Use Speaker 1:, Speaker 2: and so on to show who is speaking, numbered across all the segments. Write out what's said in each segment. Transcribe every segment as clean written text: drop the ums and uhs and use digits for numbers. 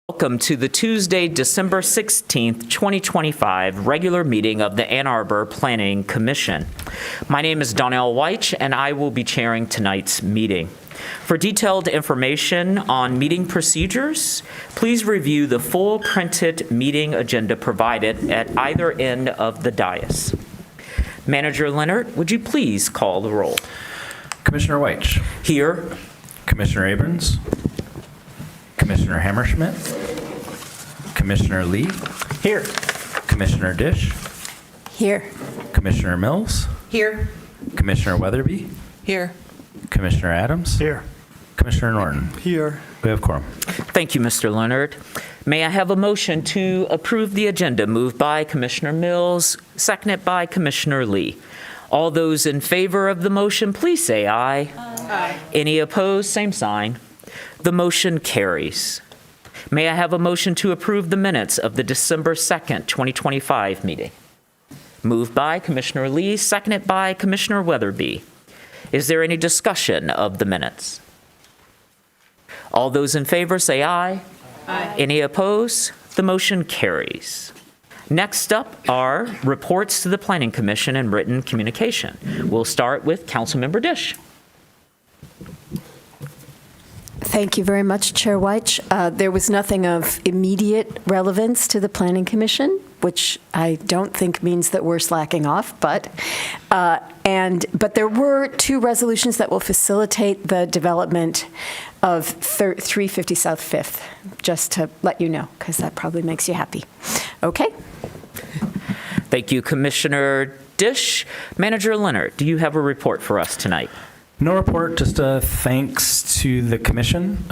Speaker 1: Welcome to the Tuesday, December 16th, 2025 regular meeting of the Ann Arbor Planning Commission. My name is Donnell Weich, and I will be chairing tonight's meeting. For detailed information on meeting procedures, please review the full printed meeting agenda provided at either end of the dais. Manager Leonard, would you please call the roll?
Speaker 2: Commissioner Weich.
Speaker 1: Here.
Speaker 2: Commissioner Abrams. Commissioner Hammerschmidt. Commissioner Lee.
Speaker 1: Here.
Speaker 2: Commissioner Dish.
Speaker 3: Here.
Speaker 2: Commissioner Mills.
Speaker 3: Here.
Speaker 2: Commissioner Weatherby.
Speaker 3: Here.
Speaker 2: Commissioner Adams.
Speaker 4: Here.
Speaker 2: Commissioner Norton.
Speaker 4: Here.
Speaker 2: We have quorum.
Speaker 1: Thank you, Mr. Leonard. May I have a motion to approve the agenda moved by Commissioner Mills, seconded by Commissioner Lee? All those in favor of the motion, please say aye. Aye. Any opposed, same sign. The motion carries. May I have a motion to approve the minutes of the December 2nd, 2025 meeting? Moved by Commissioner Lee, seconded by Commissioner Weatherby. Is there any discussion of the minutes? All those in favor say aye. Aye. Any opposed? The motion carries. Next up are reports to the Planning Commission and written communication. We'll start with Councilmember Dish.
Speaker 3: Thank you very much, Chair Weich. There was nothing of immediate relevance to the Planning Commission, which I don't think means that we're slacking off, but there were two resolutions that will facilitate the development of 350 South Fifth, just to let you know, because that probably makes you happy. Okay?
Speaker 1: Thank you, Commissioner Dish. Manager Leonard, do you have a report for us tonight?
Speaker 2: No report, just a thanks to the commission.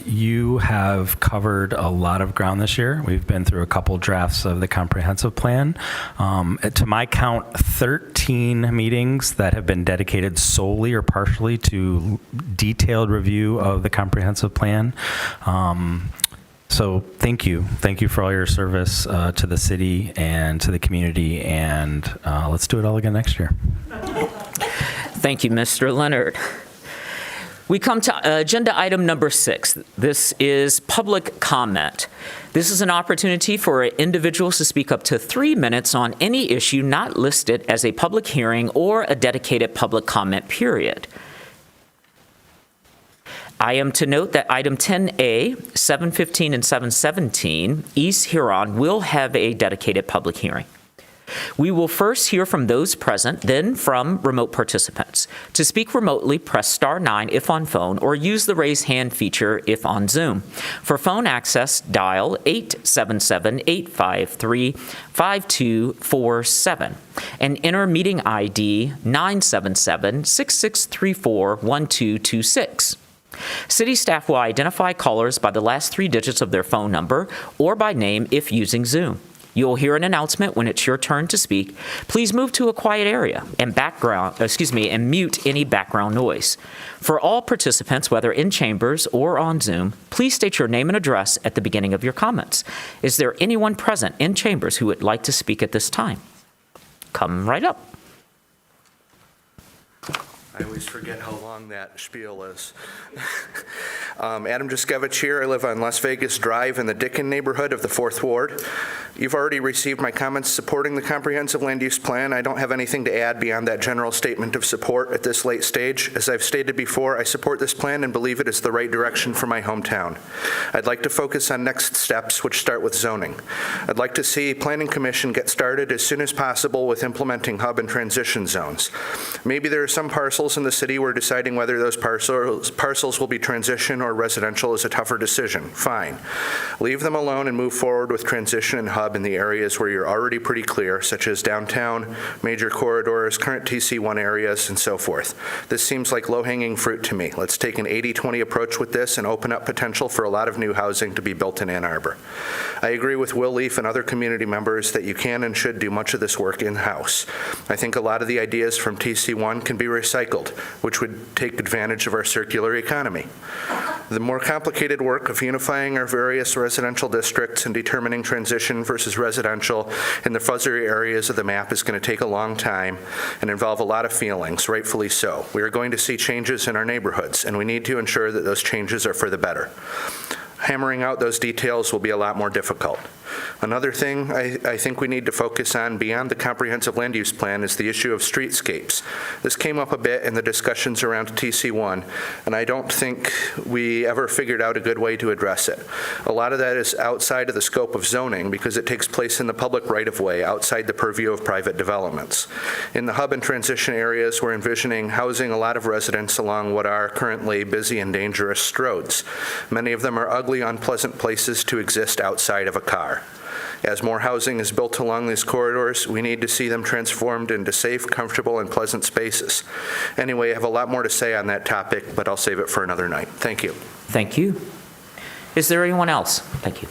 Speaker 2: You have covered a lot of ground this year. We've been through a couple drafts of the comprehensive plan. To my count, 13 meetings that have been dedicated solely or partially to detailed review of the comprehensive plan. So thank you. Thank you for all your service to the city and to the community, and let's do it all again next year.
Speaker 1: Thank you, Mr. Leonard. We come to agenda item number 6. This is public comment. This is an opportunity for individuals to speak up to 3 minutes on any issue not listed as a public hearing or a dedicated public comment period. I am to note that item 10A, 715 and 717, East Huron, will have a dedicated public hearing. We will first hear from those present, then from remote participants. To speak remotely, press star 9 if on phone, or use the raise hand feature if on Zoom. For phone access, dial 877-853-5247 and enter meeting ID 977-6634-1226. City staff will identify callers by the last 3 digits of their phone number or by name if using Zoom. You'll hear an announcement when it's your turn to speak. Please move to a quiet area and mute any background noise. For all participants, whether in chambers or on Zoom, please state your name and address at the beginning of your comments. Is there anyone present in chambers who would like to speak at this time? Come right up.
Speaker 5: I always forget how long that spiel is. Adam Juskevich here. I live on Las Vegas Drive in the Dickin neighborhood of the 4th Ward. You've already received my comments supporting the comprehensive land use plan. I don't have anything to add beyond that general statement of support at this late stage. As I've stated before, I support this plan and believe it is the right direction for my hometown. I'd like to focus on next steps, which start with zoning. I'd like to see Planning Commission get started as soon as possible with implementing hub and transition zones. Maybe there are some parcels in the city where deciding whether those parcels will be transition or residential is a tougher decision. Fine. Leave them alone and move forward with transition and hub in the areas where you're already pretty clear, such as downtown, major corridors, current TC1 areas, and so forth. This seems like low-hanging fruit to me. Let's take an 80-20 approach with this and open up potential for a lot of new housing to be built in Ann Arbor. I agree with Will Leaf and other community members that you can and should do much of this work in-house. I think a lot of the ideas from TC1 can be recycled, which would take advantage of our circular economy. The more complicated work of unifying our various residential districts and determining transition versus residential in the fuzzier areas of the map is going to take a long time and involve a lot of feelings, rightfully so. We are going to see changes in our neighborhoods, and we need to ensure that those changes are for the better. Hammering out those details will be a lot more difficult. Another thing I think we need to focus on beyond the comprehensive land use plan is the issue of streetscapes. This came up a bit in the discussions around TC1, and I don't think we ever figured out a good way to address it. A lot of that is outside of the scope of zoning because it takes place in the public right-of-way, outside the purview of private developments. In the hub and transition areas, we're envisioning housing a lot of residents along what are currently busy and dangerous roads. Many of them are ugly, unpleasant places to exist outside of a car. As more housing is built along these corridors, we need to see them transformed into safe, comfortable, and pleasant spaces. Anyway, I have a lot more to say on that topic, but I'll save it for another night. Thank you.
Speaker 1: Thank you. Is there anyone else? Thank you.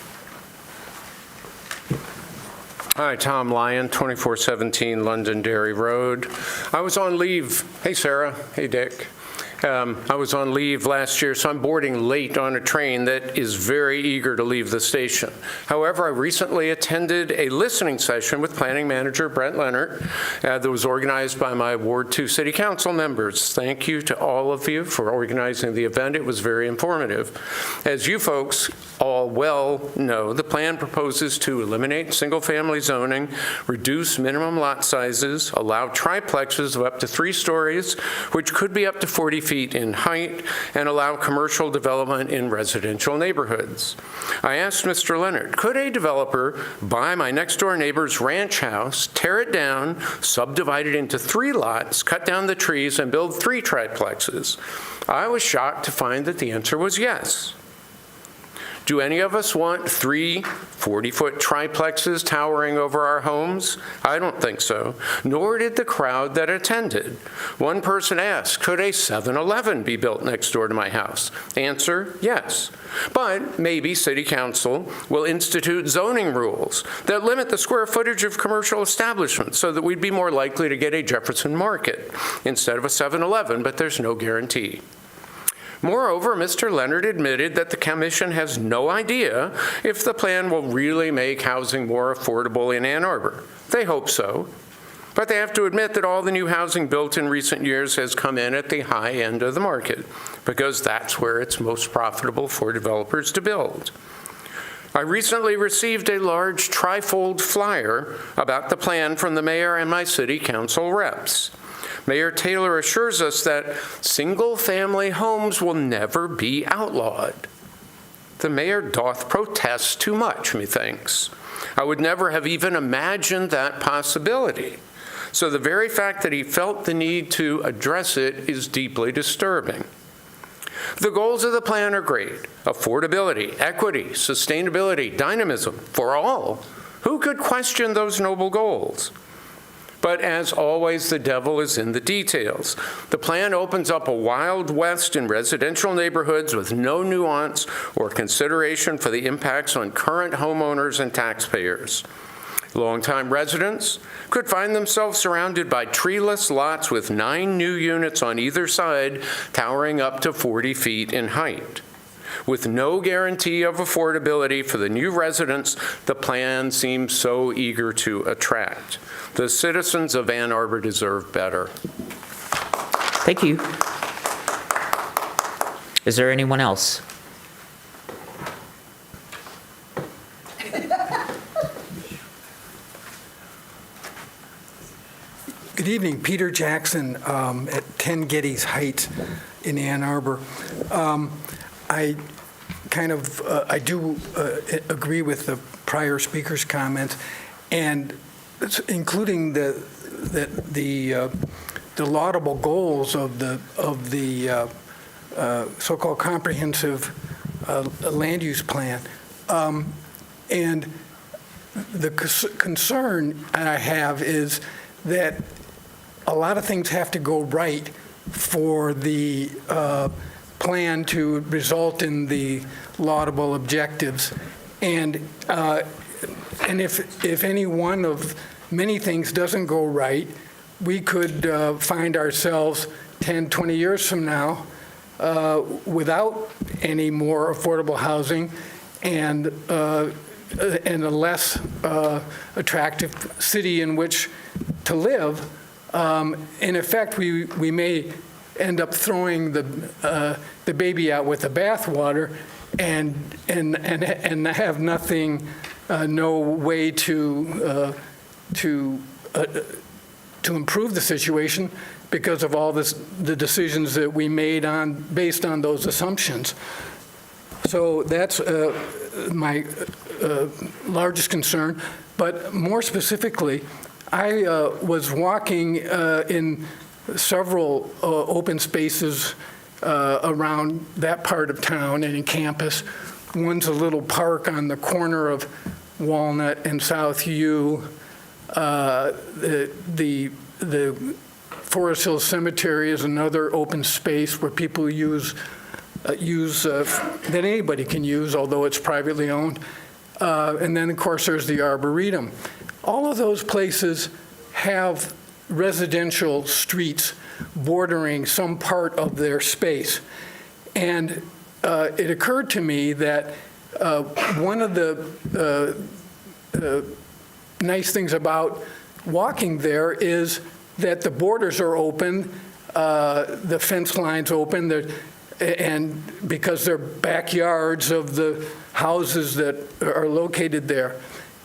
Speaker 4: Hi, Tom Lyon, 2417 Londonderry Road. I was on leave. Hey, Sarah. Hey, Dick. I was on leave last year, so I'm boarding late on a train that is very eager to leave the station. However, I recently attended a listening session with Planning Manager Brent Leonard that was organized by my Ward 2 City Council members. Thank you to all of you for organizing the event. It was very informative. As you folks all well know, the plan proposes to eliminate single-family zoning, reduce minimum lot sizes, allow triplexes of up to 3 stories, which could be up to 40 feet in height, and allow commercial development in residential neighborhoods. I asked Mr. Leonard, could a developer buy my next-door neighbor's ranch house, tear it down, subdivide it into 3 lots, cut down the trees, and build 3 triplexes? I was shocked to find that the answer was yes. Do any of us want 3 40-foot triplexes towering over our homes? I don't think so, nor did the crowd that attended. One person asked, could a 7-Eleven be built next door to my house? Answer, yes. But maybe City Council will institute zoning rules that limit the square footage of commercial establishments so that we'd be more likely to get a Jefferson Market instead of a 7-Eleven, but there's no guarantee. Moreover, Mr. Leonard admitted that the Commission has no idea if the plan will really make housing more affordable in Ann Arbor. They hope so, but they have to admit that all the new housing built in recent years has come in at the high end of the market, because that's where it's most profitable for developers to build. I recently received a large trifold flyer about the plan from the mayor and my city council reps. Mayor Taylor assures us that single-family homes will never be outlawed. The mayor doth protest too much, methinks. I would never have even imagined that possibility. So the very fact that he felt the need to address it is deeply disturbing. The goals of the plan are great: affordability, equity, sustainability, dynamism for all. Who could question those noble goals? But as always, the devil is in the details. The plan opens up a Wild West in residential neighborhoods with no nuance or consideration for the impacts on current homeowners and taxpayers. Longtime residents could find themselves surrounded by treeless lots with 9 new units on either side, towering up to 40 feet in height. With no guarantee of affordability for the new residents the plan seems so eager to attract. The citizens of Ann Arbor deserve better.
Speaker 1: Thank you. Is there anyone else?
Speaker 6: Good evening, Peter Jackson at 10 Geddes Heights in Ann Arbor. I do agree with the prior speaker's comments, and including the laudable goals of the so-called comprehensive land use plan. And the concern I have is that a lot of things have to go right for the plan to result in the laudable objectives. And if any one of many things doesn't go right, we could find ourselves 10, 20 years from now without any more affordable housing and a less attractive city in which to live. In effect, we may end up throwing the baby out with the bathwater and have nothing, no way to improve the situation because of all the decisions that we made based on those assumptions. So that's my largest concern. But more specifically, I was walking in several open spaces around that part of town and in campus. One's a little park on the corner of Walnut and South U. The Forest Hill Cemetery is another open space where people use that anybody can use, although it's privately owned. And then, of course, there's the Arboretum. All of those places have residential streets bordering some part of their space. And it occurred to me that one of the nice things about walking there is that the borders are open, the fence line's open, and because they're backyards of the houses that are located there.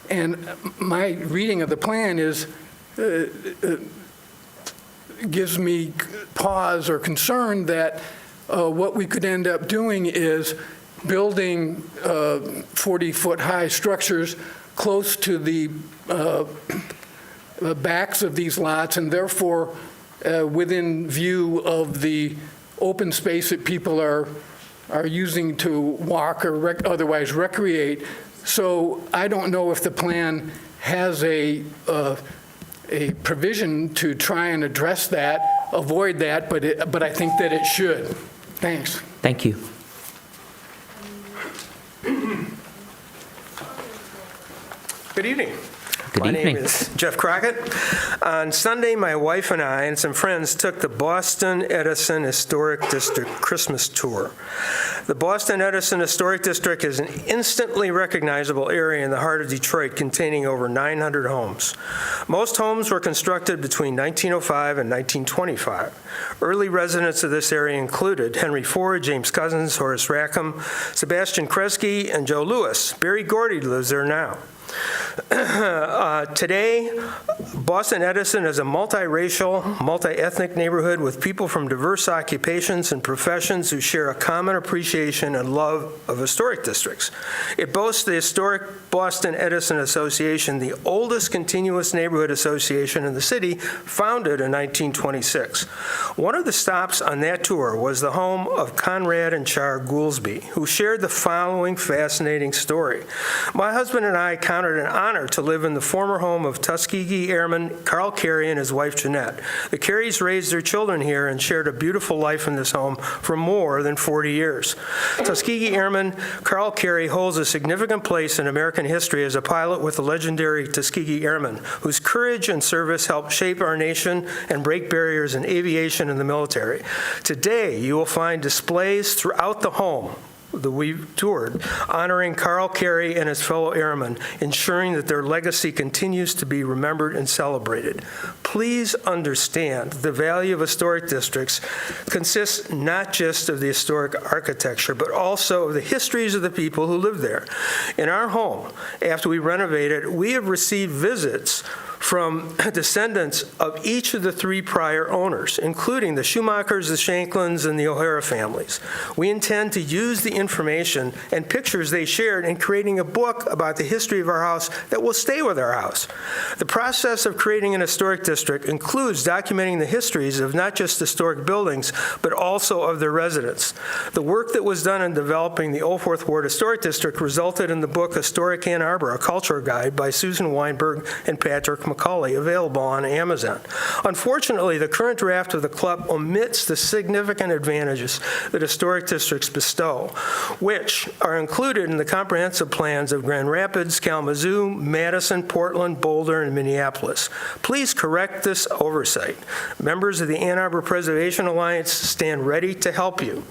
Speaker 6: And my reading of the plan is gives me pause or concern that what we could end up doing is building 40-foot high structures close to the backs of these lots, and therefore within view of the open space that people are using to walk or otherwise recreate. So I don't know if the plan has a provision to try and address that, avoid that, but I think that it should. Thanks.
Speaker 1: Thank you.
Speaker 7: Good evening.
Speaker 1: Good
Speaker 7: My
Speaker 1: evening.
Speaker 7: name is Jeff Crockett. On Sunday, my wife and I and some friends took the Boston Edison Historic District Christmas tour. The Boston Edison Historic District is an instantly recognizable area in the heart of Detroit containing over 900 homes. Most homes were constructed between 1905 and 1925. Early residents of this area included Henry Ford, James Couzens, Horace Rackham, Sebastian Kresge, and Joe Louis. Barry Gordy lives there now. Today, Boston Edison is a multiracial, multi-ethnic neighborhood with people from diverse occupations and professions who share a common appreciation and love of historic districts. It boasts the historic Boston Edison Association, the oldest continuous neighborhood association in the city, founded in 1926. One of the stops on that tour was the home of Conrad and Char Goolsby, who shared the following fascinating story. My husband and I counted an honor to live in the former home of Tuskegee Airman Carl Carey and his wife Jeanette. The Careys raised their children here and shared a beautiful life in this home for more than 40 years. Tuskegee Airman Carl Carey holds a significant place in American history as a pilot with the legendary Tuskegee Airmen, whose courage and service helped shape our nation and break barriers in aviation and the military. Today, you will find displays throughout the home that we toured, honoring Carl Carey and his fellow airmen, ensuring that their legacy continues to be remembered and celebrated. Please understand the value of historic districts consists not just of the historic architecture, but also of the histories of the people who live there. In our home, after we renovated, we have received visits from descendants of each of the three prior owners, including the Schumachers, the Shanklins, and the O'Hara families. We intend to use the information and pictures they shared in creating a book about the history of our house that will stay with our house. The process of creating an historic district includes documenting the histories of not just historic buildings, but also of their residents. The work that was done in developing the Old Fourth Ward Historic District resulted in the book Historic Ann Arbor, a Culture Guide by Susan Weinberg and Patrick Macaulay, available on Amazon. Unfortunately, the current draft of the club omits the significant advantages that historic districts bestow, which are included in the comprehensive plans of Grand Rapids, Kalamazoo, Madison, Portland, Boulder, and Minneapolis. Please correct this oversight. Members of the Ann Arbor Preservation Alliance stand ready to help you.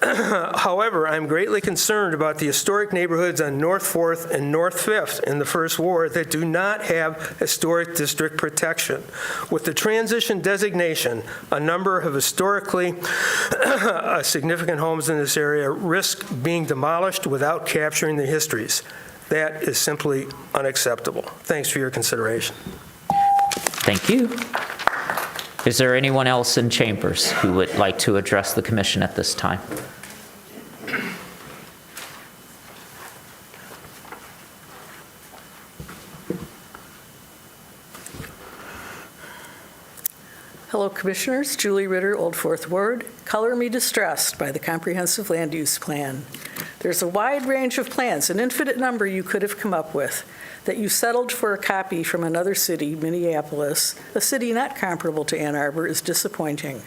Speaker 7: However, I'm greatly concerned about the historic neighborhoods on North 4th and North 5th in the First Ward that do not have historic historic district protection. With the transition designation, a number of historically significant homes in this area risk being demolished without capturing the histories. That is simply unacceptable. Thanks for your consideration.
Speaker 1: Thank you. Is there anyone else in chambers who would like to address the commission at this time?
Speaker 8: Hello, Commissioners. Julie Ritter, Old Fourth Ward. Color me distressed by the Comprehensive Land Use Plan. There's a wide range of plans, an infinite number you could have come up with, that you settled for a copy from another city, Minneapolis, a city not comparable to Ann Arbor, is disappointing.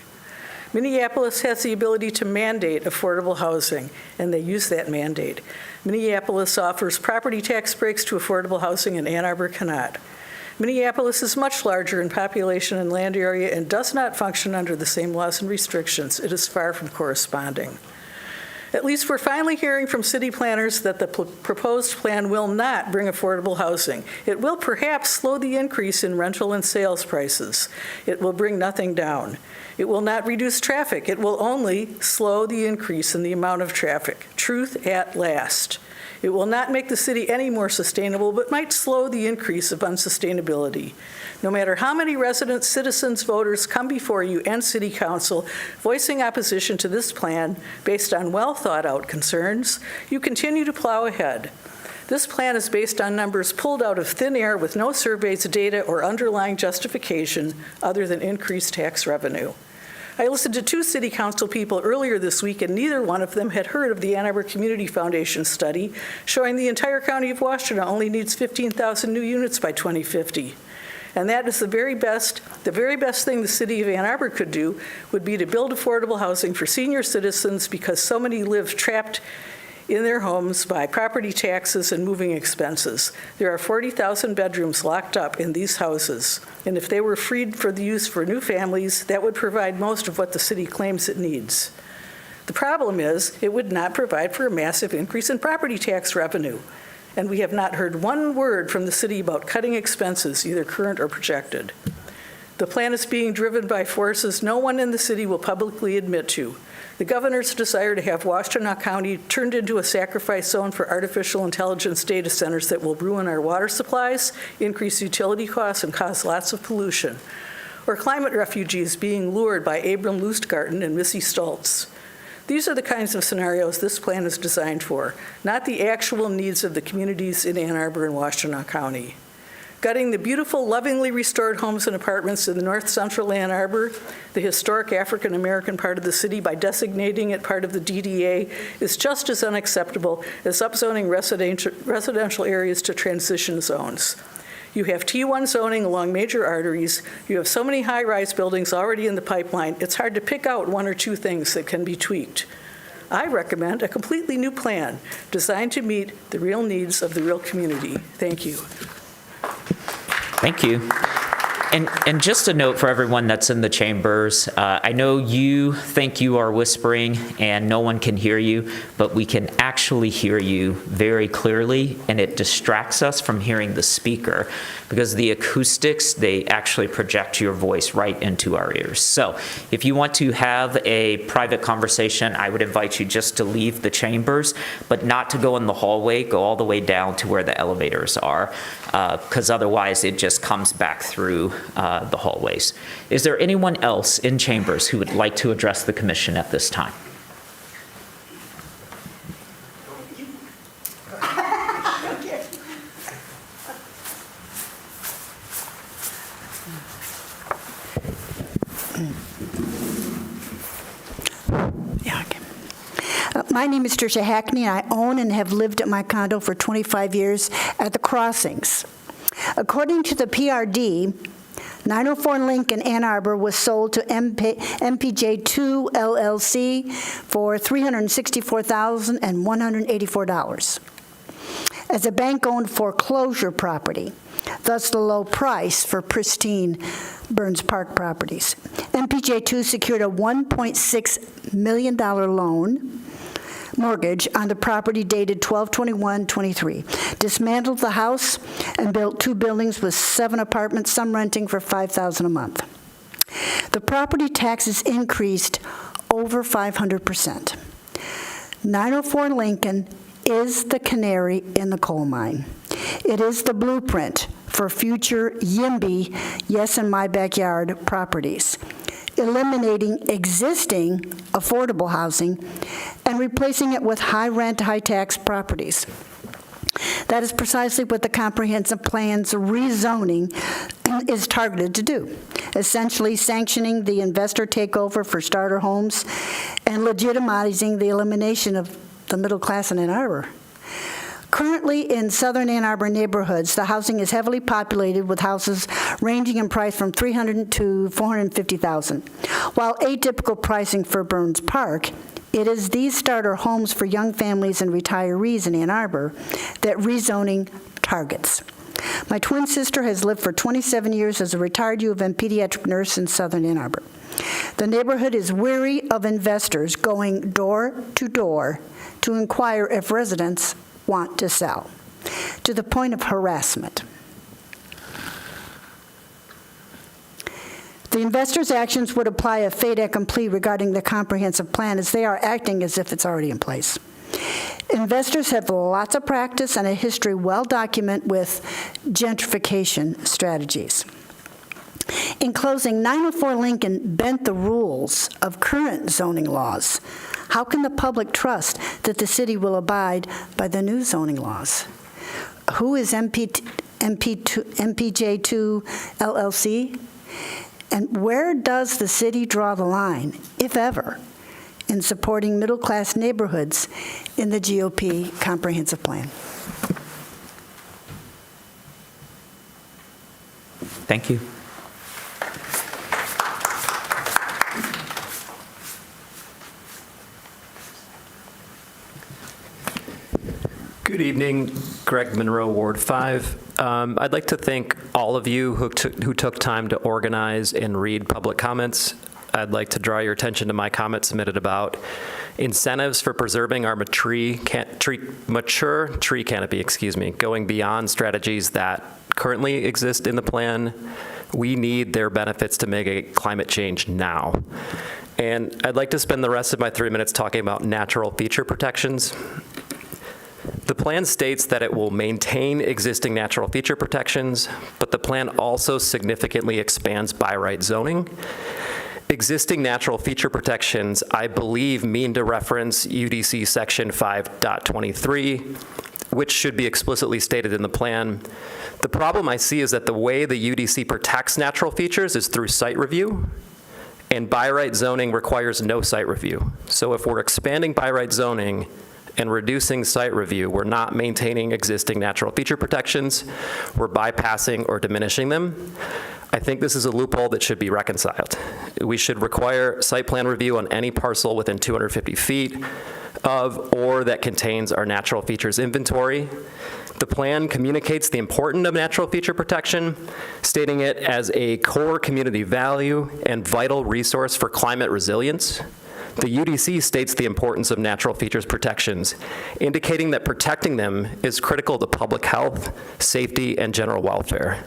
Speaker 8: Minneapolis has the ability to mandate affordable housing, and they use that mandate. Minneapolis offers property tax breaks to affordable housing, and Ann Arbor cannot. Minneapolis is much larger in population and land area and does not function under the same laws and restrictions. It is far from corresponding. At least we're finally hearing from city planners that the proposed plan will not bring affordable housing. It will perhaps slow the increase in rental and sales prices. It will bring nothing down. It will not reduce traffic. It will only slow the increase in the amount of traffic. Truth at last. It will not make the city any more sustainable, but might slow the increase of unsustainability. No matter how many residents, citizens, voters come before you and City Council voicing opposition to this plan based on well-thought-out concerns, you continue to plow ahead. This plan is based on numbers pulled out of thin air with no surveys, data, or underlying justification other than increased tax revenue. I listened to 2 City Council people earlier this week, and neither one of them had heard of the Ann Arbor Community Foundation study showing the entire county of Washtenaw only needs 15,000 new units by 2050. And that is the very best thing the city of Ann Arbor could do would be to build affordable housing for senior citizens, because so many live trapped in their homes by property taxes and moving expenses. There are 40,000 bedrooms locked up in these houses, and if they were freed for the use for new families, that would provide most of what the city claims it needs. The problem is, it would not provide for a massive increase in property tax revenue, and we have not heard one word from the city about cutting expenses, either current or projected. The plan is being driven by forces no one in the city will publicly admit to. The governor's desire to have Washtenaw County turned into a sacrifice zone for artificial intelligence data centers that will ruin our water supplies, increase utility costs, and cause lots of pollution. Or climate refugees being lured by Abram Lustgarten and Missy Stultz. These are the kinds of scenarios this plan is designed for, not the actual needs of the communities in Ann Arbor and Washtenaw County. Gutting the beautiful, lovingly restored homes and apartments in the north central Ann Arbor, the historic African-American part of the city, by designating it part of the DDA is just as unacceptable as upzoning residential areas to transition zones. You have T1 zoning along major arteries. You have so many high-rise buildings already in the pipeline, it's hard to pick out 1 or 2 things that can be tweaked. I recommend a completely new plan designed to meet the real needs of the real community. Thank you.
Speaker 1: Thank you. And just a note for everyone that's in the chambers, I know you think you are whispering and no one can hear you, but we can actually hear you very clearly, and it distracts us from hearing the speaker because the acoustics, they actually project your voice right into our ears. So if you want to have a private conversation, I would invite you just to leave the chambers, but not to go in the hallway, go all the way down to where the elevators are, because otherwise it just comes back through the hallways. Is there anyone else in chambers who would like to address the commission at this time?
Speaker 9: My name is Tricia Hackney, and I own and have lived at my condo for 25 years at the Crossings. According to the PRD, 904 Lincoln, Ann Arbor was sold to MPJ2 LLC for $364,184 as a bank-owned foreclosure property, thus the low price for pristine Burns Park properties. MPJ2 secured a $1.6 million loan, mortgage on the property dated 12/21/23, dismantled the house, and built 2 buildings with 7 apartments, some renting for $5,000 a month. The property taxes increased over 500%. 904 Lincoln is the canary in the coal mine. It is the blueprint for future YIMBY, yes in my backyard properties, eliminating existing affordable housing and replacing it with high-rent, high-tax properties. That is precisely what the comprehensive plan's rezoning is targeted to do, essentially sanctioning the investor takeover for starter homes and legitimizing the elimination of the middle class in Ann Arbor. Currently, in southern Ann Arbor neighborhoods, the housing is heavily populated with houses ranging in price from $300,000 to $450,000. While atypical pricing for Burns Park, it is these starter homes for young families and retirees in Ann Arbor that rezoning targets. My twin sister has lived for 27 years as a retired U of M pediatric nurse in southern Ann Arbor. The neighborhood is weary of investors going door to door to inquire if residents want to sell, to the point of harassment. The investors' actions would apply a fait accompli regarding the comprehensive plan, as they are acting as if it's already in place. Investors have lots of practice and a history well documented with gentrification strategies. In closing, 904 Lincoln bent the rules of current zoning laws. How can the public trust that the city will abide by the new zoning laws? Who is MPJ2 LLC? And where does the city draw the line, if ever, in supporting middle-class neighborhoods in the GOP comprehensive plan?
Speaker 1: Thank you.
Speaker 10: Good evening, Greg Monroe, Ward 5. I'd like to thank all of you who took time to organize and read public comments. I'd like to draw your attention to my comment submitted about incentives for preserving our mature tree canopy, going beyond strategies that currently exist in the plan. We need their benefits to mitigate climate change now. And I'd like to spend the rest of my 3 minutes talking about natural feature protections. The plan states that it will maintain existing natural feature protections, but the plan also significantly expands by right zoning. Existing natural feature protections, I believe, mean to reference UDC Section 5.23, which should be explicitly stated in the plan. The problem I see is that the way the UDC protects natural features is through site review, and by right zoning requires no site review. So if we're expanding by right zoning and reducing site review, we're not maintaining existing natural feature protections, we're bypassing or diminishing them. I think this is a loophole that should be reconciled. We should require site plan review on any parcel within 250 feet of or that contains our natural features inventory. The plan communicates the importance of natural feature protection, stating it as a core community value and vital resource for climate resilience. The UDC states the importance of natural features protections, indicating that protecting them is critical to public health, safety, and general welfare.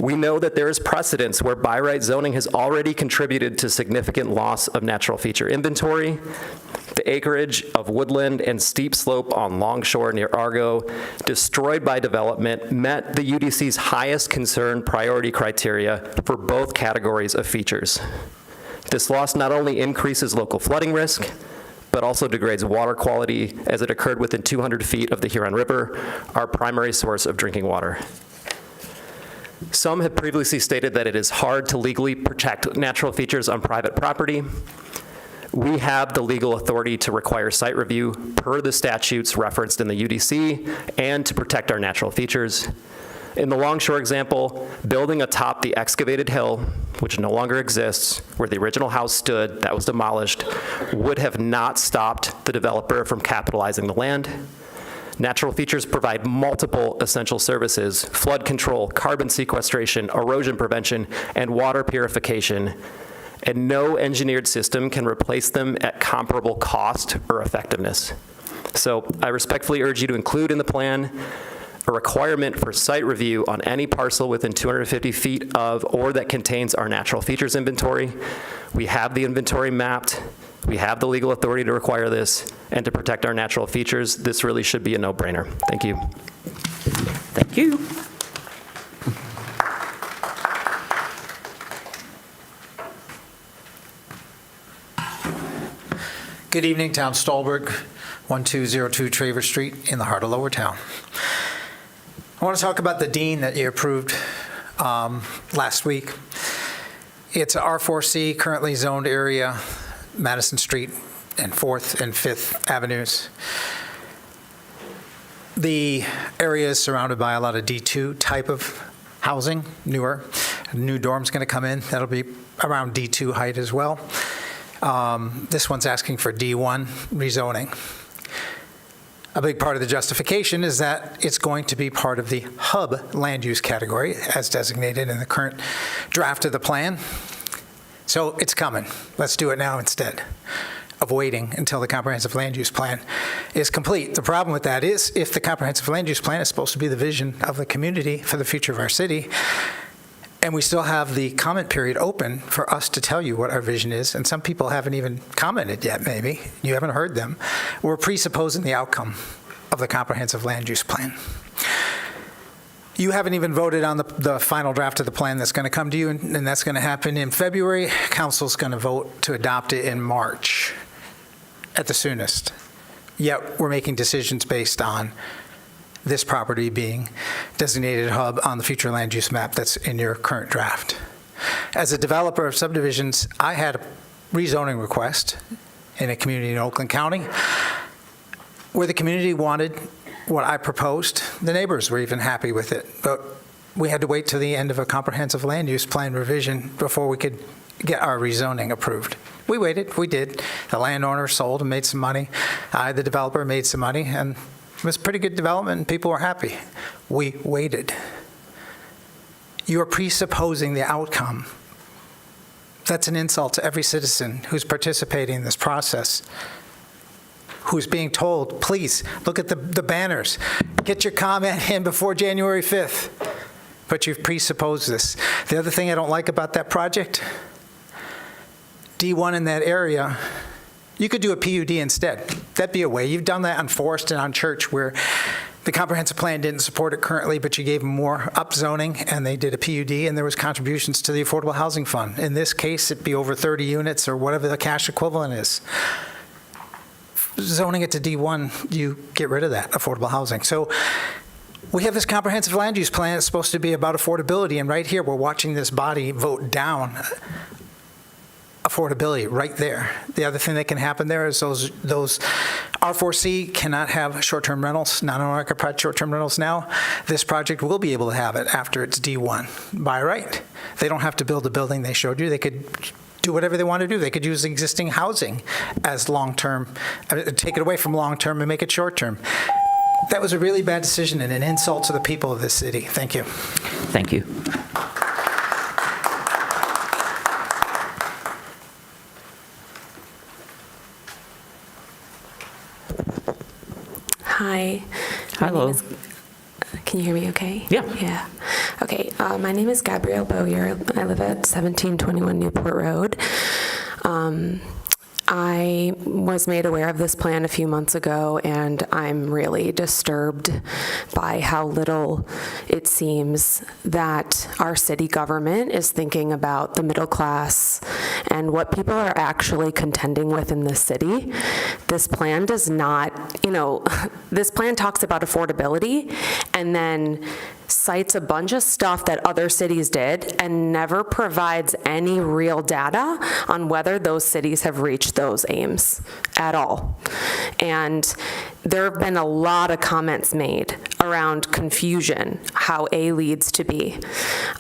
Speaker 10: We know that there is precedence where by right zoning has already contributed to significant loss of natural feature inventory. The acreage of woodland and steep slope on Longshore near Argo, destroyed by development, met the UDC's highest concern priority criteria for both categories of features. This loss not only increases local flooding risk, but also degrades water quality as it occurred within 200 feet of the Huron River, our primary source of drinking water. Some have previously stated that it is hard to legally protect natural features on private property. We have the legal authority to require site review per the statutes referenced in the UDC and to protect our natural features. In the Longshore example, building atop the excavated hill, which no longer exists, where the original house stood that was demolished, would have not stopped the developer from capitalizing the land. Natural features provide multiple essential services: flood control, carbon sequestration, erosion prevention, and water purification. and no engineered system can replace them at comparable cost or effectiveness. So I respectfully urge you to include in the plan a requirement for site review on any parcel within 250 feet of or that contains our natural features inventory. We have the inventory mapped. We have the legal authority to require this, and to protect our natural features, this really should be a no-brainer. Thank you.
Speaker 1: Thank you.
Speaker 11: Good evening, Tom Stolberg, 1202 Traver Street in the heart of Lower Town. I want to talk about the Dean that you approved last week. It's an R4C, currently zoned area, Madison Street and 4th and 5th Avenues. The area is surrounded by a lot of D2 type of housing, newer. A new dorm's going to come in. That'll be around D2 height as well. This one's asking for D1 rezoning. A big part of the justification is that it's going to be part of the hub land use category as designated in the current draft of the plan. So it's coming. Let's do it now instead of waiting until the comprehensive land use plan is complete. The problem with that is if the comprehensive land use plan is supposed to be the vision of the community for the future of our city, and we still have the comment period open for us to tell you what our vision is, and some people haven't even commented yet, maybe. You haven't heard them. We're presupposing the outcome of the comprehensive land use plan. You haven't even voted on the final draft of the plan that's going to come to you, and that's going to happen in February. Council's going to vote to adopt it in March at the soonest. Yet we're making decisions based on this property being designated hub on the future land use map that's in your current draft. As a developer of subdivisions, I had a rezoning request in a community in Oakland County where the community wanted what I proposed. The neighbors were even happy with it, but we had to wait till the end of a comprehensive land use plan revision before we could get our rezoning approved. We waited, we did. The landowner sold and made some money. I, the developer, made some money, and it was pretty good development and people were happy. We waited. You are presupposing the outcome. That's an insult to every citizen who's participating in this process, who's being told, please, look at the banners. Get your comment in before January 5th. But you've presupposed this. The other thing I don't like about that project, D1 in that area, you could do a PUD instead. That'd be a way. You've done that on Forest and on Church where the comprehensive plan didn't support it currently, but you gave them more upzoning and they did a PUD and there was contributions to the Affordable Housing Fund. In this case, it'd be over 30 units or whatever the cash equivalent is. Zoning it to D1, you get rid of that affordable housing. So we have this comprehensive land use plan that's supposed to be about affordability, and right here we're watching this body vote down affordability right there. The other thing that can happen there is those R4C cannot have short-term rentals, non-owner-occupied short-term rentals now. This project will be able to have it after it's D1 by right. They don't have to build a building they showed you. They could do whatever they want to do. They could use existing housing as long-term, take it away from long-term and make it short-term. That was a really bad decision and an insult to the people of this city. Thank you.
Speaker 1: Thank you.
Speaker 12: Hi.
Speaker 1: Hello.
Speaker 12: Can you hear me okay?
Speaker 1: Yeah.
Speaker 12: Yeah. Okay. My name is Gabrielle Bowyer. I live at 1721 Newport Road. I was made aware of this plan a few months ago, and I'm really disturbed by how little it seems that our city government is thinking about the middle class and what people are actually contending with in this city. This plan does not, this plan talks about affordability and then cites a bunch of stuff that other cities did and never provides any real data on whether those cities have reached those aims at all. And there have been a lot of comments made around confusion, how A leads to B.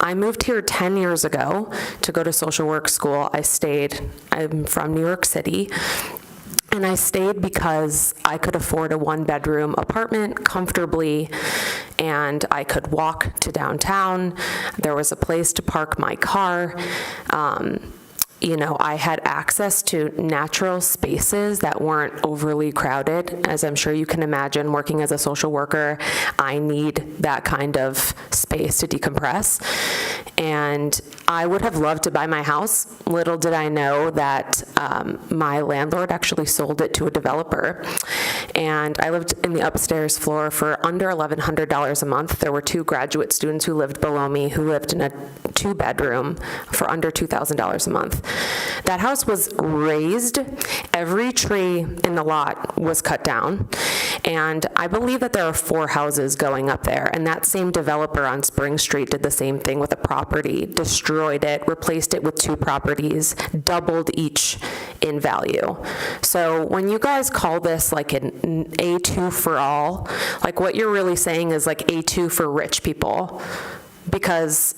Speaker 12: I moved here 10 years ago to go to social work school. I'm from New York City. And I stayed because I could afford a one-bedroom apartment comfortably, and I could walk to downtown. There was a place to park my car. I had access to natural spaces that weren't overly crowded. As I'm sure you can imagine, working as a social worker, I need that kind of space to decompress. And I would have loved to buy my house. Little did I know that my landlord actually sold it to a developer. And I lived in the upstairs floor for under $1,100 a month. There were 2 graduate students who lived below me who lived in a 2-bedroom for under $2,000 a month. That house was razed. Every tree in the lot was cut down. And I believe that there are 4 houses going up there. And that same developer on Spring Street did the same thing with a property, destroyed it, replaced it with 2 properties, doubled each in value. So when you guys call this like an A2 for all, like what you're really saying is like A2 for rich people. Because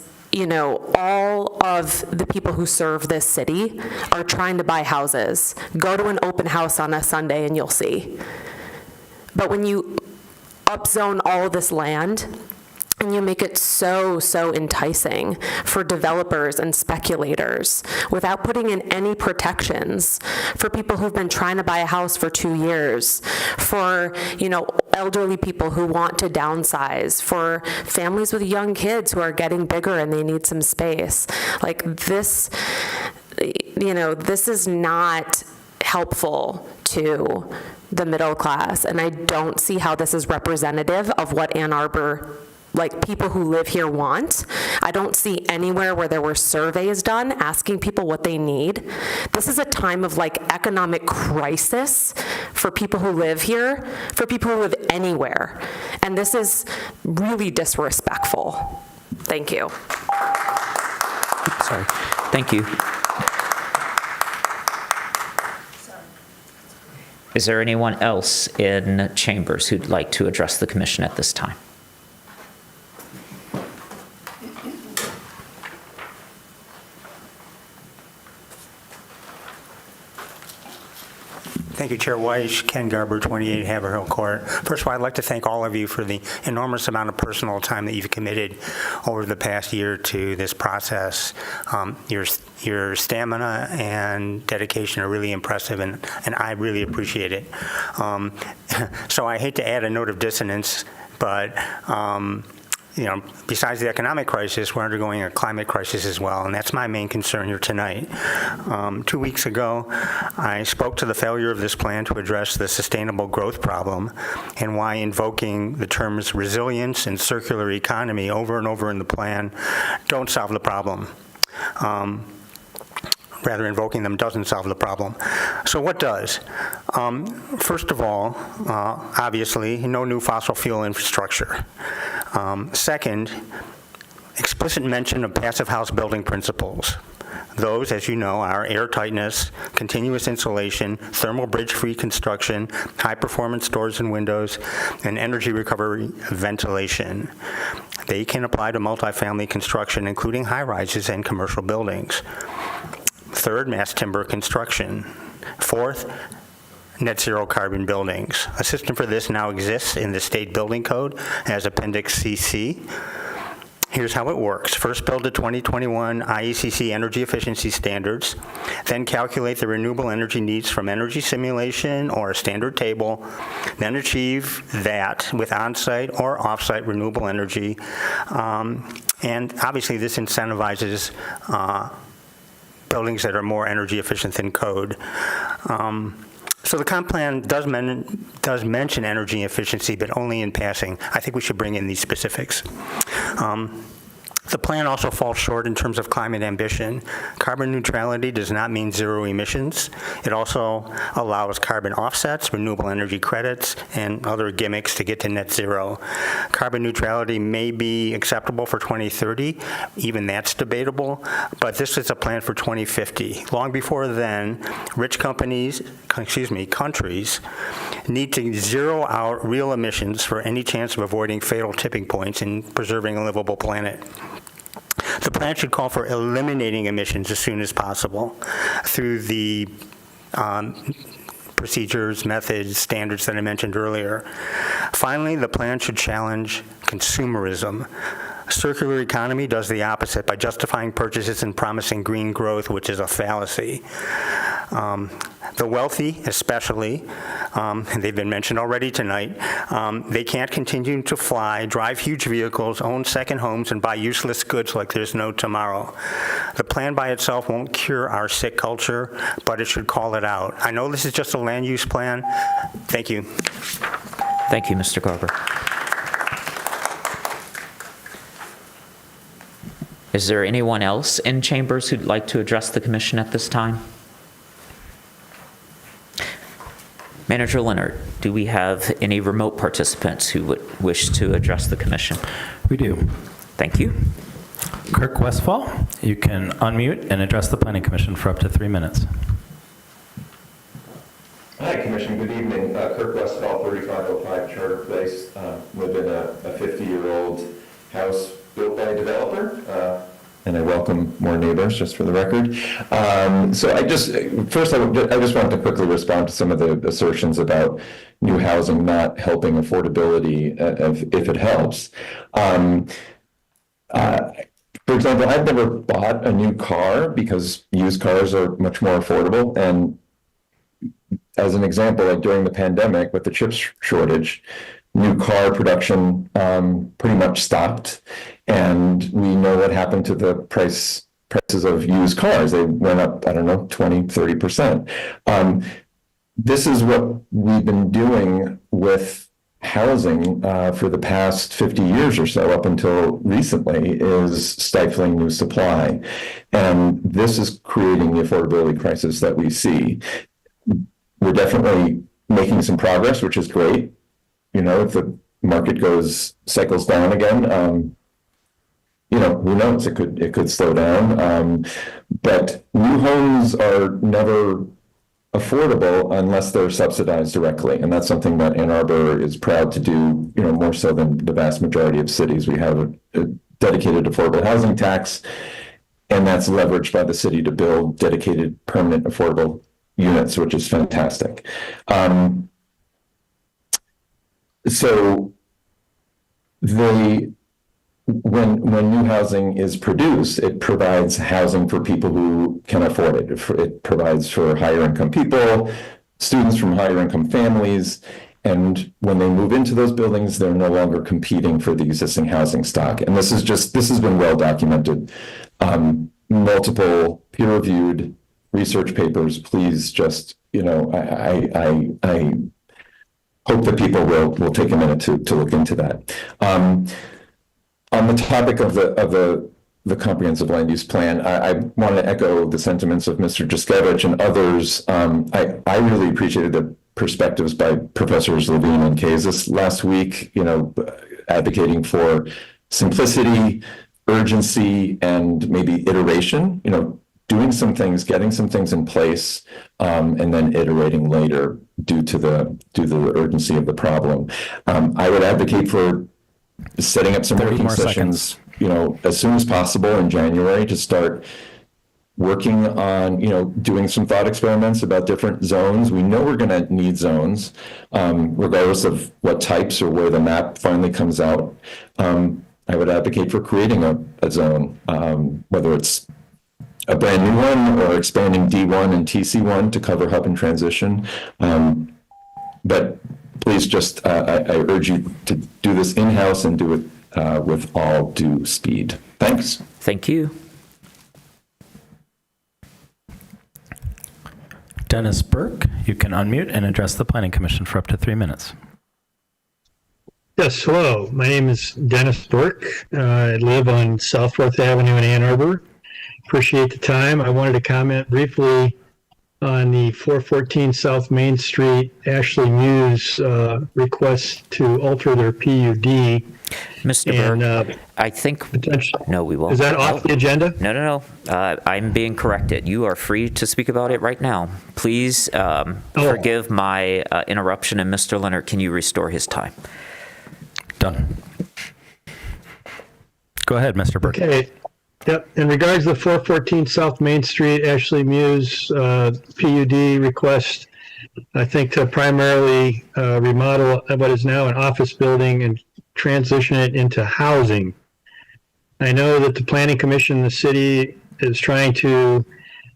Speaker 12: all of the people who serve this city are trying to buy houses. Go to an open house on a Sunday and you'll see. But when you upzone all of this land and you make it so enticing for developers and speculators without putting in any protections for people who've been trying to buy a house for 2 years, for, elderly people who want to downsize, for families with young kids who are getting bigger and they need some space. Like this, this is not helpful to the middle class. And I don't see how this is representative of what Ann Arbor, people who live here, want. I don't see anywhere where there were surveys done asking people what they need. This is a time of economic crisis for people who live here, for people who live anywhere. And this is really disrespectful. Thank you.
Speaker 1: Sorry. Thank you. Is there anyone else in chambers who'd like to address the commission at this time?
Speaker 13: Thank you, Chair Weiss. Ken Garber, 28 Haverhill Court. First of all, I'd like to thank all of you for the enormous amount of personal time that you've committed over the past year to this process. Your stamina and dedication are really impressive, and I really appreciate it. So I hate to add a note of dissonance, but besides the economic crisis, we're undergoing a climate crisis as well, and that's my main concern here tonight. 2 weeks ago, I spoke to the failure of this plan to address the sustainable growth problem and why invoking the terms resilience and circular economy over and over in the plan don't solve the problem. Rather, invoking them doesn't solve the problem. So what does? First of all, obviously, no new fossil fuel infrastructure. Second, explicit mention of passive house building principles. Those, as you know, are air tightness, continuous insulation, thermal bridge-free construction, high-performance doors and windows, and energy recovery ventilation. They can apply to multifamily construction, including high-rises and commercial buildings. Third, mass timber construction. Fourth, net zero carbon buildings. A system for this now exists in the state building code as Appendix CC. Here's how it works. First, build the 2021 IECC energy efficiency standards, then calculate the renewable energy needs from energy simulation or a standard table, then achieve that with on-site or off-site renewable energy. And obviously this incentivizes buildings that are more energy efficient than code. So the comp plan does mention energy efficiency, but only in passing. I think we should bring in these specifics. The plan also falls short in terms of climate ambition. Carbon neutrality does not mean zero emissions. It also allows carbon offsets, renewable energy credits, and other gimmicks to get to net zero. Carbon neutrality may be acceptable for 2030. Even that's debatable, but this is a plan for 2050. Long before then, rich countries need to zero out real emissions for any chance of avoiding fatal tipping points and preserving a livable planet. The plan should call for eliminating emissions as soon as possible through the procedures, methods, standards that I mentioned earlier. Finally, the plan should challenge consumerism. Circular economy does the opposite by justifying purchases and promising green growth, which is a fallacy. The wealthy, especially, and they've been mentioned already tonight, they can't continue to fly, drive huge vehicles, own second homes, and buy useless goods like there's no tomorrow. The plan by itself won't cure our sick culture, but it should call it out. I know this is just a land use plan. Thank you.
Speaker 1: Thank you, Mr. Garber. Is there anyone else in chambers who'd like to address the commission at this time? Manager Leonard, do we have any remote participants who would wish to address the commission?
Speaker 2: We do.
Speaker 1: Thank you.
Speaker 2: Kirk Westfall, you can unmute and address the Planning Commission for up to 3 minutes.
Speaker 14: Hi, Commission. Good evening. Kirk Westfall, 3505 Charter Place. Live in a 50-year-old house built by a developer, and I welcome more neighbors, just for the record. So I just wanted to quickly respond to some of the assertions about new housing not helping affordability, if it helps. For example, I've never bought a new car because used cars are much more affordable. And as an example, like during the pandemic with the chip shortage, new car production pretty much stopped. And we know what happened to the prices of used cars. They went up, 20, 30%. This is what we've been doing with housing for the past 50 years or so, up until recently, is stifling new supply. And this is creating the affordability crisis that we see. We're definitely making some progress, which is great. If the market cycles down again, who knows? It could slow down. But new homes are never affordable unless they're subsidized directly, and that's something that Ann Arbor is proud to do. More so than the vast majority of cities. We have a dedicated affordable housing tax, and that's leveraged by the city to build dedicated permanent affordable units, which is fantastic. So when new housing is produced, it provides housing for people who can afford it. It provides for higher income people, students from higher income families, and when they move into those buildings, they're no longer competing for the existing housing stock. And this has been well documented. Multiple peer-reviewed research papers. Please just, I hope that people will take a minute to look into that. On the topic of the comprehensive land use plan, I want to echo the sentiments of Mr. Juszkiewicz and others. I really appreciated the perspectives by Professors Levine and Kazis last week, advocating for simplicity, urgency, and maybe iteration, doing some things, getting some things in place, and then iterating later due to the urgency of the problem. I would advocate for setting up some working sessions, as soon as possible in January to start working on, doing some thought experiments about different zones. We know we're going to need zones, regardless of what types or where the map finally comes out. I would advocate for creating a zone, whether it's a brand new one or expanding D1 and TC1 to cover hub and transition. But please just, I urge you to do this in-house and do it with all due speed. Thanks.
Speaker 1: Thank you.
Speaker 2: Dennis Burke, you can unmute and address the Planning Commission for up to 3 minutes.
Speaker 15: Yes, hello. My name is Dennis Burke. I live on South 4th Avenue in Ann Arbor. Appreciate the time. I wanted to comment briefly on the 414 South Main Street, Ashley Muse request to alter their PUD.
Speaker 1: Mr. Burke, I think, no, we won't.
Speaker 15: Is that off the agenda?
Speaker 1: No. I'm being corrected. You are free to speak about it right now. Please forgive my interruption, and Mr. Leonard, can you restore his time?
Speaker 2: Done. Go ahead, Mr. Burke.
Speaker 15: Okay. Yep. In regards to the 414 South Main Street, Ashley Muse PUD request, I think to primarily remodel what is now an office building and transition it into housing. I know that the Planning Commission in the city is trying to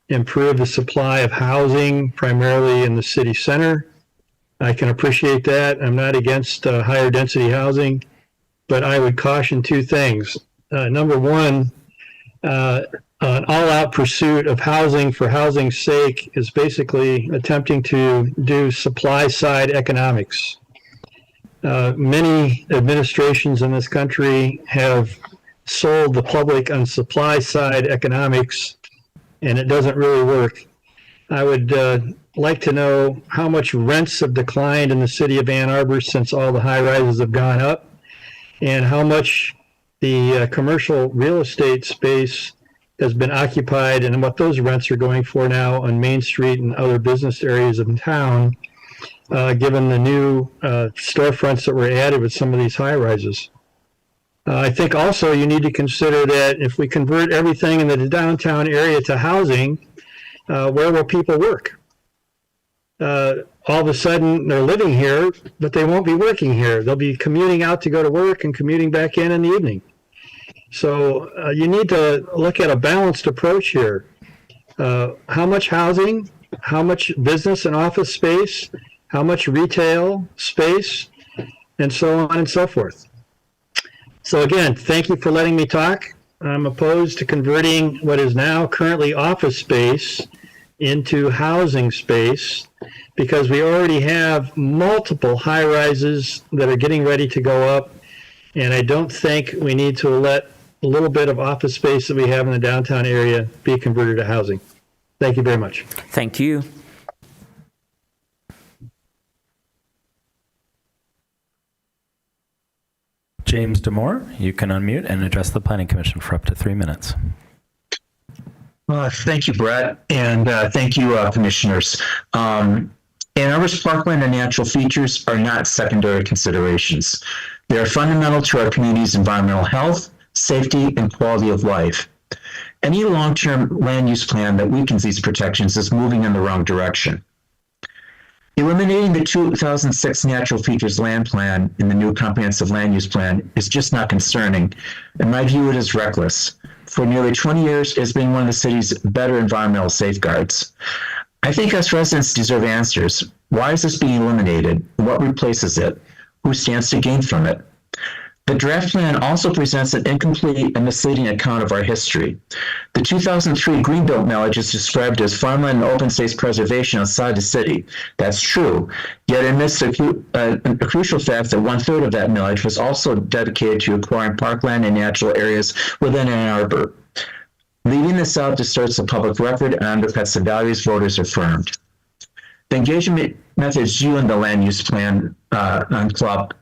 Speaker 15: improve the supply of housing, primarily in the city center. I can appreciate that. I'm not against higher density housing, but I would caution two things. Number one, an all-out pursuit of housing for housing's sake is basically attempting to do supply-side economics. Many administrations in this country have sold the public on supply-side economics, and it doesn't really work. I would like to know how much rents have declined in the city of Ann Arbor since all the high-rises have gone up, and how much the commercial real estate space has been occupied, and what those rents are going for now on Main Street and other business areas of town, given the new storefronts that were added with some of these high-rises. I think also you need to consider that if we convert everything in the downtown area to housing, where will people work? All of a sudden, they're living here, but they won't be working here. They'll be commuting out to go to work and commuting back in the evening. So you need to look at a balanced approach here. How much housing, how much business and office space, how much retail space, and so on and so forth. So again, thank you for letting me talk. I'm opposed to converting what is now currently office space into housing space because we already have multiple high-rises that are getting ready to go up, and I don't think we need to let a little bit of office space that we have in the downtown area be converted to housing. Thank you very much.
Speaker 1: Thank you.
Speaker 2: James Damore, you can unmute and address the Planning Commission for up to 3 minutes.
Speaker 16: Thank you, Brett, and thank you, commissioners. Ann Arbor's parkland and natural features are not secondary considerations. They are fundamental to our community's environmental health, safety, and quality of life. Any long-term land use plan that weakens these protections is moving in the wrong direction. Eliminating the 2006 natural features land plan in the new comprehensive land use plan is just not concerning, and I view it as reckless. For nearly 20 years, it's been one of the city's better environmental safeguards. I think us residents deserve answers. Why is this being eliminated? What replaces it? Who stands to gain from it? The draft plan also presents an incomplete and misleading account of our history. The 2003 Greenbelt millage is described as farmland and open space preservation outside the city. That's true, yet amidst a crucial fact that 1/3 of that millage was also dedicated to acquiring parkland and natural areas within Ann Arbor. Leaving this out distorts the public record and undercuts the values voters affirmed. The engagement methods used in the land use plan on Club,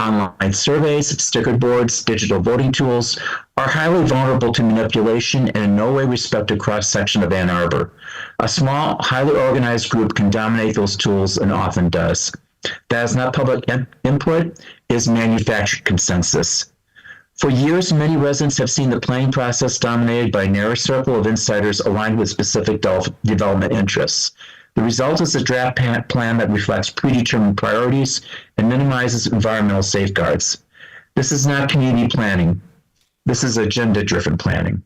Speaker 16: online surveys, stickered boards, digital voting tools, are highly vulnerable to manipulation and in no way respect a cross-section of Ann Arbor. A small, highly organized group can dominate those tools and often does. That is not public input, it is manufactured consensus. For years, many residents have seen the planning process dominated by a narrow circle of insiders aligned with specific development interests. The result is a draft plan that reflects predetermined priorities and minimizes environmental safeguards. This is not community planning. This is agenda-driven planning.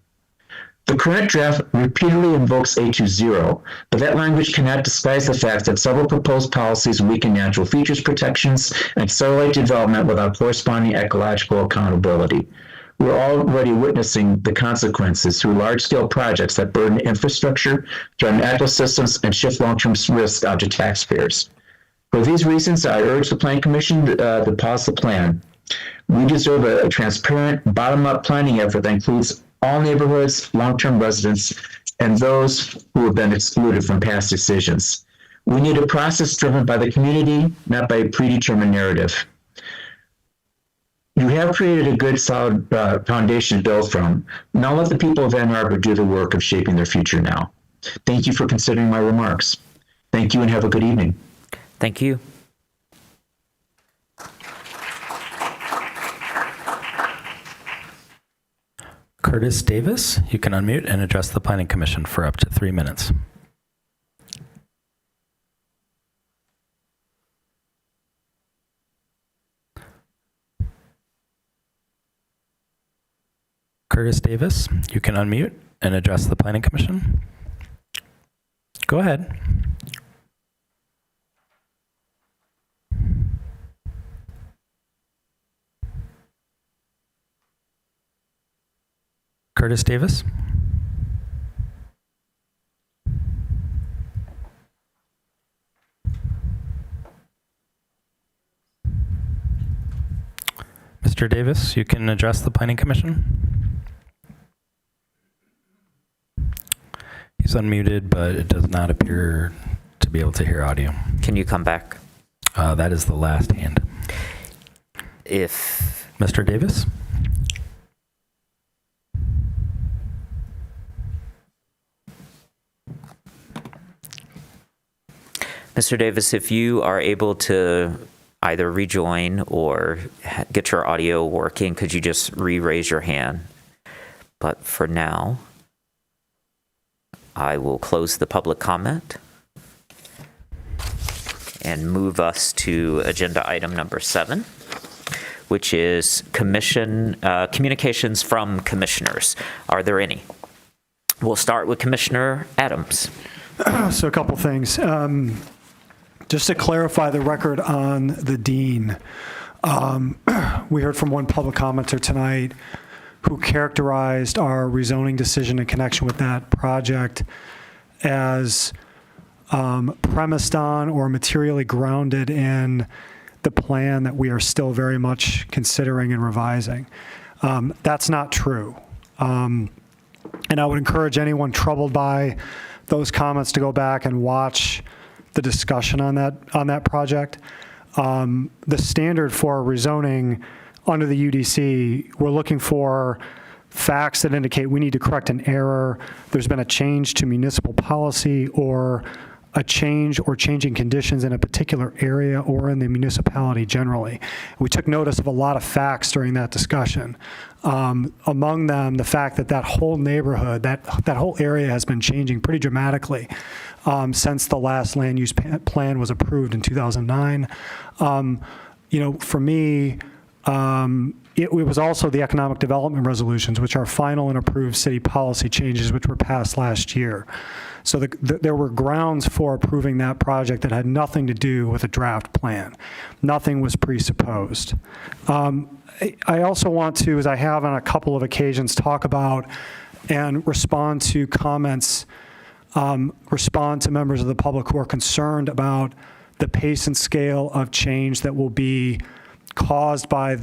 Speaker 16: The current draft repeatedly invokes A20, but that language cannot disguise the fact that several proposed policies weaken natural features protections and accelerate development without corresponding ecological accountability. We're already witnessing the consequences through large-scale projects that burden infrastructure, threaten ecosystems, and shift long-term risk out to taxpayers. For these reasons, I urge the Planning Commission to pause the plan. We deserve a transparent, bottom-up planning effort that includes all neighborhoods, long-term residents, and those who have been excluded from past decisions. We need a process driven by the community, not by a predetermined narrative. You have created a good, solid foundation to build from. Now let the people of Ann Arbor do the work of shaping their future now. Thank you for considering my remarks. Thank you and have a good evening.
Speaker 1: Thank you.
Speaker 2: Curtis Davis, you can unmute and address the Planning Commission for up to 3 minutes. Curtis Davis, you can unmute and address the Planning Commission. Go ahead. Curtis Davis? Mr. Davis, you can address the Planning Commission. He's unmuted, but it does not appear to be able to hear audio.
Speaker 1: Can you come back?
Speaker 2: That is the last hand.
Speaker 1: If
Speaker 2: Mr. Davis?
Speaker 1: Mr. Davis, if you are able to either rejoin or get your audio working, could you just re-raise your hand? But for now, I will close the public comment and move us to agenda item number 7, which is communications from commissioners. Are there any? We'll start with Commissioner Adams.
Speaker 17: So a couple things. Just to clarify the record on the dean, we heard from one public commenter tonight who characterized our rezoning decision in connection with that project as premised on or materially grounded in the plan that we are still very much considering and revising. That's not true. And I would encourage anyone troubled by those comments to go back and watch the discussion on that project. The standard for rezoning under the UDC, we're looking for facts that indicate we need to correct an error, there's been a change to municipal policy, or a change or changing conditions in a particular area or in the municipality generally. We took notice of a lot of facts during that discussion. Among them, the fact that whole neighborhood, that whole area has been changing pretty dramatically since the last land use plan was approved in 2009. For me, it was also the economic development resolutions, which are final and approved city policy changes, which were passed last year. So there were grounds for approving that project that had nothing to do with a draft plan. Nothing was presupposed. I also want to, as I have on a couple of occasions, talk about and respond to comments, respond to members of the public who are concerned about the pace and scale of change that will be caused by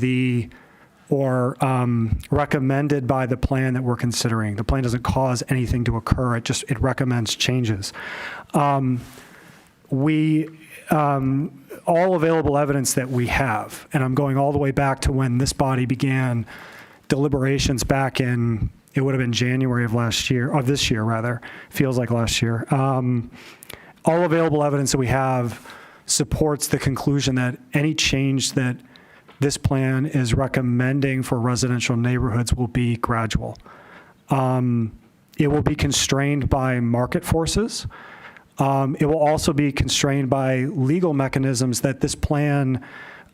Speaker 17: or recommended by the plan that we're considering. The plan doesn't cause anything to occur, it recommends changes. All available evidence that we have, and I'm going all the way back to when this body began deliberations back in, it would have been January of this year rather, feels like last year. All available evidence that we have supports the conclusion that any change that this plan is recommending for residential neighborhoods will be gradual. It will be constrained by market forces. It will also be constrained by legal mechanisms that this plan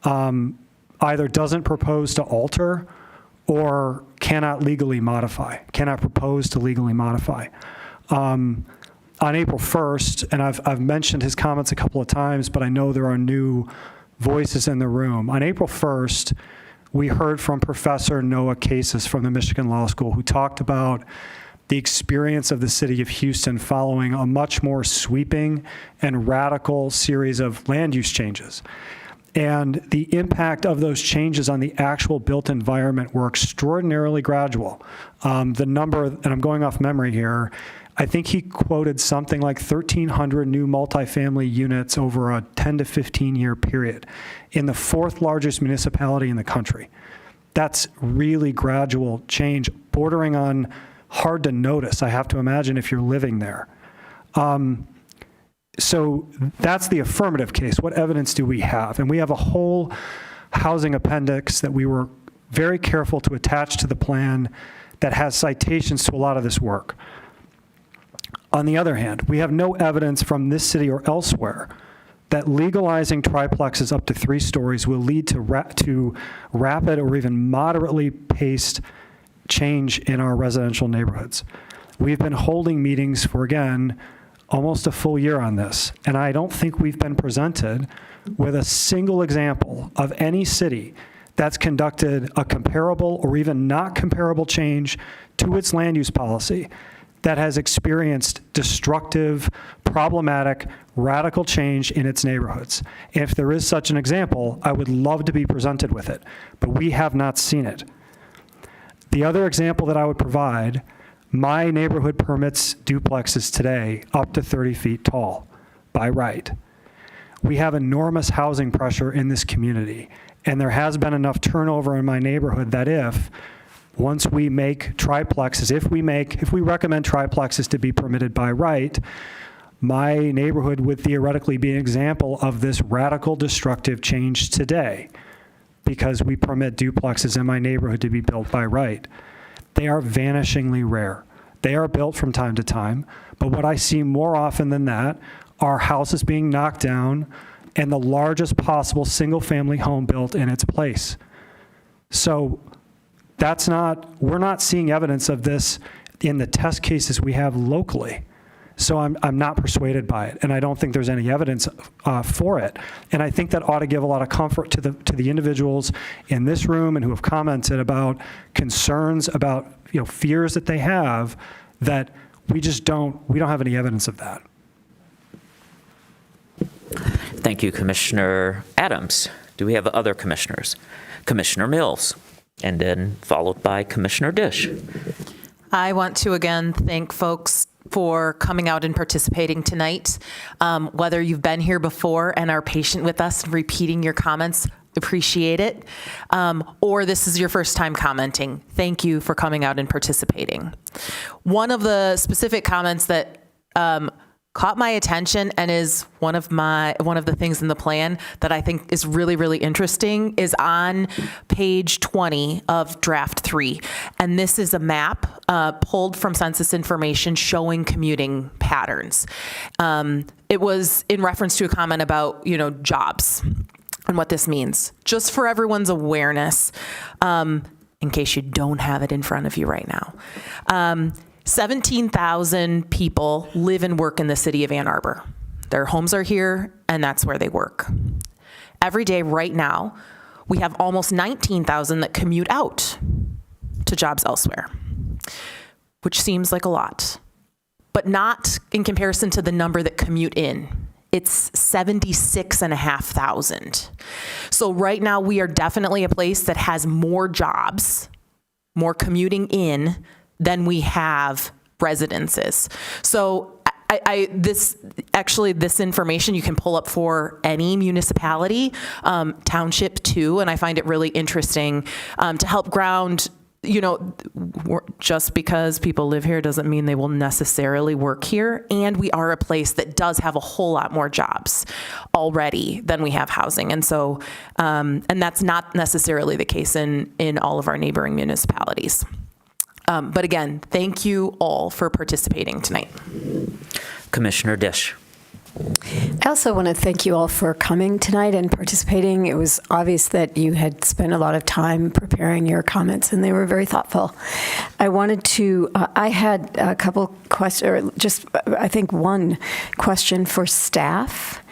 Speaker 17: either doesn't propose to alter or cannot propose to legally modify. On April 1st, and I've mentioned his comments a couple of times, but I know there are new voices in the room. On April 1st, we heard from Professor Noah Cases from the Michigan Law School, who talked about the experience of the city of Houston following a much more sweeping and radical series of land use changes. And the impact of those changes on the actual built environment were extraordinarily gradual. The number, and I'm going off memory here, I think he quoted something like 1,300 new multifamily units over a 10 to 15 year period in the 4th largest municipality in the country. That's really gradual change, bordering on hard to notice, I have to imagine, if you're living there. So that's the affirmative case. What evidence do we have? And we have a whole housing appendix that we were very careful to attach to the plan that has citations to a lot of this work. On the other hand, we have no evidence from this city or elsewhere that legalizing triplexes up to 3 stories will lead to rapid or even moderately paced change in our residential neighborhoods. We've been holding meetings for, again, almost a full year on this, and I don't think we've been presented with a single example of any city that's conducted a comparable or even not comparable change to its land use policy that has experienced destructive, problematic, radical change in its neighborhoods. If there is such an example, I would love to be presented with it, but we have not seen it. The other example that I would provide, my neighborhood permits duplexes today up to 30 feet tall by right. We have enormous housing pressure in this community, and there has been enough turnover in my neighborhood that once we make triplexes, if we recommend triplexes to be permitted by right, my neighborhood would theoretically be an example of this radical destructive change today because we permit duplexes in my neighborhood to be built by right. They are vanishingly rare. They are built from time to time, but what I see more often than that are houses being knocked down and the largest possible single-family home built in its place. So we're not seeing evidence of this in the test cases we have locally. So I'm not persuaded by it, and I don't think there's any evidence for it. And I think that ought to give a lot of comfort to the individuals in this room and who have commented about concerns about fears that they have, that we don't have any evidence of that.
Speaker 1: Thank you, Commissioner Adams. Do we have other commissioners? Commissioner Mills, and then followed by Commissioner Dish.
Speaker 18: I want to again thank folks for coming out and participating tonight. Whether you've been here before and are patient with us and repeating your comments, appreciate it, or this is your first time commenting, thank you for coming out and participating. One of the specific comments that caught my attention and is one of the things in the plan that I think is really, really interesting is on page 20 of draft 3. And this is a map pulled from census information showing commuting patterns. It was in reference to a comment about, jobs and what this means. Just for everyone's awareness, in case you don't have it in front of you right now. 17,000 people live and work in the city of Ann Arbor. Their homes are here, and that's where they work. Every day right now, we have almost 19,000 that commute out to jobs elsewhere, which seems like a lot, but not in comparison to the number that commute in. It's 76,500. So right now, we are definitely a place that has more jobs, more commuting in, than we have residences. So this information you can pull up for any municipality, township too, and I find it really interesting to help ground, just because people live here doesn't mean they will necessarily work here, and we are a place that does have a whole lot more jobs already than we have housing, and so, and that's not necessarily the case in all of our neighboring municipalities. But again, thank you all for participating tonight.
Speaker 1: Commissioner Dish.
Speaker 3: I also want to thank you all for coming tonight and participating. It was obvious that you had spent a lot of time preparing your comments, and they were very thoughtful. I wanted to, I had a couple questions, or just, I think, one question for staff.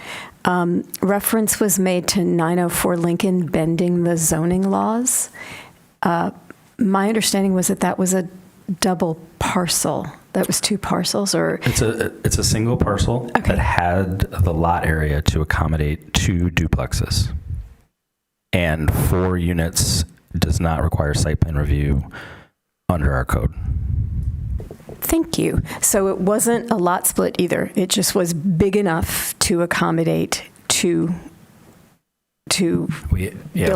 Speaker 3: Reference was made to 904 Lincoln bending the zoning laws. My understanding was that was a double parcel. That was 2 parcels, or?
Speaker 2: It's a single parcel that had the lot area to accommodate 2 duplexes. And 4 units does not require site plan review under our code.
Speaker 3: Thank you. So it wasn't a lot split either. It just was big enough to accommodate 2
Speaker 2: We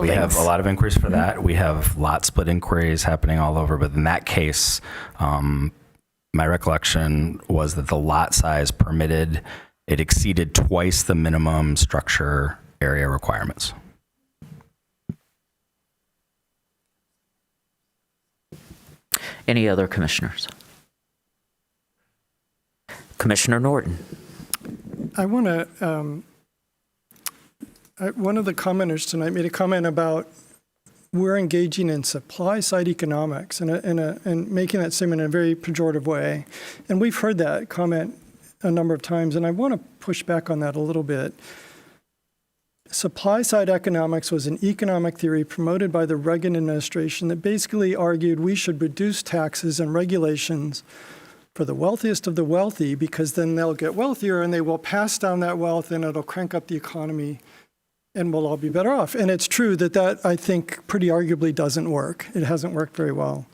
Speaker 2: have a lot of inquiries for that. We have lot split inquiries happening all over, but in that case, my recollection was that the lot size permitted, it exceeded twice the minimum structure area requirements.
Speaker 1: Any other commissioners? Commissioner Norton.
Speaker 19: I want to, one of the commenters tonight made a comment about we're engaging in supply-side economics and making that statement in a very pejorative way. And we've heard that comment a number of times, and I want to push back on that a little bit. Supply-side economics was an economic theory promoted by the Reagan administration that basically argued we should reduce taxes and regulations for the wealthiest of the wealthy, because then they'll get wealthier and they will pass down that wealth and it'll crank up the economy and we'll all be better off. And it's true that I think, pretty arguably doesn't work. It hasn't worked very well.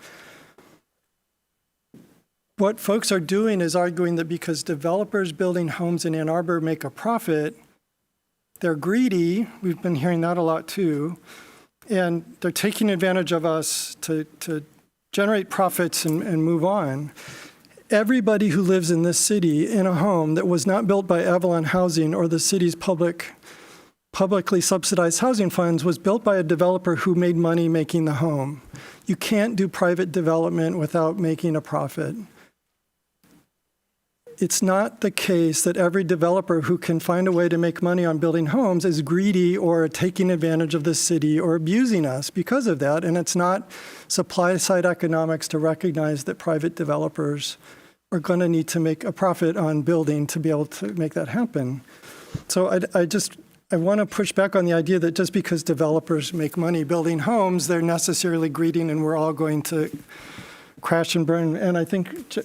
Speaker 19: What folks are doing is arguing that because developers building homes in Ann Arbor make a profit, they're greedy. We've been hearing that a lot too. And they're taking advantage of us to generate profits and move on. Everybody who lives in this city in a home that was not built by Avalon Housing or the city's publicly subsidized housing funds was built by a developer who made money making the home. You can't do private development without making a profit. It's not the case that every developer who can find a way to make money on building homes is greedy or taking advantage of the city or abusing us because of that. And it's not supply-side economics to recognize that private developers are going to need to make a profit on building to be able to make that happen. So I want to push back on the idea that just because developers make money building homes, they're necessarily greedy and we're all going to crash and burn. And I think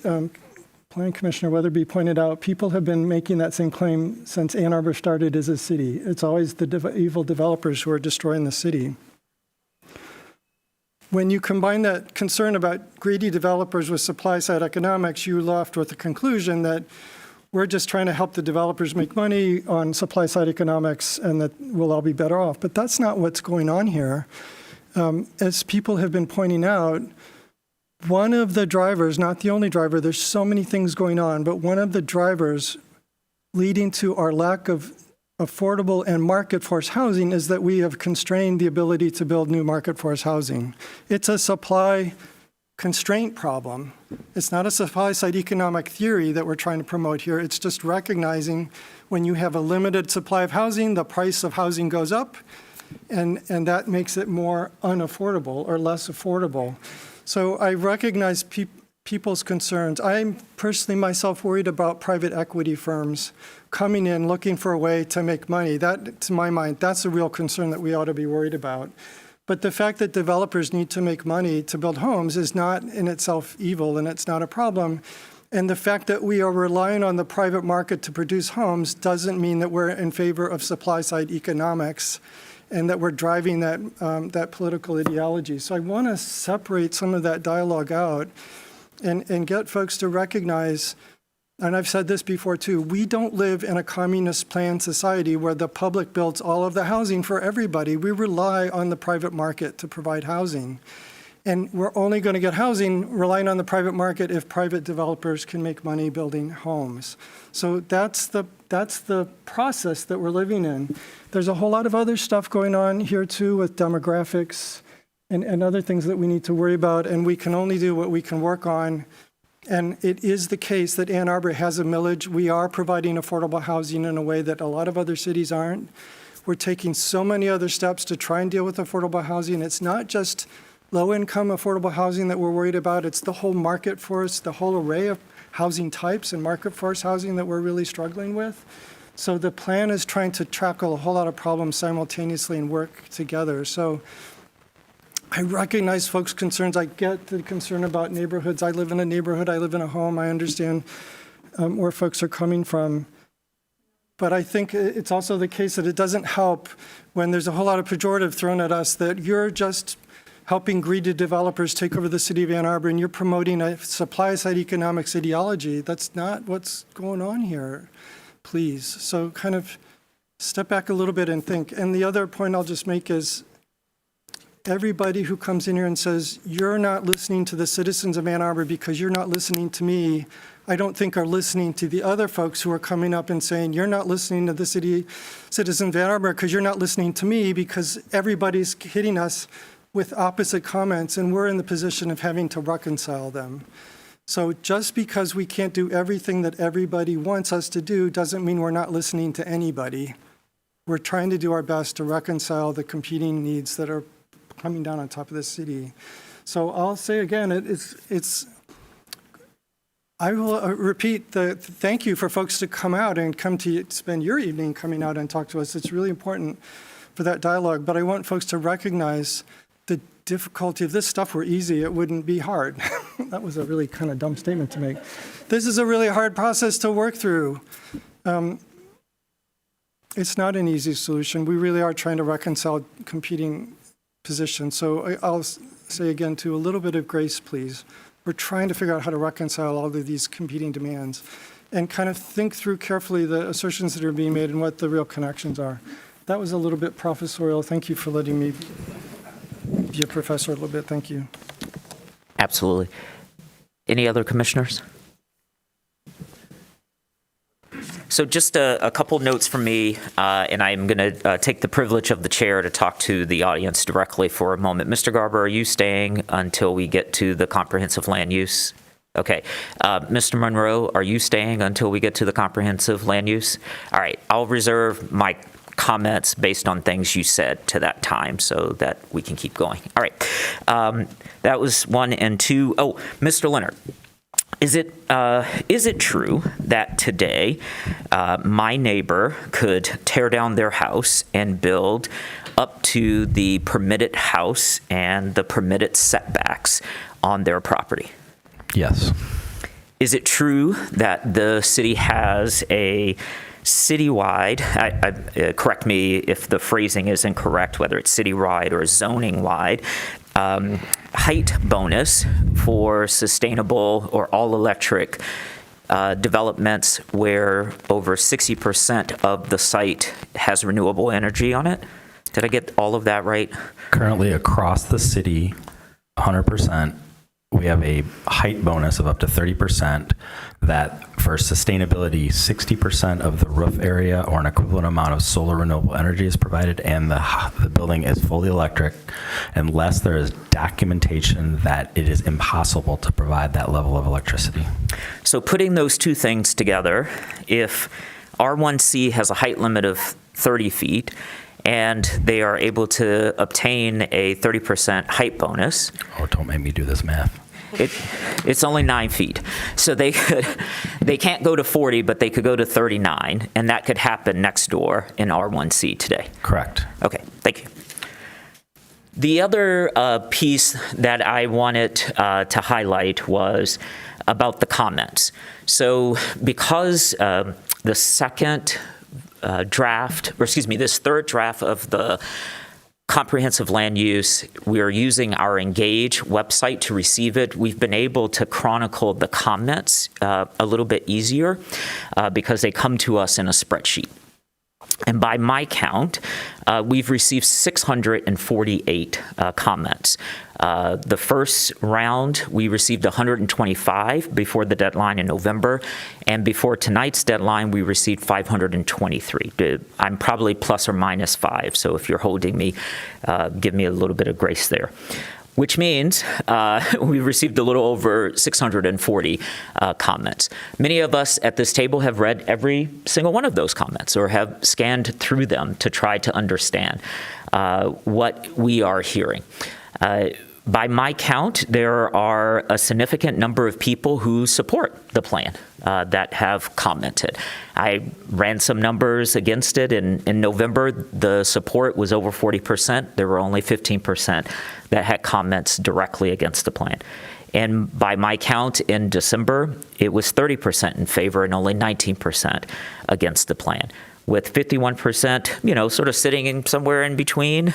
Speaker 19: Planning Commissioner Weatherby pointed out, people have been making that same claim since Ann Arbor started as a city. It's always the evil developers who are destroying the city. When you combine that concern about greedy developers with supply-side economics, you're left with the conclusion that we're just trying to help the developers make money on supply-side economics and that we'll all be better off. But that's not what's going on here. As people have been pointing out, one of the drivers, not the only driver, there's so many things going on, but one of the drivers leading to our lack of affordable and market force housing is that we have constrained the ability to build new market force housing. It's a supply constraint problem. It's not a supply-side economic theory that we're trying to promote here. It's just recognizing when you have a limited supply of housing, the price of housing goes up, and that makes it more unaffordable or less affordable. So I recognize people's concerns. I'm personally myself worried about private equity firms coming in looking for a way to make money. That, to my mind, that's a real concern that we ought to be worried about. But the fact that developers need to make money to build homes is not in itself evil, and it's not a problem. And the fact that we are relying on the private market to produce homes doesn't mean that we're in favor of supply-side economics and that we're driving that political ideology. So I want to separate some of that dialogue out and get folks to recognize, and I've said this before too, we don't live in a communist planned society where the public builds all of the housing for everybody. We rely on the private market to provide housing. And we're only going to get housing relying on the private market if private developers can make money building homes. So that's the process that we're living in. There's a whole lot of other stuff going on here too with demographics and other things that we need to worry about, and we can only do what we can work on. And it is the case that Ann Arbor has a millage. We are providing affordable housing in a way that a lot of other cities aren't. We're taking so many other steps to try and deal with affordable housing. It's not just low-income affordable housing that we're worried about. It's the whole market force, the whole array of housing types and market force housing that we're really struggling with. So the plan is trying to tackle a whole lot of problems simultaneously and work together. So I recognize folks' concerns. I get the concern about neighborhoods. I live in a neighborhood. I live in a home. I understand where folks are coming from. But I think it's also the case that it doesn't help when there's a whole lot of pejorative thrown at us that you're just helping greedy developers take over the city of Ann Arbor and you're promoting a supply-side economics ideology. That's not what's going on here, please. So kind of step back a little bit and think. And the other point I'll just make is everybody who comes in here and says, you're not listening to the citizens of Ann Arbor because you're not listening to me, I don't think are listening to the other folks who are coming up and saying, you're not listening to the citizens of Ann Arbor because you're not listening to me, because everybody's hitting us with opposite comments, and we're in the position of having to reconcile them. So just because we can't do everything that everybody wants us to do doesn't mean we're not listening to anybody. We're trying to do our best to reconcile the competing needs that are coming down on top of the city. So I'll say again, I will repeat the thank you for folks to come out and come to spend your evening coming out and talk to us. It's really important for that dialogue, but I want folks to recognize the difficulty. If this stuff were easy, it wouldn't be hard. That was a really kind of dumb statement to make. This is a really hard process to work through. It's not an easy solution. We really are trying to reconcile competing positions. So I'll say again, too, a little bit of grace, please. We're trying to figure out how to reconcile all of these competing demands and kind of think through carefully the assertions that are being made and what the real connections are. That was a little bit professorial. Thank you for letting me be a professor a little bit. Thank you.
Speaker 1: Absolutely. Any other commissioners? So just a couple notes from me, and I'm going to take the privilege of the chair to talk to the audience directly for a moment. Mr. Garber, are you staying until we get to the comprehensive land use? Okay. Mr. Monroe, are you staying until we get to the comprehensive land use? All right. I'll reserve my comments based on things you said to that time so that we can keep going. All right. That was one and two. Oh, Mr. Leonard. Is it true that today my neighbor could tear down their house and build up to the permitted house and the permitted setbacks on their property?
Speaker 2: Yes.
Speaker 1: Is it true that the city has a citywide, correct me if the phrasing is incorrect, whether it's citywide or zoning-wide, height bonus for sustainable or all-electric developments where over 60% of the site has renewable energy on it? Did I get all of that right?
Speaker 2: Currently across the city, 100%, we have a height bonus of up to 30% that for sustainability, 60% of the roof area or an equivalent amount of solar renewable energy is provided, and the building is fully electric unless there is documentation that it is impossible to provide that level of electricity.
Speaker 1: So putting those two things together, if R1C has a height limit of 30 feet, and they are able to obtain a 30% height bonus.
Speaker 2: Oh, don't make me do this math.
Speaker 1: It's only 9 feet. So they can't go to 40, but they could go to 39, and that could happen next door in R1C today.
Speaker 2: Correct.
Speaker 1: Okay, thank you. The other piece that I wanted to highlight was about the comments. So because the second this third draft of the comprehensive land use, we are using our Engage website to receive it. We've been able to chronicle the comments a little bit easier because they come to us in a spreadsheet. And by my count, we've received 648 comments. The first round, we received 125 before the deadline in November, and before tonight's deadline, we received 523. I'm probably plus or minus 5, so if you're holding me, give me a little bit of grace there. Which means we received a little over 640 comments. Many of us at this table have read every single one of those comments or have scanned through them to try to understand what we are hearing. By my count, there are a significant number of people who support the plan that have commented. I ran some numbers against it. In November, the support was over 40%. There were only 15% that had comments directly against the plan. And by my count in December, it was 30% in favor and only 19% against the plan, with 51%, sort of sitting in somewhere in between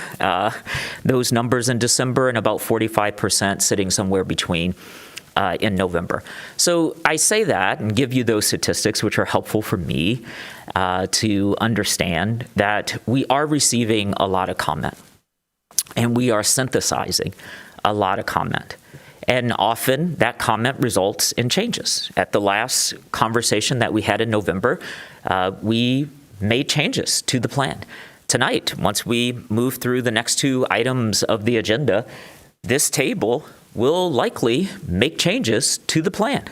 Speaker 1: those numbers in December and about 45% sitting somewhere between in November. So I say that and give you those statistics, which are helpful for me to understand that we are receiving a lot of comment and we are synthesizing a lot of comment. And often that comment results in changes. At the last conversation that we had in November, we made changes to the plan. Tonight, once we move through the next two items of the agenda, this table will likely make changes to the plan.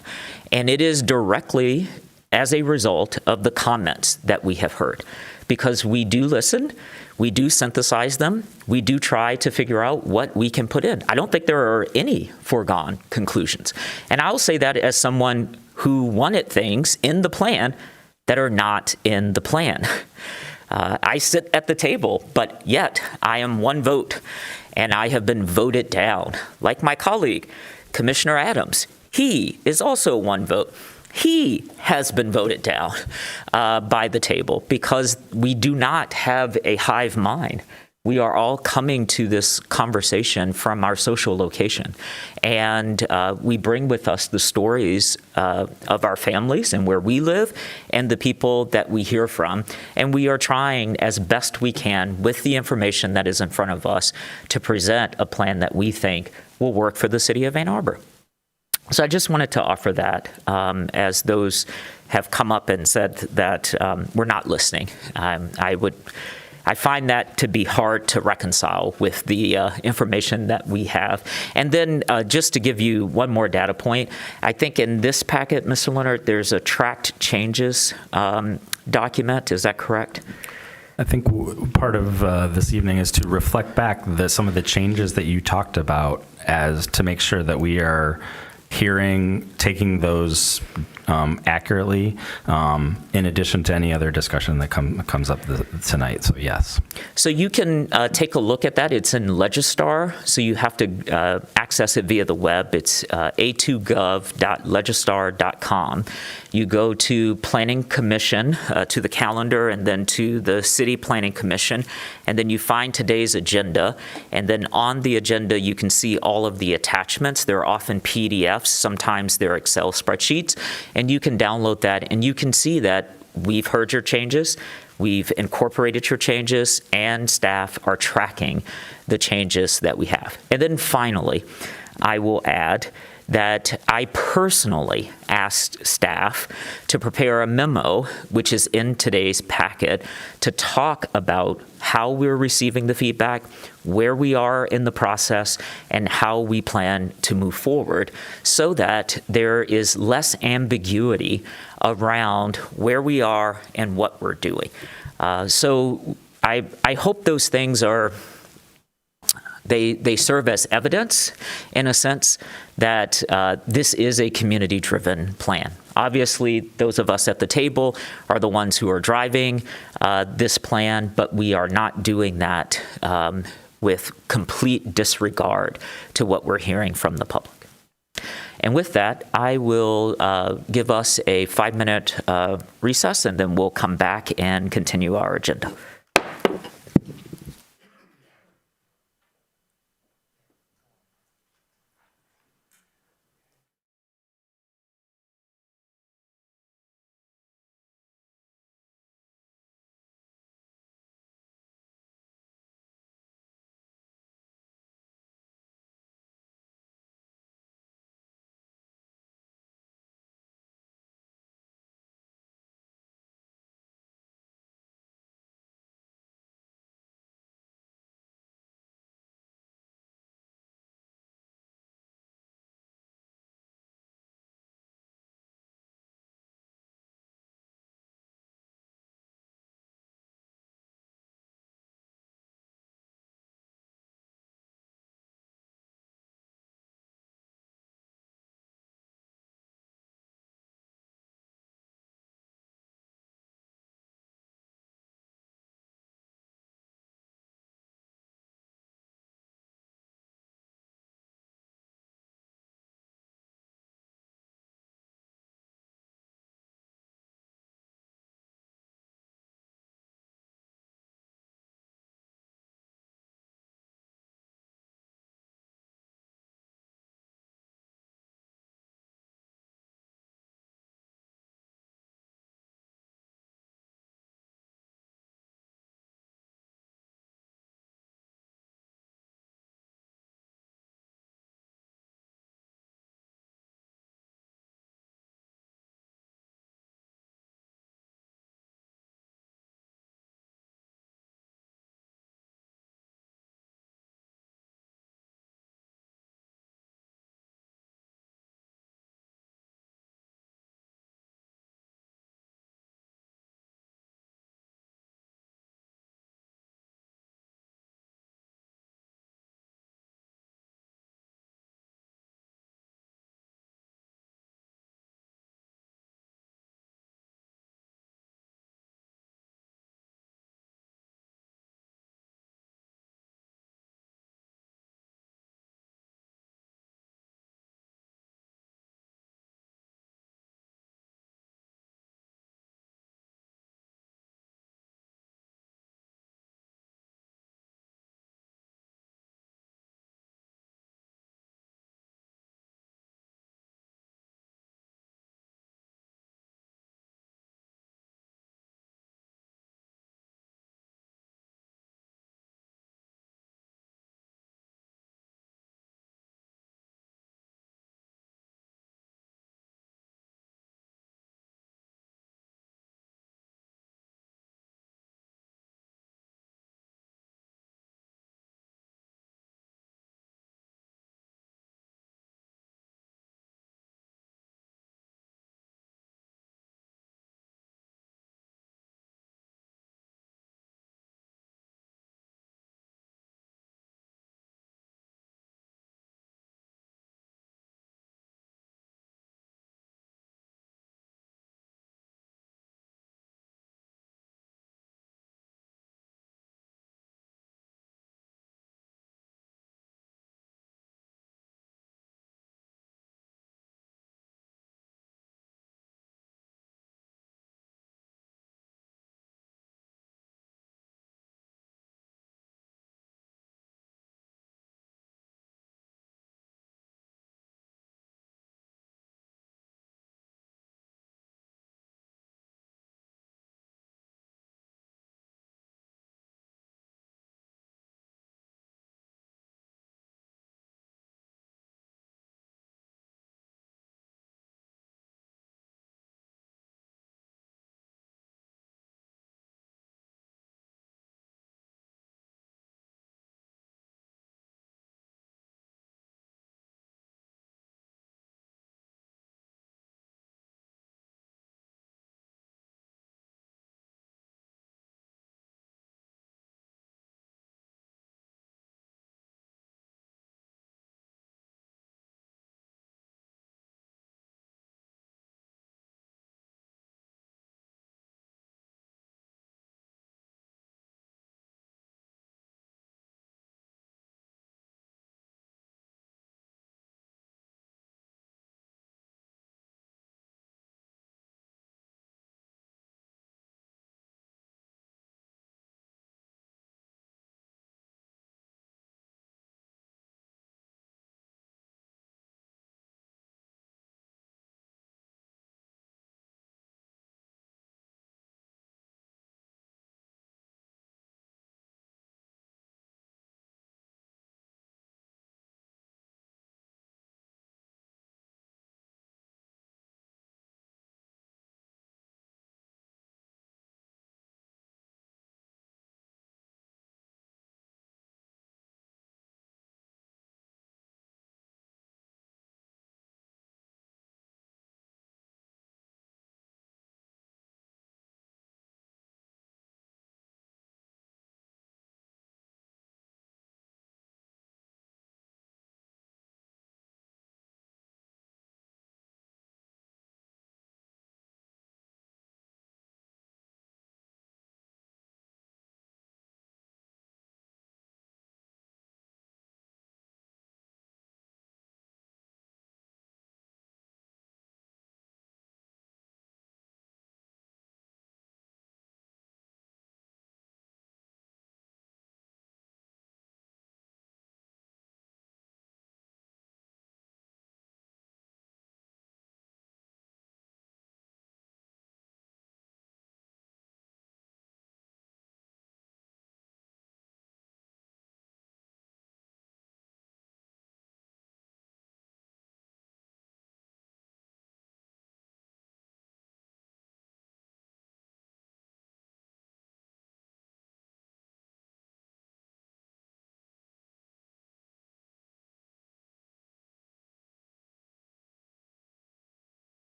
Speaker 1: And it is directly as a result of the comments that we have heard, because we do listen, we do synthesize them, we do try to figure out what we can put in. I don't think there are any foregone conclusions. And I'll say that as someone who wanted things in the plan that are not in the plan. I sit at the table, but yet I am one vote, and I have been voted down. Like my colleague, Commissioner Adams, he is also one vote. He has been voted down by the table because we do not have a hive mind. We are all coming to this conversation from our social location, and we bring with us the stories of our families and where we live and the people that we hear from, and we are trying as best we can with the information that is in front of us to present a plan that we think will work for the city of Ann Arbor. So I just wanted to offer that as those have come up and said that we're not listening. I find that to be hard to reconcile with the information that we have. And then just to give you one more data point, I think in this packet, Mr. Leonard, there's a tracked changes document. Is that correct?
Speaker 2: I think part of this evening is to reflect back some of the changes that you talked about as to make sure that we are taking those accurately, in addition to any other discussion that comes up tonight. So yes.
Speaker 1: So you can take a look at that. It's in Legistar, so you have to access it via the web. It's a2gov.legistar.com. You go to Planning Commission, to the calendar, and then to the City Planning Commission, and then you find today's agenda, and then on the agenda you can see all of the attachments. They're often PDFs, sometimes they're Excel spreadsheets, and you can download that, and you can see that we've heard your changes, we've incorporated your changes, and staff are tracking the changes that we have. And then finally, I will add that I personally asked staff to prepare a memo, which is in today's packet, to talk about how we're receiving the feedback, where we are in the process, and how we plan to move forward so that there is less ambiguity around where we are and what we're doing. So I hope those things are They serve as evidence, in a sense, that this is a community-driven plan. Obviously, those of us at the table are the ones who are driving this plan, but we are not doing that with complete disregard to what we're hearing from the public. And with that, I will give us a 5-minute recess, and then we'll come back and continue our agenda.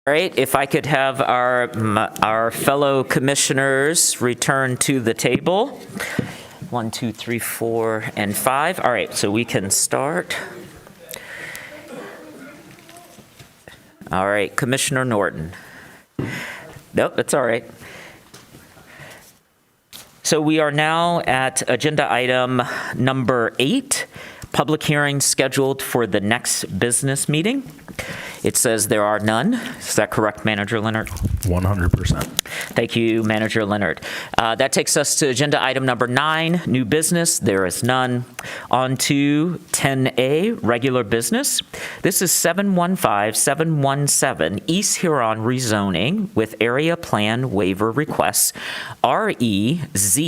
Speaker 1: All right, if I could have our fellow commissioners return to the table. 1, 2, 3, 4, and 5. All right, so we can start. All right, Commissioner Norton. Nope, that's all right. So we are now at agenda item number 8, public hearing scheduled for the next business meeting. It says there are none. Is that correct, Manager Leonard?
Speaker 2: 100%.
Speaker 1: Thank you, Manager Leonard. That takes us to agenda item number 9, new business. There is none. On to 10A, regular business. This is 715-717 East Huron rezoning with area plan waiver requests, REZ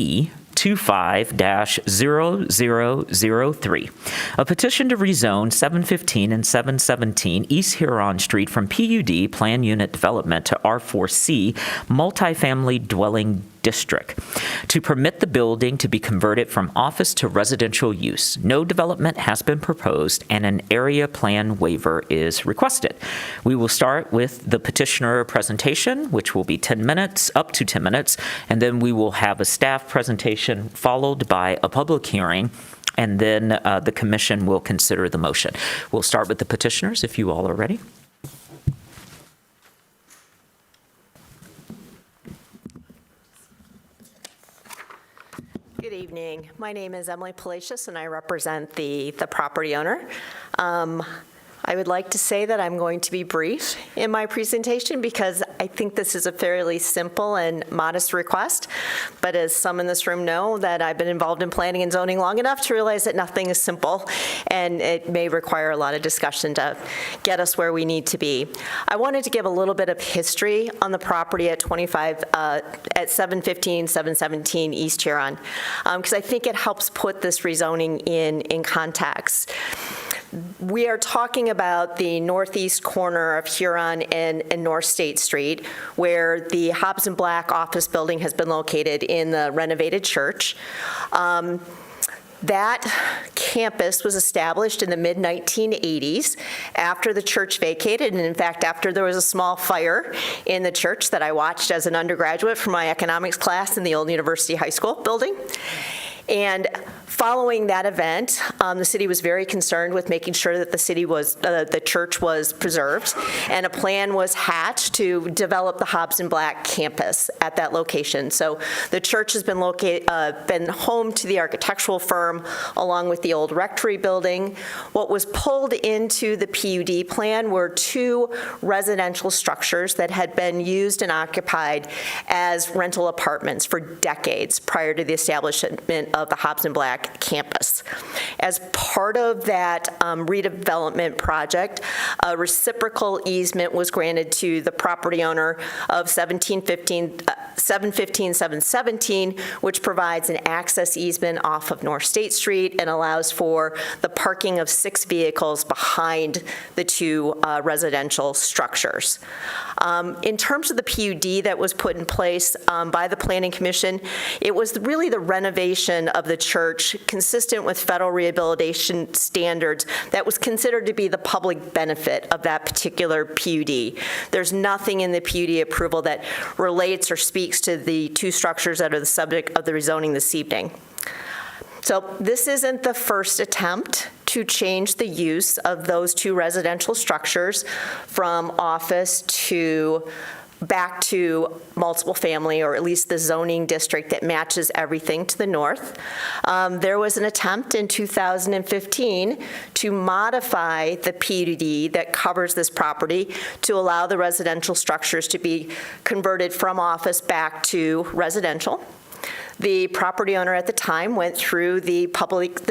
Speaker 1: 25-0003. A petition to rezone 715 and 717 East Huron Street from PUD Plan Unit Development to R4C Multifamily Dwelling District to permit the building to be converted from office to residential use. No development has been proposed and an area plan waiver is requested. We will start with the petitioner presentation, which will be 10 minutes, up to 10 minutes, and then we will have a staff presentation followed by a public hearing, and then the commission will consider the motion. We'll start with the petitioners if you all are ready.
Speaker 20: Good evening. My name is Emily Palacios, and I represent the property owner. I would like to say that I'm going to be brief in my presentation because I think this is a fairly simple and modest request. But as some in this room know, that I've been involved in planning and zoning long enough to realize that nothing is simple, and it may require a lot of discussion to get us where we need to be. I wanted to give a little bit of history on the property at 715, 717 East Huron, because I think it helps put this rezoning in context. We are talking about the northeast corner of Huron and North State Street, where the Hobbs and Black office building has been located in the renovated church. That campus was established in the mid-1980s after the church vacated, and in fact, after there was a small fire in the church that I watched as an undergraduate for my economics class in the old University High School building. And following that event, the city was very concerned with making sure that the church was preserved, and a plan was hatched to develop the Hobbs and Black campus at that location. So the church has been home to the architectural firm, along with the old rectory building. What was pulled into the PUD plan were 2 residential structures that had been used and occupied as rental apartments for decades prior to the establishment of the Hobbs and Black campus. As part of that redevelopment project, a reciprocal easement was granted to the property owner of 715, 717, which provides an access easement off of North State Street and allows for the parking of 6 vehicles behind the 2 residential structures. In terms of the PUD that was put in place by the Planning Commission, it was really the renovation of the church consistent with federal rehabilitation standards that was considered to be the public benefit of that particular PUD. There's nothing in the PUD approval that relates or speaks to the 2 structures that are the subject of the rezoning this evening. So this isn't the first attempt to change the use of those 2 residential structures from office to back to multiple family, or at least the zoning district that matches everything to the north. There was an attempt in 2015 to modify the PUD that covers this property to allow the residential structures to be converted from office back to residential. The property owner at the time went through the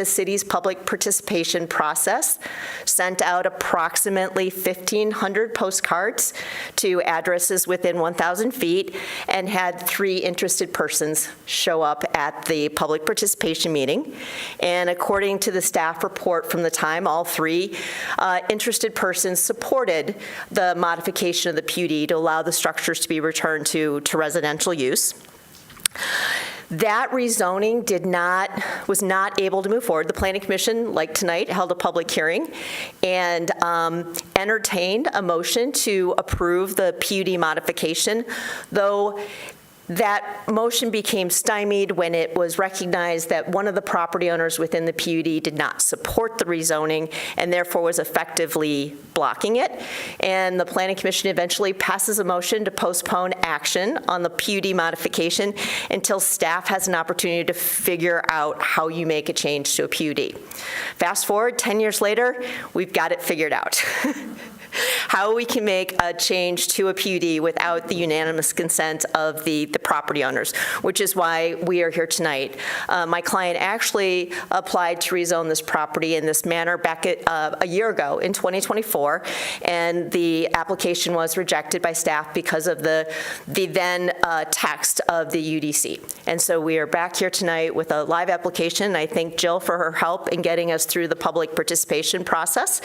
Speaker 20: city's public participation process, sent out approximately 1,500 postcards to addresses within 1,000 feet, and had 3 interested persons show up at the public participation meeting. And according to the staff report from the time, all 3 interested persons supported the modification of the PUD to allow the structures to be returned to residential use. That rezoning was not able to move forward. The Planning Commission, like tonight, held a public hearing and entertained a motion to approve the PUD modification, though that motion became stymied when it was recognized that one of the property owners within the PUD did not support the rezoning and therefore was effectively blocking it. And the Planning Commission eventually passes a motion to postpone action on the PUD modification until staff has an opportunity to figure out how you make a change to a PUD. Fast forward 10 years later, we've got it figured out. How we can make a change to a PUD without the unanimous consent of the property owners, which is why we are here tonight. My client actually applied to rezone this property in this manner back a year ago in 2024, and the application was rejected by staff because of the then text of the UDC. And so we are back here tonight with a live application. I thank Jill for her help in getting us through the public participation process.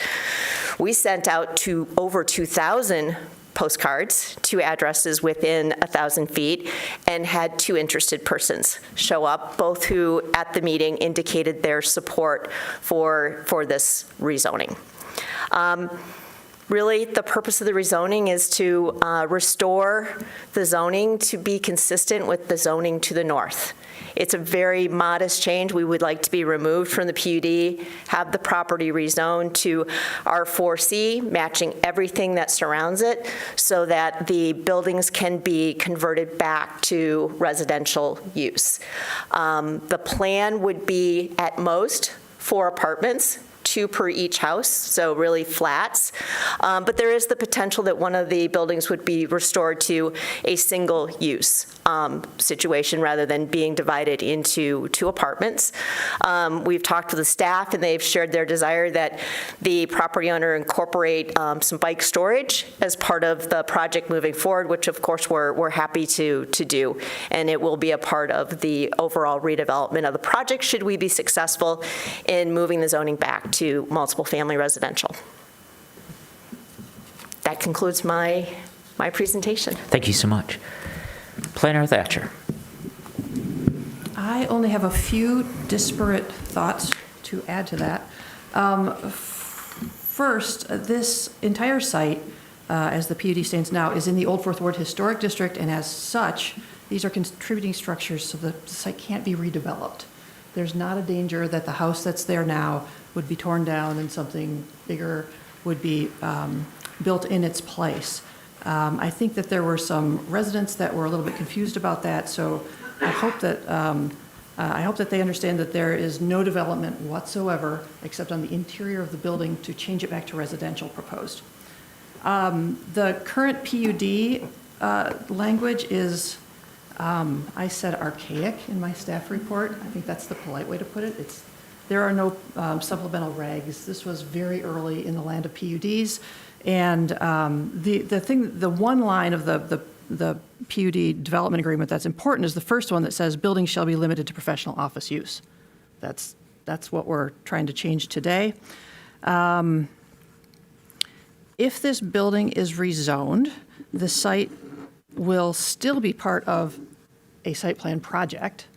Speaker 20: We sent out to over 2,000 postcards to addresses within 1,000 feet and had 2 interested persons show up, both who at the meeting indicated their support for this rezoning. Really, the purpose of the rezoning is to restore the zoning to be consistent with the zoning to the north. It's a very modest change. We would like to be removed from the PUD, have the property rezoned to R4C, matching everything that surrounds it, so that the buildings can be converted back to residential use. The plan would be at most 4 apartments, 2 per each house, so really flats. But there is the potential that one of the buildings would be restored to a single-use situation rather than being divided into 2 apartments. We've talked with the staff, and they've shared their desire that the property owner incorporate some bike storage as part of the project moving forward, which of course we're happy to do. And it will be a part of the overall redevelopment of the project should we be successful in moving the zoning back to multiple family residential. That concludes my presentation.
Speaker 1: Thank you so much. Planner Thatcher.
Speaker 21: I only have a few disparate thoughts to add to that. First, this entire site, as the PUD stands now, is in the Old Fourth Ward Historic District, and as such, these are contributing structures, so the site can't be redeveloped. There's not a danger that the house that's there now would be torn down and something bigger would be built in its place. I think that there were some residents that were a little bit confused about that, so I hope that they understand that there is no development whatsoever except on the interior of the building to change it back to residential proposed. The current PUD language is, I said archaic in my staff report. I think that's the polite way to put it. There are no supplemental regs. This was very early in the land of PUDs. And the one line of the PUD development agreement that's important is the first one that says buildings shall be limited to professional office use. That's what we're trying to change today. If this building is rezoned, the site will still be part of a site plan project,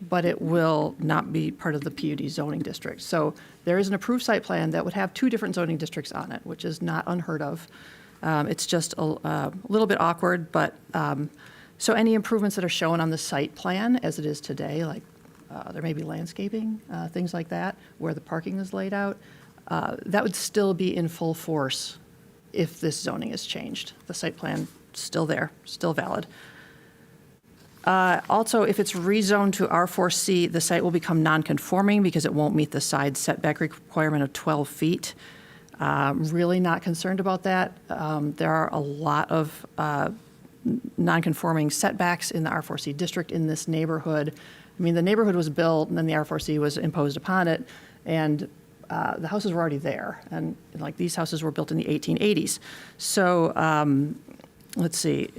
Speaker 21: but it will not be part of the PUD zoning district. So there is an approved site plan that would have 2 different zoning districts on it, which is not unheard of. It's just a little bit awkward, but so any improvements that are shown on the site plan as it is today, like there may be landscaping, things like that, where the parking is laid out, that would still be in full force if this zoning is changed. The site plan still there, still valid. Also, if it's rezoned to R4C, the site will become non-conforming because it won't meet the side setback requirement of 12 feet. Really not concerned about that. There are a lot of non-conforming setbacks in the R4C district in this neighborhood. I mean, the neighborhood was built and then the R4C was imposed upon it, and the houses were already there. And like these houses were built in the 1880s. So let's see,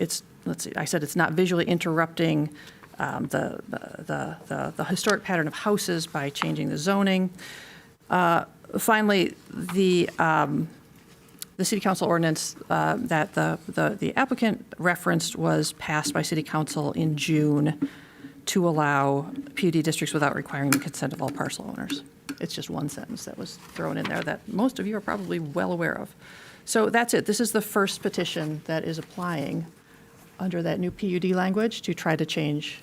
Speaker 21: I said it's not visually interrupting the historic pattern of houses by changing the zoning. Finally, the city council ordinance that the applicant referenced was passed by city council in June to allow PUD districts without requiring the consent of all parcel owners. It's just one sentence that was thrown in there that most of you are probably well aware of. So that's it. This is the first petition that is applying under that new PUD language to try to change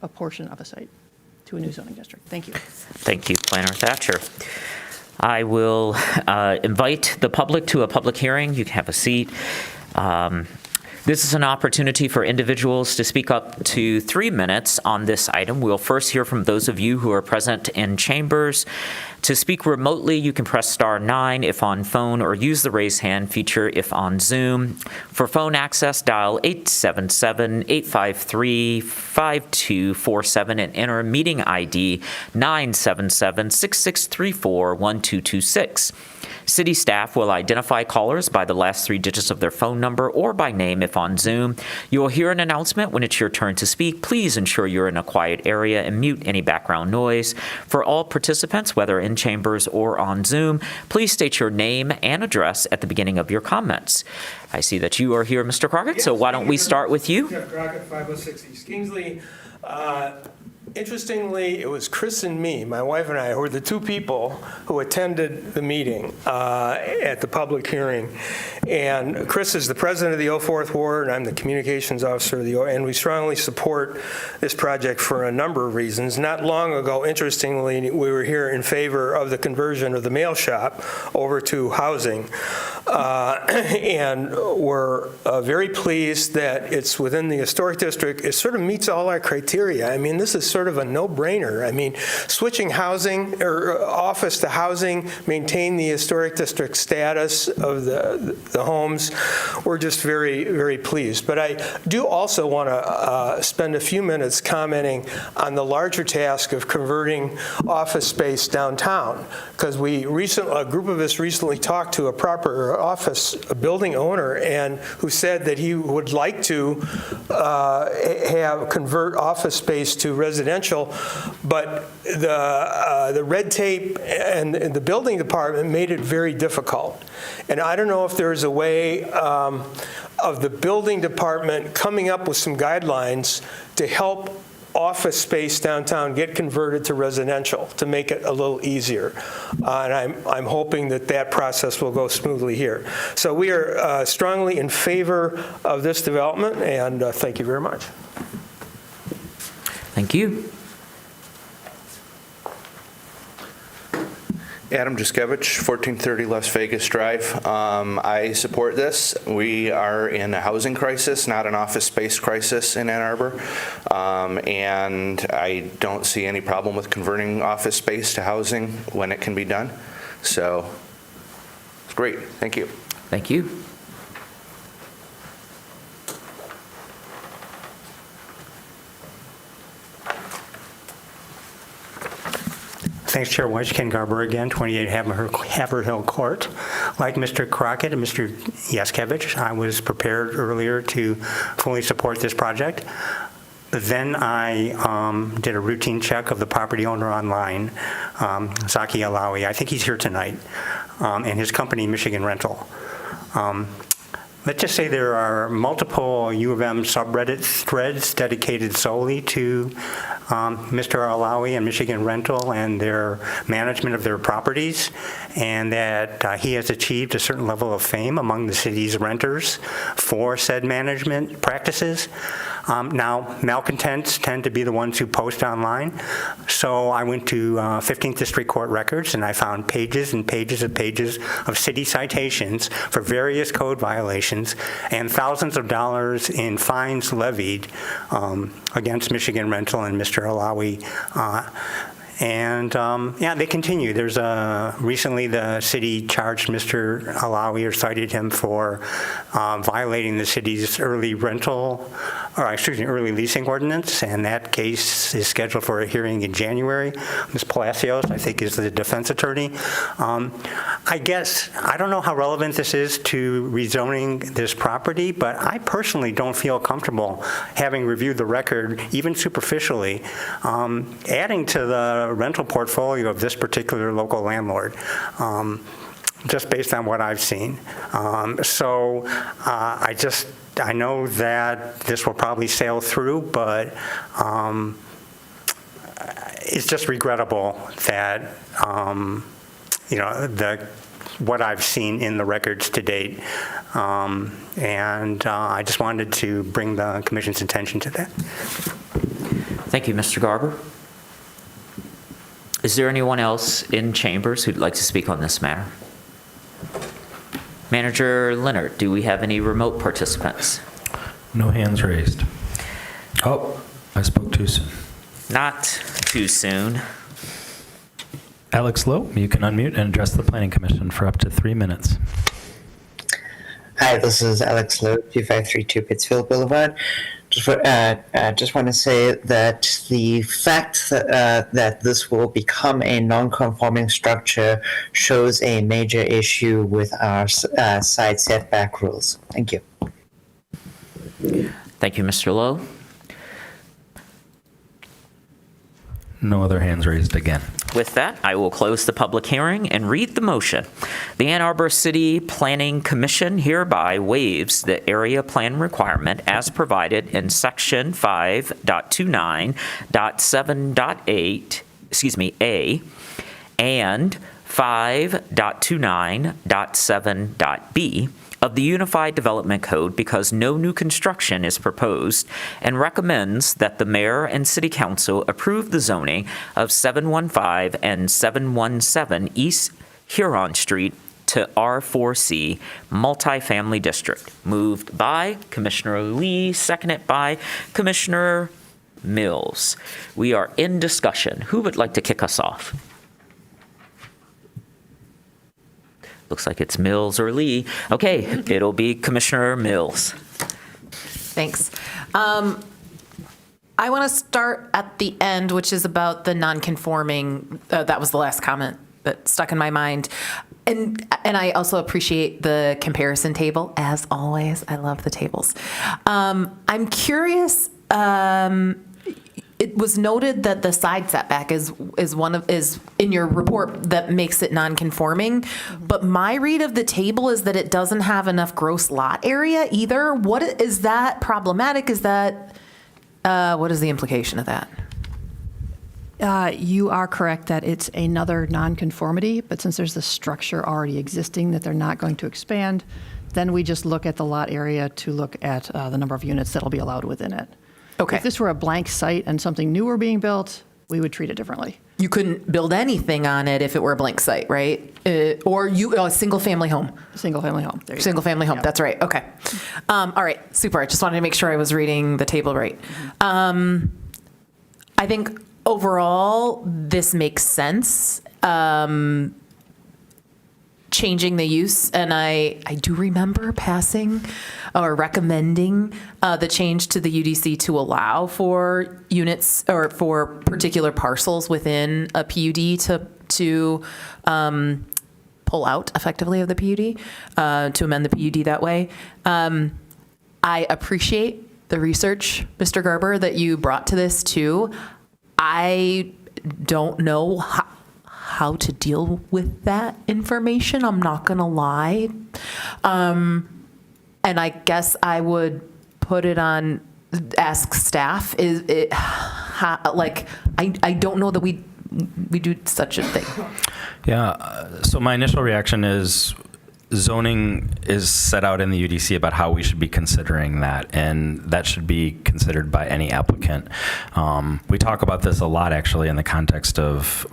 Speaker 21: a portion of a site to a new zoning district. Thank you.
Speaker 1: Thank you, Planner Thatcher. I will invite the public to a public hearing. You can have a seat. This is an opportunity for individuals to speak up to 3 minutes on this item. We'll first hear from those of you who are present in chambers. To speak remotely, you can press *9 if on phone or use the raise hand feature if on Zoom. For phone access, dial 877-853-5247 and enter meeting ID 977-6634-1226. City staff will identify callers by the last 3 digits of their phone number or by name if on Zoom. You will hear an announcement when it's your turn to speak. Please ensure you're in a quiet area and mute any background noise. For all participants, whether in chambers or on Zoom, please state your name and address at the beginning of your comments. I see that you are here, Mr. Crockett, so why don't we start with you?
Speaker 7: Jeff Crockett, 506 East Kingsley. Interestingly, it was Chris and me, my wife and I, who were the 2 people who attended the meeting at the public hearing. And Chris is the president of the 04th Ward, and I'm the communications officer of the and we strongly support this project for a number of reasons. Not long ago, interestingly, we were here in favor of the conversion of the mail shop over to housing. And we're very pleased that it's within the historic district. It sort of meets all our criteria. I mean, this is sort of a no-brainer. I mean, switching housing or office to housing, maintain the historic district status of the homes. We're just very, very pleased. But I do also want to spend a few minutes commenting on the larger task of converting office space downtown, because a group of us recently talked to a proper office building owner and who said that he would like to convert office space to residential, but the red tape and the building department made it very difficult. And I don't know if there's a way of the building department coming up with some guidelines to help office space downtown get converted to residential to make it a little easier. And I'm hoping that process will go smoothly here. So we are strongly in favor of this development, and thank you very much.
Speaker 1: Thank you.
Speaker 5: Adam Juszkiewicz, 1430 Las Vegas Drive. I support this. We are in a housing crisis, not an office space crisis in Ann Arbor. And I don't see any problem with converting office space to housing when it can be done. So it's great. Thank you.
Speaker 1: Thank you.
Speaker 13: Thanks, Chair White. Ken Garber again, 28 Haverhill Court. Like Mr. Crockett and Mr. Juszkiewicz, I was prepared earlier to fully support this project. But then I did a routine check of the property owner online, Zaki Alawi. I think he's here tonight, and his company, Michigan Rental. Let's just say there are multiple U of M subreddit threads dedicated solely to Mr. Alawi and Michigan Rental and their management of their properties, and that he has achieved a certain level of fame among the city's renters for said management practices. Now, malcontents tend to be the ones who post online, so I went to 15th District Court records and I found pages and pages and pages of city citations for various code violations and thousands of dollars in fines levied against Michigan Rental and Mr. Alawi. Yeah, they continue. There's recently the city charged Mr. Alawi or cited him for violating the city's early leasing ordinance, and that case is scheduled for a hearing in January. Ms. Palacios, I think, is the defense attorney. I guess, I don't know how relevant this is to rezoning this property, but I personally don't feel comfortable, having reviewed the record, even superficially, adding to the rental portfolio of this particular local landlord, just based on what I've seen. I know that this will probably sail through, but it's just regrettable that, what I've seen in the records to date. And I just wanted to bring the commission's attention to that.
Speaker 1: Thank you, Mr. Garber. Is there anyone else in chambers who'd like to speak on this matter? Manager Leonard, do we have any remote participants?
Speaker 2: No hands raised. Oh, I spoke too soon.
Speaker 1: Not too soon.
Speaker 2: Alex Lowe, you can unmute and address the Planning Commission for up to 3 minutes.
Speaker 4: Hi, this is Alex Lowe, 2532 Pittsfield Boulevard. Just want to say that the fact that this will become a non-conforming structure shows a major issue with our side setback rules. Thank you.
Speaker 1: Thank you, Mr. Lowe.
Speaker 2: No other hands raised again.
Speaker 1: With that, I will close the public hearing and read the motion. The Ann Arbor City Planning Commission hereby waives the area plan requirement as provided in Section 5.29.7.8, A, and 5.29.7.b of the Unified Development Code because no new construction is proposed, and recommends that the mayor and city council approve the zoning of 715 and 717 East Huron Street to R4C multifamily district. Moved by Commissioner Lee, seconded by Commissioner Mills. We are in discussion. Who would like to kick us off? Looks like it's Mills or Lee. Okay, it'll be Commissioner Mills.
Speaker 18: Thanks. I want to start at the end, which is about the non-conforming. That was the last comment that stuck in my mind. And I also appreciate the comparison table, as always. I love the tables. I'm curious. It was noted that the side setback is in your report that makes it non-conforming, but my read of the table is that it doesn't have enough gross lot area either. What is that problematic? Is that what is the implication of that?
Speaker 21: You are correct that it's another nonconformity, but since there's the structure already existing that they're not going to expand, then we just look at the lot area to look at the number of units that'll be allowed within it.
Speaker 18: Okay.
Speaker 21: If this were a blank site and something new were being built, we would treat it differently.
Speaker 18: You couldn't build anything on it if it were a blank site, right? Or a single-family home.
Speaker 21: Single-family home. There you go.
Speaker 18: Single-family home.
Speaker 21: Yeah.
Speaker 18: That's right. Okay. All right. Super. I just wanted to make sure I was reading the table right. I think overall this makes sense. Changing the use, and I do remember passing or recommending the change to the UDC to allow for units or for particular parcels within a PUD to pull out effectively of the PUD, to amend the PUD that way. I appreciate the research, Mr. Garber, that you brought to this too. I don't know how to deal with that information. I'm not going to lie. And I guess I would put it on, ask staff, I don't know that we do such a thing.
Speaker 2: Yeah, so my initial reaction is zoning is set out in the UDC about how we should be considering that, and that should be considered by any applicant. We talk about this a lot, actually, in the context of,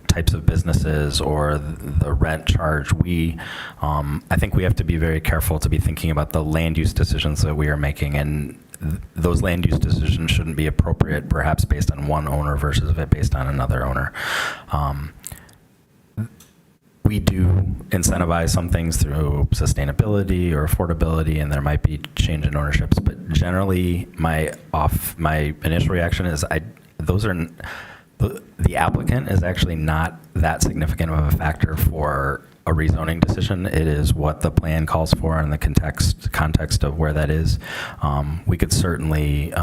Speaker 2: types of businesses or the rent charge. I think we have to be very careful to be thinking about the land use decisions that we are making, and those land use decisions shouldn't be appropriate perhaps based on one owner versus based on another owner. We do incentivize some things through sustainability or affordability, and there might be change in ownerships, but generally my initial reaction is the applicant is actually not that significant of a factor for a rezoning decision. It is what the plan calls for in the context of where that is. We could certainly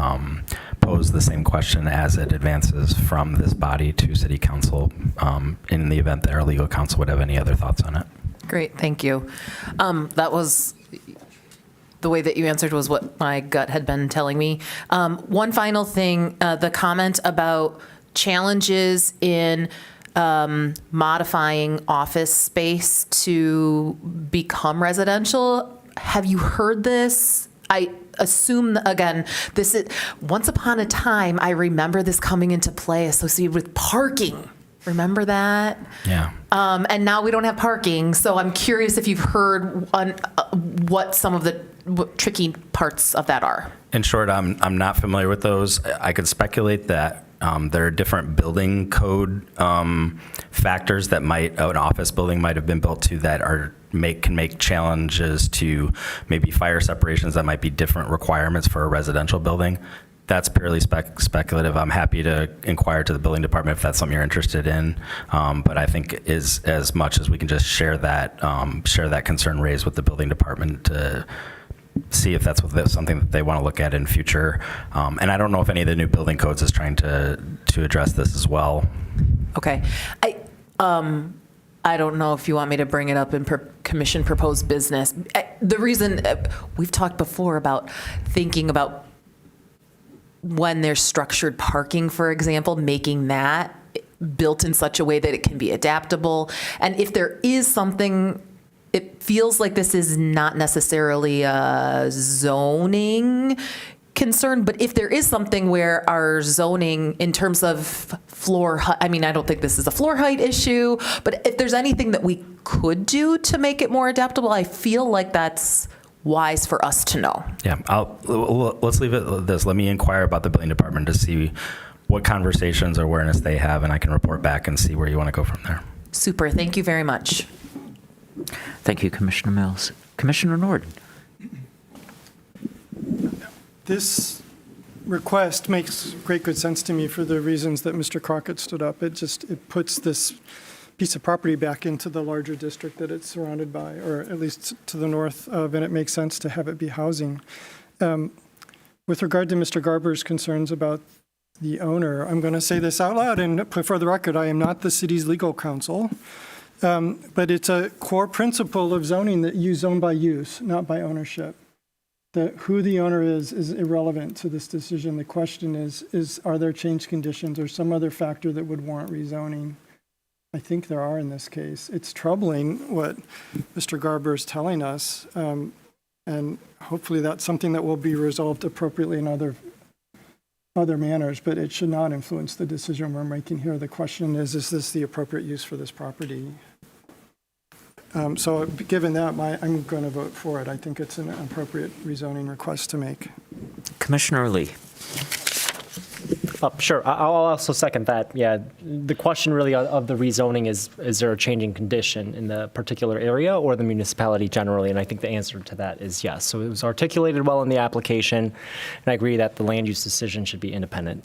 Speaker 2: pose the same question as it advances from this body to City Council in the event that our legal counsel would have any other thoughts on it.
Speaker 18: Great, thank you. That was, the way that you answered was what my gut had been telling me. One final thing, the comment about challenges in modifying office space to become residential. Have you heard this? I assume, again, this is, once upon a time, I remember this coming into play associated with parking. Remember that?
Speaker 2: Yeah.
Speaker 18: And now we don't have parking, so I'm curious if you've heard on what some of the tricky parts of that are.
Speaker 2: In short, I'm not familiar with those. I could speculate that there are different building code factors that an office building might have been built to that can make challenges to maybe fire separations that might be different requirements for a residential building. That's purely speculative. I'm happy to inquire to the building department if that's something you're interested in. But I think is as much as we can just share that concern raised with the building department to see if that's something that they want to look at in future. And I don't know if any of the new building codes is trying to address this as well.
Speaker 18: Okay. I don't know if you want me to bring it up in commission proposed business. The reason we've talked before about thinking about when there's structured parking, for example, making that built in such a way that it can be adaptable. And if there is something, it feels like this is not necessarily a zoning concern, but if there is something where our zoning in terms of floor height, I mean, I don't think this is a floor height issue, but if there's anything that we could do to make it more adaptable, I feel like that's wise for us to know.
Speaker 2: Yeah, let's leave it at this. Let me inquire about the building department to see what conversations or awareness they have, and I can report back and see where you want to go from there.
Speaker 18: Super. Thank you very much.
Speaker 1: Thank you, Commissioner Mills. Commissioner Norden.
Speaker 19: This request makes great good sense to me for the reasons that Mr. Crockett stood up. It puts this piece of property back into the larger district that it's surrounded by, or at least to the north of, and it makes sense to have it be housing. With regard to Mr. Garber's concerns about the owner, I'm going to say this out loud, and for the record, I am not the city's legal counsel, but it's a core principle of zoning that you zone by use, not by ownership. That who the owner is irrelevant to this decision. The question is are there change conditions or some other factor that would warrant rezoning? I think there are in this case. It's troubling what Mr. Garber is telling us, and hopefully that's something that will be resolved appropriately in other manners, but it should not influence the decision we're making here. The question is this the appropriate use for this property? So given that, I'm going to vote for it. I think it's an appropriate rezoning request to make.
Speaker 1: Commissioner Lee.
Speaker 6: Sure. I'll also second that. Yeah, the question really of the rezoning is there a changing condition in the particular area or the municipality generally? And I think the answer to that is yes. So it was articulated well in the application, and I agree that the land use decision should be independent.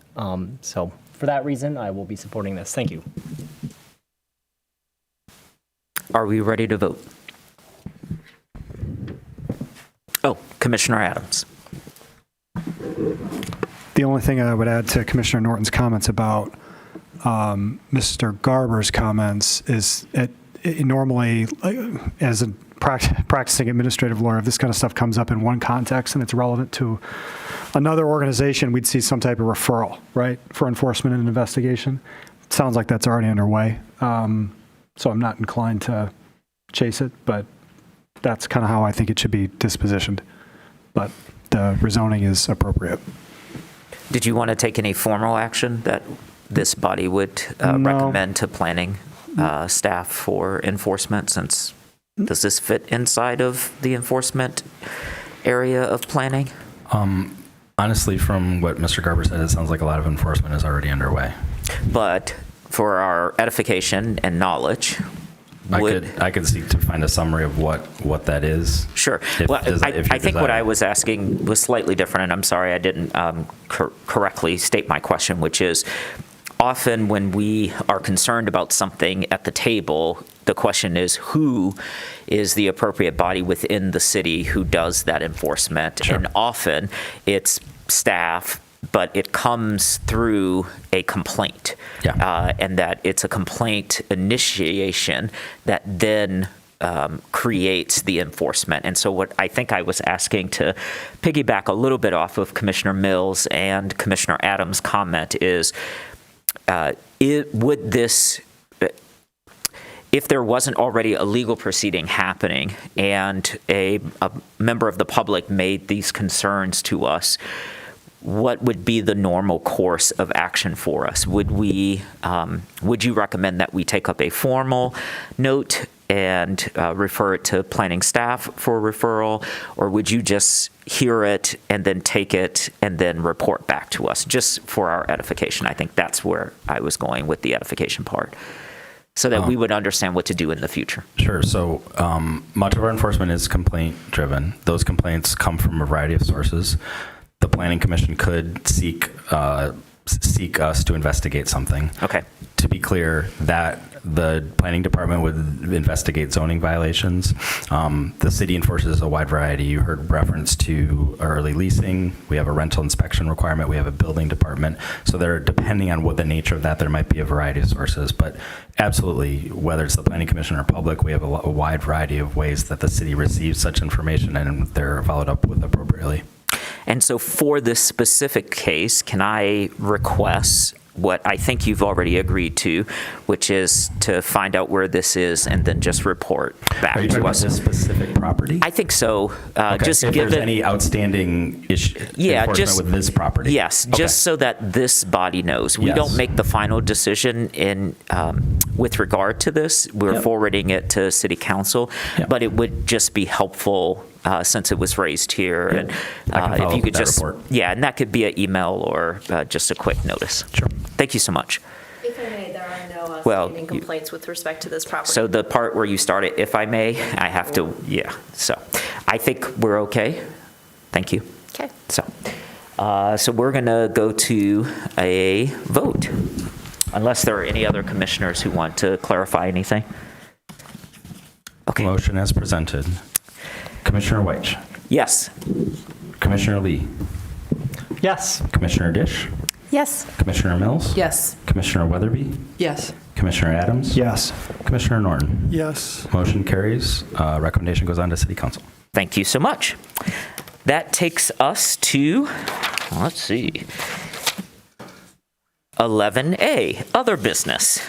Speaker 6: So for that reason, I will be supporting this. Thank you.
Speaker 1: Are we ready to vote? Oh, Commissioner Adams.
Speaker 17: The only thing I would add to Commissioner Norton's comments about Mr. Garber's comments is it normally, as a practicing administrative lawyer, if this kind of stuff comes up in one context and it's relevant to another organization, we'd see some type of referral, right, for enforcement and investigation. It sounds like that's already underway. So I'm not inclined to chase it, but that's kind of how I think it should be dispositioned. But the rezoning is appropriate.
Speaker 1: Did you want to take any formal action that this body would recommend to planning staff for enforcement, since does this fit inside of the enforcement area of planning?
Speaker 2: Honestly, from what Mr. Garber said, it sounds like a lot of enforcement is already underway.
Speaker 1: But for our edification and knowledge,
Speaker 2: I could seek to find a summary of what that is.
Speaker 1: Sure. I think what I was asking was slightly different, and I'm sorry I didn't correctly state my question, which is often when we are concerned about something at the table, the question is who is the appropriate body within the city who does that enforcement. Sure. And often it's staff, but it comes through a complaint, and that it's a complaint initiation that then creates the enforcement. And so what I think I was asking, to piggyback a little bit off of Commissioner Mills and Commissioner Adams' comment, is would this, if there wasn't already a legal proceeding happening and a member of the public made these concerns to us, what would be the normal course of action for us? Would you recommend that we take up a formal note and refer it to planning staff for referral, or would you just hear it and then take it and then report back to us, just for our edification? I think that's where I was going with the edification part, so that we would understand what to do in the future.
Speaker 2: Sure. So much of our enforcement is complaint-driven. Those complaints come from a variety of sources. The Planning Commission could seek us to investigate something.
Speaker 1: Okay.
Speaker 2: To be clear, that the Planning Department would investigate zoning violations. The city enforces a wide variety. You heard reference to early leasing. We have a rental inspection requirement. We have a building department. So there, depending on what the nature of that, there might be a variety of sources. But absolutely, whether it's the Planning Commission or public, we have a wide variety of ways that the city receives such information, and they're followed up with appropriately.
Speaker 1: And so for this specific case, can I request what I think you've already agreed to, which is to find out where this is and then just report back
Speaker 2: Are you
Speaker 1: to
Speaker 2: talking
Speaker 1: us?
Speaker 2: about this specific property?
Speaker 1: I think so.
Speaker 2: Okay.
Speaker 1: Just
Speaker 2: if
Speaker 1: give
Speaker 2: there's
Speaker 1: it
Speaker 2: any outstanding enforcement with this property.
Speaker 1: Yes,
Speaker 2: Okay.
Speaker 1: just so that this body knows. We
Speaker 2: Yes.
Speaker 1: don't make the final decision in with regard to this. We're forwarding it to City Council, but it would just be helpful since it was raised here. And if you could just, and that could be an email or just a quick notice.
Speaker 2: Sure.
Speaker 1: Thank you so much.
Speaker 20: If I may, there are no outstanding complaints with respect to this property.
Speaker 1: So the part where you started, if I may, I have to, So I think we're okay. Thank you.
Speaker 20: Okay.
Speaker 1: So we're going to go to a vote, unless there are any other commissioners who want to clarify anything. Okay.
Speaker 2: Motion as presented. Commissioner White.
Speaker 1: Yes.
Speaker 2: Commissioner Lee.
Speaker 6: Yes.
Speaker 2: Commissioner Dish.
Speaker 3: Yes.
Speaker 2: Commissioner Mills.
Speaker 18: Yes.
Speaker 2: Commissioner Weatherby.
Speaker 21: Yes.
Speaker 2: Commissioner Adams.
Speaker 17: Yes.
Speaker 2: Commissioner Norton.
Speaker 19: Yes.
Speaker 2: Motion carries. Recommendation goes on to City Council.
Speaker 1: Thank you so much. That takes us to, let's see, 11A, other business.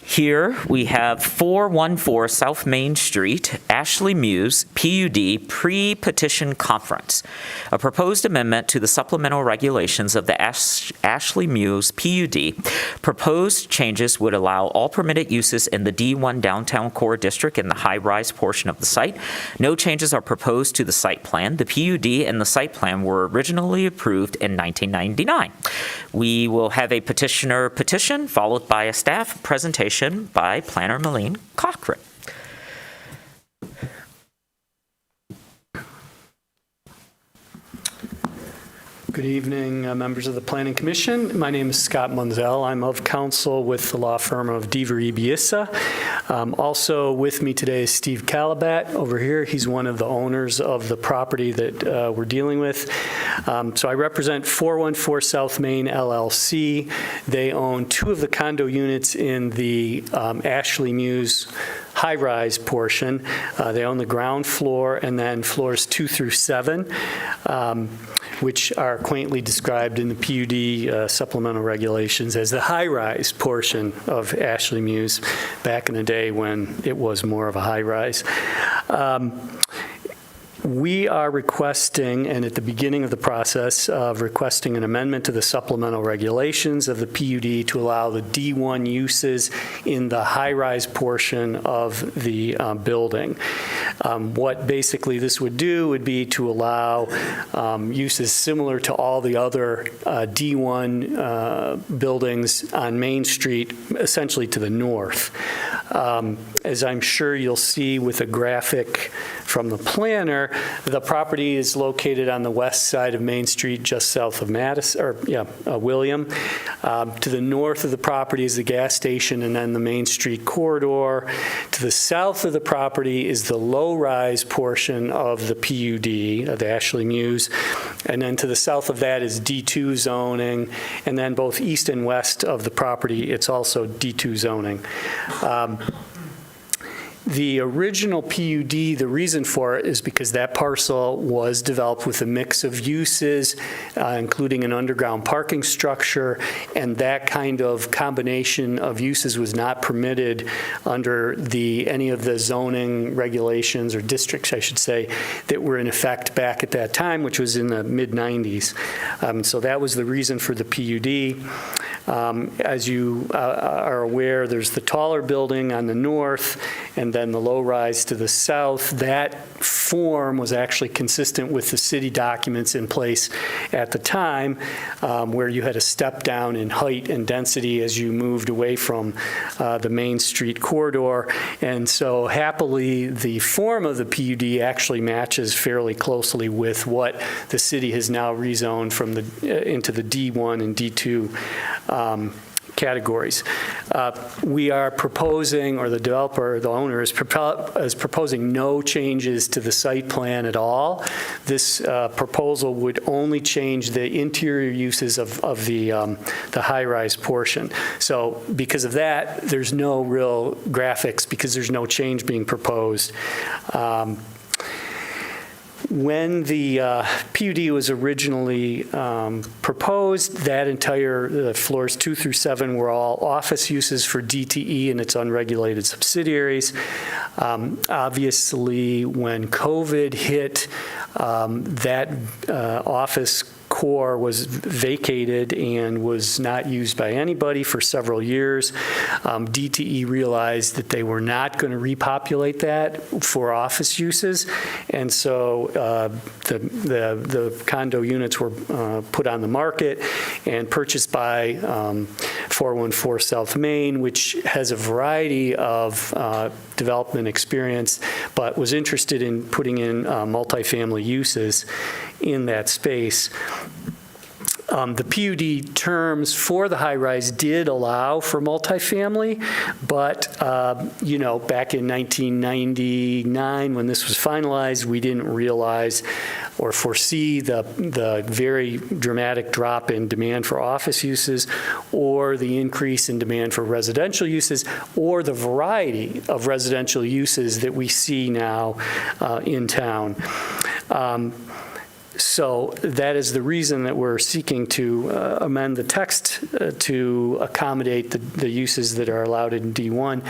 Speaker 1: Here we have 414 South Main Street, Ashley Muse, PUD, pre-petition conference. A proposed amendment to the supplemental regulations of the Ashley Muse PUD. Proposed changes would allow all permitted uses in the D1 downtown core district in the high-rise portion of the site. No changes are proposed to the site plan. The PUD and the site plan were originally approved in 1999. We will have a petitioner petition followed by a staff presentation by Planner Malene Cochran.
Speaker 8: Good evening, members of the Planning Commission. My name is Scott Munzel. I'm of counsel with the law firm of Deaver Ibiza. Also with me today is Steve Calabat over here. He's one of the owners of the property that we're dealing with. So I represent 414 South Main LLC. They own 2 of the condo units in the Ashley Muse high-rise portion. They own the ground floor and then floors 2 through 7, which are quaintly described in the PUD supplemental regulations as the high-rise portion of Ashley Muse back in the day when it was more of a high-rise. We are requesting, and at the beginning of the process of requesting an amendment to the supplemental regulations of the PUD to allow the D1 uses in the high-rise portion of the building. What basically this would do would be to allow uses similar to all the other D1 buildings on Main Street, essentially to the north. As I'm sure you'll see with a graphic from the planner, the property is located on the west side of Main Street, just south of William. To the north of the property is the gas station and then the Main Street corridor. To the south of the property is the low-rise portion of the PUD, of the Ashley Muse. And then to the south of that is D2 zoning. And then both east and west of the property, it's also D2 zoning. The original PUD, the reason for it is because that parcel was developed with a mix of uses, including an underground parking structure, and that kind of combination of uses was not permitted under any of the zoning regulations or districts, I should say, that were in effect back at that time, which was in the mid-90s. So that was the reason for the PUD. As you are aware, there's the taller building on the north, and then the low-rise to the south. That form was actually consistent with the city documents in place at the time, where you had a step down in height and density as you moved away from the Main Street corridor. And so happily, the form of the PUD actually matches fairly closely with what the city has now rezoned from into the D1 and D2 categories. We are proposing, or the developer, the owner, is proposing no changes to the site plan at all. This proposal would only change the interior uses of the high-rise portion. So because of that, there's no real graphics because there's no change being proposed. When the PUD was originally proposed, that entire floors 2 through 7 were all office uses for DTE and its unregulated subsidiaries. Obviously, when COVID hit, that office core was vacated and was not used by anybody for several years. DTE realized that they were not going to repopulate that for office uses, and so the condo units were put on the market and purchased by 414 South Main, which has a variety of development experience, but was interested in putting in multifamily uses in that space. The PUD terms for the high-rise did allow for multifamily, but, back in 1999, when this was finalized, we didn't realize or foresee the very dramatic drop in demand for office uses or the increase in demand for residential uses or the variety of residential uses that we see now in town. So that is the reason that we're seeking to amend the text to accommodate the uses that are allowed in D1.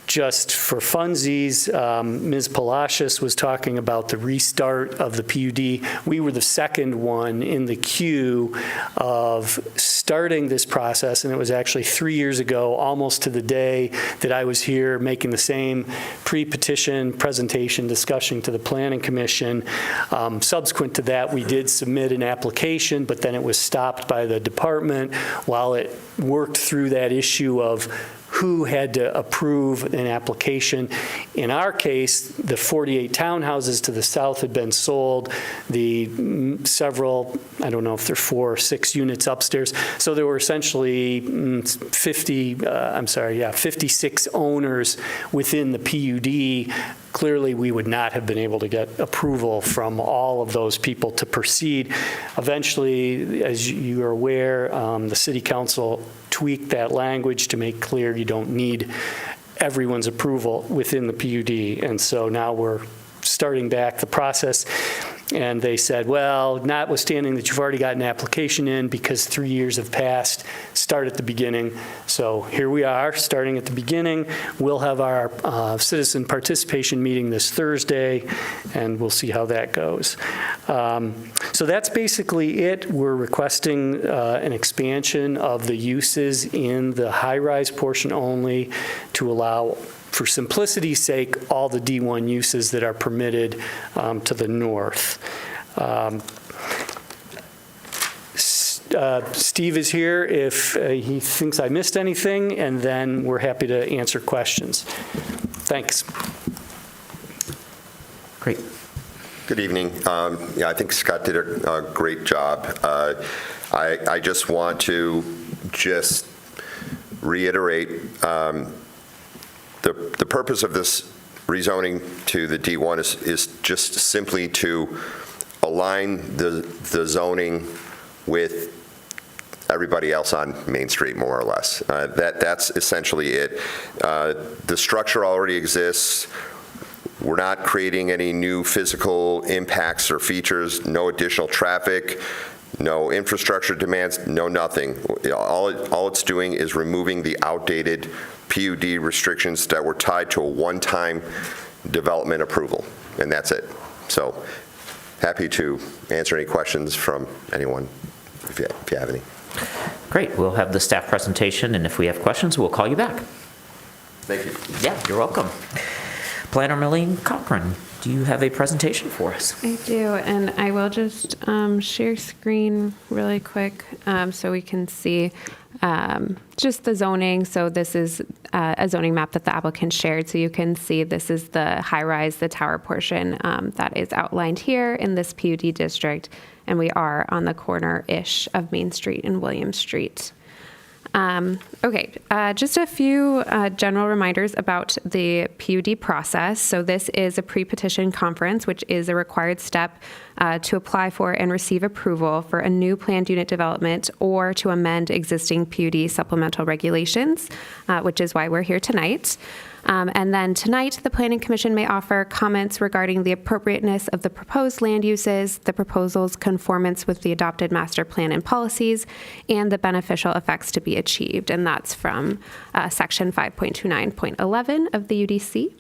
Speaker 8: Just for funsies, Ms. Palacios was talking about the restart of the PUD. We were the second one in the queue of starting this process, and it was actually 3 years ago, almost to the day that I was here making the same pre-petition presentation discussion to the Planning Commission. Subsequent to that, we did submit an application, but then it was stopped by the department while it worked through that issue of who had to approve an application. In our case, the 48 townhouses to the south had been sold, the several, I don't know if they're 4 or 6 units upstairs, so there were essentially 56 owners within the PUD. Clearly, we would not have been able to get approval from all of those people to proceed. Eventually, as you are aware, the City Council tweaked that language to make clear you don't need everyone's approval within the PUD. And so now we're starting back the process. And they said, well, notwithstanding that you've already got an application in because 3 years have passed, start at the beginning. So here we are, starting at the beginning. We'll have our citizen participation meeting this Thursday, and we'll see how that goes. So that's basically it. We're requesting an expansion of the uses in the high-rise portion only to allow, for simplicity's sake, all the D1 uses that are permitted to the north. Steve is here if he thinks I missed anything, and then we're happy to answer questions. Thanks.
Speaker 1: Great.
Speaker 9: Good evening. I think Scott did a great job. I just want to reiterate the purpose of this rezoning to the D1 is just simply to align the zoning with everybody else on Main Street, more or less. That's essentially it. The structure already exists. We're not creating any new physical impacts or features, no additional traffic, no infrastructure demands, no nothing. All it's doing is removing the outdated PUD restrictions that were tied to a one-time development approval, and that's it. So happy to answer any questions from anyone if you have any.
Speaker 1: Great. We'll have the staff presentation, and if we have questions, we'll call you back.
Speaker 9: Thank you.
Speaker 1: Yeah, you're welcome. Planner Marlene Cochran, do you have a presentation for us?
Speaker 10: I do, and I will just share screen really quick so we can see just the zoning. So this is a zoning map that the applicant shared. So you can see this is the high-rise, the tower portion that is outlined here in this PUD district, and we are on the corner-ish of Main Street and William Street. Okay, just a few general reminders about the PUD process. So this is a pre-petition conference, which is a required step to apply for and receive approval for a new planned unit development or to amend existing PUD supplemental regulations, which is why we're here tonight. And then tonight, the Planning Commission may offer comments regarding the appropriateness of the proposed land uses, the proposal's conformance with the adopted master plan and policies, and the beneficial effects to be achieved. And that's from section 5.29.11 of the UDC.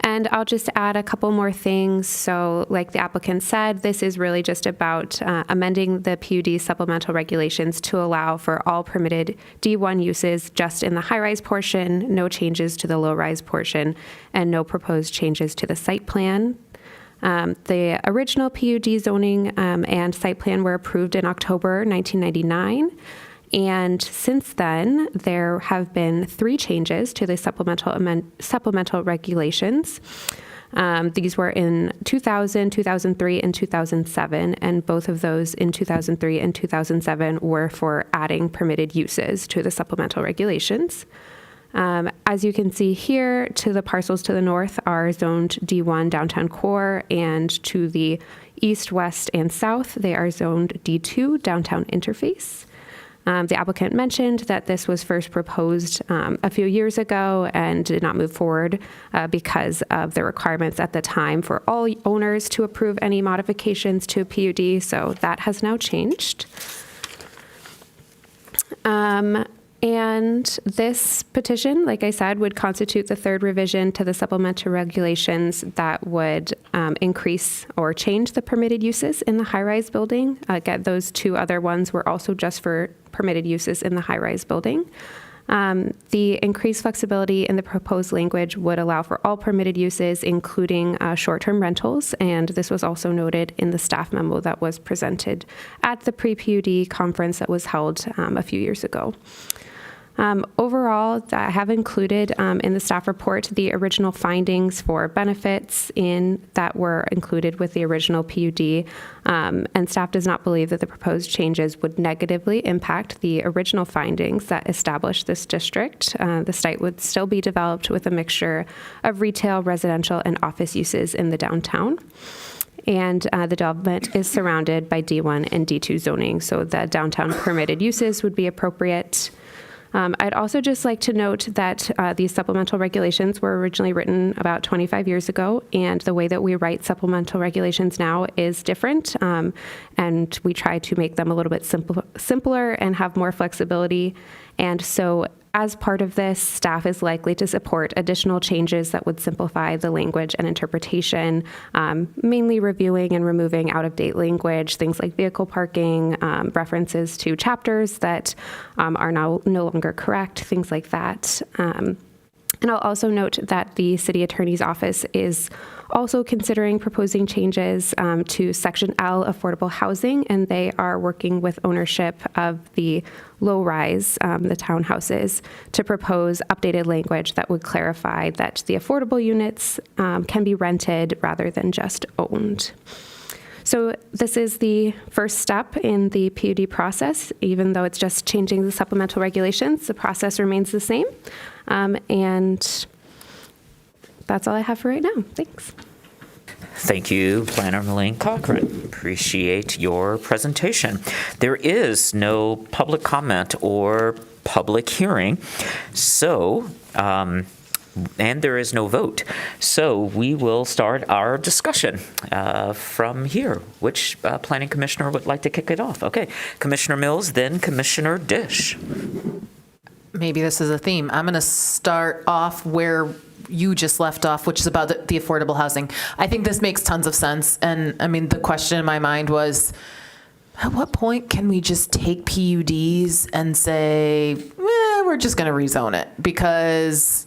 Speaker 10: And I'll just add a couple more things. So like the applicant said, this is really just about amending the PUD supplemental regulations to allow for all permitted D1 uses just in the high-rise portion, no changes to the low-rise portion, and no proposed changes to the site plan. The original PUD zoning and site plan were approved in October 1999. And since then, there have been 3 changes to the supplemental regulations. These were in 2000, 2003, and 2007, and both of those in 2003 and 2007 were for adding permitted uses to the supplemental regulations. As you can see here, to the parcels to the north are zoned D1 downtown core, and to the east, west, and south, they are zoned D2 downtown interface. The applicant mentioned that this was first proposed a few years ago and did not move forward because of the requirements at the time for all owners to approve any modifications to a PUD, so that has now changed. And this petition, like I said, would constitute the 3rd revision to the supplemental regulations that would increase or change the permitted uses in the high-rise building. Again, those 2 other ones were also just for permitted uses in the high-rise building. The increased flexibility in the proposed language would allow for all permitted uses, including short-term rentals, and this was also noted in the staff memo that was presented at the pre-PUD conference that was held a few years ago. Overall, I have included in the staff report the original findings for benefits that were included with the original PUD, and staff does not believe that the proposed changes would negatively impact the original findings that established this district. The site would still be developed with a mixture of retail, residential, and office uses in the downtown. And the development is surrounded by D1 and D2 zoning, so the downtown permitted uses would be appropriate. I'd also just like to note that these supplemental regulations were originally written about 25 years ago, and the way that we write supplemental regulations now is different, and we try to make them a little bit simpler and have more flexibility. And so as part of this, staff is likely to support additional changes that would simplify the language and interpretation, mainly reviewing and removing out-of-date language, things like vehicle parking, references to chapters that are now no longer correct, things like that. And I'll also note that the City Attorney's Office is also considering proposing changes to Section L, affordable housing, and they are working with ownership of the low-rise, the townhouses, to propose updated language that would clarify that the affordable units can be rented rather than just owned. So this is the first step in the PUD process. Even though it's just changing the supplemental regulations, the process remains the same. And that's all I have for right now. Thanks.
Speaker 1: Thank you, Planner Elaine Cochran. Appreciate your presentation. There is no public comment or public hearing, so, and there is no vote. So we will start our discussion from here. Which planning commissioner would like to kick it off? Okay, Commissioner Mills, then Commissioner Dish.
Speaker 18: Maybe this is a theme. I'm going to start off where you just left off, which is about the affordable housing. I think this makes tons of sense. And I mean, the question in my mind was, at what point can we just take PUDs and say, we're just going to rezone it? Because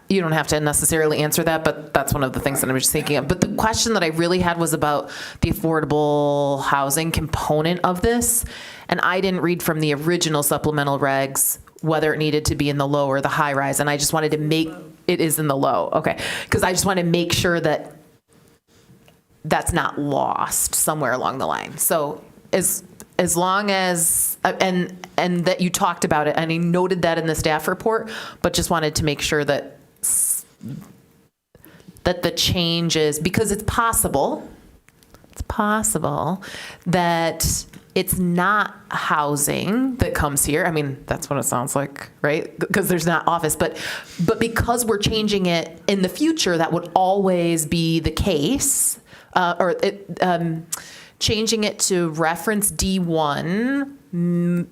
Speaker 18: you don't have to necessarily answer that, but that's one of the things that I'm just thinking of. But the question that I really had was about the affordable housing component of this. And I didn't read from the original supplemental regs whether it needed to be in the low or the high rise. And I just wanted to make, it is in the low. Okay. Because I just want to make sure that that's not lost somewhere along the line. So as long as, and that you talked about it, and he noted that in the staff report, but just wanted to make sure that the changes, because it's possible that it's not housing that comes here. I mean, that's what it sounds like, right? Because there's not office, but because we're changing it in the future, that would always be the case, changing it to reference D1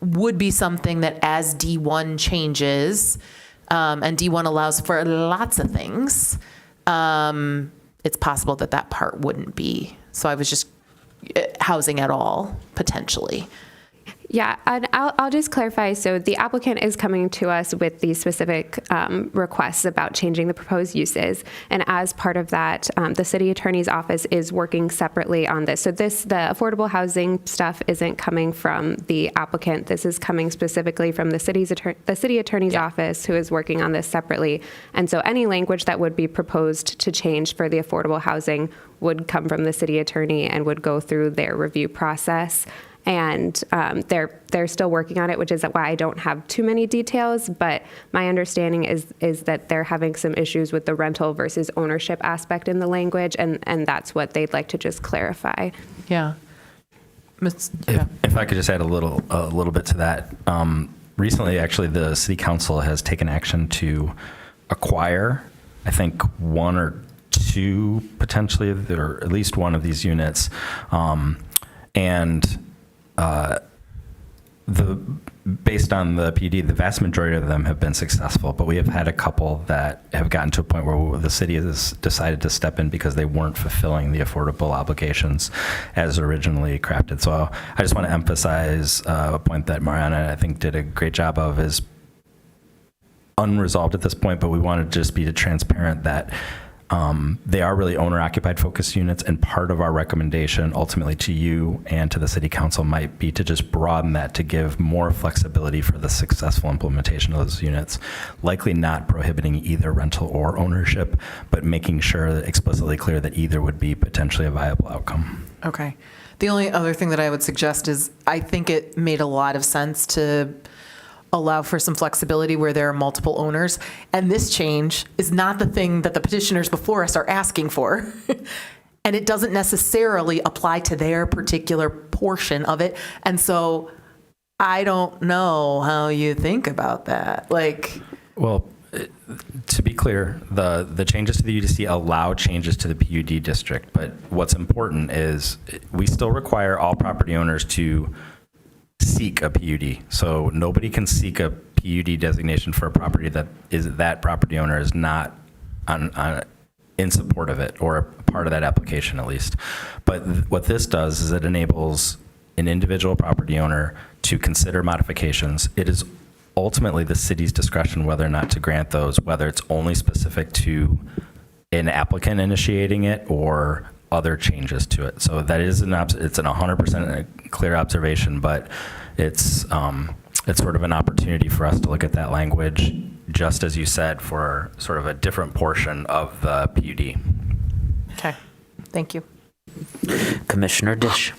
Speaker 18: would be something that as D1 changes, and D1 allows for lots of things, it's possible that part wouldn't be. So I was just housing at all, potentially.
Speaker 10: Yeah, and I'll just clarify. So the applicant is coming to us with these specific requests about changing the proposed uses. And as part of that, the city attorney's office is working separately on this. So the affordable housing stuff isn't coming from the applicant. This is coming specifically from the city attorney's office, who is working on this separately. And so any language that would be proposed to change for the affordable housing would come from the city attorney and would go through their review process. And they're still working on it, which is why I don't have too many details. But my understanding is that they're having some issues with the rental versus ownership aspect in the language, and that's what they'd like to just clarify.
Speaker 18: Yeah.
Speaker 2: If I could just add a little bit to that. Recently, actually, the city council has taken action to acquire, I think, one or two potentially, or at least one of these units, based on the PD, the vast majority of them have been successful, but we have had a couple that have gotten to a point where the city has decided to step in because they weren't fulfilling the affordable obligations as originally crafted. So I just want to emphasize a point that Mariana, I think, did a great job of, is unresolved at this point, but we want to just be transparent that they are really owner-occupied focused units, and part of our recommendation ultimately to you and to the city council might be to just broaden that to give more flexibility for the successful implementation of those units, likely not prohibiting either rental or ownership, but making sure that explicitly clear that either would be potentially a viable outcome.
Speaker 18: Okay. The only other thing that I would suggest is I think it made a lot of sense to allow for some flexibility where there are multiple owners. And this change is not the thing that the petitioners before us are asking for. And it doesn't necessarily apply to their particular portion of it. And so I don't know how you think about that.
Speaker 2: Well, to be clear, the changes to the UDC allow changes to the PUD district. But what's important is we still require all property owners to seek a PUD. So nobody can seek a PUD designation for a property that property owner is not in support of it, or a part of that application at least. But what this does is it enables an individual property owner to consider modifications. It is ultimately the city's discretion whether or not to grant those, whether it's only specific to an applicant initiating it or other changes to it. So that is it's an 100% clear observation, but it's sort of an opportunity for us to look at that language, just as you said, for sort of a different portion of the PUD.
Speaker 18: Okay, thank you.
Speaker 1: Commissioner Dish.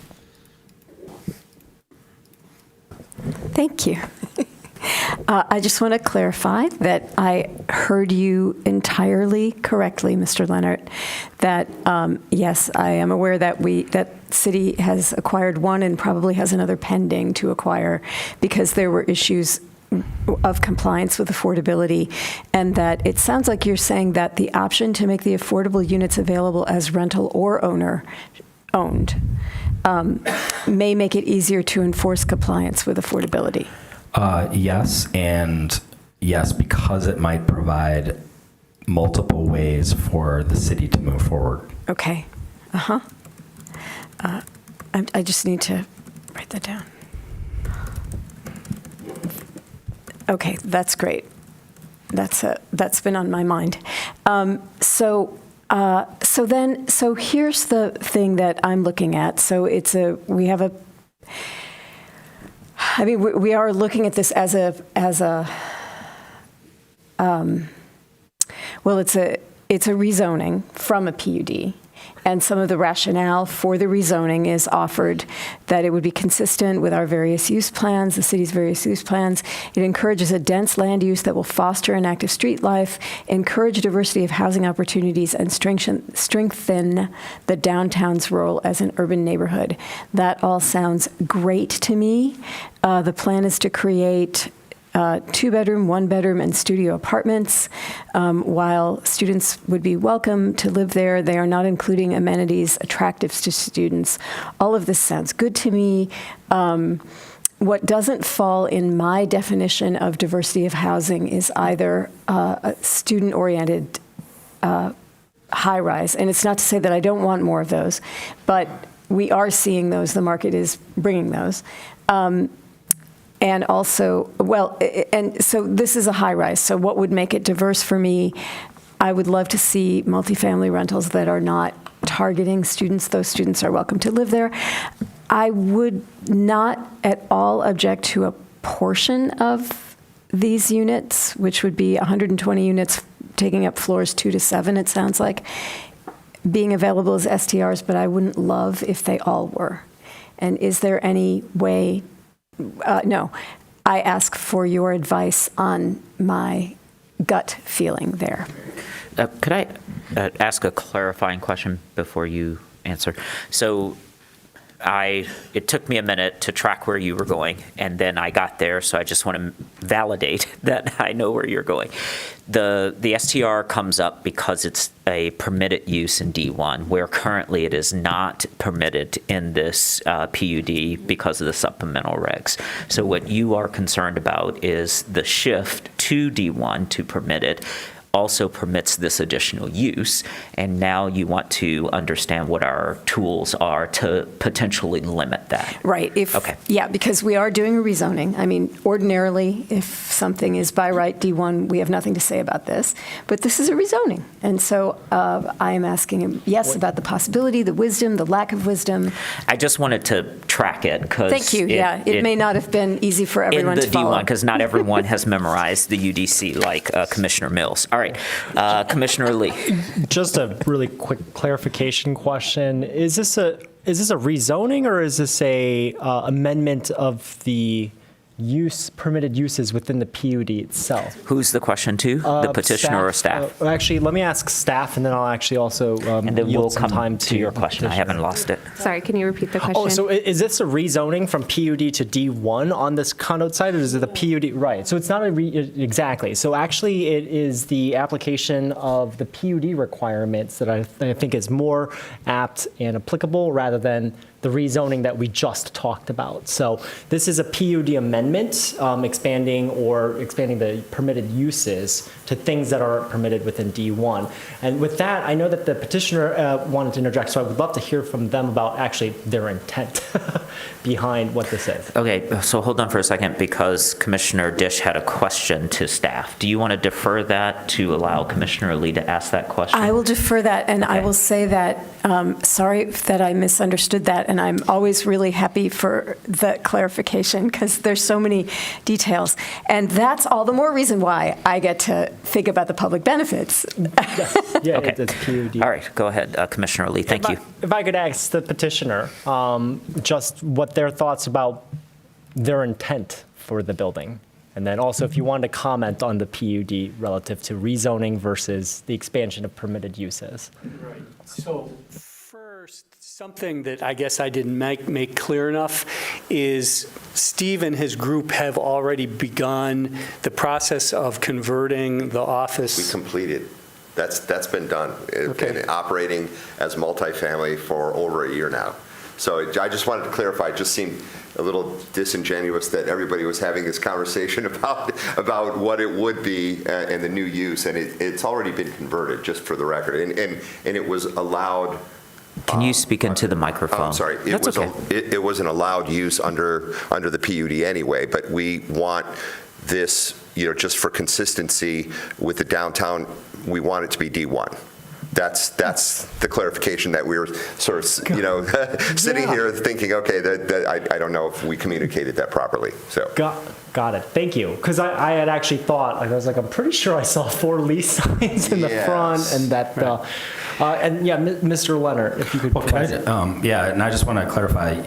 Speaker 3: Thank you. I just want to clarify that I heard you entirely correctly, Mr. Leonard, that, yes, I am aware that that city has acquired one and probably has another pending to acquire because there were issues of compliance with affordability, and that it sounds like you're saying that the option to make the affordable units available as rental or owned may make it easier to enforce compliance with affordability.
Speaker 2: Yes, and yes, because it might provide multiple ways for the city to move forward.
Speaker 3: Okay. I just need to write that down. Okay, that's great. That's been on my mind. So here's the thing that I'm looking at. So we are looking at this as a rezoning from a PUD. And some of the rationale for the rezoning is offered that it would be consistent with our various use plans, the city's various use plans. It encourages a dense land use that will foster an active street life, encourage diversity of housing opportunities, and strengthen the downtown's role as an urban neighborhood. That all sounds great to me. The plan is to create 2-bedroom, 1-bedroom, and studio apartments. While students would be welcome to live there, they are not including amenities attractive to students. All of this sounds good to me. What doesn't fall in my definition of diversity of housing is either a student-oriented high-rise. And it's not to say that I don't want more of those, but we are seeing those. The market is bringing those. And also, and so this is a high rise. So what would make it diverse for me? I would love to see multifamily rentals that are not targeting students. Those students are welcome to live there. I would not at all object to a portion of these units, which would be 120 units taking up floors 2 to 7, it sounds like, being available as STRs, but I wouldn't love if they all were. And is there any way? No, I ask for your advice on my gut feeling there.
Speaker 1: Could I ask a clarifying question before you answer? So it took me a minute to track where you were going, and then I got there, so I just want to validate that I know where you're going. The STR comes up because it's a permitted use in D1, where currently it is not permitted in this PUD because of the supplemental regs. So what you are concerned about is the shift to D1 to permitted also permits this additional use, and now you want to understand what our tools are to potentially limit that.
Speaker 3: Right.
Speaker 1: Okay.
Speaker 3: Yeah, because we are doing a rezoning. I mean, ordinarily, if something is by right D1, we have nothing to say about this, but this is a rezoning. And so I am asking him, yes, about the possibility, the wisdom, the lack of wisdom.
Speaker 1: I just wanted to track it because
Speaker 3: Thank you. It may not have been easy for everyone to follow.
Speaker 1: In the D1, because not everyone has memorized the UDC like Commissioner Mills. All right. Commissioner Lee.
Speaker 6: Just a really quick clarification question. Is this a rezoning, or is this a amendment of the permitted uses within the PUD itself?
Speaker 1: Who's the question to? The petitioner or staff?
Speaker 6: Actually, let me ask staff, and then I'll actually also
Speaker 1: and then
Speaker 6: yield
Speaker 1: we'll
Speaker 6: some
Speaker 1: come
Speaker 6: time
Speaker 1: to your question. I haven't lost it.
Speaker 10: Sorry, can you repeat the question?
Speaker 6: Oh, so is this a rezoning from PUD to D1 on this condo site, or is it the PUD? Right, so it's not exactly. So actually, it is the application of the PUD requirements that I think is more apt and applicable rather than the rezoning that we just talked about. So this is a PUD amendment, expanding the permitted uses to things that are permitted within D1. And with that, I know that the petitioner wanted to interject, so I would love to hear from them about actually their intent behind what this is.
Speaker 1: Okay, so hold on for a second, because Commissioner Dish had a question to staff. Do you want to defer that to allow Commissioner Lee to ask that question?
Speaker 3: I will defer that, and I will say that, sorry that I misunderstood that, and I'm always really happy for the clarification because there's so many details. And that's all the more reason why I get to think about the public benefits.
Speaker 6: Yeah,
Speaker 1: okay.
Speaker 6: It's PUD.
Speaker 1: All right, go ahead, Commissioner Lee. Thank you.
Speaker 6: If I could ask the petitioner just what their thoughts about their intent for the building And then also, if you wanted to comment on the PUD relative to rezoning versus the expansion of permitted uses.
Speaker 8: Right. So first, something that I guess I didn't make clear enough is Steve and his group have already begun the process of converting the office.
Speaker 9: We completed. That's been done.
Speaker 8: Okay.
Speaker 9: Been operating as multifamily for over a year now. So I just wanted to clarify, it just seemed a little disingenuous that everybody was having this conversation about what it would be and the new use, and it's already been converted, just for the record. And it was allowed.
Speaker 1: Can you speak into the microphone?
Speaker 9: Oh, I'm sorry.
Speaker 1: That's okay.
Speaker 9: It was an allowed use under the PUD anyway, but we want this, just for consistency with the downtown, we want it to be D1. That's the clarification that we were sort of, sitting here thinking, okay, I don't know if we communicated that properly. So
Speaker 6: Got it. Thank you. Because I had actually thought, I was like, I'm pretty sure I saw 4 lease signs in the front, and that. Mr. Leonard, if you could.
Speaker 2: And I just want to clarify,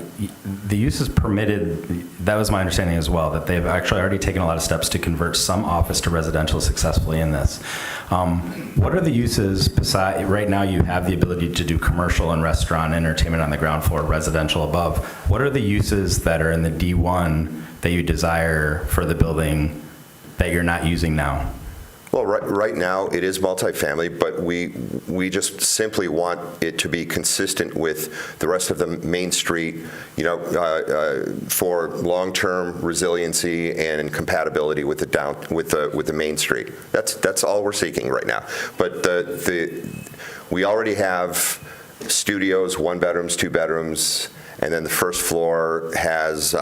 Speaker 2: the use is permitted. That was my understanding as well, that they've actually already taken a lot of steps to convert some office to residential successfully in this. What are the uses besides, right now you have the ability to do commercial and restaurant entertainment on the ground floor, residential above. What are the uses that are in the D1 that you desire for the building that you're not using now?
Speaker 9: Well, right now it is multifamily, but we just simply want it to be consistent with the rest of the Main Street, for long-term resiliency and compatibility with the Main Street. That's all we're seeking right now. But we already have studios, 1 bedrooms, 2 bedrooms. And then the first floor has,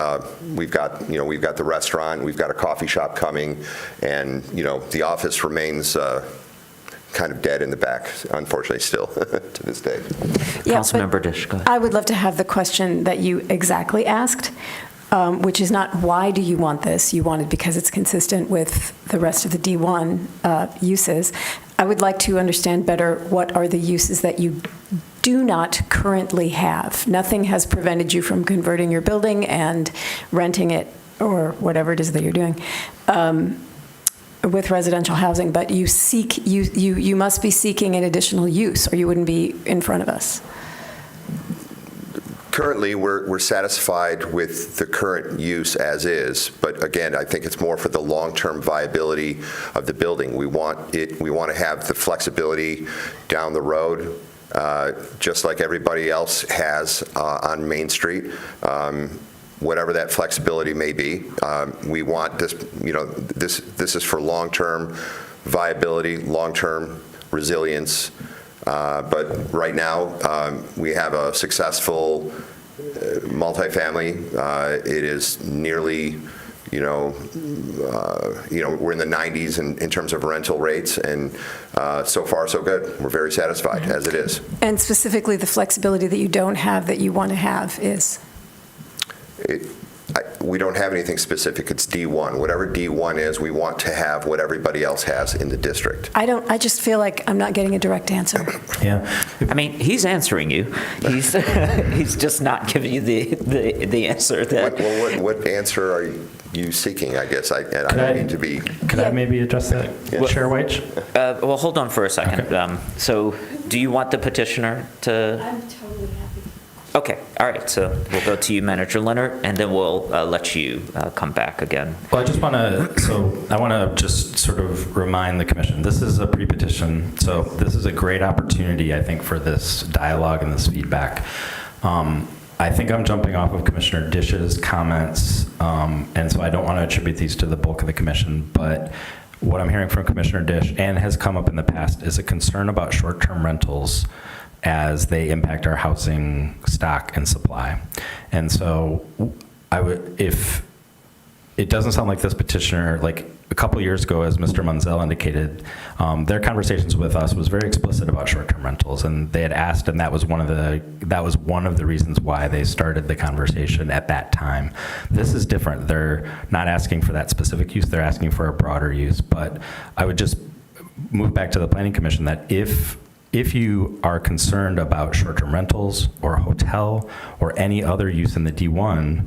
Speaker 9: we've got the restaurant, we've got a coffee shop coming, and, the office remains kind of dead in the back, unfortunately, still to this day.
Speaker 1: Councilmember Dish, go ahead.
Speaker 3: I would love to have the question that you exactly asked, which is not why do you want this? You want it because it's consistent with the rest of the D1 uses. I would like to understand better what are the uses that you do not currently have. Nothing has prevented you from converting your building and renting it or whatever it is that you're doing with residential housing, but you must be seeking an additional use or you wouldn't be in front of us.
Speaker 9: Currently, we're satisfied with the current use as is, but again, I think it's more for the long-term viability of the building. We want to have the flexibility down the road, just like everybody else has on Main Street. Whatever that flexibility may be, we want this. This is for long-term viability, long-term resilience. But right now, we have a successful multifamily. It is nearly, we're in the 90s in terms of rental rates, and so far so good. We're very satisfied as it is.
Speaker 3: And specifically, the flexibility that you don't have that you want to have is?
Speaker 9: We don't have anything specific. It's D1. Whatever D1 is, we want to have what everybody else has in the district.
Speaker 3: I just feel like I'm not getting a direct answer.
Speaker 2: Yeah.
Speaker 1: I mean, he's answering you. He's just not giving you the answer.
Speaker 9: What answer are you seeking, I guess? I don't mean to be...
Speaker 2: Could I maybe address that, Chair Weich?
Speaker 1: Well, hold on for a second. Okay. So do you want the petitioner to...
Speaker 3: I'm totally happy.
Speaker 1: Okay, all right, so we'll go to you, Manager Leonard, and then we'll let you come back again.
Speaker 2: Well, I want to just sort of remind the commission, this is a pre-petition, so this is a great opportunity, I think, for this dialogue and this feedback. I think I'm jumping off of Commissioner Dish's comments, and so I don't want to attribute these to the bulk of the commission, but what I'm hearing from Commissioner Dish, and has come up in the past, is a concern about short-term rentals as they impact our housing stock and supply. And so if it doesn't sound like this petitioner, like a couple years ago, as Mr. Munzel indicated, their conversations with us was very explicit about short-term rentals, and they had asked, and that was one of the reasons why they started the conversation at that time. This is different. They're not asking for that specific use, they're asking for a broader use. But I would just move back to the Planning Commission that if you are concerned about short-term rentals or a hotel or any other use in the D1,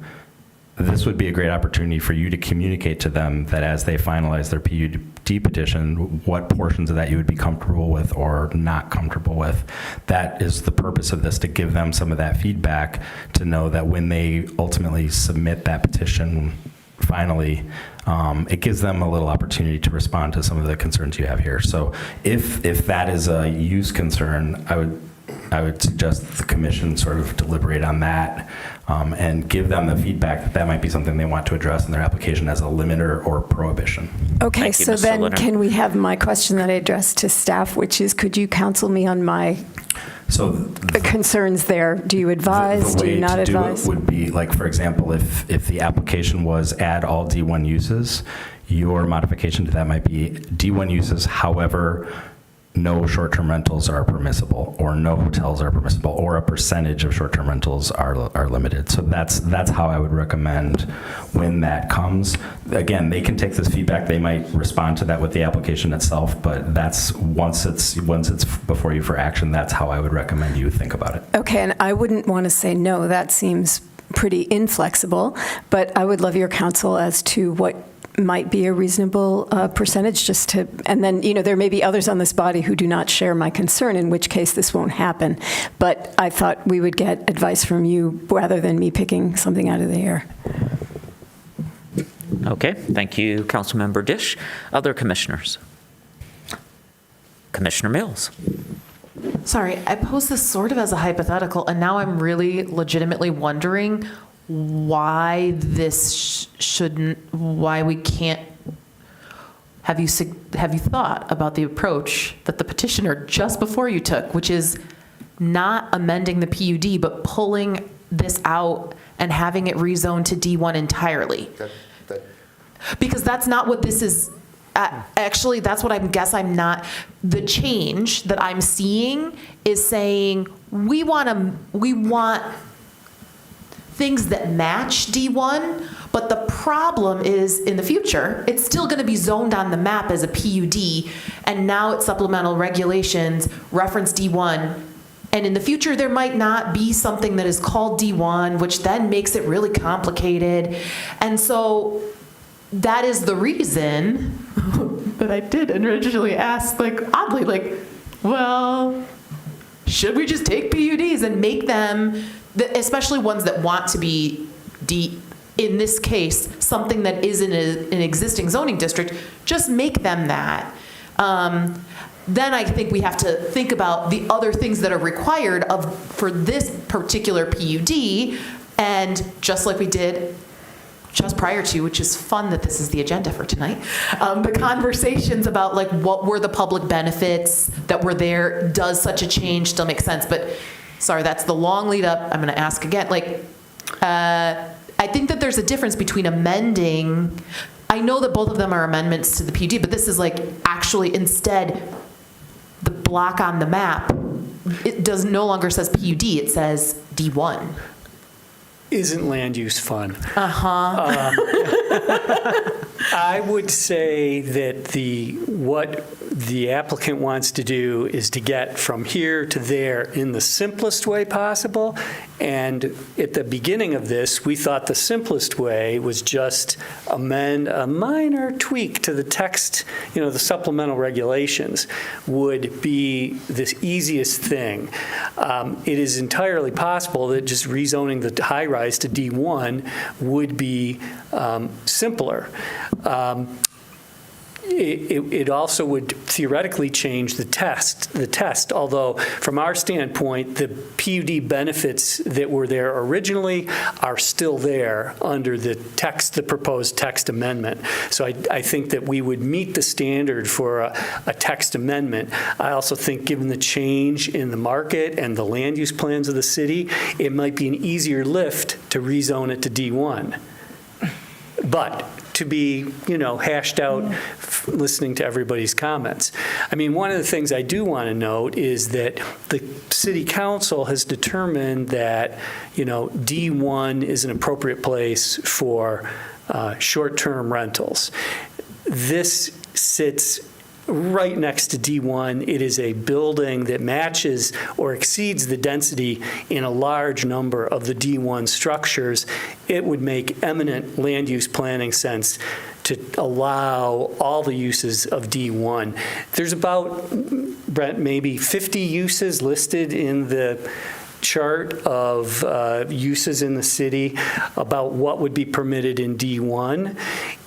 Speaker 2: this would be a great opportunity for you to communicate to them that as they finalize their PUD petition, what portions of that you would be comfortable with or not comfortable with. That is the purpose of this, to give them some of that feedback, to know that when they ultimately submit that petition finally, it gives them a little opportunity to respond to some of the concerns you have here. So if that is a use concern, I would suggest that the commission sort of deliberate on that and give them the feedback that that might be something they want to address in their application as a limiter or prohibition.
Speaker 3: Okay,
Speaker 1: Thank you,
Speaker 3: so
Speaker 1: Ms.
Speaker 3: then
Speaker 1: Leonard.
Speaker 3: can we have my question that I addressed to staff, which is, could you counsel me on my concerns there? Do you advise? Do you not
Speaker 2: The way to
Speaker 3: advise?
Speaker 2: do it would be, like, for example, if the application was add all D1 uses, your modification to that might be D1 uses, however, no short-term rentals are permissible, or no hotels are permissible, or a percentage of short-term rentals are limited. So that's how I would recommend when that comes. Again, they can take this feedback. They might respond to that with the application itself, but that's once it's before you for action, that's how I would recommend you think about it.
Speaker 3: Okay, and I wouldn't want to say no. That seems pretty inflexible, but I would love your counsel as to what might be a reasonable percentage, just to, and then, there may be others on this body who do not share my concern, in which case this won't happen. But I thought we would get advice from you rather than me picking something out of the air.
Speaker 1: Okay, thank you, Councilmember Dish. Other commissioners? Commissioner Mills.
Speaker 18: Sorry, I posed this sort of as a hypothetical, and now I'm really legitimately wondering why this why we can't. Have you thought about the approach that the petitioner just before you took, which is not amending the PUD, but pulling this out and having it rezoned to D1 entirely? Because that's not what this is. Actually, that's what I'm not. The change that I'm seeing is saying we want things that match D1, but the problem is in the future, it's still going to be zoned on the map as a PUD, and now its supplemental regulations reference D1. And in the future, there might not be something that is called D1, which then makes it really complicated. And so that is the reason that I did originally ask, oddly, well, should we just take PUDs and make them, especially ones that want to be, in this case, something that is in an existing zoning district, just make them that. Then I think we have to think about the other things that are required for this particular PUD, and just like we did just prior to, which is fun that this is the agenda for tonight, the conversations about what were the public benefits that were there, does such a change still make sense? But sorry, that's the long lead up. I'm going to ask again. I think that there's a difference between amending. I know that both of them are amendments to the PUD, but this is actually instead the block on the map. It no longer says PUD. It says D1.
Speaker 8: Isn't land use fun?
Speaker 18: Uh-huh.
Speaker 8: I would say that what the applicant wants to do is to get from here to there in the simplest way possible. And at the beginning of this, we thought the simplest way was just amend a minor tweak to the text, the supplemental regulations would be the easiest thing. It is entirely possible that just rezoning the high rise to D1 would be simpler. It also would theoretically change the test, although from our standpoint, the PUD benefits that were there originally are still there under the proposed text amendment. So I think that we would meet the standard for a text amendment. I also think given the change in the market and the land use plans of the city, it might be an easier lift to rezone it to D1. But to be, hashed out, listening to everybody's comments. I mean, one of the things I do want to note is that the city council has determined that, D1 is an appropriate place for short-term rentals. This sits right next to D1. It is a building that matches or exceeds the density in a large number of the D1 structures. It would make eminent land use planning sense to allow all the uses of D1. There's about, Brent, maybe 50 uses listed in the chart of uses in the city about what would be permitted in D1.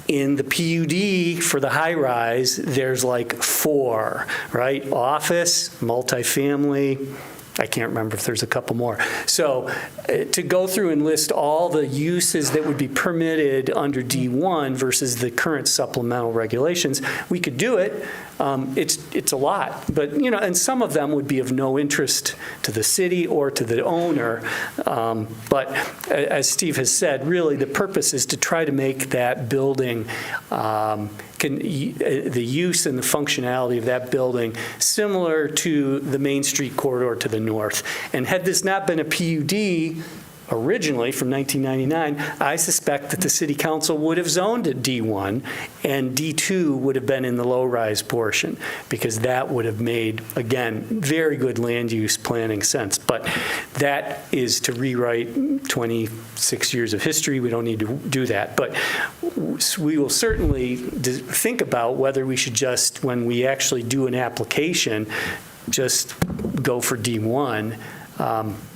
Speaker 8: In the PUD for the high rise, there's like 4, right? Office, multifamily, I can't remember if there's a couple more. So to go through and list all the uses that would be permitted under D1 versus the current supplemental regulations, we could do it. It's a lot, but and some of them would be of no interest to the city or to the owner. But as Steve has said, really the purpose is to try to make that building the use and the functionality of that building similar to the Main Street corridor to the north. And had this not been a PUD originally from 1999, I suspect that the city council would have zoned it D1 and D2 would have been in the low-rise portion, because that would have made, again, very good land use planning sense. But that is to rewrite 26 years of history. We don't need to do that. But we will certainly think about whether we should just, when we actually do an application, just go for D1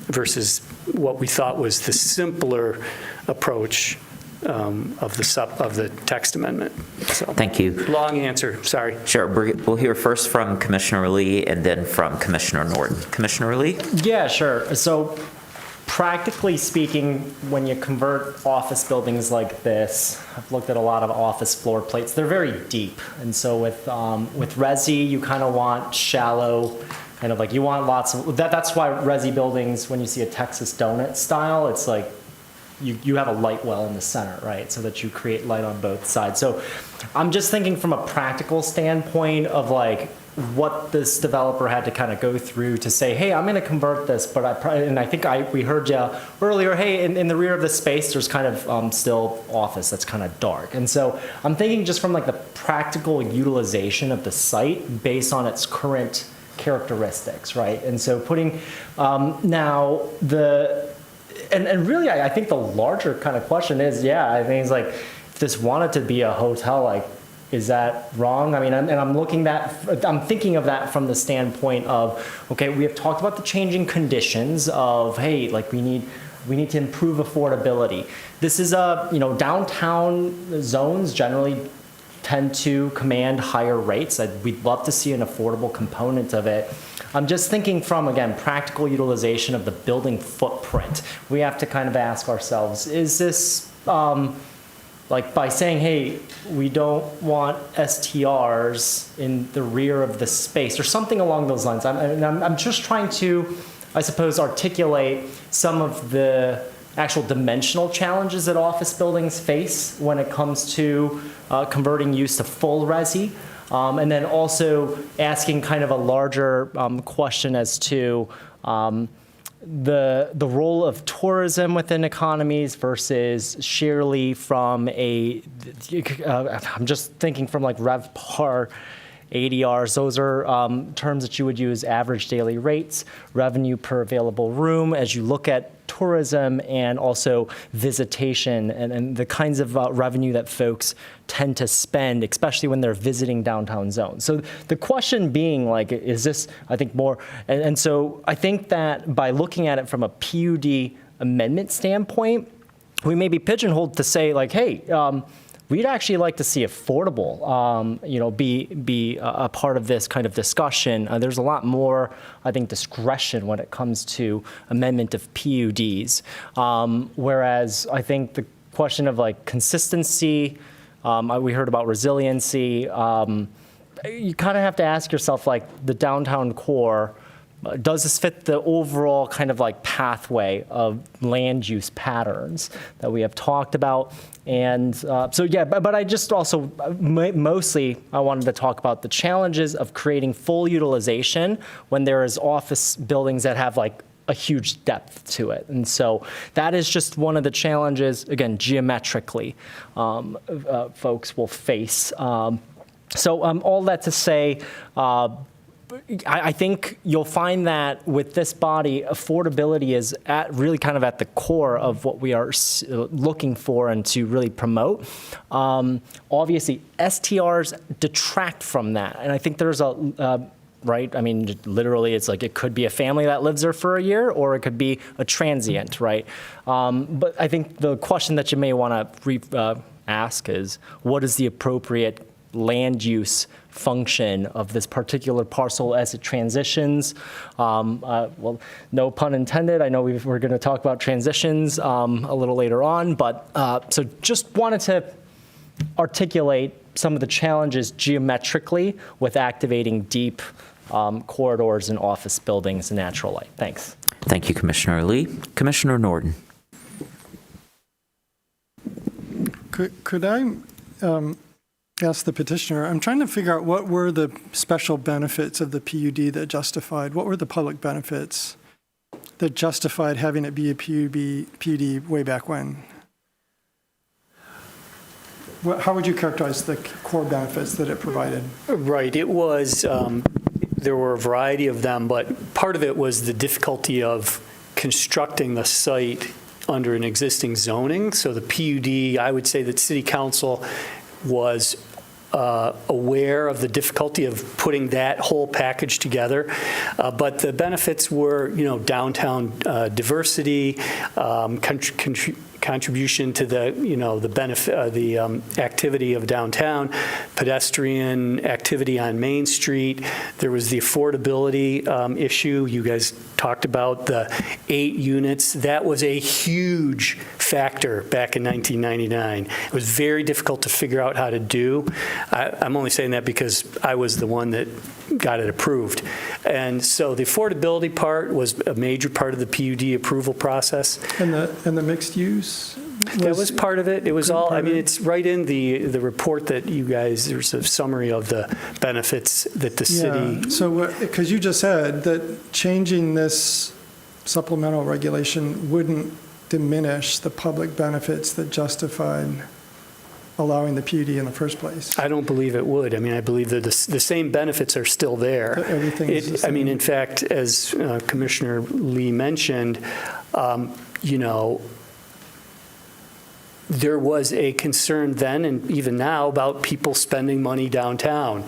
Speaker 8: versus what we thought was the simpler approach of the text amendment. So,
Speaker 1: thank you.
Speaker 8: Long answer, sorry.
Speaker 1: Sure. We'll hear first from Commissioner Lee and then from Commissioner Norton. Commissioner Lee?
Speaker 6: Yeah, sure. So practically speaking, when you convert office buildings like this, I've looked at a lot of office floor plates. They're very deep. And so with resi, you kind of want shallow, kind of like you want lots of, that's why resi buildings, when you see a Texas donut style, it's like you have a light well in the center, right? So that you create light on both sides. So I'm just thinking from a practical standpoint of like what this developer had to kind of go through to say, hey, I'm going to convert this, but I think we heard you earlier, hey, in the rear of the space, there's kind of still office that's kind of dark. And so I'm thinking just from like the practical utilization of the site based on its current characteristics, right? And so putting now and really I think the larger kind of question is, I think it's like, if this wanted to be a hotel, like, is that wrong? I mean, I'm thinking of that from the standpoint of, okay, we have talked about the changing conditions of, hey, like we need to improve affordability. This is downtown zones generally tend to command higher rates. We'd love to see an affordable component of it. I'm just thinking from, again, practical utilization of the building footprint. We have to kind of ask ourselves, is this, like by saying, hey, we don't want STRs in the rear of the space or something along those lines. I'm just trying to, I suppose, articulate some of the actual dimensional challenges that office buildings face when it comes to converting use to full resi. And then also asking kind of a larger question as to the role of tourism within economies versus sheerly from I'm just thinking from like RevPAR, ADRs, those are terms that you would use, average daily rates, revenue per available room, as you look at tourism and also visitation and the kinds of revenue that folks tend to spend, especially when they're visiting downtown zones. So the question being, like, is this, I think, more, and so I think that by looking at it from a PUD amendment standpoint, we may be pigeonholed to say, like, hey, we'd actually like to see affordable, be a part of this kind of discussion. There's a lot more, I think, discretion when it comes to amendment of PUDs. Whereas I think the question of like consistency, we heard about resiliency. You kind of have to ask yourself, like, the downtown core, does this fit the overall kind of like pathway of land use patterns that we have talked about? And but I just also, mostly I wanted to talk about the challenges of creating full utilization when there is office buildings that have like a huge depth to it. And so that is just one of the challenges, again, geometrically, folks will face. So all that to say, I think you'll find that with this body, affordability is really kind of at the core of what we are looking for and to really promote. Obviously, STRs detract from that, and I think there's right? I mean, literally, it's like it could be a family that lives there for a year, or it could be a transient, right? But I think the question that you may want to ask is, what is the appropriate land use function of this particular parcel as it transitions? Well, no pun intended. I know we're going to talk about transitions a little later on, but so just wanted to articulate some of the challenges geometrically with activating deep corridors in office buildings and natural light. Thanks.
Speaker 1: Thank you, Commissioner Lee. Commissioner Norton.
Speaker 19: Could I ask the petitioner? I'm trying to figure out what were the special benefits of the PUD that justified, what were the public benefits that justified having it be a PUD way back when? How would you characterize the core benefits that it provided?
Speaker 8: Right. It was, there were a variety of them, but part of it was the difficulty of constructing the site under an existing zoning. So the PUD, I would say that City Council was aware of the difficulty of putting that whole package together. But the benefits were, downtown diversity, contribution to the, the benefit, the activity of downtown, pedestrian activity on Main Street. There was the affordability issue. You guys talked about the 8 units. That was a huge factor back in 1999. It was very difficult to figure out how to do. I'm only saying that because I was the one that got it approved. And so the affordability part was a major part of the PUD approval process.
Speaker 19: And the mixed use?
Speaker 8: That was part of it. It was all, I mean, it's right in the report that you guys, there's a summary of the benefits that the city.
Speaker 19: Yeah, so because you just said that changing this supplemental regulation wouldn't diminish the public benefits that justified allowing the PUD in the first place.
Speaker 8: I don't believe it would. I mean, I believe that the same benefits are still there.
Speaker 19: Everything is the same.
Speaker 8: I mean, in fact, as Commissioner Lee mentioned, there was a concern then and even now about people spending money downtown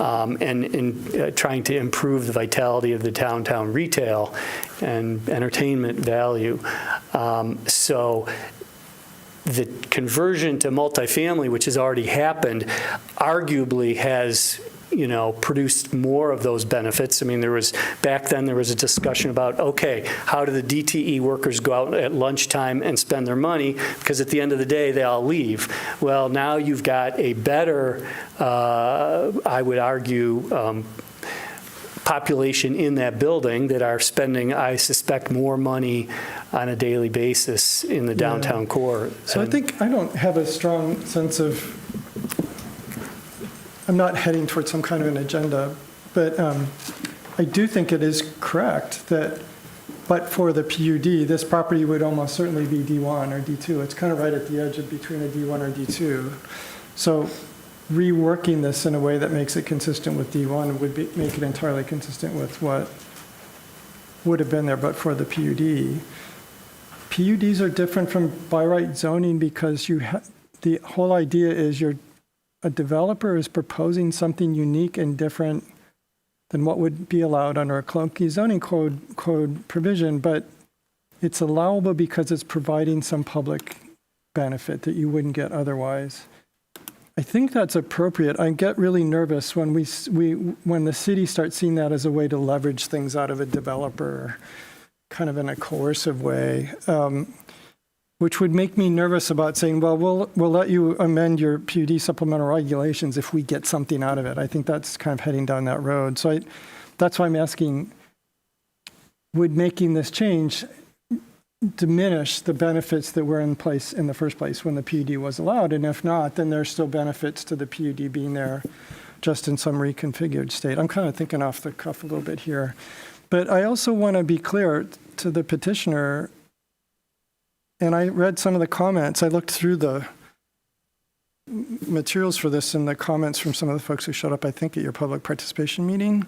Speaker 8: and trying to improve the vitality of the downtown retail and entertainment value. So the conversion to multifamily, which has already happened, arguably has produced more of those benefits. I mean, back then there was a discussion about, okay, how do the DTE workers go out at lunchtime and spend their money? Because at the end of the day, they all leave. Well, now you've got a better, I would argue, population in that building that are spending, I suspect, more money on a daily basis in the downtown core.
Speaker 19: So I think I don't have a strong sense of, I'm not heading towards some kind of an agenda, but I do think it is correct that, but for the PUD, this property would almost certainly be D1 or D2. It's kind of right at the edge of between a D1 or D2. So reworking this in a way that makes it consistent with D1 would make it entirely consistent with what would have been there but for the PUD. PUDs are different from by right zoning because the whole idea is a developer is proposing something unique and different than what would be allowed under a clunky zoning code provision, but it's allowable because it's providing some public benefit that you wouldn't get otherwise. I think that's appropriate. I get really nervous when when the city starts seeing that as a way to leverage things out of a developer, kind of in a coercive way, which would make me nervous about saying, well, we'll let you amend your PUD supplemental regulations if we get something out of it. I think that's kind of heading down that road. So that's why I'm asking, would making this change diminish the benefits that were in place in the first place when the PUD was allowed? And if not, then there's still benefits to the PUD being there just in some reconfigured state. I'm kind of thinking off the cuff a little bit here. But I also want to be clear to the petitioner, and I read some of the comments. I looked through the materials for this and the comments from some of the folks who showed up, I think, at your public participation meeting,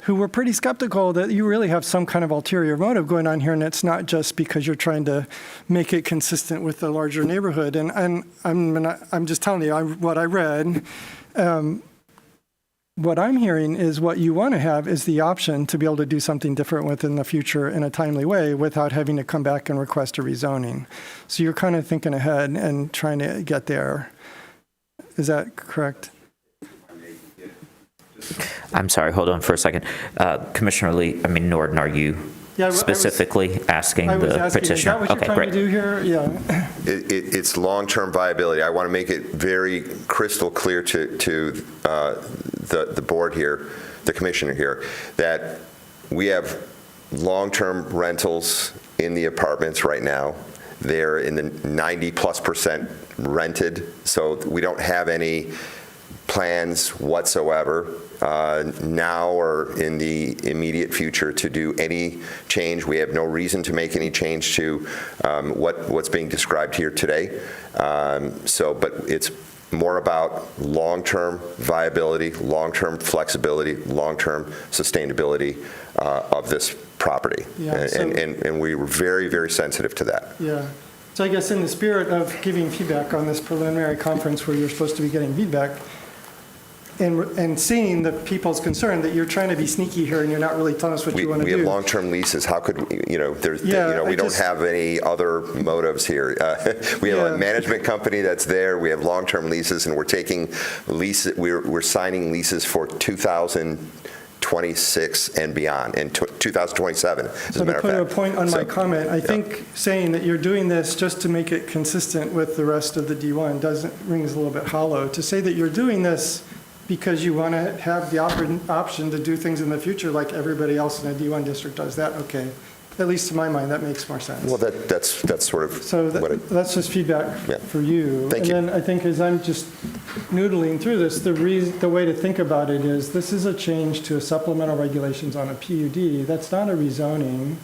Speaker 19: who were pretty skeptical that you really have some kind of ulterior motive going on here, and it's not just because you're trying to make it consistent with the larger neighborhood. And I'm just telling you what I read. What I'm hearing is what you want to have is the option to be able to do something different within the future in a timely way without having to come back and request a rezoning. So you're kind of thinking ahead and trying to get there. Is that correct?
Speaker 1: I'm sorry, hold on for a second. Commissioner Lee, Norton, are you specifically asking the petitioner?
Speaker 19: Is that what you're trying to do here? Yeah.
Speaker 9: It's long-term viability. I want to make it very crystal clear to the board here, the commissioner here, that we have long-term rentals in the apartments right now. They're in the 90+% rented, so we don't have any plans whatsoever now or in the immediate future to do any change. We have no reason to make any change to what's being described here today. But it's more about long-term viability, long-term flexibility, long-term sustainability of this property.
Speaker 19: Yeah,
Speaker 9: and we were very, very sensitive to that.
Speaker 19: Yeah. So I guess in the spirit of giving feedback on this preliminary conference where you're supposed to be getting feedback, and seeing the people's concern that you're trying to be sneaky here and you're not really telling us what you want to do.
Speaker 9: We have long-term leases. How could we, we don't have any other motives here. We have a management company that's there. We have long-term leases, and we're taking leases. We're signing leases for 2026 and beyond, and 2027.
Speaker 19: So to put a point on my comment, I think saying that you're doing this just to make it consistent with the rest of the D1 rings a little bit hollow. To say that you're doing this because you want to have the option to do things in the future like everybody else in a D1 district does, that, okay. At least to my mind, that makes more sense.
Speaker 9: Well, that's sort of
Speaker 19: so that's just feedback for you.
Speaker 9: Thank you.
Speaker 19: And then I think as I'm just noodling through this, the way to think about it is this is a change to supplemental regulations on a PUD. That's not a rezoning.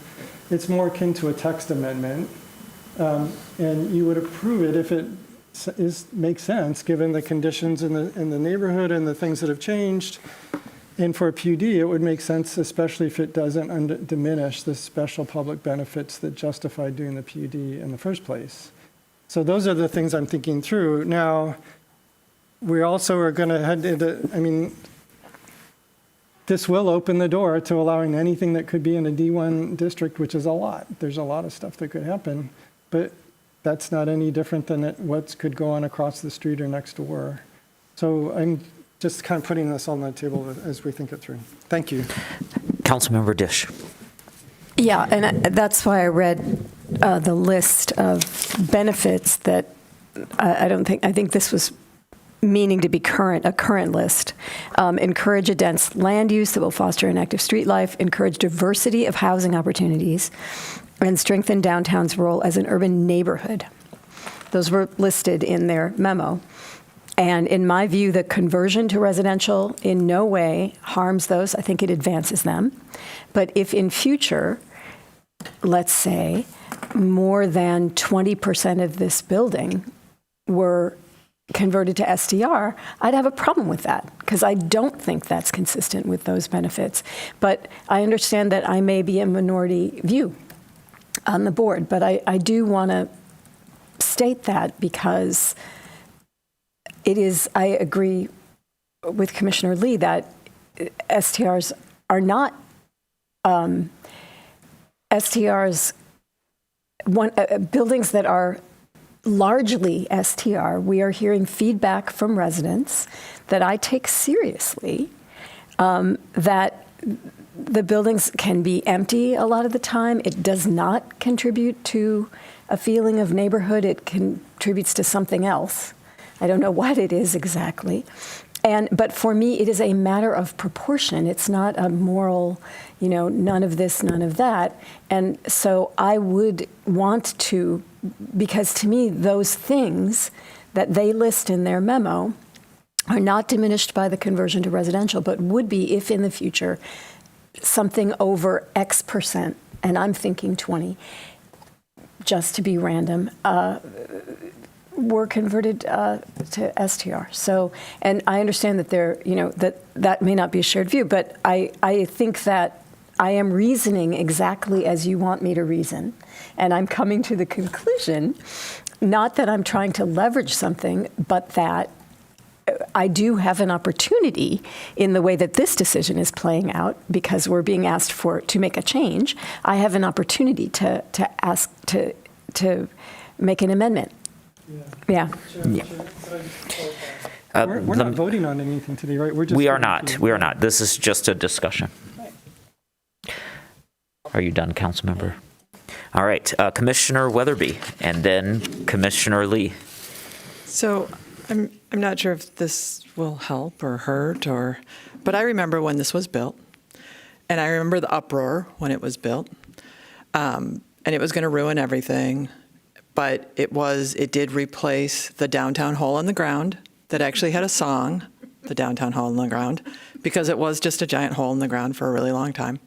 Speaker 19: It's more akin to a text amendment. And you would approve it if it makes sense, given the conditions in the neighborhood and the things that have changed. And for a PUD, it would make sense, especially if it doesn't diminish the special public benefits that justify doing the PUD in the first place. So those are the things I'm thinking through. Now, we also are going to head into, this will open the door to allowing anything that could be in a D1 district, which is a lot. There's a lot of stuff that could happen. But that's not any different than what could go on across the street or next door. So I'm just kind of putting this on the table as we think it through. Thank you.
Speaker 1: Councilmember Dish.
Speaker 3: Yeah, and that's why I read the list of benefits that I think this was meaning to be a current list. Encourage a dense land use that will foster an active street life, encourage diversity of housing opportunities, and strengthen downtown's role as an urban neighborhood. Those were listed in their memo. And in my view, the conversion to residential in no way harms those. I think it advances them. But if in future, let's say, more than 20% of this building were converted to STR, I'd have a problem with that because I don't think that's consistent with those benefits. But I understand that I may be a minority view on the board, but I do want to state that because it is, I agree with Commissioner Lee that STRs are not, STRs, buildings that are largely STR, we are hearing feedback from residents that I take seriously, that the buildings can be empty a lot of the time. It does not contribute to a feeling of neighborhood. It contributes to something else. I don't know what it is exactly. But for me, it is a matter of proportion. It's not a moral, none of this, none of that. And so I would want to, because to me, those things that they list in their memo are not diminished by the conversion to residential, but would be if in the future something over X percent, and I'm thinking 20, just to be random, were converted to STR. So, and I understand that that may not be a shared view, but I think that I am reasoning exactly as you want me to reason. And I'm coming to the conclusion, not that I'm trying to leverage something, but that I do have an opportunity in the way that this decision is playing out, because we're being asked to make a change. I have an opportunity to ask to make an amendment. Yeah.
Speaker 19: We're not voting on anything today, right?
Speaker 1: We are not. We are not. This is just a discussion. Are you done, Councilmember? All right, Commissioner Weatherby, and then Commissioner Lee.
Speaker 11: So I'm not sure if this will help or hurt, but I remember when this was built, and I remember the uproar when it was built, and it was going to ruin everything. But it did replace the downtown hole in the ground that actually had a song, the downtown hole in the ground, because it was just a giant hole in the ground for a really long time.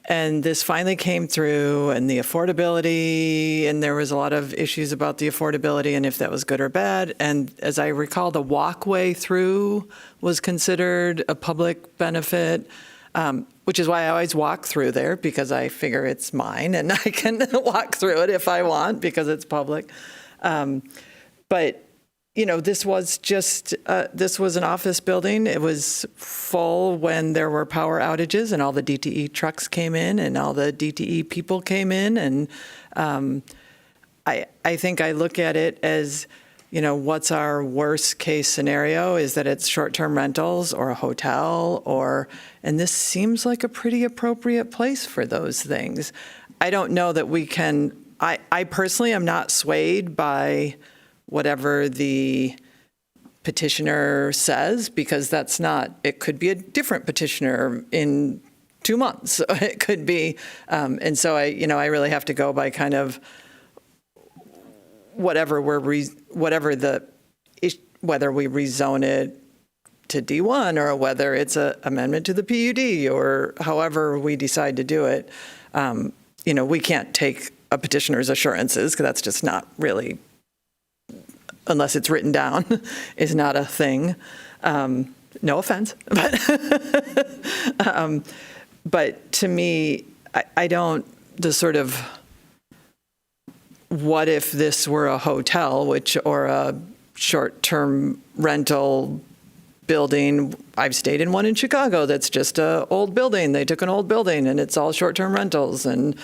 Speaker 11: And this finally came through, and the affordability, and there was a lot of issues about the affordability and if that was good or bad. And as I recall, the walkway through was considered a public benefit, which is why I always walk through there, because I figure it's mine and I can walk through it if I want because it's public. But this was an office building. It was full when there were power outages and all the DTE trucks came in and all the DTE people came in. And I think I look at it as, what's our worst case scenario is that it's short-term rentals or a hotel and this seems like a pretty appropriate place for those things. I don't know that we can, I personally am not swayed by whatever the petitioner says, because that's not, it could be a different petitioner in 2 months. It could be, and so I really have to go by kind of whether we rezone it to D1 or whether it's an amendment to the PUD or however we decide to do it. We can't take a petitioner's assurances, because that's just not really, unless it's written down, is not a thing. No offense, but to me, I don't, the sort of, what if this were a hotel, or a short-term rental building? I've stayed in one in Chicago that's just an old building. They took an old building and it's all short-term rentals. And,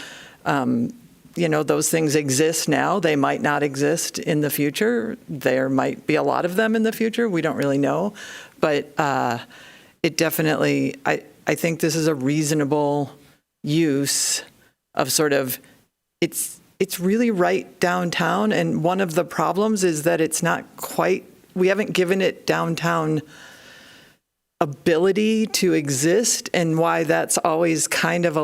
Speaker 11: those things exist now. They might not exist in the future. There might be a lot of them in the future. We don't really know. But it definitely, I think this is a reasonable use of sort of, it's really right downtown, and one of the problems is that it's not quite, we haven't given it downtown ability to exist, and why that's always kind of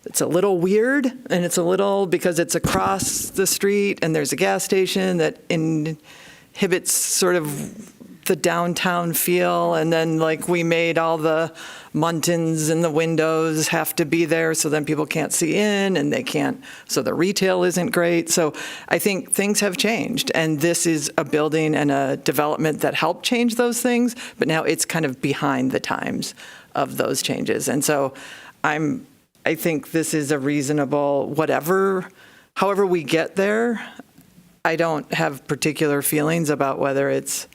Speaker 11: it's a little weird, and it's a little, because it's across the street and there's a gas station that inhibits sort of the downtown feel, and then we made all the muntins in the windows have to be there, so then people can't see in, and they can't, so the retail isn't great. So I think things have changed, and this is a building and a development that helped change those things, but now it's kind of behind the times of those changes. And so I think this is a reasonable, however we get there. I don't have particular feelings about whether it's,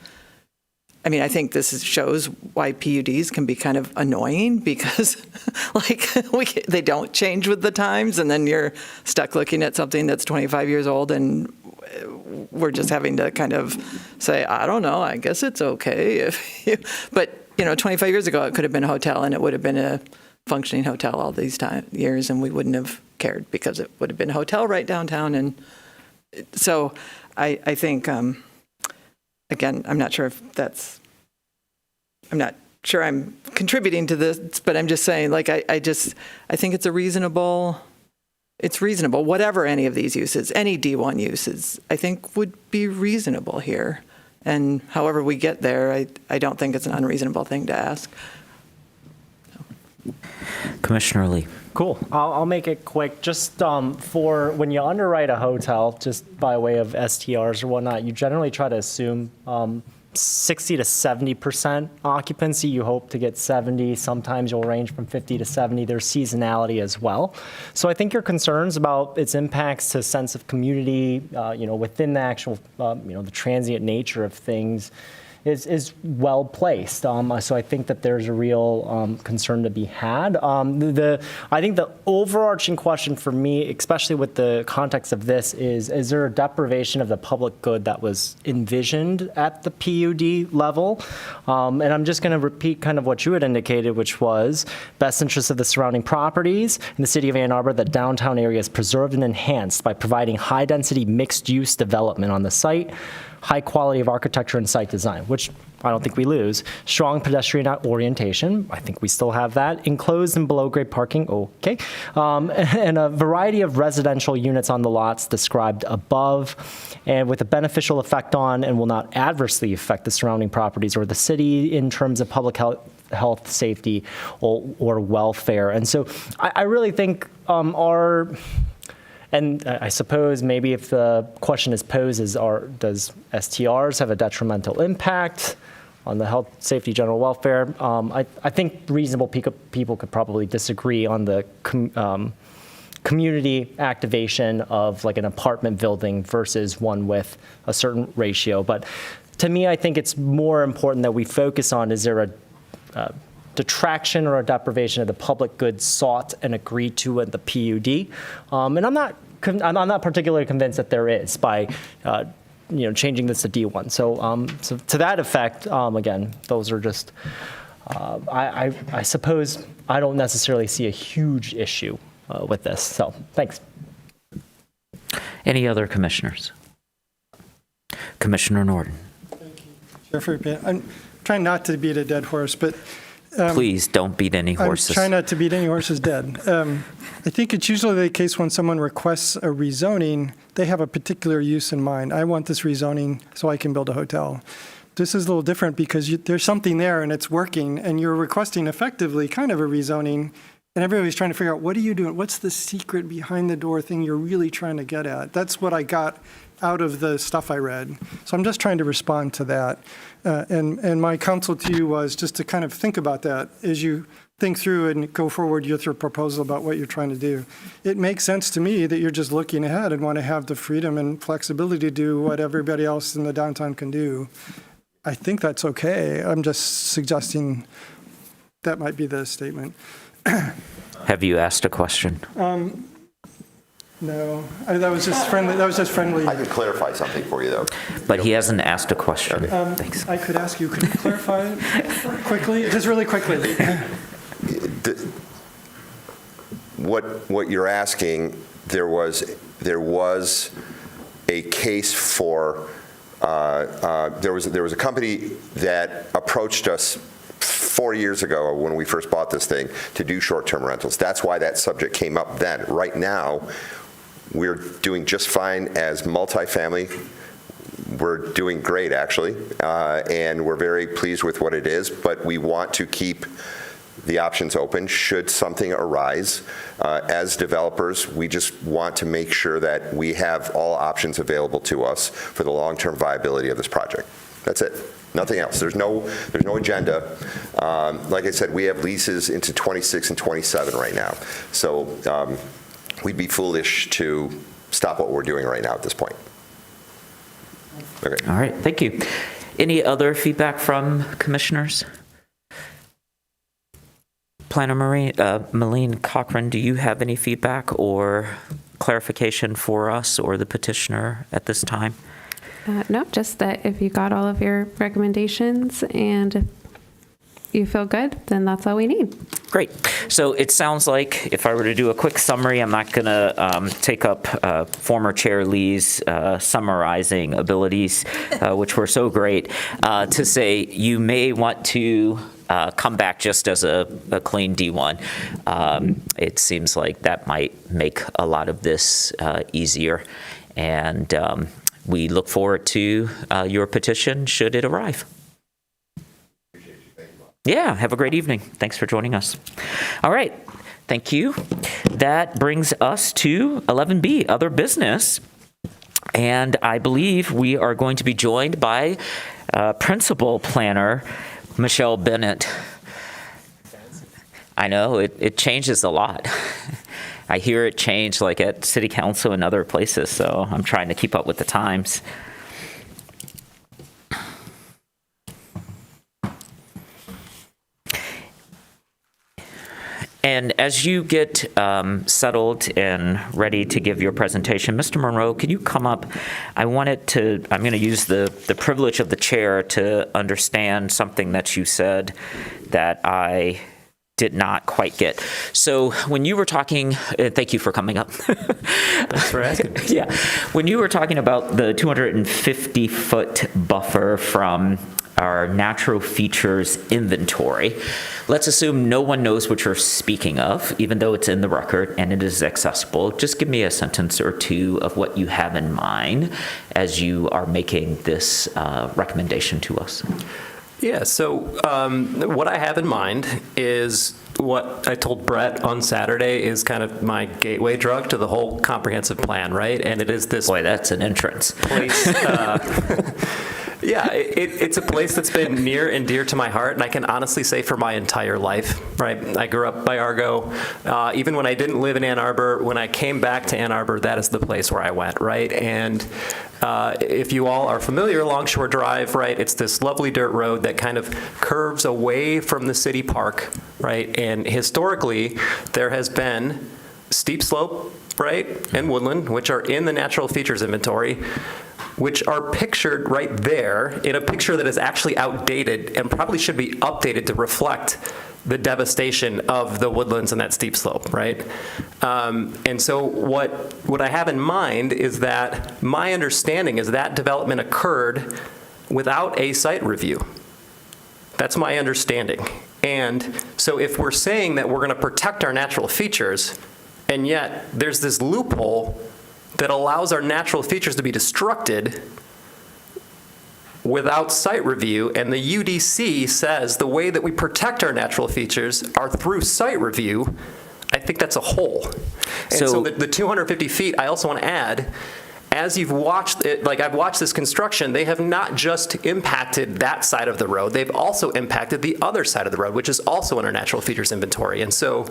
Speaker 11: I think this shows why PUDs can be kind of annoying, because they don't change with the times, and then you're stuck looking at something that's 25 years old, and we're just having to kind of say, I don't know, I guess it's okay. But 25 years ago, it could have been a hotel, and it would have been a functioning hotel all these years, and we wouldn't have cared, because it would have been a hotel right downtown. And so I think, again, I'm not sure I'm contributing to this, but I'm just saying, I think it's reasonable, whatever any of these uses, any D1 uses, I think would be reasonable here. And however we get there, I don't think it's an unreasonable thing to ask.
Speaker 1: Commissioner Lee.
Speaker 6: Cool. I'll make it quick. Just for when you underwrite a hotel, just by way of STRs or whatnot, you generally try to assume 60 to 70% occupancy. You hope to get 70. Sometimes you'll range from 50 to 70. There's seasonality as well. So I think your concerns about its impacts to sense of community, within the actual, the transient nature of things, is well placed. So I think that there's a real concern to be had. I think the overarching question for me, especially with the context of this, is there a deprivation of the public good that was envisioned at the PUD level? And I'm just going to repeat kind of what you had indicated, which was best interest of the surrounding properties in the city of Ann Arbor, the downtown area is preserved and enhanced by providing high-density mixed-use development on the site, high quality of architecture and site design, which I don't think we lose. Strong pedestrian orientation, I think we still have that. Enclosed and below-grade parking, okay. And a variety of residential units on the lots described above, and with a beneficial effect on and will not adversely affect the surrounding properties or the city in terms of public health, safety, or welfare. And so I really think and I suppose maybe if the question is posed is, does STRs have a detrimental impact on the health, safety, general welfare? I think reasonable people could probably disagree on the community activation of like an apartment building versus one with a certain ratio. But to me, I think it's more important that we focus on, is there a detraction or a deprivation of the public good sought and agreed to at the PUD? And I'm not particularly convinced that there is by changing this to D1. So to that effect, again, those are just I suppose I don't necessarily see a huge issue with this. So thanks.
Speaker 1: Any other commissioners? Commissioner Norton.
Speaker 19: Thank you, Jeffrey. I'm trying not to beat a dead horse, but
Speaker 1: please don't beat any horses.
Speaker 19: I'm trying not to beat any horses dead. I think it's usually the case when someone requests a rezoning, they have a particular use in mind. I want this rezoning so I can build a hotel. This is a little different because there's something there and it's working, and you're requesting effectively kind of a rezoning, and everybody's trying to figure out, what are you doing? What's the secret behind the door thing you're really trying to get at? That's what I got out of the stuff I read. So I'm just trying to respond to that. And my counsel to you was just to kind of think about that as you think through and go forward with your proposal about what you're trying to do. It makes sense to me that you're just looking ahead and want to have the freedom and flexibility to do what everybody else in the downtown can do. I think that's okay. I'm just suggesting that might be the statement.
Speaker 1: Have you asked a question?
Speaker 19: No, that was just friendly.
Speaker 9: I could clarify something for you, though.
Speaker 1: But he hasn't asked a question.
Speaker 19: Thanks. I could ask you, could you clarify it quickly? Just really quickly.
Speaker 9: What you're asking, there was a case for, there was a company that approached us 4 years ago when we first bought this thing to do short-term rentals. That's why that subject came up then. Right now, we're doing just fine as multifamily. We're doing great, actually, and we're very pleased with what it is, but we want to keep the options open should something arise. As developers, we just want to make sure that we have all options available to us for the long-term viability of this project. That's it. Nothing else. There's no agenda. Like I said, we have leases into 26 and 27 right now. So we'd be foolish to stop what we're doing right now at this point. Okay.
Speaker 1: All right, thank you. Any other feedback from commissioners? Planner Malene Cochran, do you have any feedback or clarification for us or the petitioner at this time?
Speaker 10: No, just that if you got all of your recommendations and if you feel good, then that's all we need.
Speaker 1: Great. So it sounds like, if I were to do a quick summary, I'm not going to take up former Chair Lee's summarizing abilities, which were so great, to say you may want to come back just as a clean D1. It seems like that might make a lot of this easier. And we look forward to your petition should it arrive. Yeah, have a great evening. Thanks for joining us. All right, Thank you. That brings us to 11B, other business. And I believe we are going to be joined by Principal Planner Michelle Bennett. I know, it changes a lot. I hear it change like at City Council and other places, so I'm trying to keep up with the times. And as you get settled and ready to give your presentation, Mr. Monroe, could you come up? I'm going to use the privilege of the chair to understand something that you said that I did not quite get. So when you were talking, thank you for coming up.
Speaker 12: Thanks for asking.
Speaker 1: Yeah. When you were talking about the 250-foot buffer from our natural features inventory, let's assume no one knows what you're speaking of, even though it's in the record and it is accessible. Just give me a sentence or two of what you have in mind as you are making this recommendation to us.
Speaker 12: Yeah, so what I have in mind is what I told Brett on Saturday is kind of my gateway drug to the whole comprehensive plan, right? And it is this...
Speaker 1: Boy, that's an entrance.
Speaker 12: Place, yeah, it's a place that's been near and dear to my heart, and I can honestly say for my entire life, right? I grew up by Argo. Even when I didn't live in Ann Arbor, when I came back to Ann Arbor, that is the place where I went, right? And if you all are familiar, Longshore Drive, right, it's this lovely dirt road that kind of curves away from the city park, right? And historically, there has been steep slope, right, and woodland, which are in the natural features inventory, which are pictured right there in a picture that is actually outdated and probably should be updated to reflect the devastation of the woodlands and that steep slope, right? And so what I have in mind is that my understanding is that development occurred without a site review. That's my understanding. And so if we're saying that we're going to protect our natural features, and yet there's this loophole that allows our natural features to be destructed without site review, and the UDC says the way that we protect our natural features are through site review, I think that's a hole. And so the 250 feet, I also want to add, as you've watched it, like I've watched this construction, they have not just impacted that side of the road, they've also impacted the other side of the road, which is also in our natural features inventory. And so,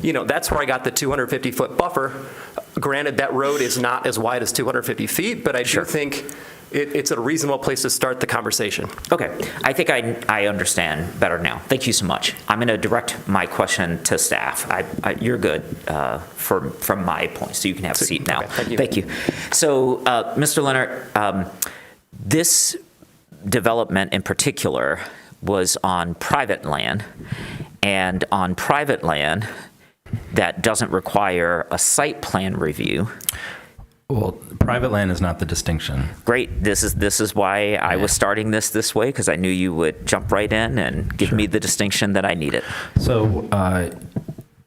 Speaker 12: you know, that's where I got the 250-foot buffer. Granted, that road is not as wide as 250 feet, but I do think it's a reasonable place to start the conversation.
Speaker 1: Okay, I think I understand better now. Thank you so much. I'm going to direct my question to staff. You're good from my point, so you can have a seat now.
Speaker 12: Okay,
Speaker 1: thank you. So, Mr. Leonard, this development in particular was on private land, and on private land that doesn't require a site plan review.
Speaker 2: Well, private land is not the distinction.
Speaker 1: Great. This is why I was starting this way, because I knew you would jump right in and give me the distinction that I needed.
Speaker 2: So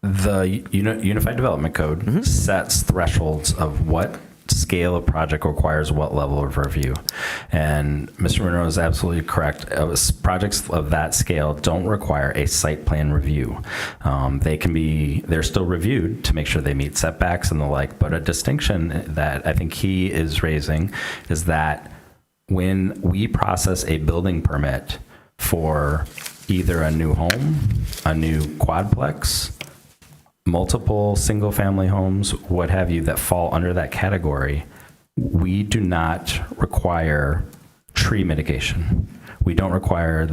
Speaker 2: the Unified Development Code sets thresholds of what scale of project requires what level of review. And Mr. Monroe is absolutely correct. Projects of that scale don't require a site plan review. They're still reviewed to make sure they meet setbacks and the like, but a distinction that I think he is raising is that when we process a building permit for either a new home, a new quadplex, multiple single-family homes, what have you, that fall under that category, we do not require tree mitigation. We don't require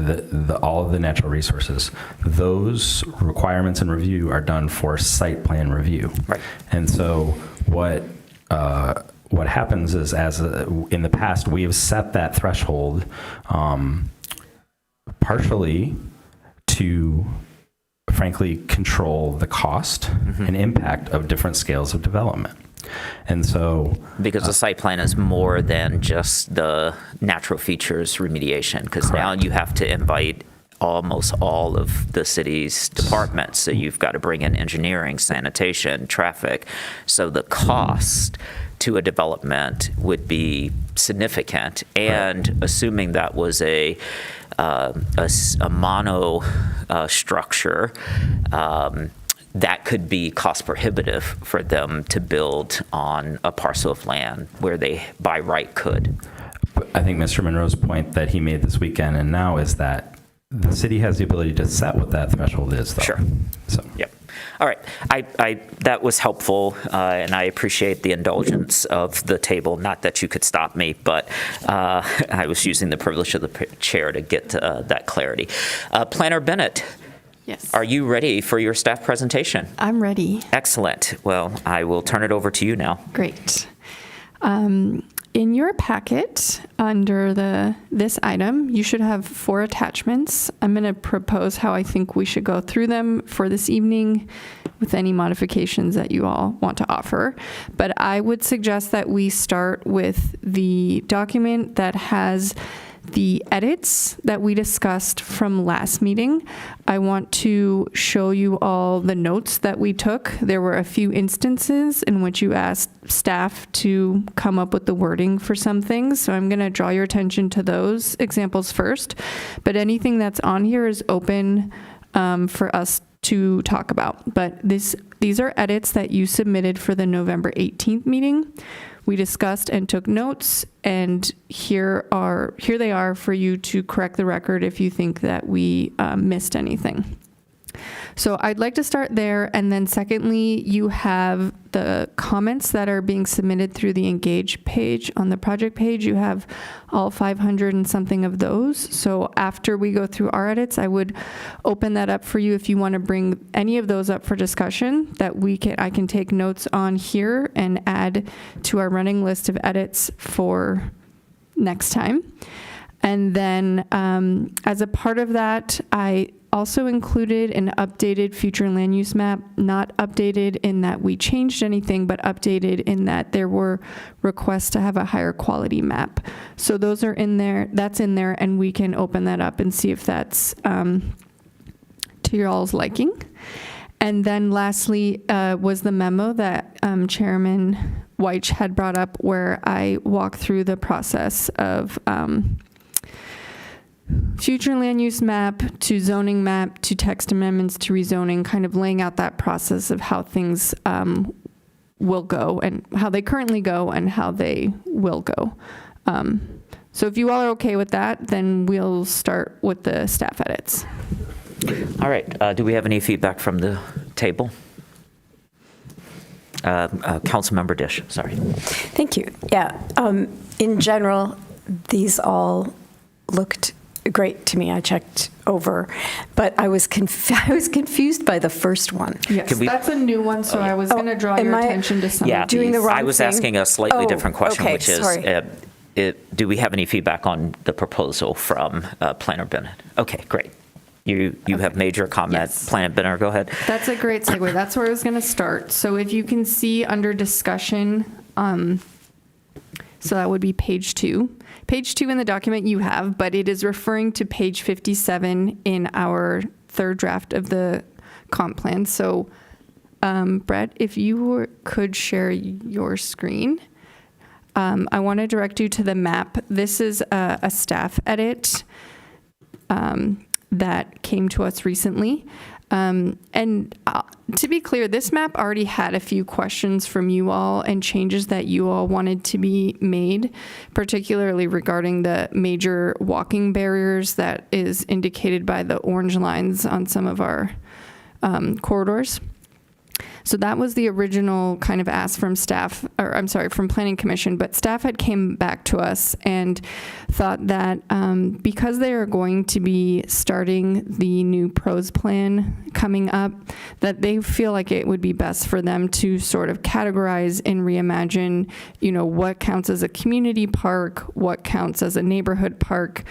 Speaker 2: all of the natural resources. Those requirements and review are done for site plan review.
Speaker 1: Right.
Speaker 2: And so what happens is, in the past, we have set that threshold partially to frankly control the cost and impact of different scales of development. And so
Speaker 1: because the site plan is more than just the natural features remediation, because now you have to invite almost all of the city's departments. So you've got to bring in engineering, sanitation, traffic. So the cost to a development would be significant. And assuming that was a mono structure, that could be cost prohibitive for them to build on a parcel of land where they by right could.
Speaker 2: I think Mr. Monroe's point that he made this weekend and now is that the city has the ability to set what that threshold is, though.
Speaker 1: Sure.
Speaker 2: So.
Speaker 1: Yep. All right. That was helpful, and I appreciate the indulgence of the table. Not that you could stop me, but I was using the privilege of the chair to get that clarity. Planner Bennett.
Speaker 14: Yes.
Speaker 1: Are you ready for your staff presentation?
Speaker 14: I'm ready.
Speaker 1: Excellent. Well, I will turn it over to you now.
Speaker 14: Great. In your packet, under this item, you should have 4 attachments. I'm going to propose how I think we should go through them for this evening with any modifications that you all want to offer. But I would suggest that we start with the document that has the edits that we discussed from last meeting. I want to show you all the notes that we took. There were a few instances in which you asked staff to come up with the wording for some things. So I'm going to draw your attention to those examples first. But anything that's on here is open for us to talk about. But these are edits that you submitted for the November 18th meeting. We discussed and took notes, and here they are for you to correct the record if you think that we missed anything. So I'd like to start there, and then secondly, you have the comments that are being submitted through the Engage page on the project page. You have all 500 and something of those. So after we go through our edits, I would open that up for you if you want to bring any of those up for discussion that I can take notes on here and add to our running list of edits for next time. And then as a part of that, I also included an updated future land use map, not updated in that we changed anything, but updated in that there were requests to have a higher quality map. So those are in there, that's in there, and we can open that up and see if that's to your all's liking. And then lastly was the memo that Chairman Weich had brought up, where I walk through the process of future land use map to zoning map to text amendments to rezoning, kind of laying out that process of how things will go and how they currently go and how they will go. So if you all are okay with that, then we'll start with the staff edits.
Speaker 1: All right. Do we have any feedback from the table? Councilmember Dish, sorry.
Speaker 3: Thank you. Yeah. In general, these all looked great to me. I checked over, but I was confused by the first one.
Speaker 14: Yes, that's a new one, so I was going to draw your attention to some of
Speaker 3: doing the wrong
Speaker 1: I was
Speaker 3: thing?
Speaker 1: asking a slightly different question,
Speaker 3: okay,
Speaker 1: which is, do we have any feedback on the proposal from Planner Bennett? Okay, great. You have made your comment. Yes. Planner Bennett, go ahead.
Speaker 14: That's a great segue. That's where I was going to start. So if you can see under discussion, so that would be page 2. Page 2 in the document you have, but it is referring to page 57 in our third draft of the comp plan. So, Brett, if you could share your screen. I want to direct you to the map. This is a staff edit that came to us recently. And to be clear, this map already had a few questions from you all and changes that you all wanted to be made, particularly regarding the major walking barriers that is indicated by the orange lines on some of our corridors. So that was the original kind of ask from staff, or I'm sorry, from Planning Commission, but staff had came back to us and thought that because they are going to be starting the new PROS plan coming up, that they feel like it would be best for them to sort of categorize and reimagine, what counts as a community park, what counts as a neighborhood park.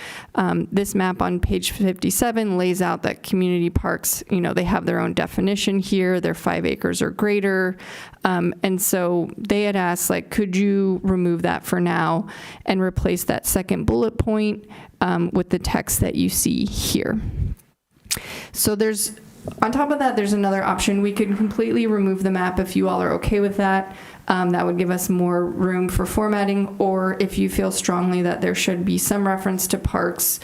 Speaker 14: This map on page 57 lays out that community parks, they have their own definition here. They're 5 acres or greater. And so they had asked, could you remove that for now and replace that second bullet point with the text that you see here? So on top of that, there's another option. We could completely remove the map if you all are okay with that. That would give us more room for formatting, or if you feel strongly that there should be some reference to parks,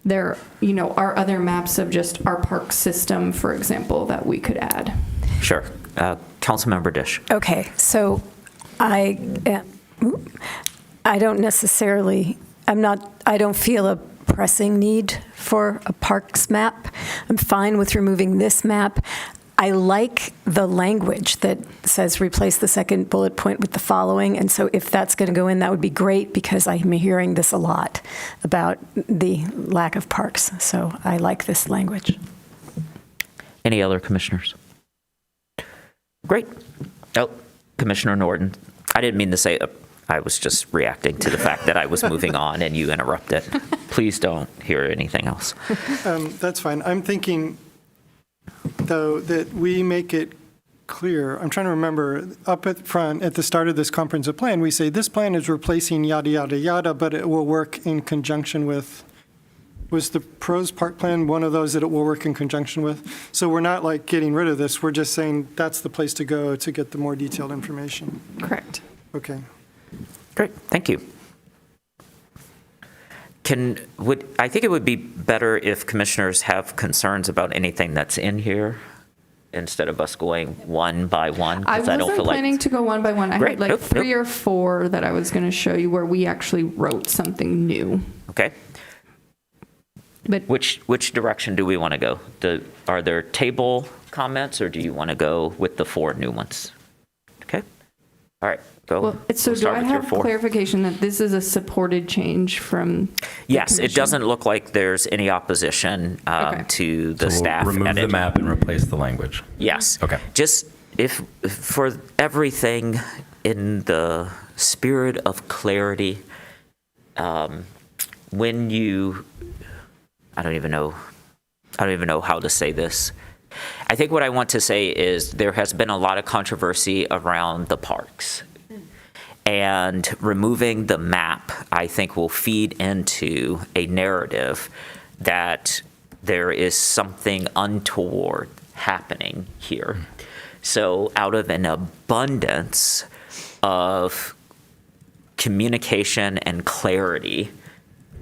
Speaker 14: there are other maps of just our park system, for example, that we could add.
Speaker 1: Sure. Councilmember Dish.
Speaker 3: Okay, so I don't necessarily, I don't feel a pressing need for a parks map. I'm fine with removing this map. I like the language that says replace the second bullet point with the following, and so if that's going to go in, that would be great, because I'm hearing this a lot about the lack of parks, so I like this language.
Speaker 1: Any other commissioners? Great. Oh, Commissioner Norton. I didn't mean to say, I was just reacting to the fact that I was moving on and you interrupted. Please don't hear anything else.
Speaker 19: That's fine. I'm thinking, though, that we make it clear. I'm trying to remember, up at front, at the start of this comprehensive plan, we say this plan is replacing yada, yada, yada, but it will work in conjunction with. Was the PROS Park Plan one of those that it will work in conjunction with? So we're not like getting rid of this. We're just saying that's the place to go to get the more detailed information.
Speaker 14: Correct.
Speaker 19: Okay.
Speaker 1: Great, thank you. I think it would be better if commissioners have concerns about anything that's in here instead of us going one by one.
Speaker 14: I
Speaker 1: 'Cause I don't
Speaker 14: wasn't
Speaker 1: feel like
Speaker 14: planning to go one by one. I
Speaker 1: Great.
Speaker 14: had like
Speaker 1: Nope,
Speaker 14: three or four that I was going to show you where we actually wrote something new.
Speaker 1: Okay.
Speaker 14: But
Speaker 1: which direction do we want to go? Are there table comments, or do you want to go with the 4 new ones? Okay. All right. Go.
Speaker 14: Well, so
Speaker 1: We'll
Speaker 14: do
Speaker 1: start
Speaker 14: I
Speaker 1: with your
Speaker 14: have
Speaker 1: 4.
Speaker 14: clarification that this is a supported change from?
Speaker 1: Yes, it doesn't look like there's any opposition to the
Speaker 2: So we'll
Speaker 1: staff
Speaker 2: remove
Speaker 1: edit.
Speaker 2: the map and replace the language.
Speaker 1: Yes.
Speaker 2: Okay.
Speaker 1: Just if for everything in the spirit of clarity, when you, I don't even know how to say this. I think what I want to say is there has been a lot of controversy around the parks. And removing the map, I think, will feed into a narrative that there is something untoward happening here. So out of an abundance of communication and clarity,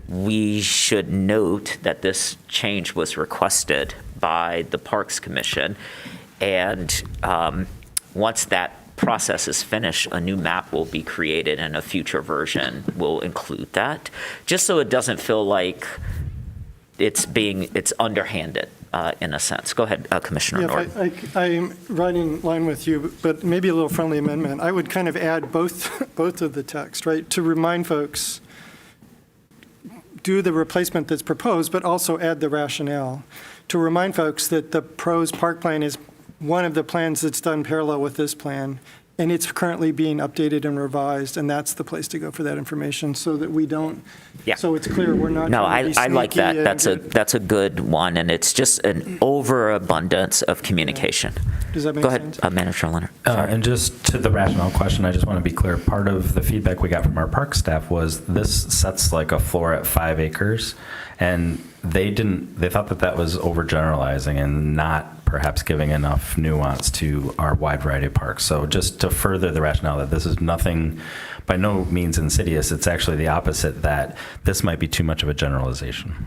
Speaker 1: we should note that this change was requested by the Parks Commission. And once that process is finished, a new map will be created and a future version will include that, just so it doesn't feel like it's underhanded in a sense. Go ahead, Commissioner Norton.
Speaker 19: I'm right in line with you, but maybe a little friendly amendment. I would kind of add both of the text, right, to remind folks, do the replacement that's proposed, but also add the rationale. To remind folks that the PROS Park Plan is one of the plans that's done parallel with this plan, and it's currently being updated and revised, and that's the place to go for that information, so that we don't, so it's clear we're not
Speaker 1: No,
Speaker 19: trying to be
Speaker 1: I like that.
Speaker 19: sneaky
Speaker 1: That's a good one, and it's just an overabundance of communication.
Speaker 19: Does that make
Speaker 1: Go
Speaker 19: sense?
Speaker 1: ahead, Manager Leonard.
Speaker 2: And just to the rationale question, I just want to be clear. Part of the feedback we got from our park staff was this sets like a floor at 5 acres, and they thought that was overgeneralizing and not perhaps giving enough nuance to our wide variety of parks. So just to further the rationale that this is nothing, by no means insidious, it's actually the opposite, that this might be too much of a generalization.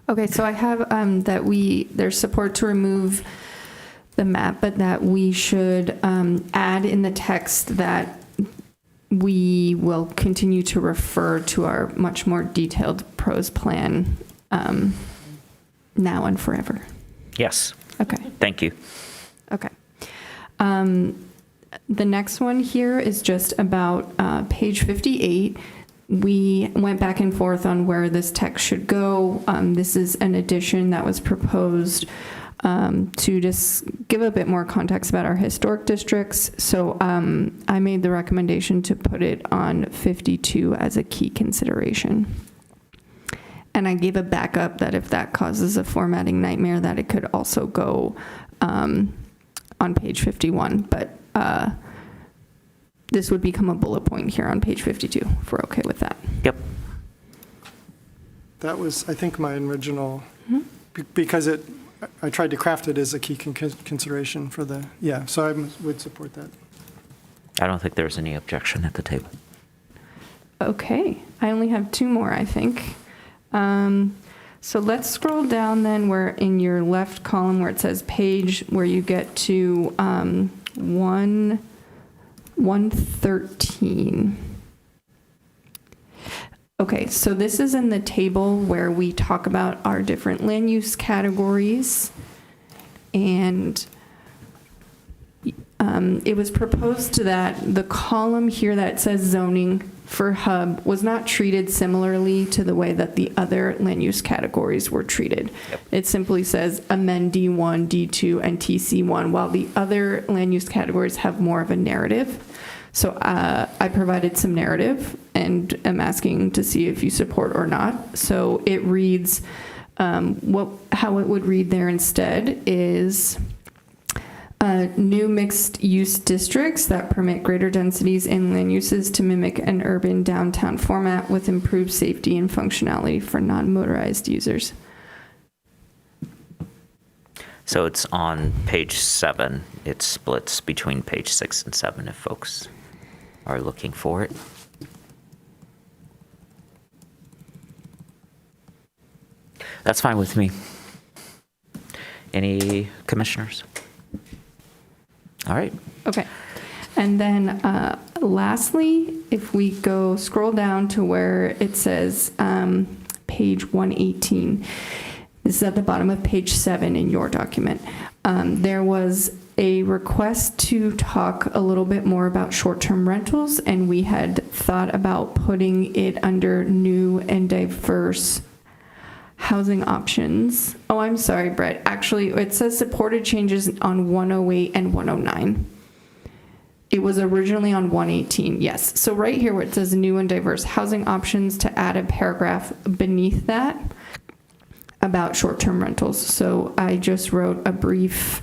Speaker 14: Okay, so I have that there's support to remove the map, but that we should add in the text that we will continue to refer to our much more detailed PROS plan now and forever.
Speaker 1: Yes.
Speaker 14: Okay.
Speaker 1: Thank you.
Speaker 14: Okay. The next one here is just about page 58. We went back and forth on where this text should go. This is an addition that was proposed to just give a bit more context about our historic districts. So I made the recommendation to put it on 52 as a key consideration. And I gave a backup that if that causes a formatting nightmare, that it could also go on page 51. But this would become a bullet point here on page 52, if we're okay with that.
Speaker 1: Yep.
Speaker 19: That was, I think, my original, because I tried to craft it as a key consideration for the, so I would support that.
Speaker 1: I don't think there's any objection at the table.
Speaker 14: So let's scroll down then where in your left column where it says page, where you get to 113. Okay, so this is in the table where we talk about our different land use categories. And it was proposed that the column here that says zoning for hub was not treated similarly to the way that the other land use categories were treated. Yep. It simply says amend D1, D2, and TC1, while the other land use categories have more of a narrative. So I provided some narrative and am asking to see if you support or not. So it reads, how it would read there instead is new mixed-use districts that permit greater densities in land uses to mimic an urban downtown format with improved safety and functionality for non-motorized users.
Speaker 1: So it's on page 7. It splits between page 6 and 7 if folks are looking for it. That's fine with me. Any commissioners? All right.
Speaker 14: Okay. And then lastly, if we scroll down to where it says page 118, this is at the bottom of page 7 in your document. There was a request to talk a little bit more about short-term rentals, and we had thought about putting it under new and diverse housing options. Oh, I'm sorry, Brett. Actually, it says supported changes on 108 and 109. It was originally on 118, yes. So right here where it says new and diverse housing options, to add a paragraph beneath that about short-term rentals. So I just wrote a brief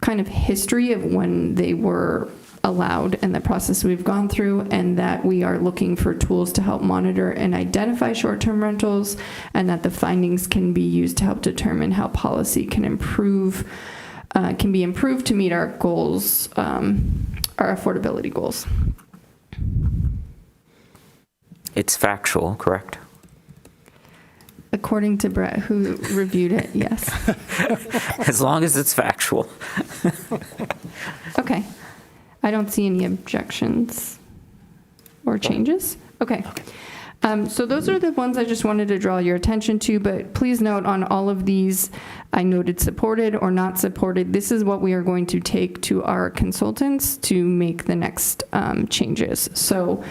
Speaker 14: kind of history of when they were allowed and the process we've gone through, and that we are looking for tools to help monitor and identify short-term rentals, and that the findings can be used to help determine how policy can be improved to meet our goals, our affordability goals.
Speaker 1: It's factual, correct?
Speaker 14: According to Brett, who reviewed it, yes.
Speaker 1: As long as it's factual.
Speaker 14: Okay. I don't see any objections or changes. Okay. So those are the ones I just wanted to draw your attention to, but please note on all of these, I noted supported or not supported. This is what we are going to take to our consultants to make the next changes. So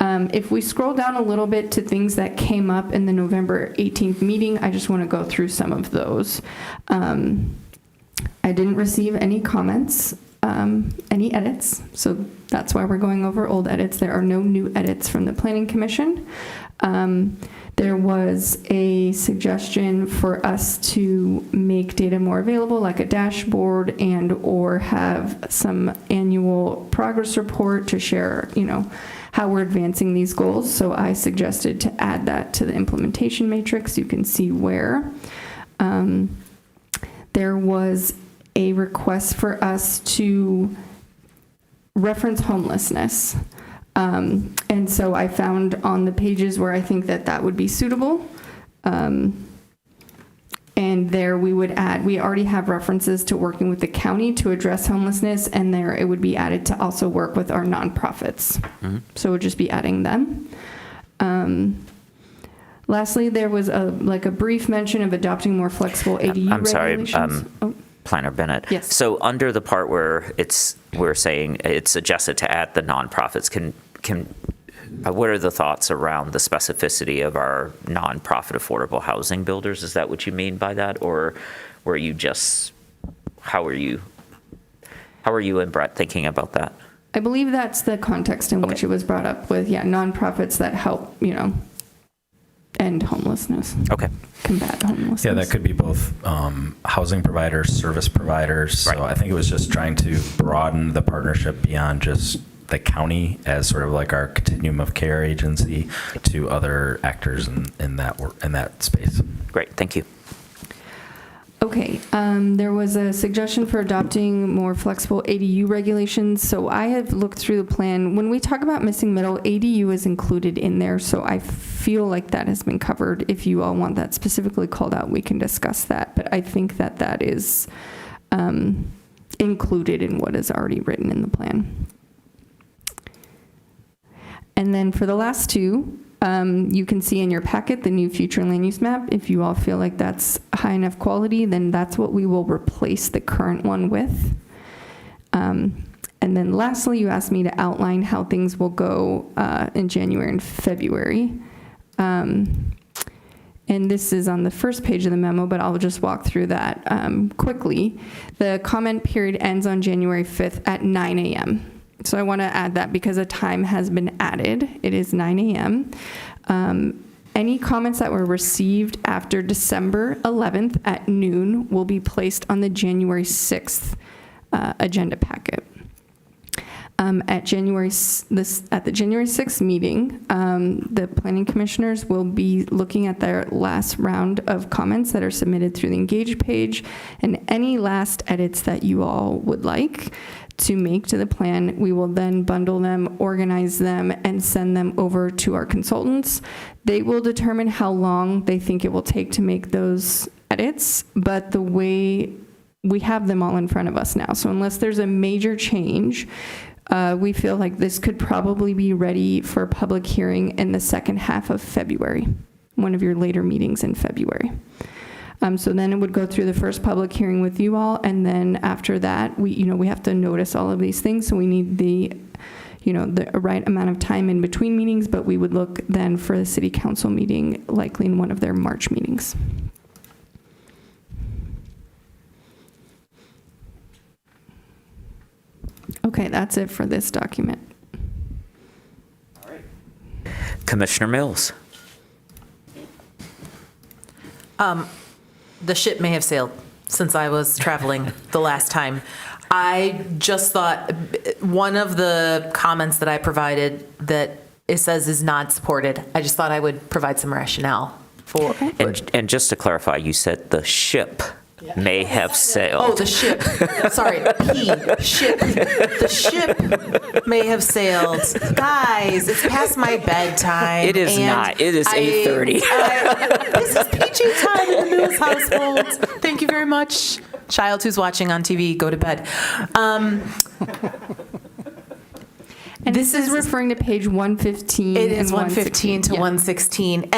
Speaker 14: if we scroll down a little bit to things that came up in the November 18th meeting, I just want to go through some of those. I didn't receive any comments, any edits, so that's why we're going over old edits. There are no new edits from the Planning Commission. There was a suggestion for us to make data more available, like a dashboard and or have some annual progress report to share, how we're advancing these goals. So I suggested to add that to the implementation matrix. You can see where. There was a request for us to reference homelessness. And so I found on the pages where I think that would be suitable. And there we would add, we already have references to working with the county to address homelessness, and there it would be added to also work with our nonprofits. Mm-hmm. So we'll just be adding them. Lastly, there was a brief mention of adopting more flexible ADU regulations.
Speaker 1: I'm sorry, Planner Bennett.
Speaker 14: Yes.
Speaker 1: So under the part where we're saying it's suggested to add the nonprofits, what are the thoughts around the specificity of our nonprofit affordable housing builders? Is that what you mean by that, or were you just how are you and Brett thinking about that?
Speaker 14: I believe that's the context in which it was brought up with nonprofits that help end homelessness.
Speaker 1: Okay.
Speaker 14: Combat homelessness.
Speaker 2: Yeah, that could be both housing providers, service providers. Right. So I think it was just trying to broaden the partnership beyond just the county as sort of like our continuum of care agency to other actors in that space.
Speaker 1: Great, thank you.
Speaker 14: Okay, there was a suggestion for adopting more flexible ADU regulations. So I have looked through the plan. When we talk about missing middle, ADU is included in there. So I feel like that has been covered. If you all want that specifically called out, we can discuss that. But I think that that is included in what is already written in the plan. And then for the last two, you can see in your packet the new future land use map. If you all feel like that's high enough quality, then that's what we will replace the current one with. And then lastly, you asked me to outline how things will go in January and February. And this is on the first page of the memo, but I'll just walk through that quickly. The comment period ends on January 5th at 9 a.m. So I want to add that because a time has been added. It is 9 a.m. Any comments that were received after December 11th at noon will be placed on the January 6th agenda packet. At the January 6th meeting, the planning commissioners will be looking at their last round of comments that are submitted through the Engage page, and any last edits that you all would like to make to the plan. We will then bundle them, organize them, and send them over to our consultants. They will determine how long they think it will take to make those edits, but the way we have them all in front of us now. So unless there's a major change, we feel like this could probably be ready for public hearing in the second half of February, one of your later meetings in February. So then it would go through the first public hearing with you all, and then after that, we have to notice all of these things, so we need the right amount of time in between meetings, but we would look then for the city council meeting, likely in one of their March meetings. Okay, that's it for this document.
Speaker 1: Commissioner Mills.
Speaker 18: The ship may have sailed since I was traveling the last time. I just thought one of the comments that I provided that it says is not supported, I just thought I would provide some rationale for.
Speaker 1: And just to clarify, you said the ship may have sailed.
Speaker 18: Oh, the ship. Sorry, ship. The ship may have sailed. Guys, it's past my bedtime.
Speaker 1: It is not. It is 8:30.
Speaker 18: This is PG time in the Mills household. Thank you very much. Child who's watching on TV, go to bed.
Speaker 14: And this is referring to page 115.
Speaker 18: It is
Speaker 14: and
Speaker 18: 115 to
Speaker 14: yeah.
Speaker 18: 116.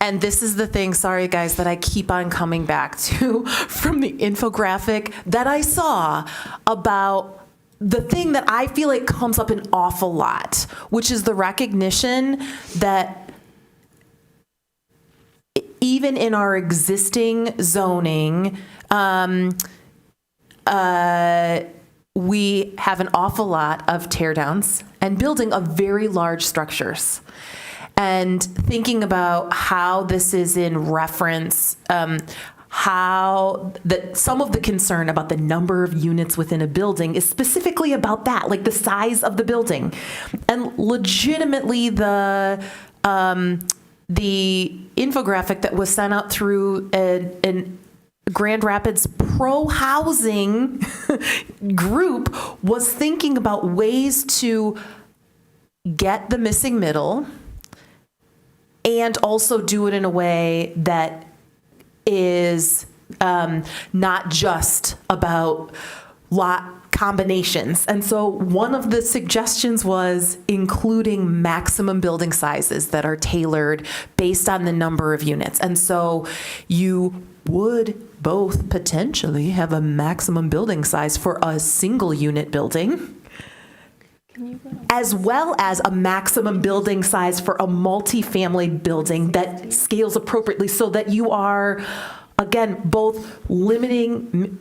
Speaker 18: And this is the thing, sorry guys, that I keep on coming back to from the infographic that I saw about the thing that I feel like comes up an awful lot, which is the recognition that even in our existing zoning, we have an awful lot of tear downs and building of very large structures. And thinking about how this is in reference, how that some of the concern about the number of units within a building is specifically about that, like the size of the building. And legitimately the infographic that was sent out through an Grand Rapids pro-housing group was thinking about ways to get the missing middle and also do it in a way that is not just about lot combinations. And so one of the suggestions was including maximum building sizes that are tailored based on the number of units. And so you would both potentially have a maximum building size for a single unit building, as well as a maximum building size for a multifamily building that scales appropriately so that you are, again, both limiting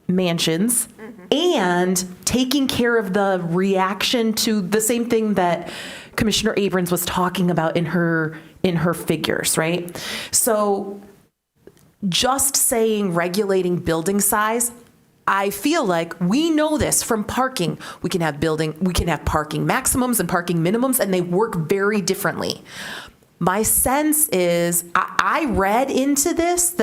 Speaker 18: mansions and taking care of the reaction to the same thing that Commissioner Abrams was talking about in her figures, right? So just saying regulating building size, I feel like we know this from parking. We can have parking maximums and parking minimums, and they work very differently. My sense is, I read into this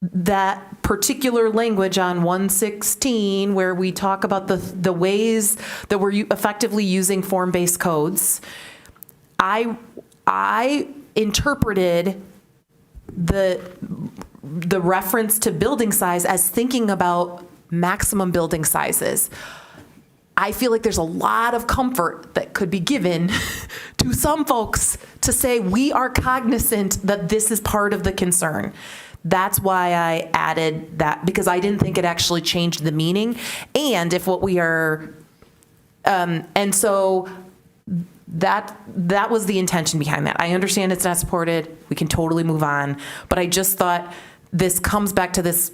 Speaker 18: that particular language on 116 where we talk about the ways that we're effectively using form-based codes, I interpreted the reference to building size as thinking about maximum building sizes. I feel like there's a lot of comfort that could be given to some folks to say we are cognizant that this is part of the concern. That's why I added that, because I didn't think it actually changed the meaning. And if what we are, and so that was the intention behind that. I understand it's not supported. We can totally move on. But I just thought this comes back to this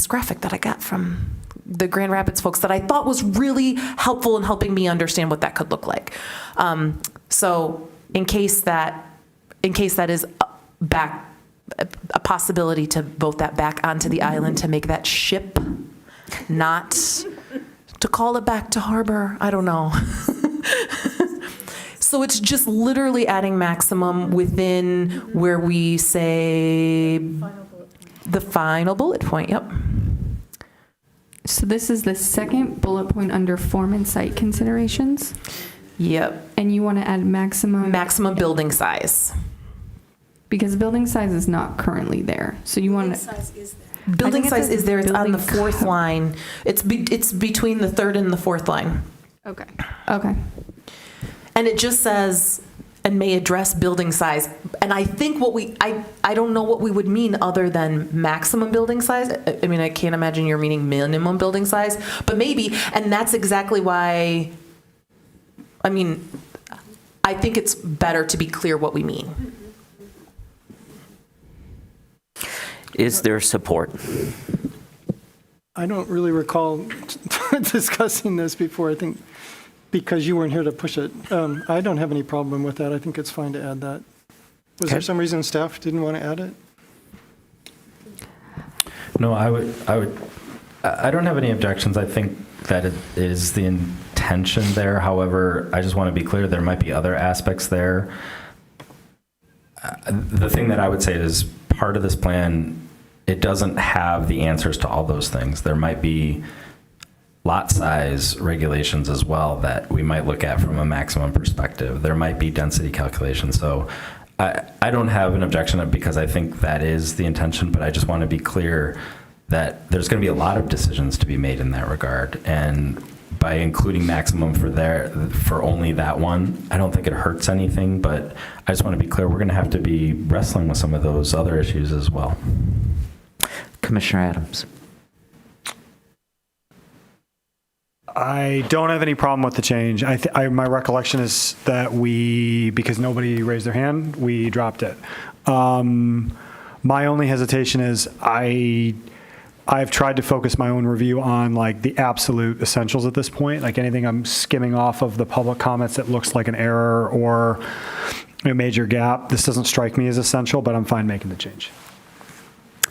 Speaker 18: graphic that I got from the Grand Rapids folks that I thought was really helpful in helping me understand what that could look like. So in case that is back, a possibility to vote that back onto the island to make that ship, not to call it back to Harbor. I don't know. So it's just literally adding maximum within where we say the final bullet point. Yep.
Speaker 14: So this is the second bullet point under form and site considerations?
Speaker 18: Yep.
Speaker 14: And you want to add maximum?
Speaker 18: Maximum building size.
Speaker 14: Because building size is not currently there. So you want to...
Speaker 18: Building size is there. It's on the fourth line. It's between the third and the fourth line.
Speaker 14: Okay. Okay.
Speaker 18: And it just says, and may address building size. And I think I don't know what we would mean other than maximum building size. I mean, I can't imagine you're meaning minimum building size, but maybe, and that's exactly why, I mean, I think it's better to be clear what we mean.
Speaker 1: Is there support?
Speaker 19: I don't really recall discussing this before. I think because you weren't here to push it. I don't have any problem with that. I think it's fine to add that. Was there some reason staff didn't want to add it?
Speaker 2: No, I don't have any objections. I think that it is the intention there. However, I just want to be clear, there might be other aspects there. The thing that I would say is part of this plan, it doesn't have the answers to all those things. There might be lot size regulations as well that we might look at from a maximum perspective. There might be density calculations. So I don't have an objection because I think that is the intention, but I just want to be clear that there's going to be a lot of decisions to be made in that regard. And by including maximum for only that one, I don't think it hurts anything, but I just want to be clear, we're going to have to be wrestling with some of those other issues as well.
Speaker 1: Commissioner Adams.
Speaker 17: I don't have any problem with the change. My recollection is that because nobody raised their hand, we dropped it. My only hesitation is I've tried to focus my own review on like the absolute essentials at this point. Like anything I'm skimming off of the public comments that looks like an error or a major gap, this doesn't strike me as essential, but I'm fine making the change.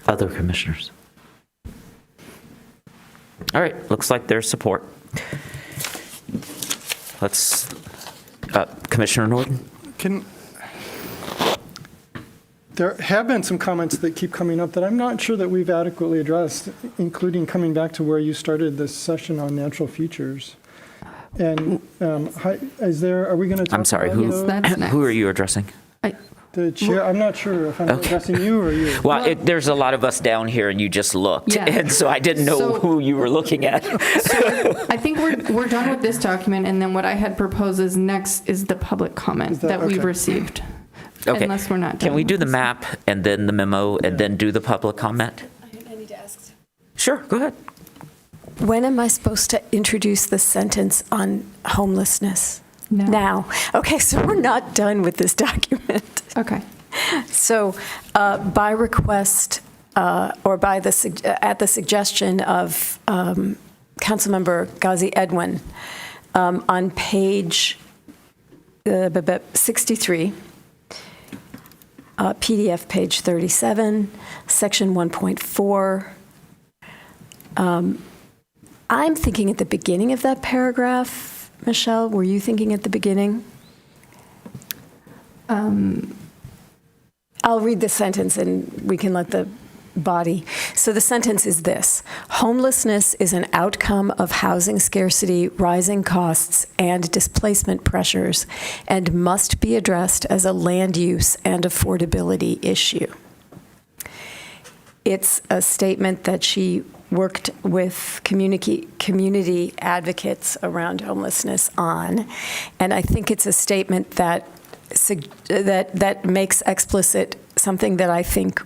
Speaker 1: Other commissioners? All right, looks like there's support. Let's, Commissioner Norton?
Speaker 19: There have been some comments that keep coming up that I'm not sure that we've adequately addressed, including coming back to where you started this session on natural features. And are we going to talk
Speaker 1: I'm sorry,
Speaker 19: about
Speaker 1: who are you addressing?
Speaker 19: The chair, I'm not sure if I'm addressing you or you.
Speaker 1: Well, there's a lot of us down here, and you just looked, and so I didn't know who you were looking at.
Speaker 14: So I think we're done with this document, and then what I had proposed is next is the public comment that we've received.
Speaker 1: Okay.
Speaker 14: Unless we're not done.
Speaker 1: Can we do the map and then the memo and then do the public comment?
Speaker 3: I need to ask.
Speaker 1: Sure, go ahead.
Speaker 3: When am I supposed to introduce the sentence on homelessness? Now. Okay, so we're not done with this document.
Speaker 14: Okay.
Speaker 3: So by request or by at the suggestion of Councilmember Ghazi Edwin, on page 63, PDF page 37, section 1.4, I'm thinking at the beginning of that paragraph. Michelle, were you thinking at the beginning? I'll read the sentence and we can let the body. So the sentence is this: homelessness is an outcome of housing scarcity, rising costs, and displacement pressures, and must be addressed as a land use and affordability issue. It's a statement that she worked with community advocates around homelessness on, and I think it's a statement that makes explicit something that I think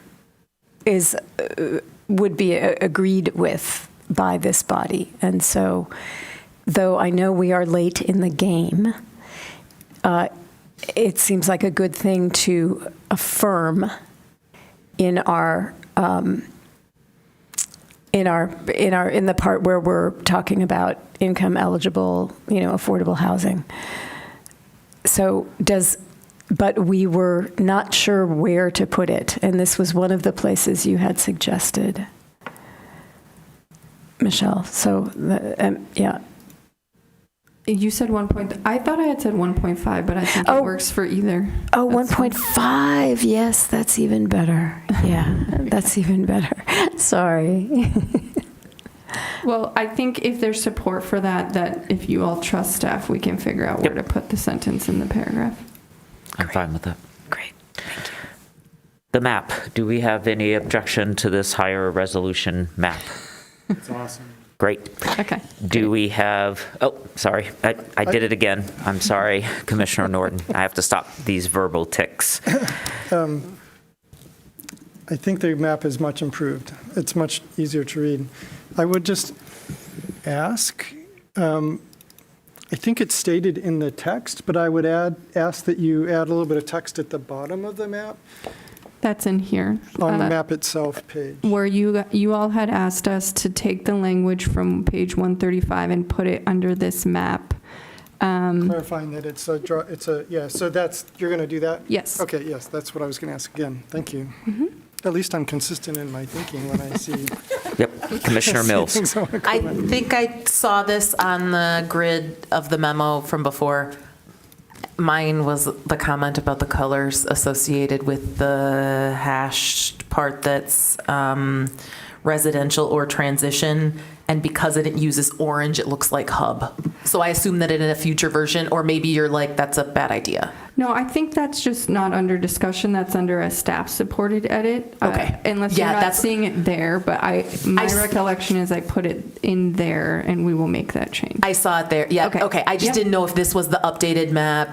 Speaker 3: would be agreed with by this body. And so, though I know we are late in the game, it seems like a good thing to affirm in the part where we're talking about income eligible, affordable housing. But we were not sure where to put it, and this was one of the places you had suggested, Michelle. So, yeah.
Speaker 14: You said 1. I thought I had said 1.5, but I think it works for either.
Speaker 3: Oh, 1.5. Yes, that's even better. Yeah, that's even better. Sorry.
Speaker 14: Well, I think if there's support for that if you all trust staff, we can figure out where to put the sentence in the paragraph.
Speaker 1: I'm fine with that.
Speaker 3: Great. Thank you.
Speaker 1: The map. Do we have any objection to this higher resolution map?
Speaker 17: It's awesome.
Speaker 1: Great.
Speaker 14: Okay.
Speaker 1: Do we have, sorry, I did it again. I'm sorry, Commissioner Norton. I have to stop these verbal tics.
Speaker 19: I think the map is much improved. It's much easier to read. I would just ask, I think it's stated in the text, but I would ask that you add a little bit of text at the bottom of the map.
Speaker 14: That's in here.
Speaker 19: On the map itself page.
Speaker 14: Where you all had asked us to take the language from page 135 and put it under this map.
Speaker 19: Clarifying that so you're going to do that?
Speaker 14: Yes.
Speaker 19: Okay, yes, that's what I was going to ask again. Thank you.
Speaker 14: Mm-hmm.
Speaker 19: At least I'm consistent in my thinking when I see.
Speaker 1: Yep, Commissioner Mills.
Speaker 18: I think I saw this on the grid of the memo from before. Mine was the comment about the colors associated with the hashed part that's residential or transition. And because it uses orange, it looks like hub. So I assume that in a future version, or maybe you're like, that's a bad idea.
Speaker 14: No, I think that's just not under discussion. That's under a staff-supported edit.
Speaker 18: Okay.
Speaker 14: Unless you're not seeing it there, but my recollection is I put it in there, and we will make that change.
Speaker 18: I saw it there. Yeah. Okay. I just didn't know if this was the updated map.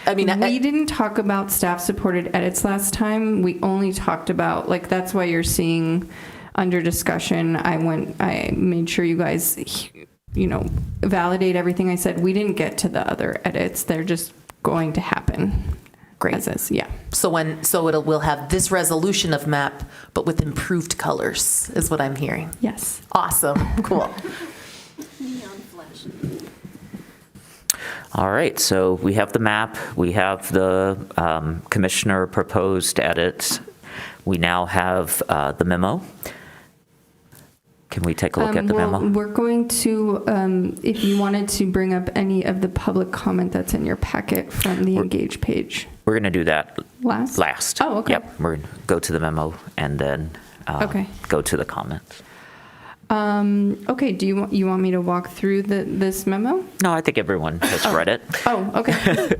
Speaker 18: I mean,
Speaker 14: we didn't talk about staff-supported edits last time. We only talked about, that's why you're seeing under discussion. I made sure you guys, validate everything I said. We didn't get to the other edits. They're just going to happen.
Speaker 18: Great.
Speaker 14: As is, yeah.
Speaker 18: So we'll have this resolution of map, but with improved colors, is what I'm hearing.
Speaker 14: Yes.
Speaker 18: Awesome. Cool.
Speaker 1: All right, so we have the map, we have the commissioner proposed edits. We now have the memo. Can we take a look at the memo?
Speaker 14: We're going to, if you wanted to bring up any of the public comment that's in your packet from the Engage page.
Speaker 1: We're going to do that
Speaker 14: last. Oh, okay.
Speaker 1: Yep, we're going to go to the memo and then go to the comments.
Speaker 14: Okay, do you want me to walk through this memo?
Speaker 1: No, I think everyone has read it.
Speaker 14: Oh, okay.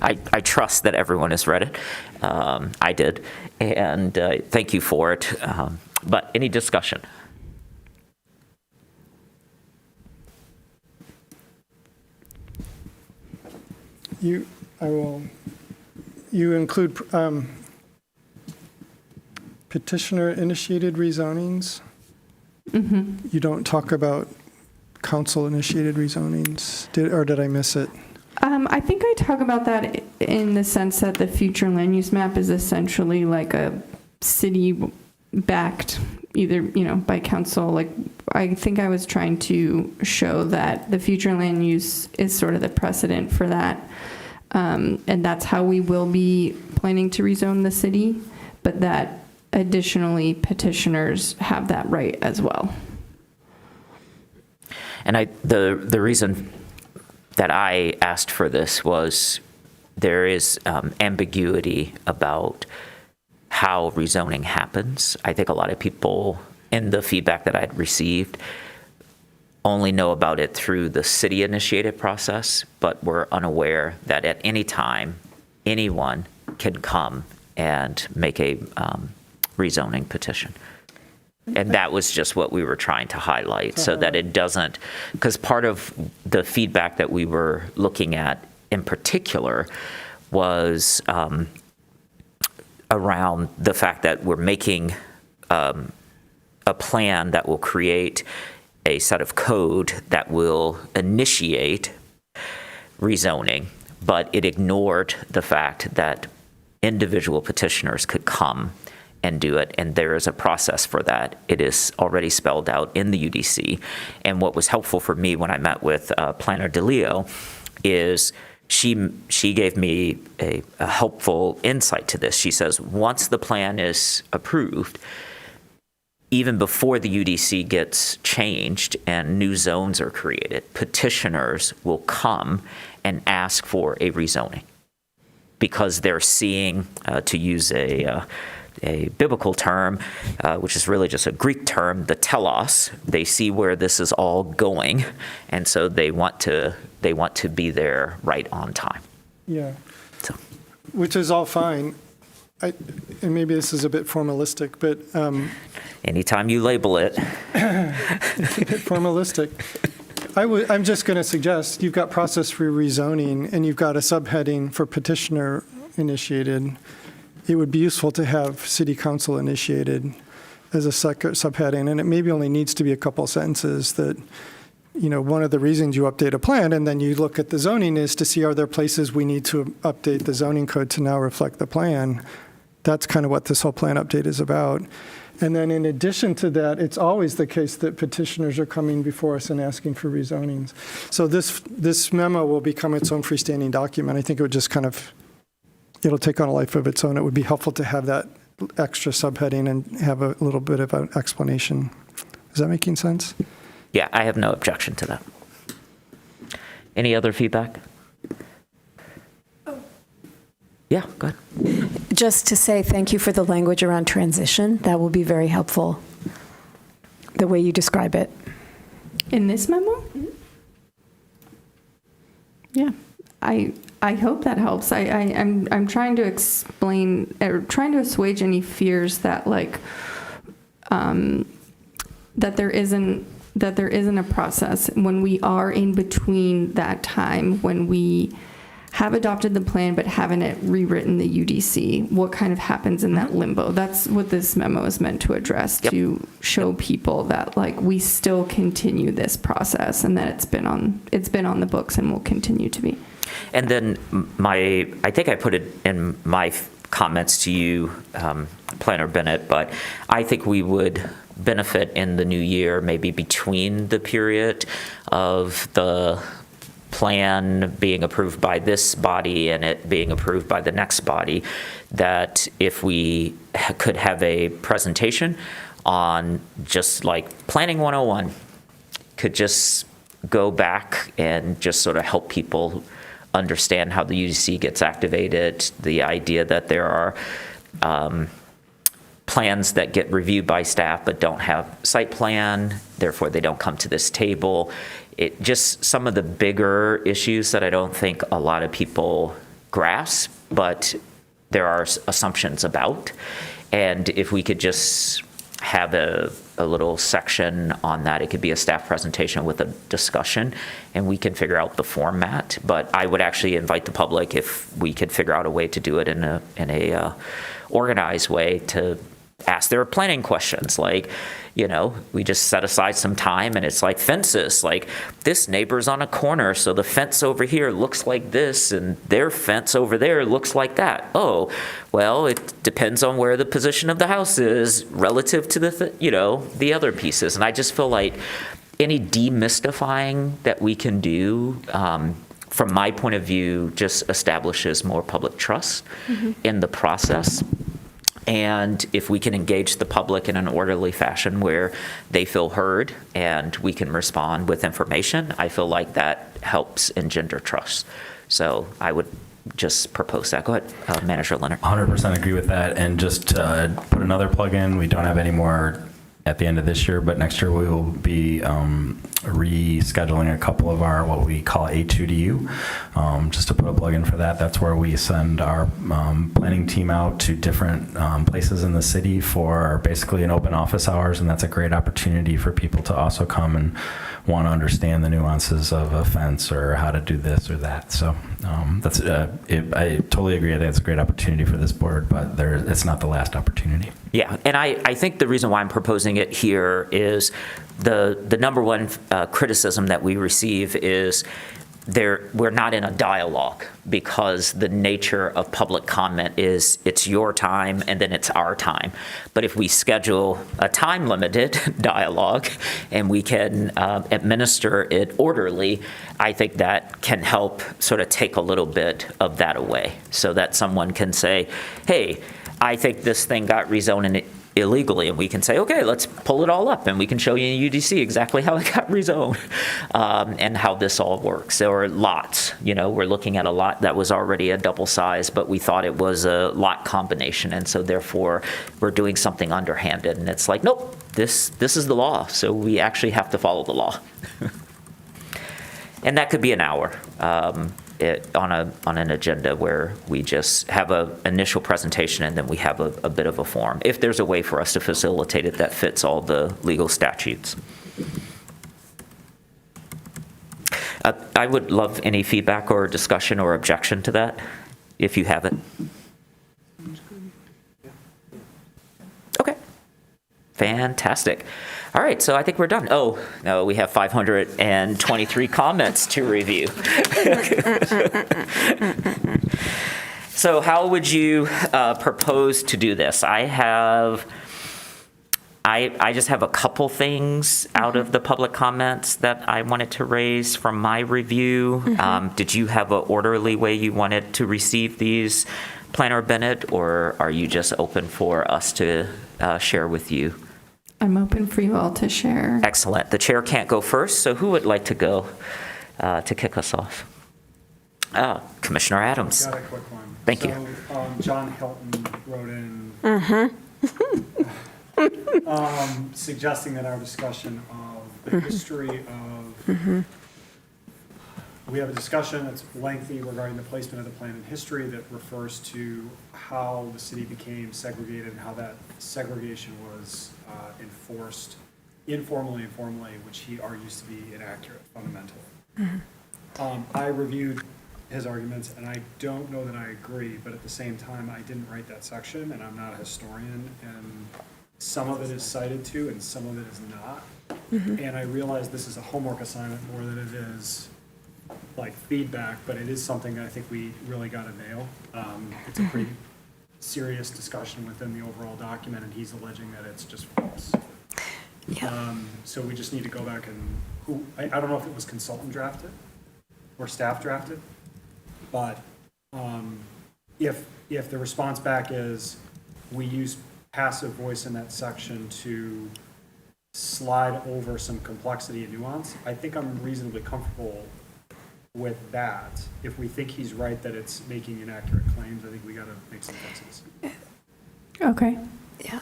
Speaker 1: I trust that everyone has read it. I did, and thank you for it. But any discussion?
Speaker 19: You include petitioner-initiated rezonings?
Speaker 14: Mm-hmm.
Speaker 19: You don't talk about council-initiated rezonings, or did I miss it?
Speaker 14: I think I talk about that in the sense that the future land use map is essentially like a city-backed, either, by council. I think I was trying to show that the future land use is sort of the precedent for that. And that's how we will be planning to rezone the city, but that additionally petitioners have that right as well.
Speaker 1: And the reason that I asked for this was there is ambiguity about how rezoning happens. I think a lot of people, in the feedback that I'd received, only know about it through the city-initiated process, but were unaware that at any time, anyone can come and make a rezoning petition. And that was just what we were trying to highlight, so that it doesn't, because part of the feedback that we were looking at in particular was around the fact that we're making a plan that will create a set of code that will initiate rezoning, but it ignored the fact that individual petitioners could come and do it, and there is a process for that. It is already spelled out in the UDC. And what was helpful for me when I met with Planner DeLeo is she gave me a helpful insight to this. She says, once the plan is approved, even before the UDC gets changed and new zones are created, petitioners will come and ask for a rezoning because they're seeing, to use a biblical term, which is really just a Greek term, the telos. They see where this is all going, and so they want to be there right on time.
Speaker 19: Yeah, which is all fine. And maybe this is a bit formalistic, but
Speaker 1: anytime you label it,
Speaker 19: it's a bit formalistic. I'm just going to suggest you've got process for rezoning, and you've got a subheading for petitioner initiated. It would be useful to have city council initiated as a subheading, and it maybe only needs to be a couple sentences that, one of the reasons you update a plan and then you look at the zoning is to see are there places we need to update the zoning code to now reflect the plan. That's kind of what this whole plan update is about. And then in addition to that, it's always the case that petitioners are coming before us and asking for rezonings. So this memo will become its own freestanding document. I think it would just it'll take on a life of its own. It would be helpful to have that extra subheading and have a little bit of an explanation. Is that making sense?
Speaker 1: Yeah, I have no objection to that. Any other feedback? Yeah, go ahead.
Speaker 3: Just to say thank you for the language around transition. That will be very helpful, the way you describe it.
Speaker 14: In this memo? Yeah, I hope that helps. I'm trying to explain, or trying to assuage any fears that that there isn't a process when we are in between that time when we have adopted the plan but haven't rewritten the UDC. What kind of happens in that limbo? That's what this memo is meant to address, to show people that we still continue this process and that it's been on the books and will continue to be.
Speaker 1: And then I think I put it in my comments to you, Planner Bennett, but I think we would benefit in the new year, maybe between the period of the plan being approved by this body and it being approved by the next body, that if we could have a presentation on just Planning 101, could just go back and just sort of help people understand how the UDC gets activated, the idea that there are plans that get reviewed by staff but don't have site plan, therefore they don't come to this table. It just some of the bigger issues that I don't think a lot of people grasp, but there are assumptions about. And if we could just have a little section on that, it could be a staff presentation with a discussion, and we can figure out the format. But I would actually invite the public, if we could figure out a way to do it in a organized way, to ask their planning questions. We just set aside some time, and it's like fences. This neighbor's on a corner, so the fence over here looks like this, and their fence over there looks like that. Oh, well, it depends on where the position of the house is relative to the other pieces. And I just feel like any demystifying that we can do, from my point of view, just establishes more public trust in the process. And if we can engage the public in an orderly fashion where they feel heard and we can respond with information, I feel like that helps engender trust. So I would just propose that. Go ahead, Manager Leonard.
Speaker 2: 100% agree with that. And just to put another plug in, we don't have any more at the end of this year, but next year we will be rescheduling a couple of our what we call A2DU. Just to put a plug in for that, that's where we send our planning team out to different places in the city for basically an open office hours, and that's a great opportunity for people to also come and want to understand the nuances of a fence or how to do this or that. So that's I totally agree. I think it's a great opportunity for this board, but it's not the last opportunity.
Speaker 1: Yeah, and I think the reason why I'm proposing it here is the number one criticism that we receive is we're not in a dialogue, because the nature of public comment is it's your time and then it's our time. But if we schedule a time-limited dialogue and we can administer it orderly, I think that can help sort of take a little bit of that away, so that someone can say, hey, I think this thing got rezoned illegally, and we can say, okay, let's pull it all up, and we can show you in UDC exactly how it got rezoned and how this all works. Or lots, we're looking at a lot that was already a double size, but we thought it was a lot combination, and so therefore we're doing something underhanded, and it's like, nope, this is the law, so we actually have to follow the law. And that could be an hour. On an agenda where we just have an initial presentation and then we have a bit of a forum, if there's a way for us to facilitate it that fits all the legal statutes. I would love any feedback or discussion or objection to that, if you have it. Okay. Fantastic. All right, so I think we're done. Oh, no, we have 523 comments to review. So how would you propose to do this? I just have a couple things out of the public comments that I wanted to raise from my review. Did you have an orderly way you wanted to receive these, Planner Bennett, or are you just open for us to share with you?
Speaker 14: I'm open for you all to share.
Speaker 1: Excellent. The chair can't go first, so who would like to go to kick us off? Commissioner Adams.
Speaker 17: Got a quick one.
Speaker 1: Thank you.
Speaker 17: John Hilton wrote in suggesting that our discussion of the history of we have a discussion that's lengthy regarding the placement of the plan in history that refers to how the city became segregated and how that segregation was enforced informally and formally, which he argues to be inaccurate fundamentally. I reviewed his arguments, and I don't know that I agree, but at the same time, I didn't write that section, and I'm not a historian, and some of it is cited to, and some of it is not. And I realize this is a homework assignment more than it is like feedback, but it is something I think we really got to nail. It's a pretty serious discussion within the overall document, and he's alleging that it's just false. So we just need to go back and, I don't know if it was consultant drafted or staff drafted, but if the response back is we use passive voice in that section to slide over some complexity and nuance, I think I'm reasonably comfortable with that. If we think he's right that it's making inaccurate claims, I think we got to make some fixes.
Speaker 14: Okay.
Speaker 3: Yeah.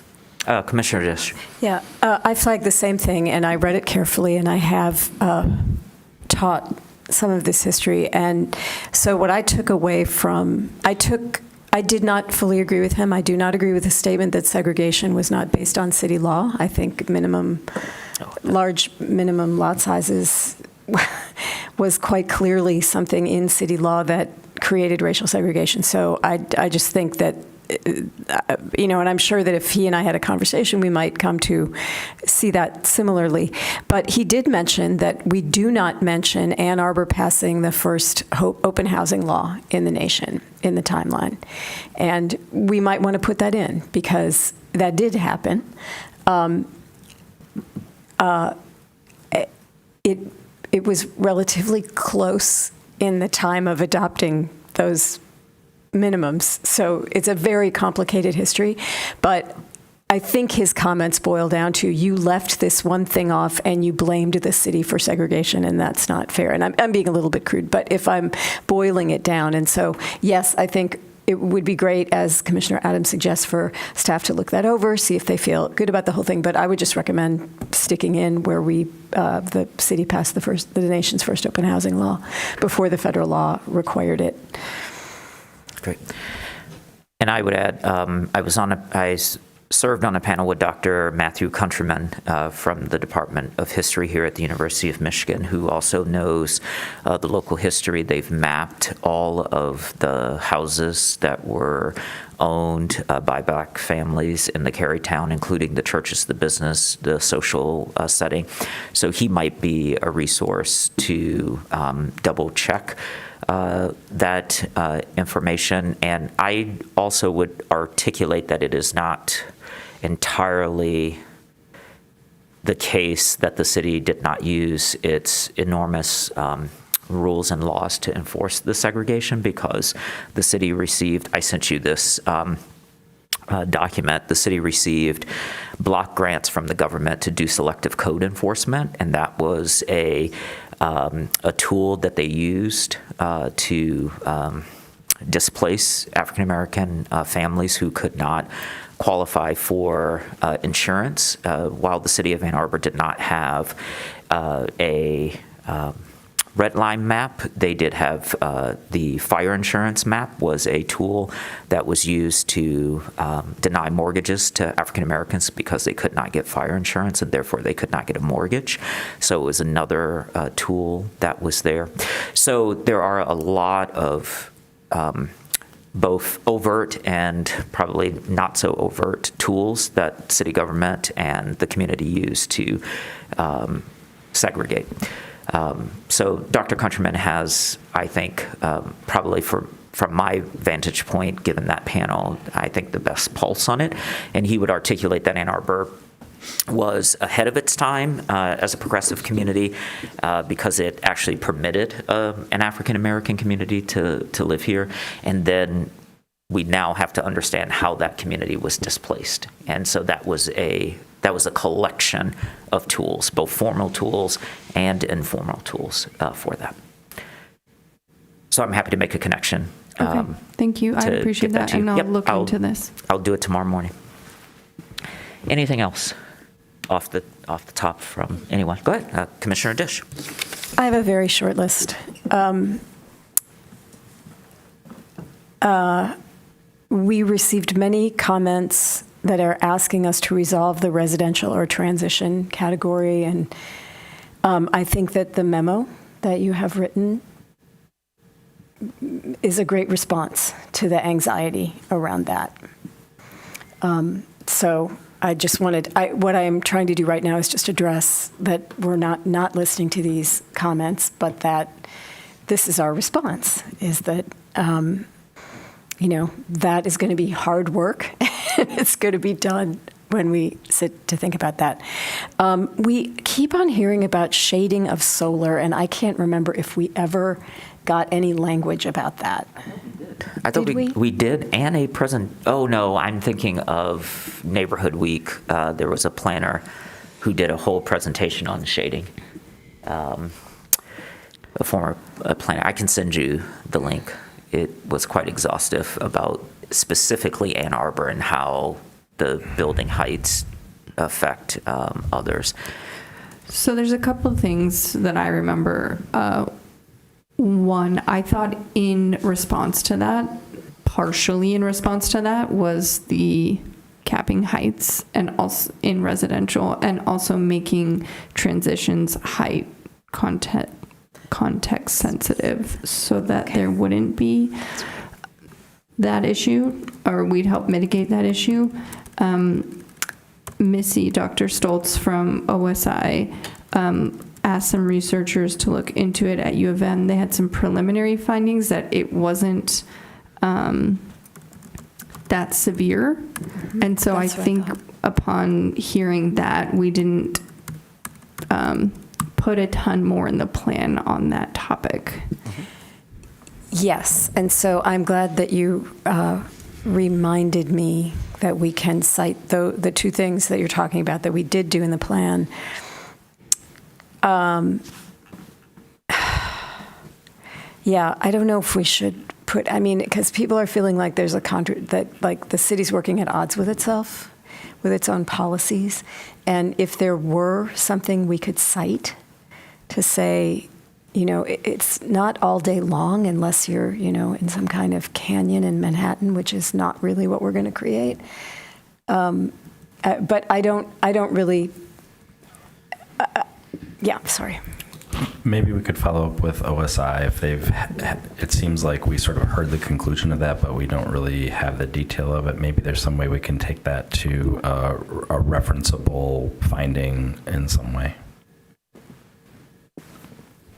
Speaker 1: Commissioner Dish.
Speaker 3: Yeah, I flagged the same thing, and I read it carefully, and I have taught some of this history. And so what I took away from, I did not fully agree with him. I do not agree with the statement that segregation was not based on city law. I think large minimum lot sizes was quite clearly something in city law that created racial segregation. So I just think that, and I'm sure that if he and I had a conversation, we might come to see that similarly. But he did mention that we do not mention Ann Arbor passing the first open housing law in the nation in the timeline. And we might want to put that in because that did happen. It was relatively close in the time of adopting those minimums. So it's a very complicated history, but I think his comments boil down to, you left this one thing off and you blamed the city for segregation, and that's not fair. And I'm being a little bit crude, but if I'm boiling it down. And so, yes, I think it would be great, as Commissioner Adams suggests, for staff to look that over, see if they feel good about the whole thing. But I would just recommend sticking in where the city passed the nation's first open housing law before the federal law required it.
Speaker 1: Great. And I would add, I served on a panel with Dr. Matthew Countryman from the Department of History here at the University of Michigan, who also knows the local history. They've mapped all of the houses that were owned by Black families in the Carytown, including the churches, the business, the social setting. So he might be a resource to double check that information. And I also would articulate that it is not entirely the case that the city did not use its enormous rules and laws to enforce the segregation, because the city received, I sent you this document, the city received block grants from the government to do selective code enforcement, and that was a tool that they used to displace African American families who could not qualify for insurance. While the city of Ann Arbor did not have a red line map, they did have the fire insurance map was a tool that was used to deny mortgages to African Americans because they could not get fire insurance and therefore they could not get a mortgage. So it was another tool that was there. So there are a lot of both overt and probably not so overt tools that city government and the community use to segregate. So Dr. Countryman has, I think, probably from my vantage point, given that panel, I think the best pulse on it. And he would articulate that Ann Arbor was ahead of its time as a progressive community because it actually permitted an African American community to live here. And then we now have to understand how that community was displaced. And so that was a collection of tools, both formal tools and informal tools for that. So I'm happy to make a connection.
Speaker 14: Okay. Thank you. I appreciate that, and I'll look into this.
Speaker 1: I'll do it tomorrow morning. Anything else off the top from anyone? Go ahead, Commissioner Dish.
Speaker 3: I have a very short list. We received many comments that are asking us to resolve the residential or transition category, and I think that the memo that you have written is a great response to the anxiety around that. So I just wanted, what I am trying to do right now is just address that we're not listening to these comments, but that this is our response, is that, that is going to be hard work. It's going to be done when we sit to think about that. We keep on hearing about shading of solar, and I can't remember if we ever got any language about that.
Speaker 1: I thought we did, and a present. Oh no, I'm thinking of Neighborhood Week. There was a planner who did a whole presentation on shading. A former planner. I can send you the link. It was quite exhaustive about specifically Ann Arbor and how the building heights affect others.
Speaker 14: So there's a couple of things that I remember. One, I thought in response to that, partially in response to that, was the capping heights and also in residential, and also making transitions height context sensitive so that there wouldn't be that issue, or we'd help mitigate that issue. Missy, Dr. Stoltz from OSI, asked some researchers to look into it at U of M. They had some preliminary findings that it wasn't that severe. Mm-hmm. And so I think upon hearing that, we didn't put a ton more in the plan on that topic.
Speaker 3: Yes, and so I'm glad that you reminded me that we can cite the two things that you're talking about that we did do in the plan. Yeah, I don't know if we should put, I mean, because people are feeling like there's a that like the city's working at odds with itself, with its own policies. And if there were something we could cite to say, you know, it's not all day long unless you're, you know, in some kind of canyon in Manhattan, which is not really what we're going to create. But I don't really, yeah, sorry.
Speaker 2: Maybe we could follow up with OSI if it seems like we sort of heard the conclusion of that, but we don't really have the detail of it. Maybe there's some way we can take that to a referenceable finding in some way.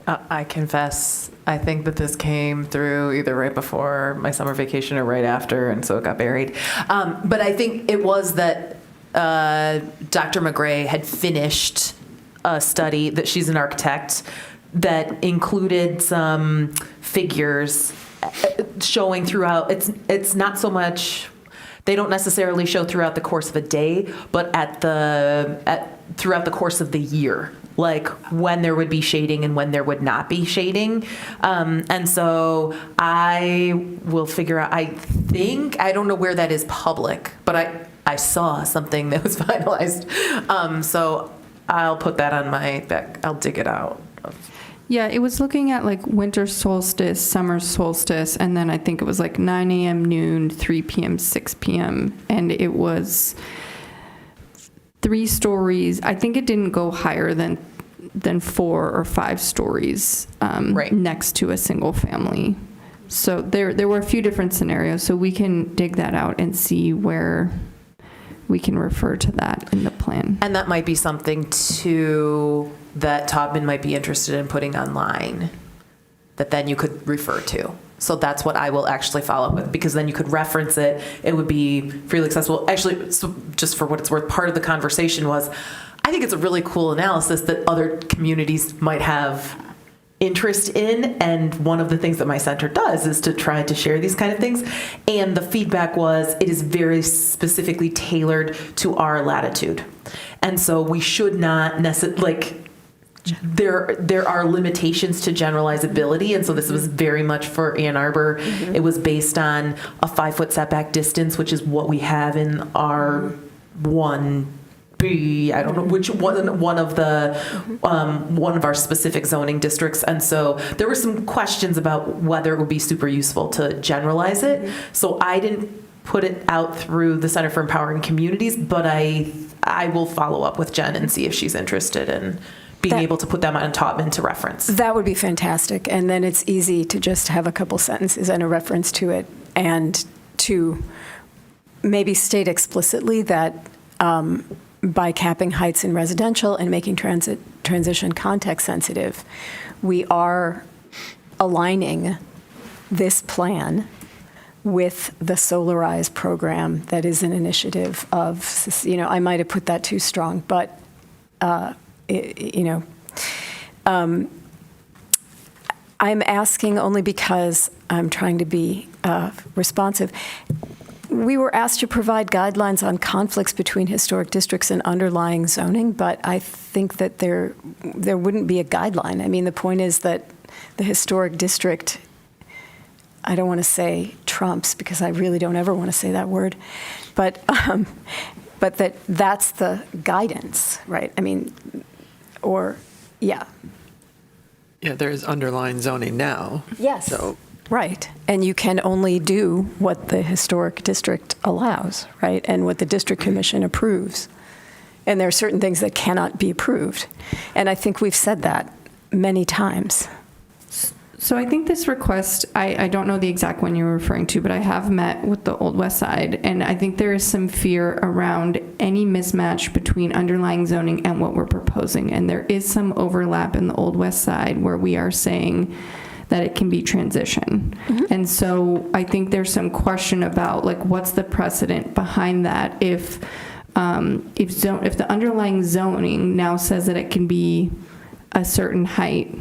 Speaker 11: I confess, I think that this came through either right before my summer vacation or right after, and so it got buried. But I think it was that Dr. McGray had finished a study, that she's an architect, that included some figures showing throughout. It's not so much, they don't necessarily show throughout the course of a day, but throughout the course of the year, like when there would be shading and when there would not be shading. And so I will figure out, I don't know where that is public, but I saw something that was finalized. So I'll put that on my back. I'll dig it out.
Speaker 14: Yeah, it was looking at like winter solstice, summer solstice, and then I think it was like 9 a.m., noon, 3 p.m., 6 p.m., and it was 3 stories. I think it didn't go higher than 4 or 5 stories next to a single family. So there were a few different scenarios, so we can dig that out and see where we can refer to that in the plan.
Speaker 11: And that might be something too that Taubman might be interested in putting online that then you could refer to. So that's what I will actually follow up with, because then you could reference it. It would be freely accessible. Actually, so just for what it's worth, part of the conversation was, I think it's a really cool analysis that other communities might have interest in, and one of the things that my center does is to try to share these kind of things. And the feedback was it is very specifically tailored to our latitude. And so we should not necessarily, there are limitations to generalizability, and so this was very much for Ann Arbor. It was based on a 5-foot setback distance, which is what we have in our I don't know which one of our specific zoning districts, and so there were some questions about whether it would be super useful to generalize it. So I didn't put it out through the Center for Empowering Communities, but I will follow up with Jen and see if she's interested in being able to put them on Taubman to reference.
Speaker 3: That would be fantastic, and then it's easy to just have a couple sentences and a reference to it, and to maybe state explicitly that by capping heights in residential and making transition context sensitive, we are aligning this plan with the Solarize program that is an initiative of, I might have put that too strong, but, I'm asking only because I'm trying to be responsive. We were asked to provide guidelines on conflicts between historic districts and underlying zoning, but I think that there wouldn't be a guideline. I mean, the point is that the historic district, I don't want to say trumps, because I really don't ever want to say that word, but that's the guidance, right? I mean, yeah,
Speaker 11: there's underlying zoning now.
Speaker 3: Yes. So. Right. And you can only do what the historic district allows, right? And what the district commission approves. And there are certain things that cannot be approved. And I think we've said that many times.
Speaker 14: So I think this request, I don't know the exact one you're referring to, but I have met with the Old West Side, and I think there is some fear around any mismatch between underlying zoning and what we're proposing. And there is some overlap in the Old West Side where we are saying that it can be transition. Mm-hmm. And so I think there's some question about what's the precedent behind that if the underlying zoning now says that it can be a certain height,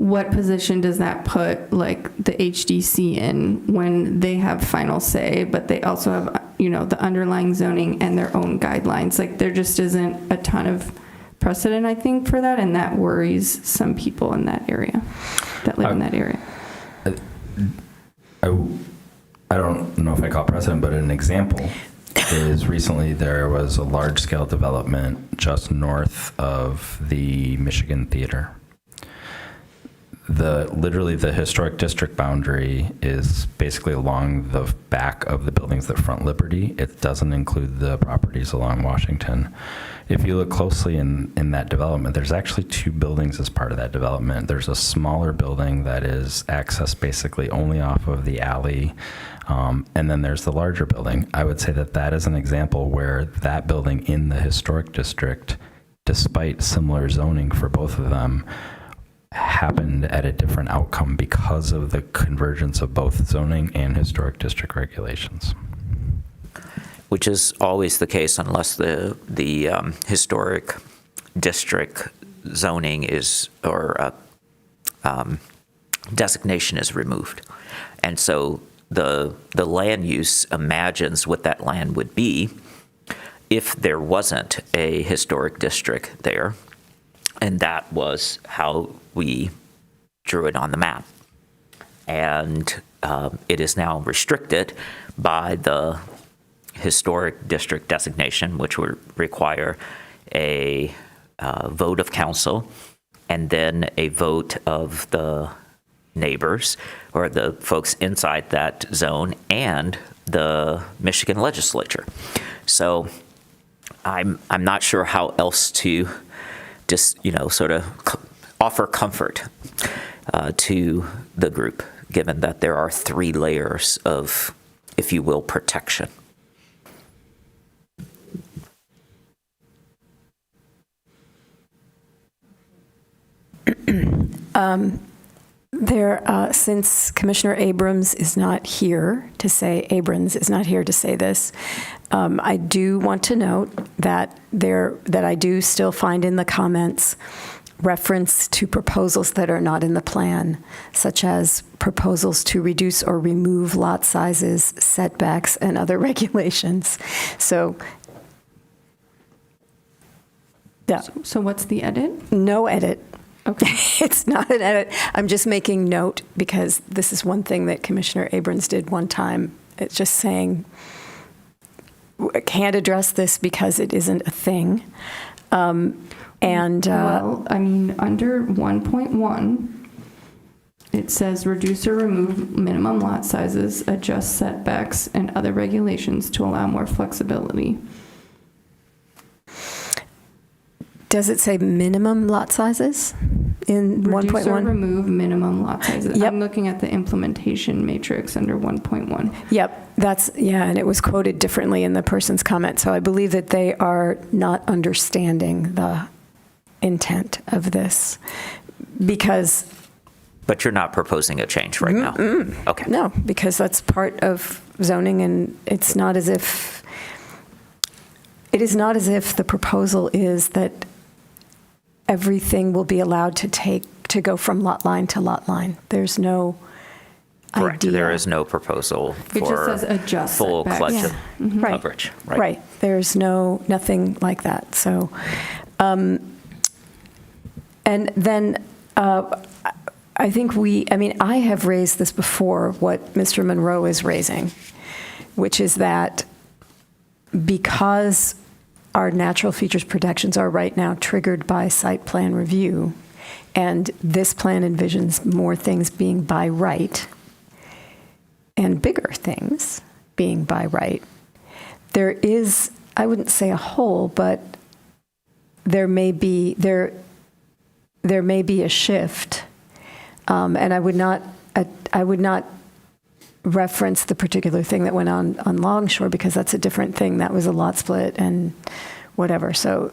Speaker 14: what position does that put like the HDC in when they have final say, but they also have, the underlying zoning and their own guidelines? Like there just isn't a ton of precedent, I think, for that, and that worries some people in that area that live in that area.
Speaker 2: I don't know if I call it precedent, but an example is recently there was a large-scale development just north of the Michigan Theater. Literally the historic district boundary is basically along the back of the buildings that front Liberty. It doesn't include the properties along Washington. If you look closely in that development, there's actually two buildings as part of that development. There's a smaller building that is accessed basically only off of the alley, and then there's the larger building. I would say that is an example where that building in the historic district, despite similar zoning for both of them, happened at a different outcome because of the convergence of both zoning and historic district regulations.
Speaker 1: Which is always the case unless the historic district zoning is, or designation is removed. And so the land use imagines what that land would be if there wasn't a historic district there. And that was how we drew it on the map. And it is now restricted by the historic district designation, which would require a vote of council and then a vote of the neighbors or the folks inside that zone and the Michigan legislature. So I'm not sure how else to just, sort of offer comfort to the group, given that there are 3 layers of, if you will, protection.
Speaker 3: Since Commissioner Abrams is not here to say this, I do want to note that I do still find in the comments reference to proposals that are not in the plan, such as proposals to reduce or remove lot sizes, setbacks, and other regulations. So, yeah.
Speaker 14: So what's the edit?
Speaker 3: No edit.
Speaker 14: Okay.
Speaker 3: It's not an edit. I'm just making note because this is one thing that Commissioner Abrams did one time. It's just saying, I can't address this because it isn't a thing. Well,
Speaker 14: I mean, under 1.1, it says reduce or remove minimum lot sizes, adjust setbacks, and other regulations to allow more flexibility.
Speaker 3: Does it say minimum lot sizes in 1.1?
Speaker 14: Reduce or remove minimum lot sizes.
Speaker 3: Yep.
Speaker 14: I'm looking at the implementation matrix under 1.1.
Speaker 3: Yep, and it was quoted differently in the person's comment. So I believe that they are not understanding the intent of this because...
Speaker 1: But you're not proposing a change right now? Okay.
Speaker 3: No, because that's part of zoning, and it's not as if... It is not as if the proposal is that everything will be allowed to go from lot line to lot line. There's no
Speaker 1: Correct.
Speaker 3: idea.
Speaker 1: There is no proposal for
Speaker 14: It just says adjust
Speaker 1: full
Speaker 14: setbacks.
Speaker 1: coverage.
Speaker 3: Right. There's nothing like that. So, and then I think I have raised this before, what Mr. Monroe is raising, which is that because our natural features protections are right now triggered by site plan review, and this plan envisions more things being by right and bigger things being by right, there is, I wouldn't say a hole, but there may be a shift, and I would not reference the particular thing that went on Longshore because that's a different thing. That was a lot split and whatever. So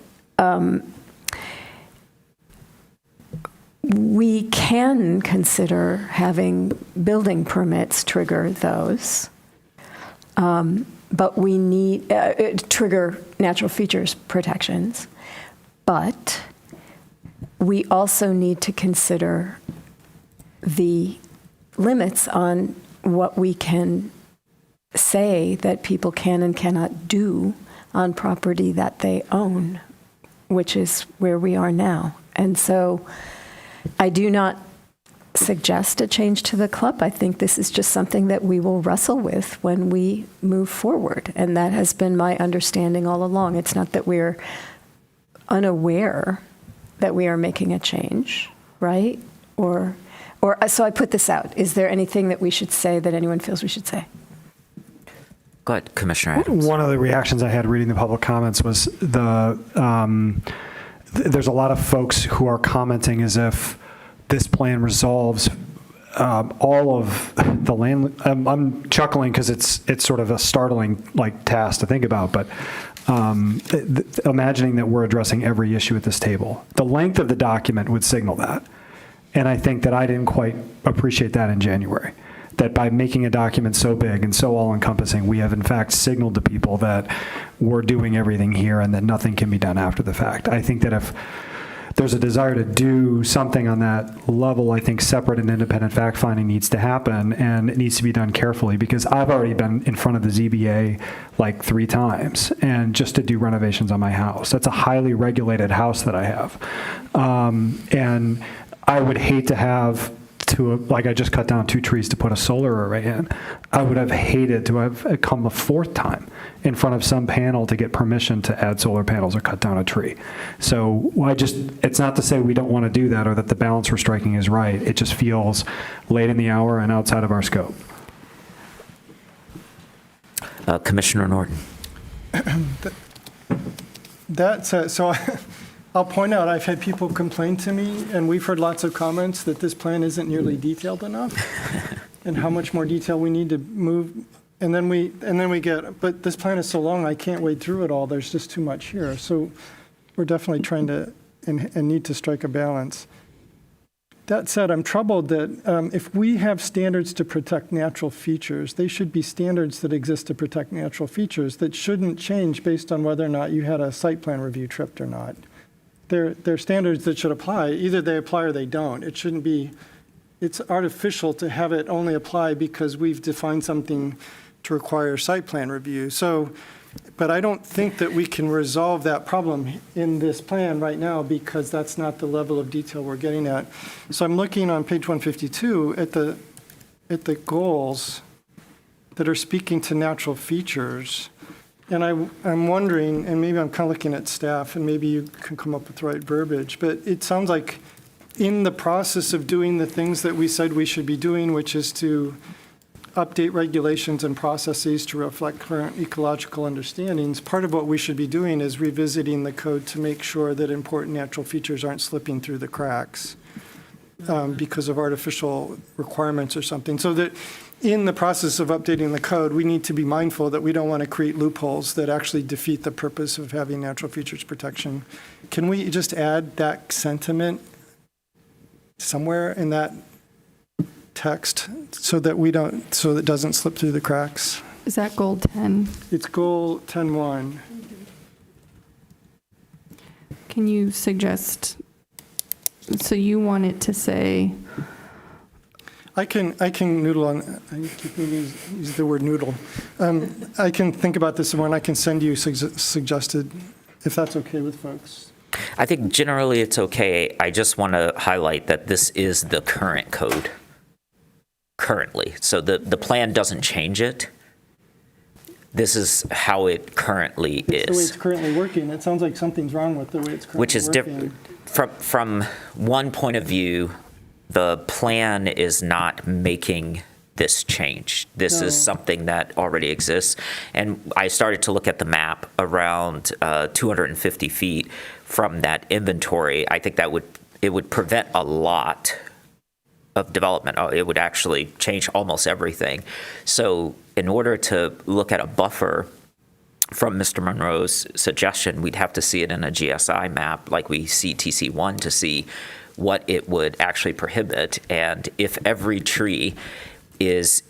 Speaker 3: we can consider having building permits trigger those, but we need trigger natural features protections. But we also need to consider the limits on what we can say that people can and cannot do on property that they own, which is where we are now. And so I do not suggest a change to the club. I think this is just something that we will wrestle with when we move forward. And that has been my understanding all along. It's not that we're unaware that we are making a change, right? Or so I put this out. Is there anything that we should say that anyone feels we should say?
Speaker 1: Go ahead, Commissioner Adams.
Speaker 17: One of the reactions I had reading the public comments was there's a lot of folks who are commenting as if this plan resolves all of the land. I'm chuckling because it's sort of a startling task to think about, but imagining that we're addressing every issue at this table. The length of the document would signal that. And I think that I didn't quite appreciate that in January. That by making a document so big and so all-encompassing, we have in fact signaled to people that we're doing everything here and that nothing can be done after the fact. I think that if there's a desire to do something on that level, I think separate and independent fact-finding needs to happen, and it needs to be done carefully, because I've already been in front of the ZBA 3 times, and just to do renovations on my house. That's a highly regulated house that I have. And I would hate to have I just cut down 2 trees to put a solar array in. I would have hated to have come a 4th time in front of some panel to get permission to add solar panels or cut down a tree. So it's not to say we don't want to do that or that the balance we're striking is right. It just feels late in the hour and outside of our scope.
Speaker 1: Commissioner Norton.
Speaker 19: So I'll point out, I've had people complain to me, and we've heard lots of comments that this plan isn't nearly detailed enough, and how much more detail we need to move. And then we get, but this plan is so long, I can't wade through it all. There's just too much here. So we're definitely trying to and need to strike a balance. That said, I'm troubled that if we have standards to protect natural features, they should be standards that exist to protect natural features that shouldn't change based on whether or not you had a site plan review tripped or not. They're standards that should apply. Either they apply or they don't. It shouldn't be, it's artificial to have it only apply because we've defined something to require site plan review. So, but I don't think that we can resolve that problem in this plan right now, because that's not the level of detail we're getting at. So I'm looking on page 152 at the goals that are speaking to natural features. And I'm wondering, and maybe I'm kind of looking at staff, and maybe you can come up with the right verbiage, but it sounds like in the process of doing the things that we said we should be doing, which is to update regulations and processes to reflect current ecological understandings, part of what we should be doing is revisiting the code to make sure that important natural features aren't slipping through the cracks because of artificial requirements or something. So that in the process of updating the code, we need to be mindful that we don't want to create loopholes that actually defeat the purpose of having natural features protection. Can we just add that sentiment somewhere in that text so that it doesn't slip through the cracks?
Speaker 14: Is that goal 10?
Speaker 19: It's goal 10.1.
Speaker 14: Can you suggest, so you want it to say?
Speaker 19: I can noodle on, I keep use the word noodle. I can think about this more, and I can send you suggested, if that's okay with folks.
Speaker 1: I think generally it's okay. I just want to highlight that this is the current code currently. So the plan doesn't change it. This is how it currently is.
Speaker 19: The way it's currently working. It sounds like something's wrong with the way it's currently working.
Speaker 1: Which is different. From one point of view, the plan is not making this change. This is something that already exists. And I started to look at the map around 250 feet from that inventory. I think that it would prevent a lot of development. It would actually change almost everything. So in order to look at a buffer from Mr. Monroe's suggestion, we'd have to see it in a GSI map like we see TC1 to see what it would actually prohibit. And if every tree is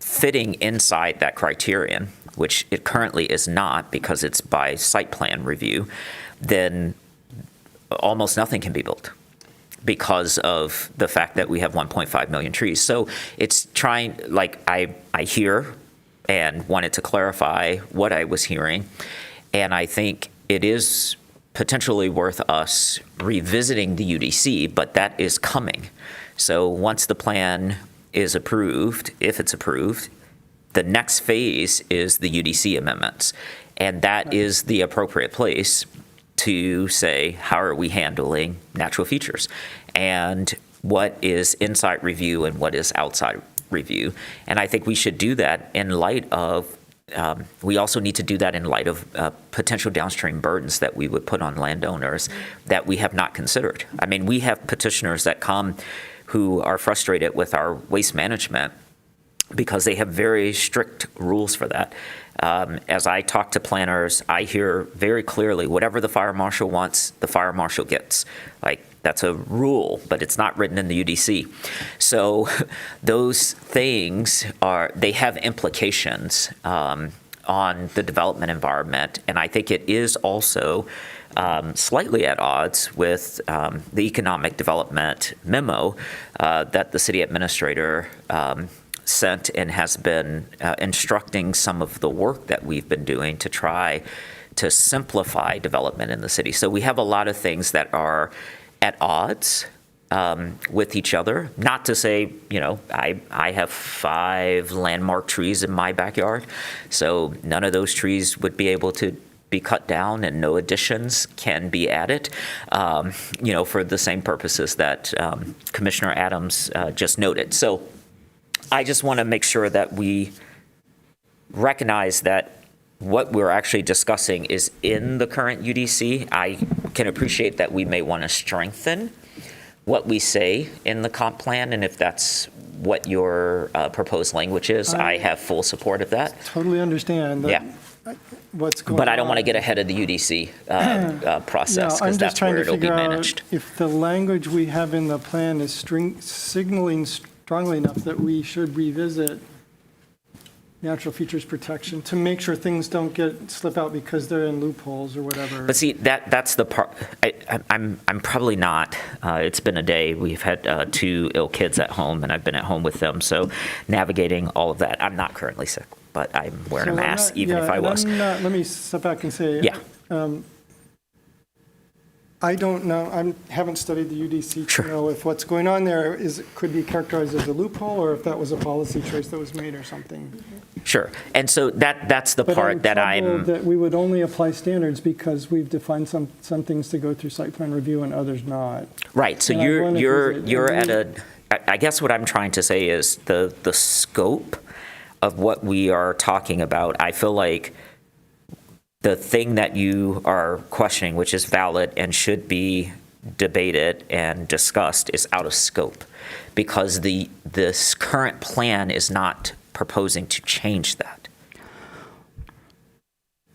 Speaker 1: fitting inside that criterion, which it currently is not because it's by site plan review, then almost nothing can be built. because of the fact that we have 1.5 million trees. So it's trying, like, I hear and wanted to clarify what I was hearing, and I think it is potentially worth us revisiting the UDC, but that is coming. So once the plan is approved, if it's approved, the next phase is the UDC amendments. And that is the appropriate place to say, how are we handling natural features? And what is inside review and what is outside review? And I think we should do that in light of, we also need to do that in light of potential downstream burdens that we would put on landowners that we have not considered. I mean, we have petitioners that come who are frustrated with our waste management because they have very strict rules for that. As I talk to planners, I hear very clearly, whatever the fire marshal wants, the fire marshal gets. Like, that's a rule, but it's not written in the UDC. So those things they have implications on the development environment. And I think it is also slightly at odds with the economic development memo that the city administrator sent and has been instructing some of the work that we've been doing to try to simplify development in the city. So we have a lot of things that are at odds with each other. Not to say, I have 5 landmark trees in my backyard, so none of those trees would be able to be cut down and no additions can be added, for the same purposes that Commissioner Adams just noted. So I just want to make sure that we recognize that what we're actually discussing is in the current UDC. I can appreciate that we may want to strengthen what we say in the comp plan, and if that's what your proposed language is, I have full support of that.
Speaker 19: Totally understand that. What's going on.
Speaker 1: But I don't want to get ahead of the UDC process, because that's where it'll be managed.
Speaker 19: If the language we have in the plan is signaling strongly enough that we should revisit natural features protection to make sure things don't slip out because they're in loopholes or whatever.
Speaker 1: But see, that's the part. I'm probably not. It's been a day. We've had 2 ill kids at home, and I've been at home with them. So navigating all of that. I'm not currently sick, but I'm wearing a mask, even if I was.
Speaker 19: Let me step back and say, I don't know. I haven't studied the UDC to know if what's going on there could be characterized as a loophole or if that was a policy choice that was made or something.
Speaker 1: Sure. And so that's the part that I'm.
Speaker 19: That we would only apply standards because we've defined some things to go through site plan review and others not.
Speaker 1: Right. So you're at a. I guess what I'm trying to say is the scope of what we are talking about. I feel like the thing that you are questioning, which is valid and should be debated and discussed, is out of scope because this current plan is not proposing to change that.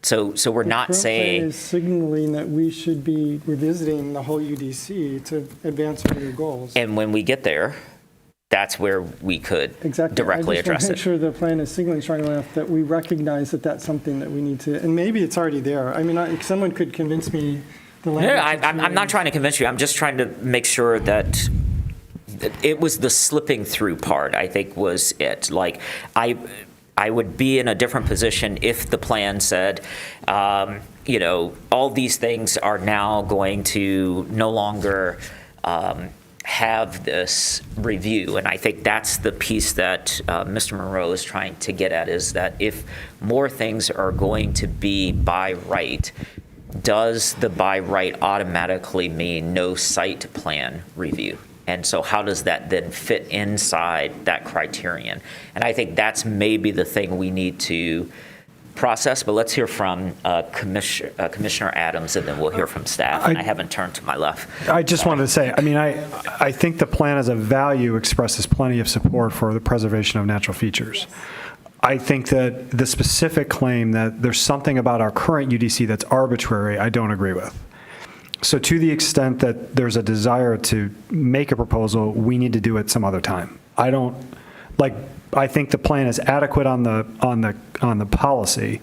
Speaker 1: So we're not saying.
Speaker 19: The current plan is signaling that we should be revisiting the whole UDC to advance our new goals.
Speaker 1: And when we get there, that's where we could directly address it.
Speaker 19: I just want to make sure the plan is signaling strong enough that we recognize that that's something that we need to, and maybe it's already there. I mean, someone could convince me the language.
Speaker 1: No, I'm not trying to convince you. I'm just trying to make sure that it was the slipping through part, I think, was it. Like, I would be in a different position if the plan said, all these things are now going to no longer have this review. And I think that's the piece that Mr. Monroe is trying to get at, is that if more things are going to be by right, does the by right automatically mean no site plan review? And so how does that then fit inside that criterion? And I think that's maybe the thing we need to process, but let's hear from Commissioner Adams, and then we'll hear from staff. And I haven't turned to my left.
Speaker 17: I just wanted to say, I think the plan as a value expresses plenty of support for the preservation of natural features. I think that the specific claim that there's something about our current UDC that's arbitrary, I don't agree with. So to the extent that there's a desire to make a proposal, we need to do it some other time. I think the plan is adequate on the policy.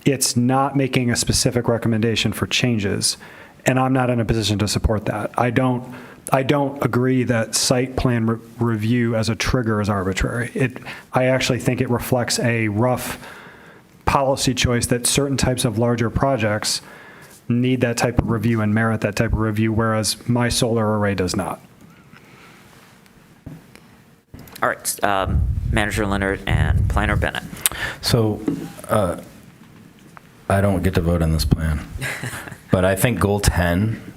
Speaker 17: It's not making a specific recommendation for changes, and I'm not in a position to support that. I don't I don't agree that site plan review as a trigger is arbitrary. I actually think it reflects a rough policy choice that certain types of larger projects need that type of review and merit that type of review, whereas my solar array does not.
Speaker 1: All right, Manager Leonard and Planner Bennett.
Speaker 2: So I don't get to vote on this plan, but I think goal 10,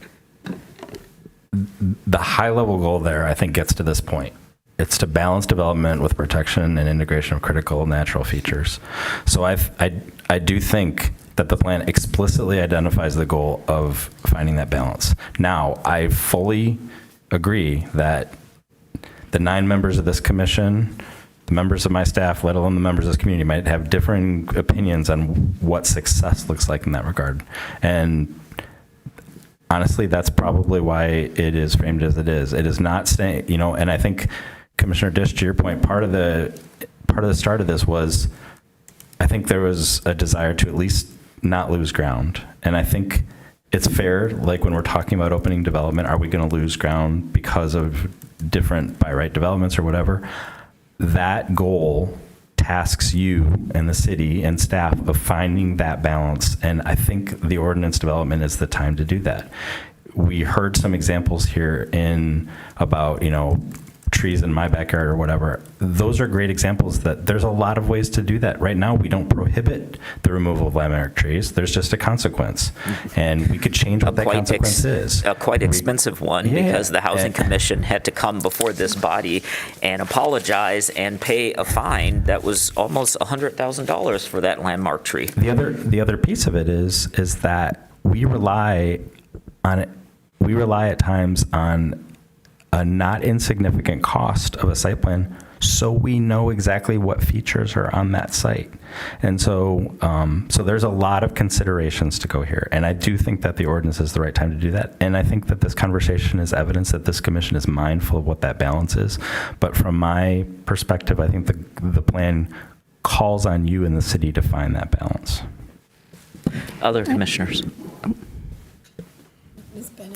Speaker 2: the high level goal there, I think gets to this point. It's to balance development with protection and integration of critical natural features. So I do think that the plan explicitly identifies the goal of finding that balance. Now, I fully agree that the 9 members of this commission, the members of my staff, let alone the members of this community, might have differing opinions on what success looks like in that regard. And honestly, that's probably why it is framed as it is. It is not saying, and I think, Commissioner Dish, to your point, part of the start of this was, I think there was a desire to at least not lose ground. And I think it's fair, like when we're talking about opening development, are we going to lose ground because of different by right developments or whatever? That goal tasks you and the city and staff of finding that balance. And I think the ordinance development is the time to do that. We heard some examples here about, trees in my backyard or whatever. Those are great examples that there's a lot of ways to do that. Right now, we don't prohibit the removal of landmark trees. There's just a consequence. And we could change what that consequence is.
Speaker 1: A quite expensive one, because the Housing Commission had to come before this body and apologize and pay a fine that was almost $100,000 for that landmark tree.
Speaker 2: The other piece of it is that we rely at times on a not insignificant cost of a site plan, so we know exactly what features are on that site. And so there's a lot of considerations to go here. And I do think that the ordinance is the right time to do that. And I think that this conversation is evidence that this commission is mindful of what that balance is. But from my perspective, I think the plan calls on you and the city to find that balance.
Speaker 1: Other commissioners?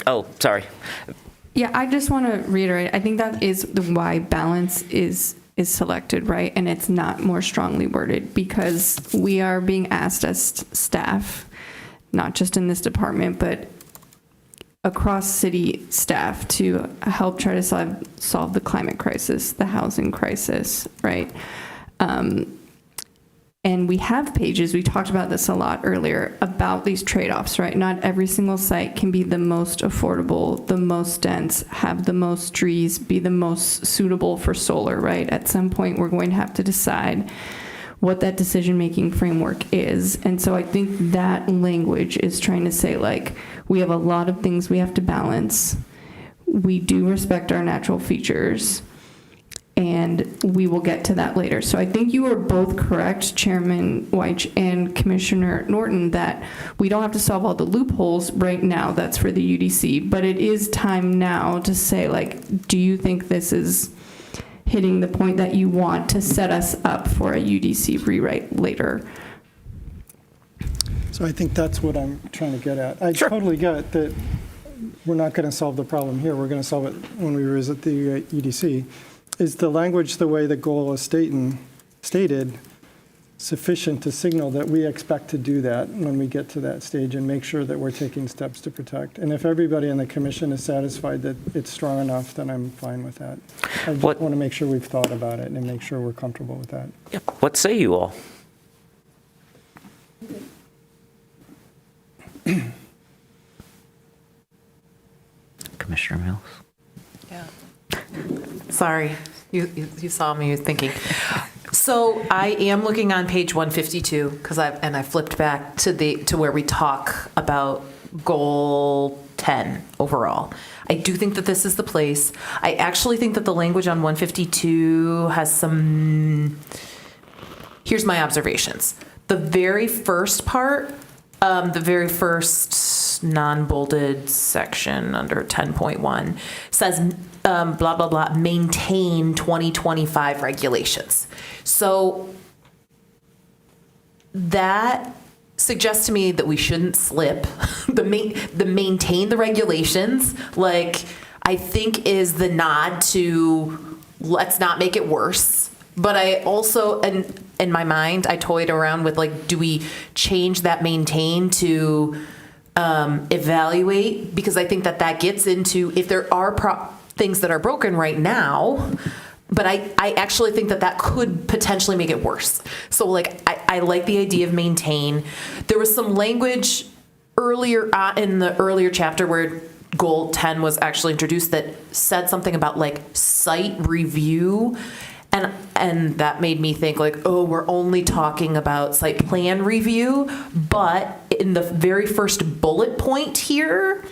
Speaker 1: Oh, sorry.
Speaker 14: Yeah, I just want to reiterate, I think that is why balance is selected, right? And it's not more strongly worded, because we are being asked as staff, not just in this department, but across city staff, to help try to solve the climate crisis, the housing crisis, right? And we have pages, we talked about this a lot earlier, about these trade-offs, right? Not every single site can be the most affordable, the most dense, have the most trees, be the most suitable for solar, right? At some point, we're going to have to decide what that decision-making framework is. And so I think that language is trying to say, like, we have a lot of things we have to balance. We do respect our natural features, and we will get to that later. So I think you are both correct, Chairman Weich and Commissioner Norton, that we don't have to solve all the loopholes right now. That's for the UDC. But it is time now to say, like, do you think this is hitting the point that you want to set us up for a UDC rewrite later?
Speaker 19: So I think that's what I'm trying to get at. I totally get that we're not going to solve the problem here. We're going to solve it when we visit the UDC. Is the language, the way the goal is stated, sufficient to signal that we expect to do that when we get to that stage and make sure that we're taking steps to protect? And if everybody in the commission is satisfied that it's strong enough, then I'm fine with that. I just want to make sure we've thought about it and make sure we're comfortable with that.
Speaker 1: Yep. What say you all? Commissioner Mills?
Speaker 18: Yeah. Sorry, you saw me thinking. So I am looking on page 152 because I flipped back to where we talk about goal 10 overall. I do think that this is the place. I actually think that the language on 152 has some. Here's my observations. The very first part, the very first non-bolded section under 10.1 says blah, blah, blah, maintain 2025 regulations. So that suggests to me that we shouldn't slip the maintain the regulations. Like, I think is the nod to let's not make it worse. But I also, and in my mind, I toyed around with like, do we change that maintain to evaluate? Because I think that gets into if there are things that are broken right now, but I actually think that could potentially make it worse. So like, I like the idea of maintain. There was some language earlier in the earlier chapter where goal 10 was actually introduced that said something about like site review. And that made me think like, oh, we're only talking about site plan review. But in the very first bullet point here,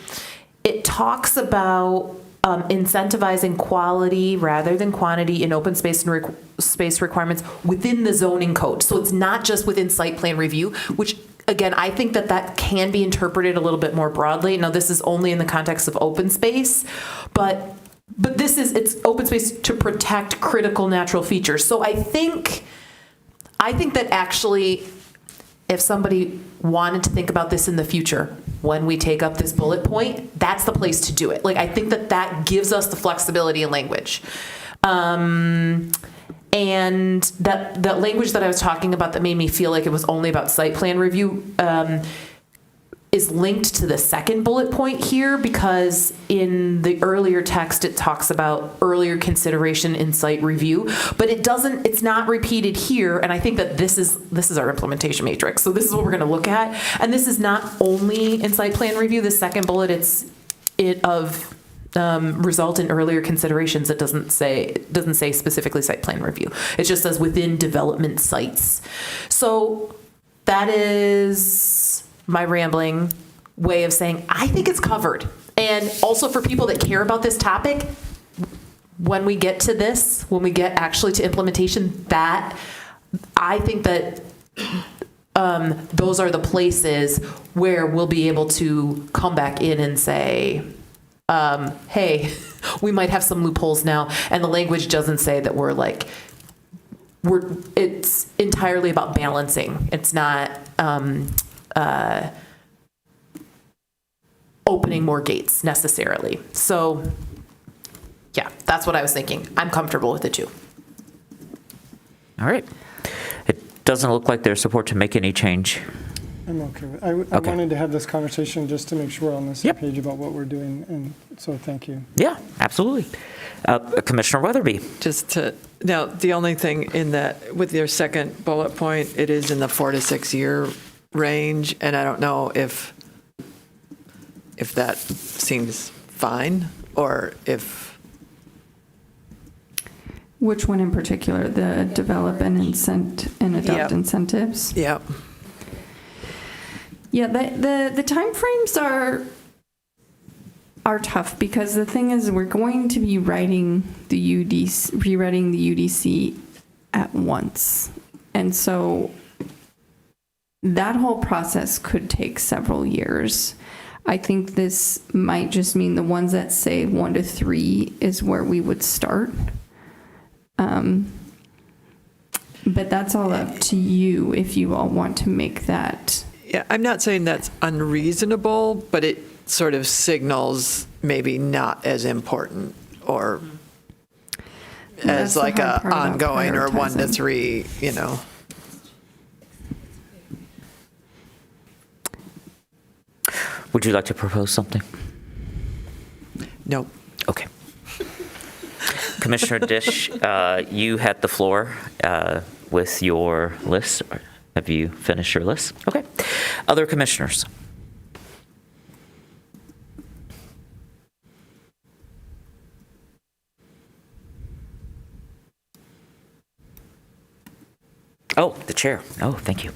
Speaker 18: it talks about incentivizing quality rather than quantity in open space and space requirements within the zoning code. So it's not just within site plan review, which again, I think that can be interpreted a little bit more broadly. Now, this is only in the context of open space, but it's open space to protect critical natural features. So I think that actually, if somebody wanted to think about this in the future, when we take up this bullet point, that's the place to do it. Like, I think that gives us the flexibility in language. And that language that I was talking about that made me feel like it was only about site plan review is linked to the second bullet point here, because in the earlier text it talks about earlier consideration in site review, but it's not repeated here. And I think that this is our implementation matrix. So this is what we're going to look at. And this is not only in site plan review. The second bullet, result in earlier considerations. It doesn't say specifically site plan review. It just says within development sites. So that is my rambling way of saying I think it's covered. And also for people that care about this topic, when we get actually to implementation, that I think that those are the places where we'll be able to come back in and say, hey, we might have some loopholes now. And the language doesn't say that it's entirely about balancing. It's not opening more gates necessarily. So yeah, that's what I was thinking. I'm comfortable with the two.
Speaker 1: All right. It doesn't look like there's support to make any change.
Speaker 19: I'm okay with it. I wanted to have this conversation just to make sure we're on the same page about what we're doing, and so thank you.
Speaker 1: Yeah, absolutely. Commissioner Weatherby.
Speaker 11: Now, the only thing in that, with your second bullet point, it is in the 4 to 6 year range, and I don't know if that seems fine, or if...
Speaker 14: Which one in particular? The develop and adopt incentives?
Speaker 11: Yep.
Speaker 14: Yeah, the timeframes are tough, because the thing is we're going to be rewriting the UDC at once. And so that whole process could take several years. I think this might just mean the ones that say 1 to 3 is where we would start. But that's all up to you if you all want to make that.
Speaker 11: Yeah, I'm not saying that's unreasonable, but it sort of signals maybe not as important, or as like a ongoing or 1 to 3, you know.
Speaker 1: Would you like to propose something?
Speaker 11: No.
Speaker 1: Okay. Commissioner Dish, you had the floor with your list. Have you finished your list? Okay. Other commissioners? Oh, the chair. Oh, thank you.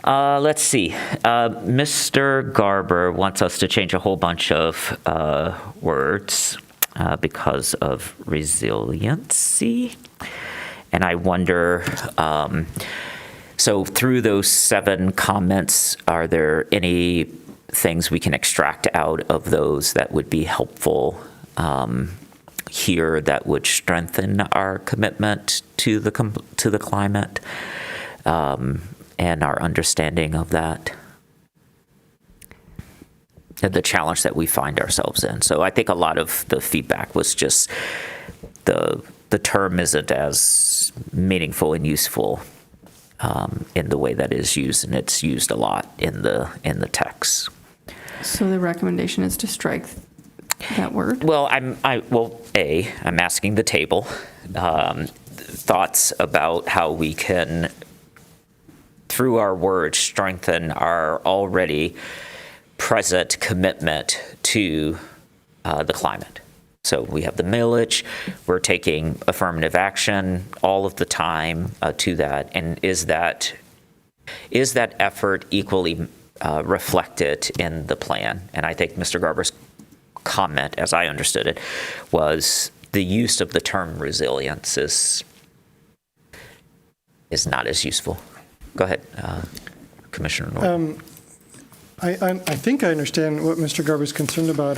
Speaker 1: Let's see. Mr. Garber wants us to change a whole bunch of words because of resiliency. And I wonder, so through those 7 comments, are there any things we can extract out of those that would be helpful here that would strengthen our commitment to the climate and our understanding of that? the challenge that we find ourselves in. So I think a lot of the feedback was just the term isn't as meaningful and useful in the way that it is used, and it's used a lot in the text.
Speaker 14: So the recommendation is to strike that word?
Speaker 1: Well, I'm asking the table thoughts about how we can, through our words, strengthen our already present commitment to the climate. So we have the millage, we're taking affirmative action all of the time to that, and is that effort equally reflected in the plan? And I think Mr. Garber's comment, as I understood it, was the use of the term resilience is not as useful. Go ahead, Commissioner Norton.
Speaker 19: I think I understand what Mr. Garber's concerned about.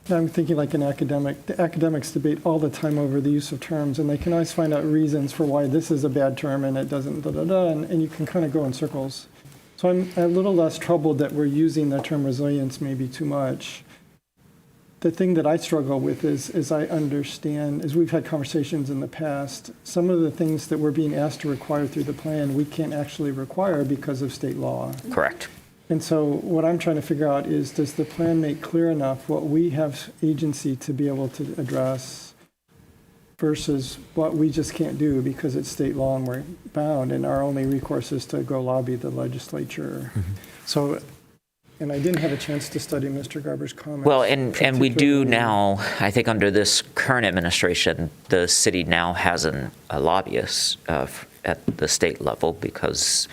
Speaker 19: I'm thinking like an academic. The academics debate all the time over the use of terms, and they can always find out reasons for why this is a bad term and it doesn't, and you can kind of go in circles. So I'm a little less troubled that we're using the term resilience maybe too much. The thing that I struggle with is I understand, as we've had conversations in the past, some of the things that we're being asked to require through the plan, we can't actually require because of state law.
Speaker 1: Correct.
Speaker 19: And so what I'm trying to figure out is, does the plan make clear enough what we have agency to be able to address versus what we just can't do because it's state law and we're bound, and our only recourse is to go lobby the legislature. Mm-hmm. So, and I didn't have a chance to study Mr. Garber's comments.
Speaker 1: Well, and we do now, I think under this current administration, the city now has a lobbyist at the state level, because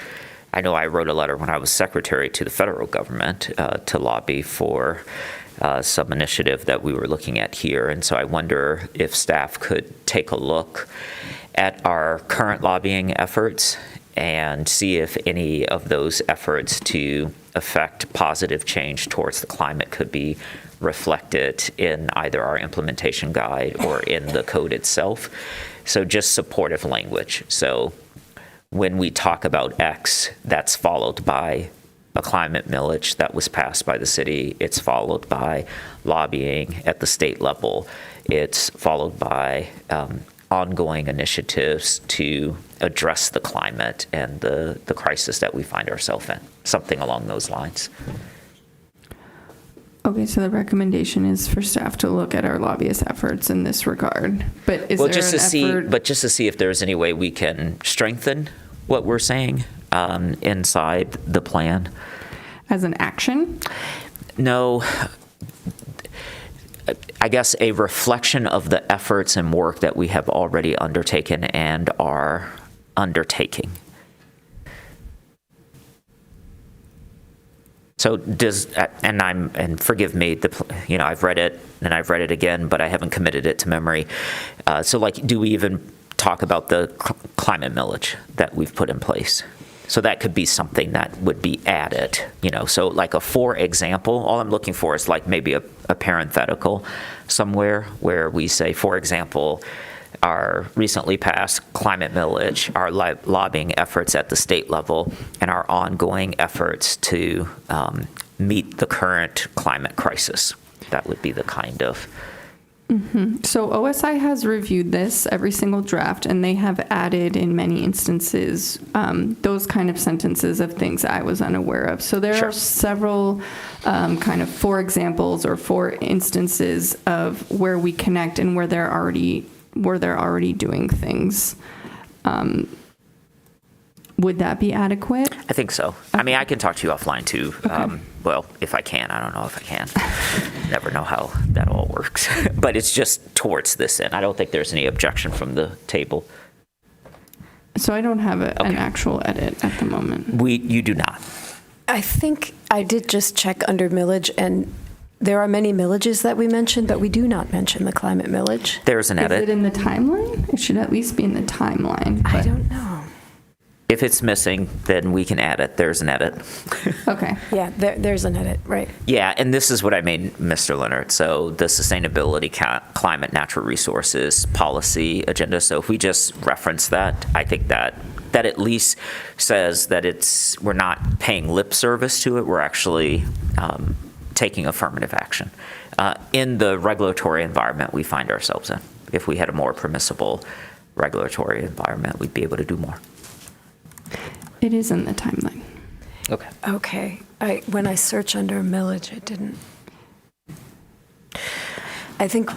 Speaker 1: I know I wrote a letter when I was secretary to the federal government to lobby for some initiative that we were looking at here. And so I wonder if staff could take a look at our current lobbying efforts and see if any of those efforts to affect positive change towards the climate could be reflected in either our implementation guide or in the code itself. So just supportive language. So when we talk about X, that's followed by a climate millage that was passed by the city. It's followed by lobbying at the state level. It's followed by ongoing initiatives to address the climate and the crisis that we find ourselves in, something along those lines.
Speaker 14: Okay, so the recommendation is for staff to look at our lobbyist efforts in this regard. But is there
Speaker 1: just
Speaker 14: an effort?
Speaker 1: But just to see if there's any way we can strengthen what we're saying inside the plan.
Speaker 14: As an action?
Speaker 1: No. I guess a reflection of the efforts and work that we have already undertaken and are undertaking. So and forgive me, I've read it and I've read it again, but I haven't committed it to memory. So do we even talk about the climate millage that we've put in place? So that could be something that would be added, so like a for example, all I'm looking for is like maybe a parenthetical somewhere where we say, for example, our recently passed climate millage, our lobbying efforts at the state level, and our ongoing efforts to meet the current climate crisis. That would be the kind of.
Speaker 14: Mm-hmm. So OSI has reviewed this, every single draft, and they have added in many instances those kind of sentences of things I was unaware of. So there are several kind of for examples or for instances of where we connect and where they're already doing things. Would that be adequate?
Speaker 1: I think so. Okay. I mean, I can talk to you offline too. Okay. Well, if I can, I don't know if I can. Never know how that all works. But it's just towards this end. I don't think there's any objection from the table.
Speaker 14: So I don't have an actual edit at the moment.
Speaker 1: You do not.
Speaker 3: I think I did just check under millage, and there are many millages that we mentioned, but we do not mention the climate millage.
Speaker 1: There's an edit.
Speaker 14: Is it in the timeline? It should at least be in the timeline.
Speaker 3: I don't know.
Speaker 1: If it's missing, then we can add it. There's an edit.
Speaker 14: Okay.
Speaker 3: Yeah, there's an edit, right.
Speaker 1: Yeah, and this is what I made, Mr. Leonard. So the sustainability, climate, natural resources policy agenda. So if we just reference that, I think that that at least says that we're not paying lip service to it, we're actually taking affirmative action in the regulatory environment we find ourselves in. If we had a more permissible regulatory environment, we'd be able to do more.
Speaker 14: It is in the timeline.
Speaker 1: Okay.
Speaker 3: Okay. When I search under millage, it didn't. I think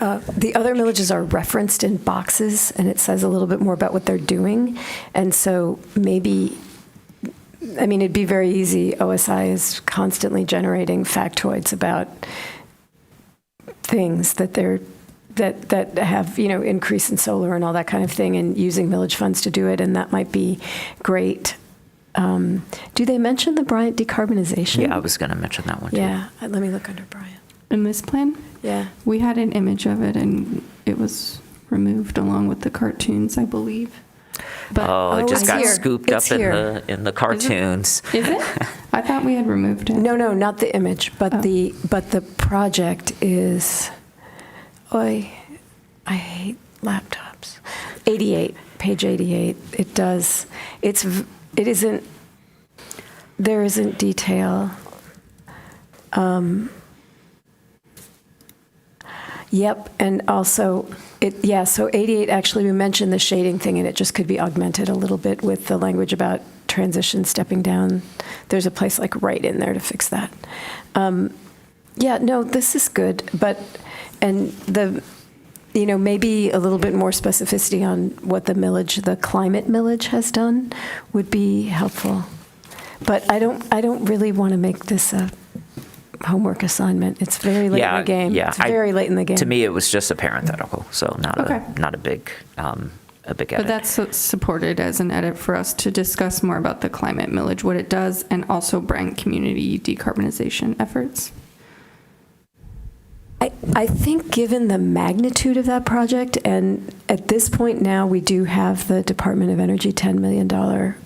Speaker 3: the other millages are referenced in boxes, and it says a little bit more about what they're doing. And so maybe, I mean, it'd be very easy. OSI is constantly generating factoids about things that that have, increase in solar and all that kind of thing, and using millage funds to do it, and that might be great. Do they mention the Bryant decarbonization?
Speaker 1: Yeah, I was going to mention that one too.
Speaker 3: Yeah, let me look under Bryant.
Speaker 14: In this plan?
Speaker 3: Yeah.
Speaker 14: We had an image of it, and it was removed along with the cartoons, I believe. But
Speaker 1: it just got
Speaker 3: here.
Speaker 1: scooped
Speaker 3: It's
Speaker 1: up
Speaker 3: here.
Speaker 1: in the cartoons.
Speaker 14: Is it? I thought we had removed it.
Speaker 3: No, not the image, but the project is. I hate laptops. 88, page 88. It does. It isn't. There isn't detail. Yep, and also, so 88, actually, we mentioned the shading thing, and it just could be augmented a little bit with the language about transition stepping down. There's a place like right in there to fix that. This is good, and maybe a little bit more specificity on what the climate millage has done would be helpful. But I don't really want to make this a homework assignment. It's very late in the game.
Speaker 1: Yeah,
Speaker 3: it's very late in the game.
Speaker 1: To me, it was just a parenthetical, so not a big edit.
Speaker 14: But that's supported as an edit for us to discuss more about the climate millage, what it does, and also Bryant community decarbonization efforts.
Speaker 3: I think given the magnitude of that project, and at this point now we do have the Department of Energy $10 million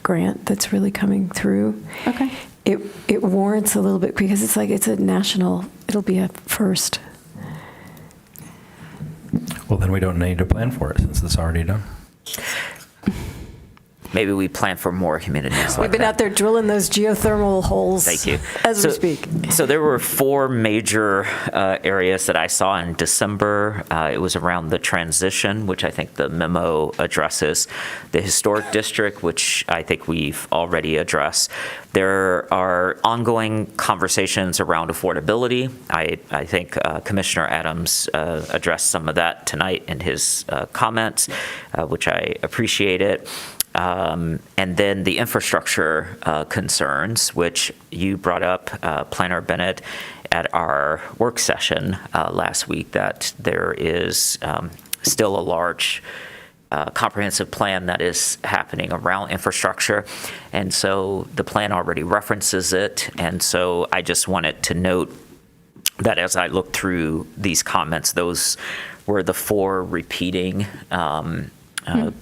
Speaker 3: grant that's really coming through.
Speaker 14: Okay.
Speaker 3: It warrants a little bit, because it's a national, it'll be a first.
Speaker 2: Well, then we don't need to plan for it since it's already done.
Speaker 1: Maybe we plan for more communities.
Speaker 3: We've been out there drilling those geothermal holes.
Speaker 1: Thank you.
Speaker 3: As we speak.
Speaker 1: So there were 4 major areas that I saw in December. It was around the transition, which I think the memo addresses, the historic district, which I think we've already addressed. There are ongoing conversations around affordability. I think Commissioner Adams addressed some of that tonight in his comments, which I appreciate it. And then the infrastructure concerns, which you brought up, Planner Bennett, at our work session last week, that there is still a large comprehensive plan that is happening around infrastructure. And so the plan already references it. And so I just wanted to note that as I looked through these comments, those were the 4 repeating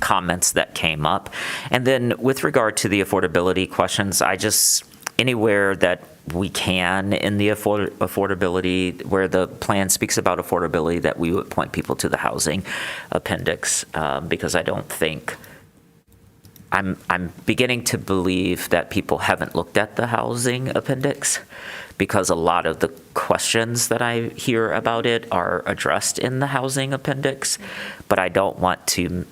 Speaker 1: comments that came up. And then with regard to the affordability questions, anywhere that we can in the affordability, where the plan speaks about affordability, that we would point people to the housing appendix, because I don't think, I'm beginning to believe that people haven't looked at the housing appendix, because a lot of the questions that I hear about it are addressed in the housing appendix, but I don't want to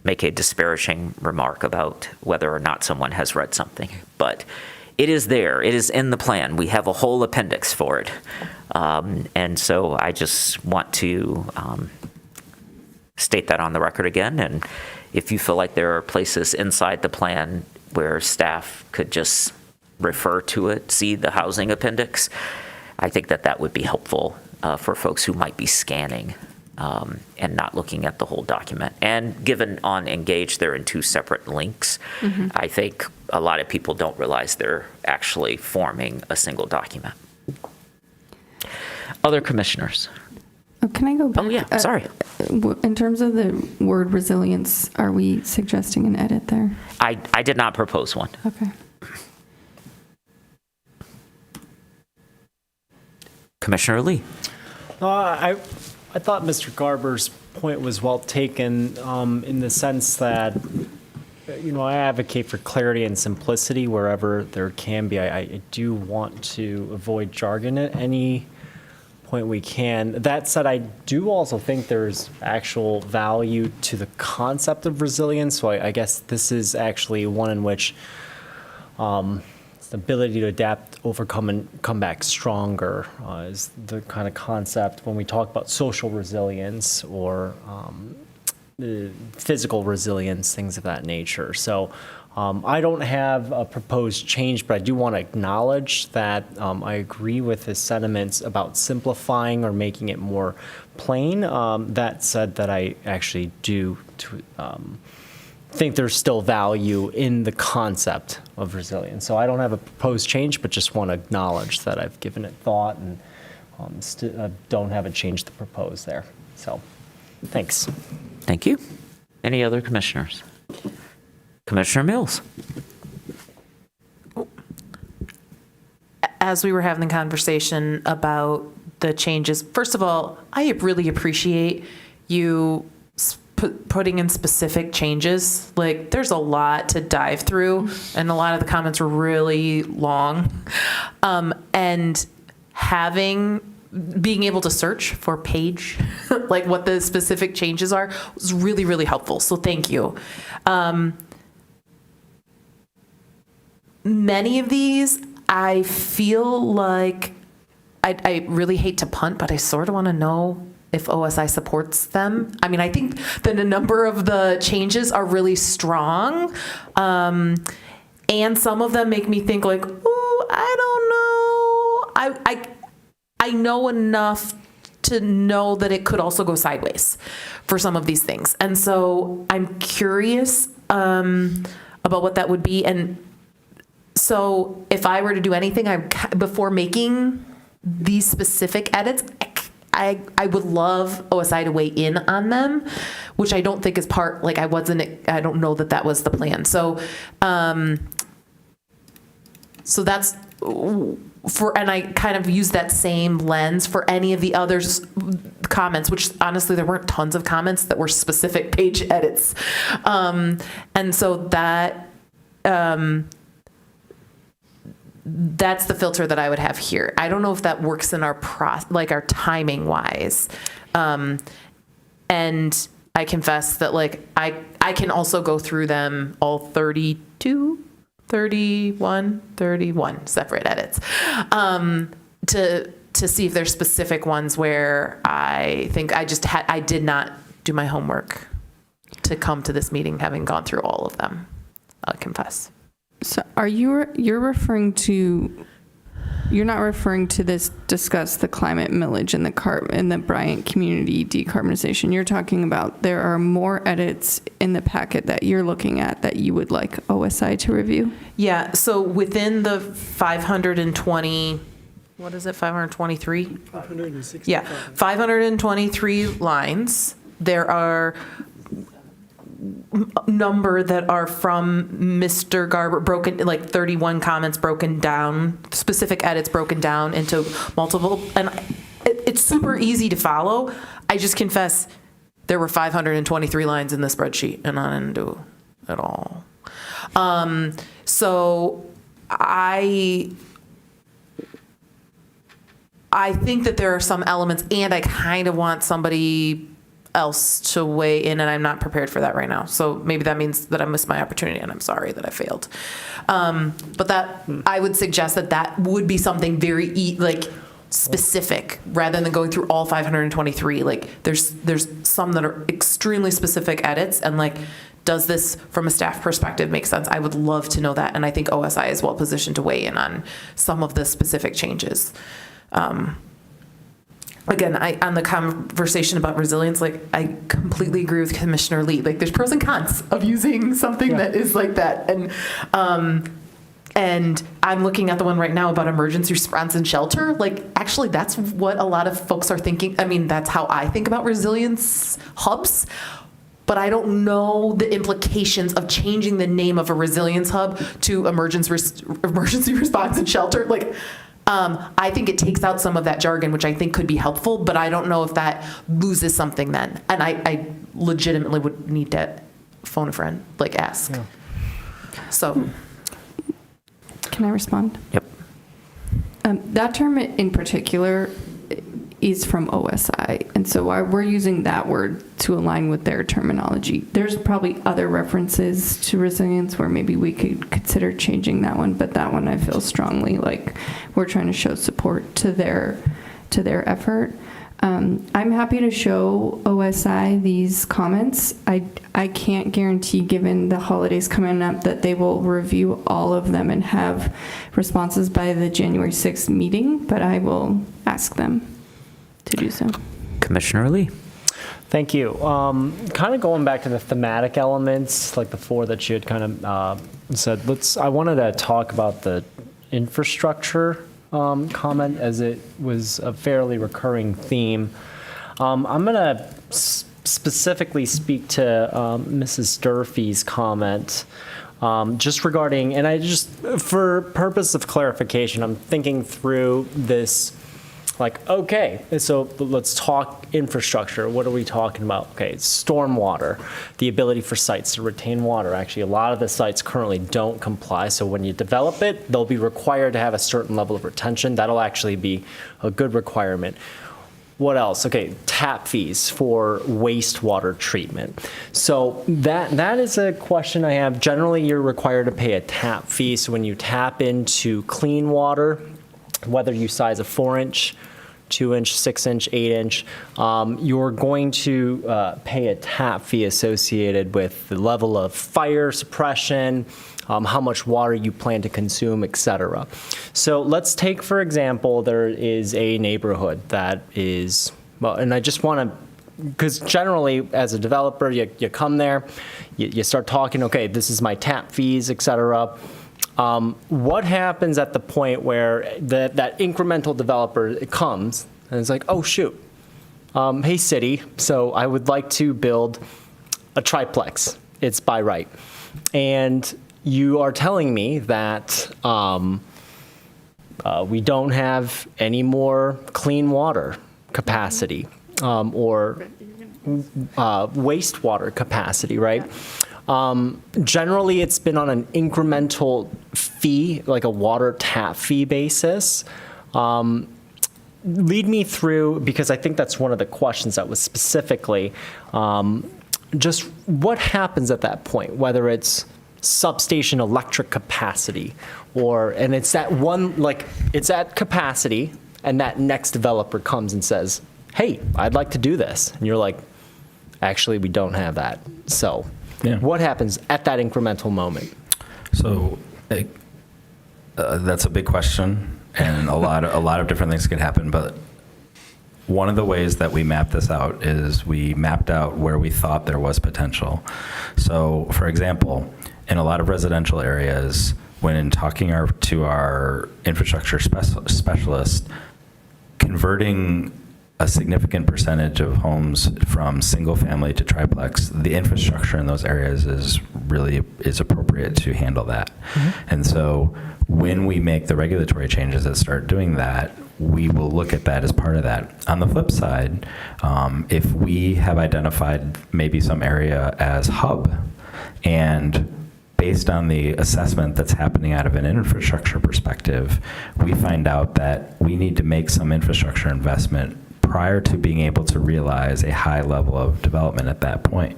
Speaker 1: make a disparaging remark about whether or not someone has read something. But it is there. It is in the plan. We have a whole appendix for it. And so I just want to state that on the record again. And if you feel like there are places inside the plan where staff could just refer to it, see the housing appendix, I think that would be helpful for folks who might be scanning and not looking at the whole document. And given on Engage, they're in 2 separate links. Mm-hmm. I think a lot of people don't realize they're actually forming a single document. Other commissioners?
Speaker 14: Oh, can I go back?
Speaker 1: Oh, yeah, sorry.
Speaker 14: In terms of the word resilience, are we suggesting an edit there?
Speaker 1: I did not propose one.
Speaker 14: Okay.
Speaker 1: Commissioner Lee.
Speaker 6: I thought Mr. Garber's point was well taken in the sense that I advocate for clarity and simplicity wherever there can be. I do want to avoid jargon at any point we can. That said, I do also think there's actual value to the concept of resilience. So I guess this is actually one in which it's the ability to adapt, overcome, and come back stronger is the kind of concept when we talk about social resilience or physical resilience, things of that nature. So I don't have a proposed change, but I do want to acknowledge that I agree with his sentiments about simplifying or making it more plain. That said, that I actually do think there's still value in the concept of resilience. So I don't have a proposed change, but just want to acknowledge that I've given it thought and don't have a change to propose there. So thanks.
Speaker 1: Thank you. Any other commissioners? Commissioner Mills.
Speaker 18: As we were having the conversation about the changes, first of all, I really appreciate you putting in specific changes. Like, there's a lot to dive through, and a lot of the comments were really long. And being able to search for page, like what the specific changes are, was really, really helpful. So thank you. Many of these, I feel like, I really hate to punt, but I sort of want to know if OSI supports them. I mean, I think that a number of the changes are really strong. And some of them make me think like, ooh, I don't know. I know enough to know that it could also go sideways for some of these things. And so I'm curious about what that would be. And so if I were to do anything, before making these specific edits, I would love OSI to weigh in on them, which I don't think is part, like I don't know that was the plan. So, so that's and I kind of use that same lens for any of the others comments, which honestly, there weren't tons of comments that were specific page edits. And so that's the filter that I would have here. I don't know if that works in our our timing wise. And I confess that I can also go through them all 32, 31 separate edits to see if there's specific ones where I think I did not do my homework to come to this meeting having gone through all of them. I'll confess.
Speaker 14: So you're referring to, you're not referring to this discuss the climate millage and the Bryant community decarbonization. You're talking about there are more edits in the packet that you're looking at that you would like OSI to review?
Speaker 18: Yeah, so within the 520, what is it, 523?
Speaker 19: 565.
Speaker 18: Yeah, 523 lines. There are number that are from Mr. Garber, broken, like 31 comments broken down, specific edits broken down into multiple, and it's super easy to follow. I just confess there were 523 lines in the spreadsheet, and I didn't do it all. So I think that there are some elements, and I kind of want somebody else to weigh in, and I'm not prepared for that right now. So maybe that means that I missed my opportunity, and I'm sorry that I failed. But that I would suggest that would be something very specific rather than going through all 523. Like there's some that are extremely specific edits, and does this from a staff perspective make sense? I would love to know that, and I think OSI is well positioned to weigh in on some of the specific changes. Again, on the conversation about resilience, I completely agree with Commissioner Lee. There's pros and cons of using something that is like that. And I'm looking at the one right now about emergency response and shelter. Actually, that's what a lot of folks are thinking. I mean, that's how I think about resilience hubs. But I don't know the implications of changing the name of a resilience hub to emergency response and shelter. I think it takes out some of that jargon, which I think could be helpful, but I don't know if that loses something then. And I legitimately would need to phone a friend, ask. So,
Speaker 14: Can I respond?
Speaker 1: Yep.
Speaker 14: That term in particular is from OSI, and so we're using that word to align with their terminology. There's probably other references to resilience where maybe we could consider changing that one, but that one I feel strongly like we're trying to show support to their effort. I'm happy to show OSI these comments. I can't guarantee, given the holidays coming up, that they will review all of them and have responses by the January 6th meeting, but I will ask them to do so.
Speaker 1: Commissioner Lee.
Speaker 6: Thank you. Kind of going back to the thematic elements, like the four that you had kind of said, I wanted to talk about the infrastructure comment, as it was a fairly recurring theme. I'm going to specifically speak to Mrs. Durfee's comment just regarding, and for purpose of clarification, I'm thinking through this. Like, okay, so let's talk infrastructure. What are we talking about? Okay, stormwater, the ability for sites to retain water. Actually, a lot of the sites currently don't comply, so when you develop it, they'll be required to have a certain level of retention. That'll actually be a good requirement. What else? Okay, tap fees for wastewater treatment. So that is a question I have. Generally, you're required to pay a tap fee, so when you tap into clean water, whether you size a 4-inch, 2-inch, 6-inch, 8-inch, you're going to pay a tap fee associated with the level of fire suppression, how much water you plan to consume, et cetera. So let's take, for example, there is a neighborhood that is, well, and I just want to, because generally as a developer, you come there, you start talking, okay, this is my tap fees, et cetera. What happens at the point where that incremental developer comes and it's like, oh, shoot, hey, city, so I would like to build a triplex. It's by right. And you are telling me that we don't have any more clean water capacity or wastewater capacity, right? Generally, it's been on an incremental fee, like a water tap fee basis. Lead me through, because I think that's one of the questions that was specifically, just what happens at that point, whether it's substation electric capacity and it's that one, like it's at capacity and that next developer comes and says, hey, I'd like to do this. And you're like, actually, we don't have that. So. Yeah. What happens at that incremental moment?
Speaker 2: So that's a big question, and a lot of different things can happen. But one of the ways that we mapped this out is we mapped out where we thought there was potential. So, for example, in a lot of residential areas, when talking to our infrastructure specialist, converting a significant percentage of homes from single family to triplex, the infrastructure in those areas is appropriate to handle that. Mm-hmm. And so when we make the regulatory changes that start doing that, we will look at that as part of that. On the flip side, if we have identified maybe some area as hub, and based on the assessment that's happening out of an infrastructure perspective, we find out that we need to make some infrastructure investment prior to being able to realize a high level of development at that point.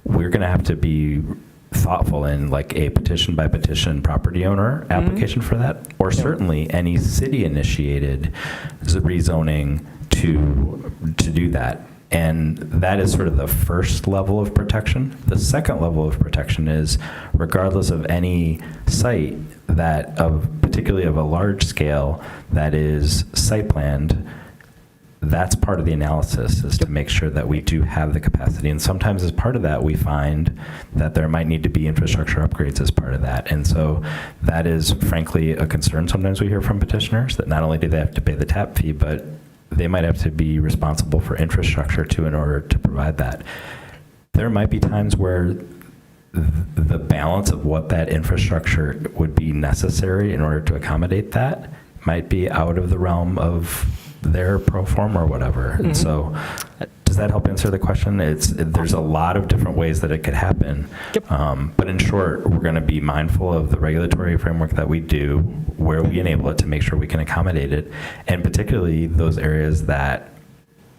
Speaker 2: We're going to have to be thoughtful in like a petition by petition property owner application for that, or certainly any city initiated rezoning to do that. And that is sort of the first level of protection. The second level of protection is, regardless of any site particularly of a large scale that is site planned, that's part of the analysis, is to make sure that we do have the capacity. And sometimes as part of that, we find that there might need to be infrastructure upgrades as part of that. And so that is frankly a concern sometimes we hear from petitioners, that not only do they have to pay the tap fee, but they might have to be responsible for infrastructure too in order to provide that. There might be times where the balance of what that infrastructure would be necessary in order to accommodate that might be out of the realm of their pro forma or whatever. And so does that help answer the question? There's a lot of different ways that it could happen. But in short, we're going to be mindful of the regulatory framework that we do, where we enable it to make sure we can accommodate it, and particularly those areas that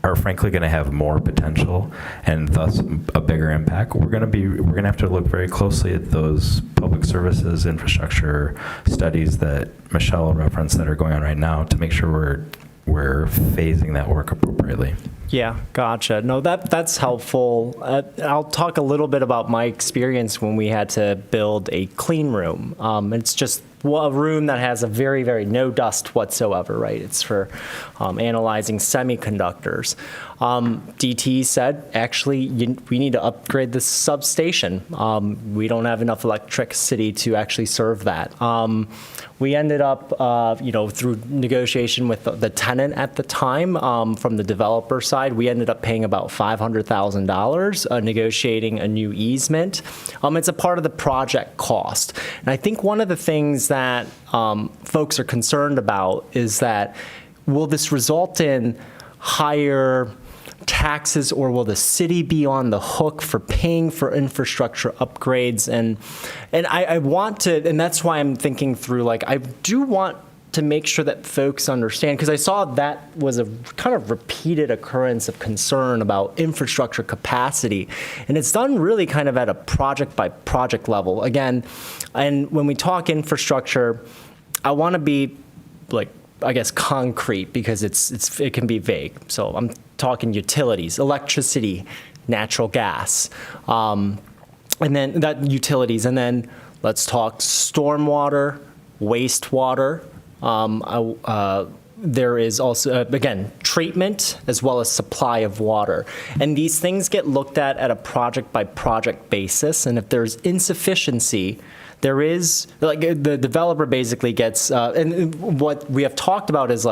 Speaker 2: are frankly going to have more potential and thus a bigger impact. We're going to have to look very closely at those public services infrastructure studies that Michelle referenced that are going on right now to make sure we're phasing that work appropriately.
Speaker 6: Yeah, gotcha. No, that's helpful. I'll talk a little bit about my experience when we had to build a clean room. It's just a room that has a very, very no dust whatsoever, right? It's for analyzing semiconductors. DT said, actually, we need to upgrade this substation. We don't have enough electricity to actually serve that. We ended up, through negotiation with the tenant at the time, from the developer side, we ended up paying about $500,000 negotiating a new easement. It's a part of the project cost. And I think one of the things that folks are concerned about is that, will this result in higher taxes, or will the city be on the hook for paying for infrastructure upgrades? And I want to, and that's why I'm thinking through, I do want to make sure that folks understand, because I saw that was a kind of repeated occurrence of concern about infrastructure capacity. And it's done really kind of at a project by project level. Again, and when we talk infrastructure, I want to be concrete, because it can be vague. So I'm talking utilities, electricity, natural gas, and then that utilities, and then let's talk stormwater, wastewater. There is also, again, treatment as well as supply of water. And these things get looked at a project by project basis. And if there's insufficiency, there is, the developer basically gets, and what we have talked about is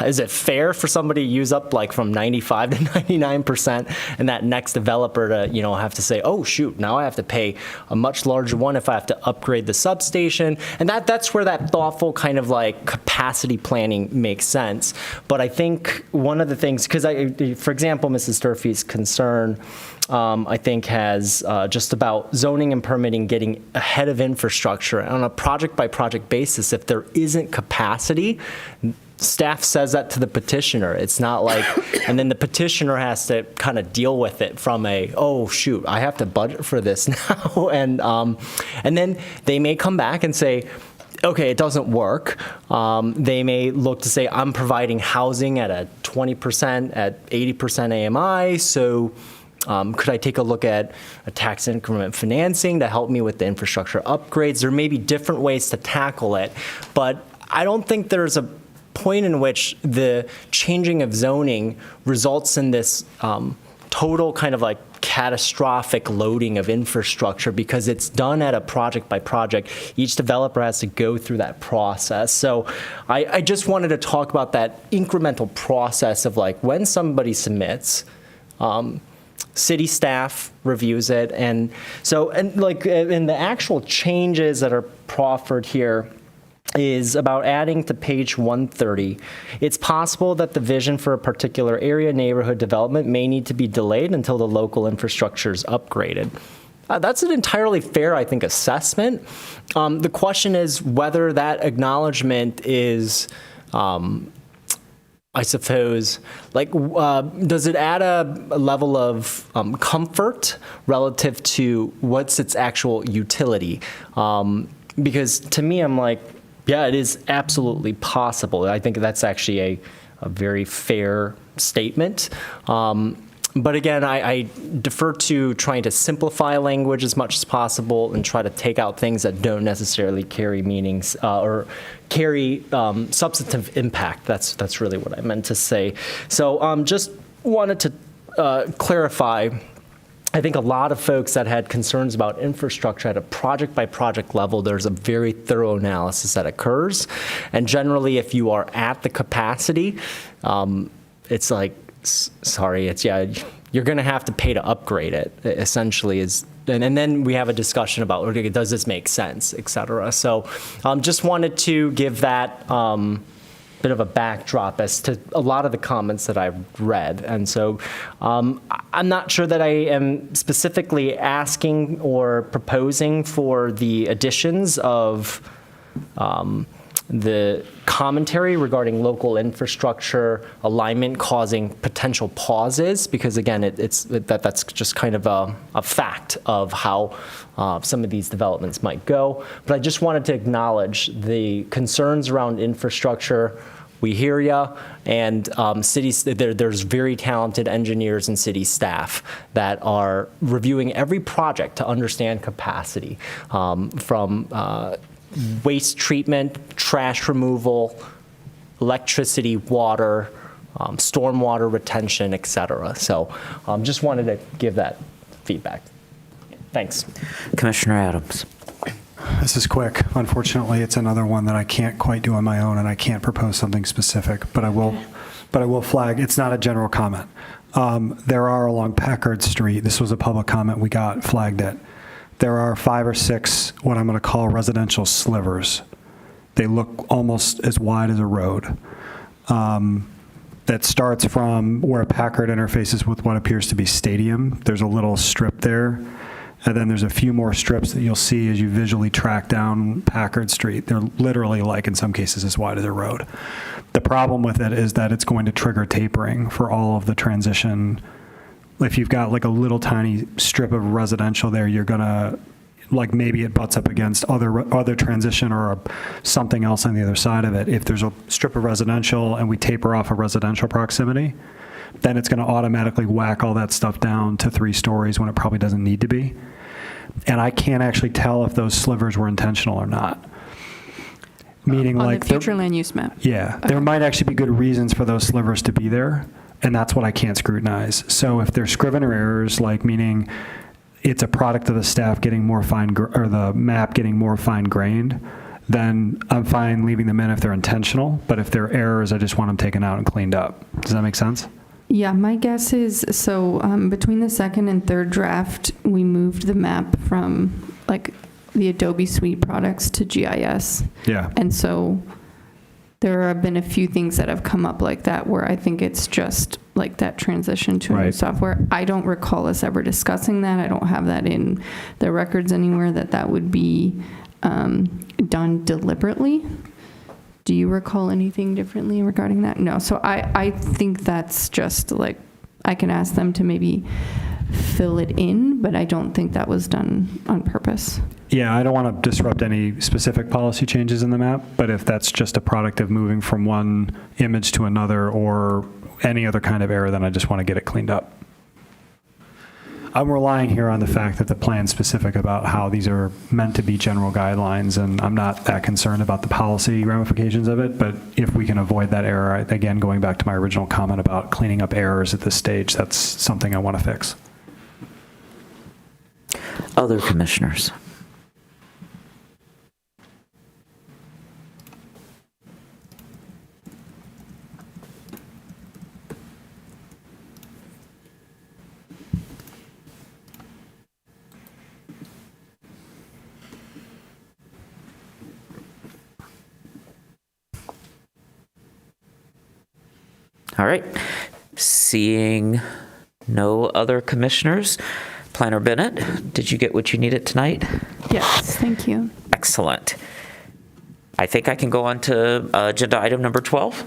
Speaker 6: is it fair for somebody to use up from 95 to 99%, and that next developer to have to say, oh shoot, now I have to pay a much larger one if I have to upgrade the substation? And that's where that thoughtful kind of capacity planning makes sense. But I think one of the things, because for example, Mrs. Durfee's concern, I think has just about zoning and permitting getting ahead of infrastructure on a project by project basis. If there isn't capacity, staff says that to the petitioner. It's not and then the petitioner has to kind of deal with it from oh shoot, I have to budget for this now. And then they may come back and say, okay, it doesn't work. They may look to say, I'm providing housing at a 20%, at 80% AMI, so could I take a look at a tax increment financing to help me with the infrastructure upgrades? There may be different ways to tackle it, but I don't think there's a point in which the changing of zoning results in this total kind of catastrophic loading of infrastructure, because it's done at a project by project. Each developer has to go through that process. So I just wanted to talk about that incremental process of when somebody submits, city staff reviews it, and the actual changes that are proffered here is about adding to page 130. It's possible that the vision for a particular area neighborhood development may need to be delayed until the local infrastructure is upgraded. That's an entirely fair, I think, assessment. The question is whether that acknowledgement is, I suppose, does it add a level of comfort relative to what's its actual utility? Because to me, I'm yeah, it is absolutely possible. I think that's actually a very fair statement. But again, I defer to trying to simplify language as much as possible and try to take out things that don't necessarily carry meanings or carry substantive impact. That's really what I meant to say. So just wanted to clarify. I think a lot of folks that had concerns about infrastructure at a project by project level, there's a very thorough analysis that occurs. And generally, if you are at the capacity, it's you're going to have to pay to upgrade it, essentially. And then we have a discussion about, okay, does this make sense, et cetera. So just wanted to give that bit of a backdrop as to a lot of the comments that I've read. And so I'm not sure that I am specifically asking or proposing for the additions of the commentary regarding local infrastructure alignment causing potential pauses, because again, that's just kind of a fact of how some of these developments might go. But I just wanted to acknowledge the concerns around infrastructure. We hear ya, and cities, there's very talented engineers and city staff that are reviewing every project to understand capacity, from waste treatment, trash removal, electricity, water, stormwater retention, et cetera. So just wanted to give that feedback. Thanks.
Speaker 1: Commissioner Adams.
Speaker 17: This is quick. Unfortunately, it's another one that I can't quite do on my own, and I can't propose something specific, but I will flag. It's not a general comment. There are along Packard Street, this was a public comment we got, flagged it. There are 5 or 6 what I'm going to call residential slivers. They look almost as wide as a road. That starts from where Packard interfaces with what appears to be Stadium. There's a little strip there. And then there's a few more strips that you'll see as you visually track down Packard Street. They're literally, like in some cases, as wide as a road. The problem with it is that it's going to trigger tapering for all of the transition. If you've got like a little tiny strip of residential there, you're gonna, like maybe it butts up against other transition or something else on the other side of it. If there's a strip of residential and we taper off a residential proximity, then it's gonna automatically whack all that stuff down to 3 stories when it probably doesn't need to be. And I can't actually tell if those slivers were intentional or not. Meaning
Speaker 14: on
Speaker 17: like
Speaker 14: the future land use map.
Speaker 17: Yeah,
Speaker 14: Okay.
Speaker 17: there might actually be good reasons for those slivers to be there, and that's what I can't scrutinize. So if there's Scrivener errors, like meaning it's a product of the staff getting more or the map getting more fine-grained, then I'm fine leaving them in if they're intentional. But if they're errors, I just want them taken out and cleaned up. Does that make sense?
Speaker 14: Yeah, my guess is, so between the second and third draft, we moved the map from like the Adobe Suite products to GIS.
Speaker 17: Yeah.
Speaker 14: And so there have been a few things that have come up like that where I think it's just like that transition to a new software. I don't recall us ever discussing that. I don't have that in the records anywhere that would be done deliberately. Do you recall anything differently regarding that? No. So I think that's just like, I can ask them to maybe fill it in, but I don't think that was done on purpose.
Speaker 17: Yeah, I don't want to disrupt any specific policy changes in the map, but if that's just a product of moving from one image to another or any other kind of error, then I just want to get it cleaned up. I'm relying here on the fact that the plan's specific about how these are meant to be general guidelines, and I'm not that concerned about the policy ramifications of it, but if we can avoid that error, again, going back to my original comment about cleaning up errors at this stage, that's something I want to fix.
Speaker 1: Other commissioners? All right. Seeing no other commissioners, Planner Bennett, did you get what you needed tonight?
Speaker 14: Yes, thank you.
Speaker 1: Excellent. I think I can go on to agenda item number 12.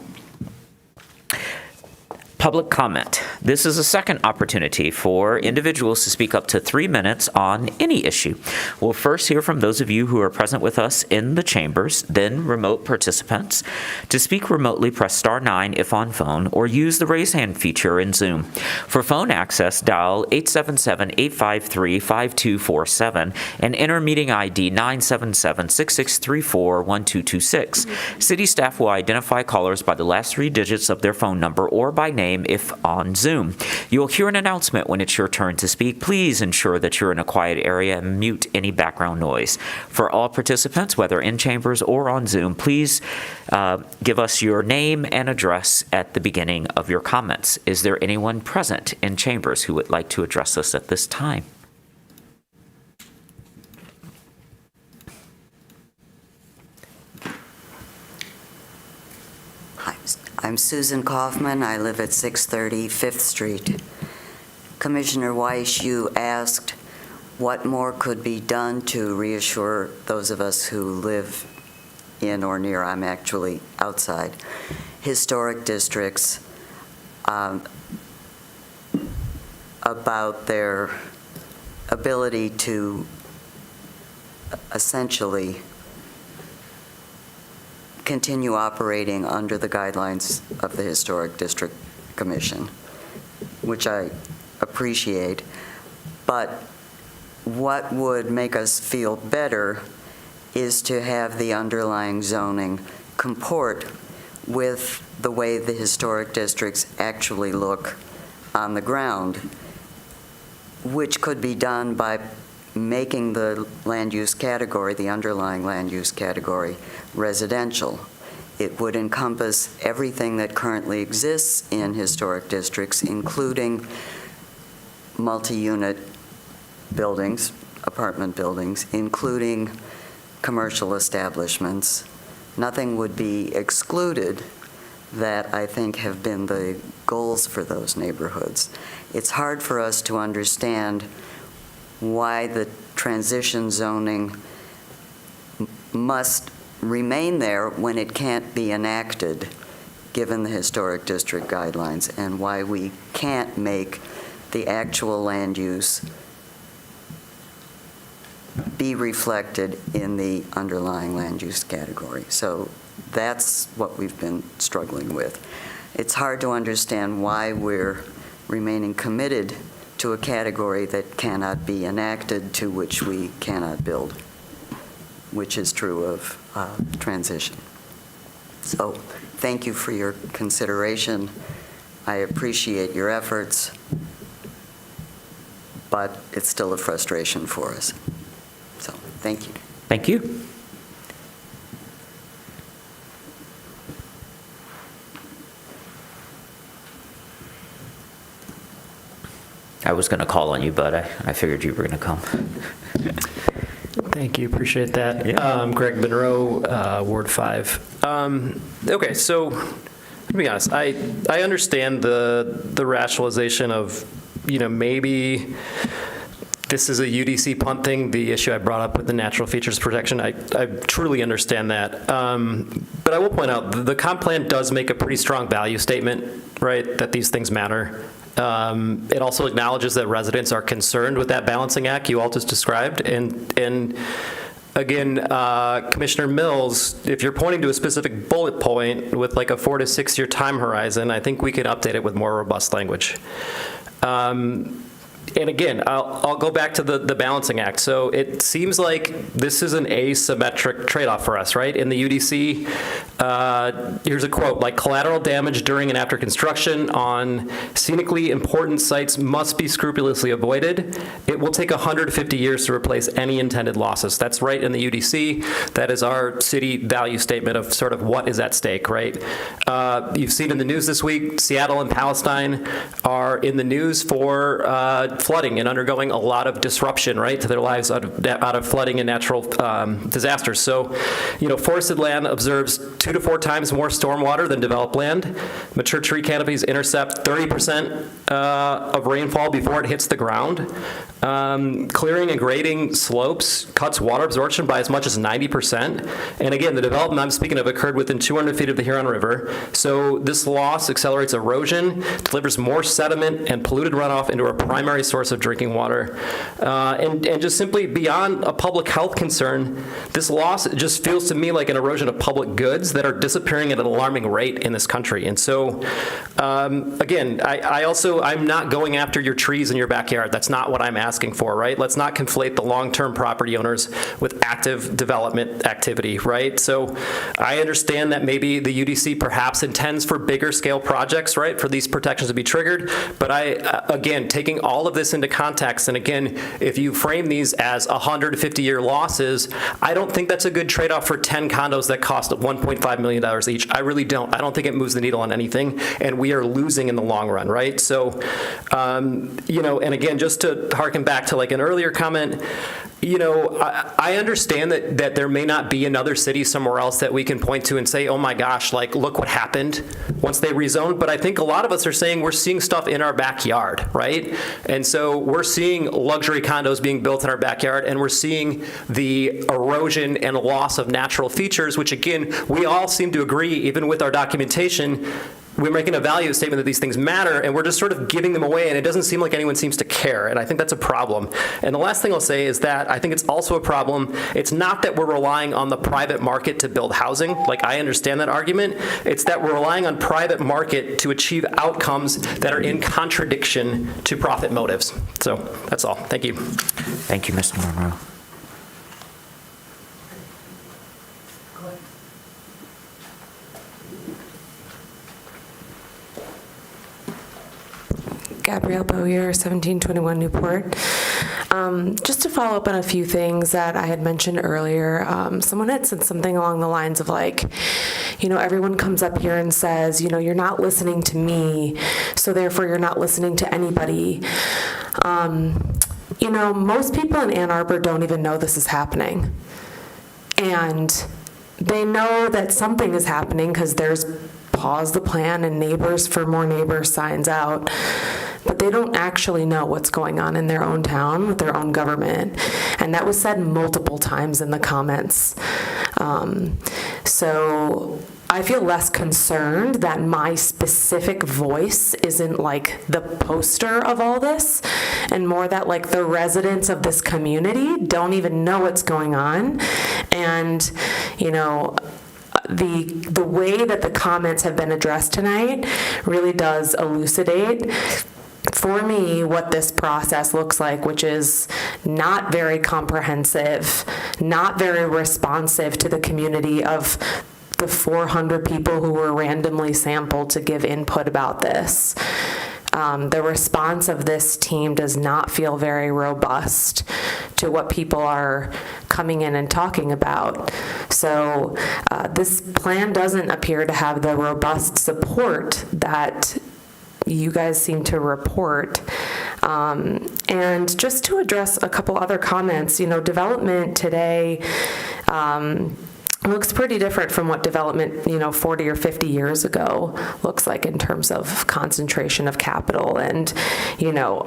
Speaker 1: Public comment. This is a second opportunity for individuals to speak up to 3 minutes on any issue. We'll first hear from those of you who are present with us in the chambers, then remote participants. To speak remotely, press star 9 if on phone, or use the raise hand feature in Zoom. For phone access, dial 877-853-5247 and enter meeting ID 977-6634-1226. City staff will identify callers by the last 3 digits of their phone number or by name if on Zoom. You'll hear an announcement when it's your turn to speak. Please ensure that you're in a quiet area and mute any background noise. For all participants, whether in chambers or on Zoom, please give us your name and address at the beginning of your comments. Is there anyone present in chambers who would like to address us at this time?
Speaker 15: I'm Susan Kaufman. I live at 630 5th Street. Commissioner Weiss, you asked what more could be done to reassure those of us who live in or near, I'm actually outside, historic districts about their ability to essentially continue operating under the guidelines of the Historic District Commission, which I appreciate. But what would make us feel better is to have the underlying zoning comport with the way the historic districts actually look on the ground, which could be done by making the land use category, the underlying land use category, residential. It would encompass everything that currently exists in historic districts, including multi-unit buildings, apartment buildings, including commercial establishments. Nothing would be excluded that I think have been the goals for those neighborhoods. It's hard for us to understand why the transition zoning must remain there when it can't be enacted, given the historic district guidelines, and why we can't make the actual land use be reflected in the underlying land use category. So that's what we've been struggling with. It's hard to understand why we're remaining committed to a category that cannot be enacted, to which we cannot build, which is true of transition. So thank you for your consideration. I appreciate your efforts, but it's still a frustration for us. So thank you.
Speaker 1: Thank you. I was going to call on you, but I figured you were going to come.
Speaker 12: Thank you, appreciate that. Yeah. Greg Monroe, Ward 5. Okay, so let me be honest. I understand the rationalization of, maybe this is a UDC punt thing, the issue I brought up with the natural features protection. I truly understand that. But I will point out, the comp plan does make a pretty strong value statement, right, that these things matter. It also acknowledges that residents are concerned with that balancing act you all just described. And again, Commissioner Mills, if you're pointing to a specific bullet point with like a 4 to 6 year time horizon, I think we can update it with more robust language. And again, I'll go back to the balancing act. So it seems like this is an asymmetric trade-off for us, right? In the UDC, here's a quote, like collateral damage during and after construction on scenically important sites must be scrupulously avoided. It will take 150 years to replace any intended losses. That's right in the UDC. That is our city value statement of sort of what is at stake, right? You've seen in the news this week, Seattle and Palestine are in the news for flooding and undergoing a lot of disruption, right, to their lives out of flooding and natural disasters. So, forested land observes 2 to 4 times more stormwater than developed land. Mature tree canopies intercept 30% of rainfall before it hits the ground. Clearing and grading slopes cuts water absorption by as much as 90%. And again, the development I'm speaking of occurred within 200 feet of the Huron River. So this loss accelerates erosion, delivers more sediment and polluted runoff into our primary source of drinking water. And just simply beyond a public health concern, this loss just feels to me like an erosion of public goods that are disappearing at an alarming rate in this country. And so, again, I'm not going after your trees in your backyard. That's not what I'm asking for, right? Let's not conflate the long-term property owners with active development activity, right? So I understand that maybe the UDC perhaps intends for bigger scale projects, right, for these protections to be triggered. But again, taking all of this into context, and again, if you frame these as 150-year losses, I don't think that's a good trade-off for 10 condos that cost $1.5 million each. I really don't. I don't think it moves the needle on anything, and we are losing in the long run, right? So, and again, just to harken back to like an earlier comment, you know, I understand that there may not be another city somewhere else that we can point to and say, oh my gosh, like, look what happened once they rezoned. But I think a lot of us are saying we're seeing stuff in our backyard, right? And so we're seeing luxury condos being built in our backyard, and we're seeing the erosion and loss of natural features, which again, we all seem to agree, even with our documentation, we're making a value statement that these things matter, and we're just sort of giving them away, and it doesn't seem like anyone seems to care, and I think that's a problem. And the last thing I'll say is that I think it's also a problem. It's not that we're relying on the private market to build housing. Like, I understand that argument. It's that we're relying on private market to achieve outcomes that are in contradiction to profit motives. So that's all. Thank you.
Speaker 1: Thank you, Mr. Monroe.
Speaker 16: Gabrielle Bowyer, 1721 Newport. Just to follow up on a few things that I had mentioned earlier, someone had said something along the lines of like, you know, everyone comes up here and says, you know, you're not listening to me, so therefore you're not listening to anybody. You know, most people in Ann Arbor don't even know this is happening. And they know that something is happening because there's pause the plan and neighbors for more neighbors signs out, but they don't actually know what's going on in their own town with their own government. And that was said multiple times in the comments. So I feel less concerned that my specific voice isn't like the poster of all this, and more that like the residents of this community don't even know what's going on. And, you know, the way that the comments have been addressed tonight really does elucidate for me what this process looks like, which is not very comprehensive, not very responsive to the community of the 400 people who were randomly sampled to give input about this. The response of this team does not feel very robust to what people are coming in and talking about. So this plan doesn't appear to have the robust support that you guys seem to report. And just to address a couple other comments, you know, development today looks pretty different from what development, you know, 40 or 50 years ago looks like in terms of concentration of capital and, you know,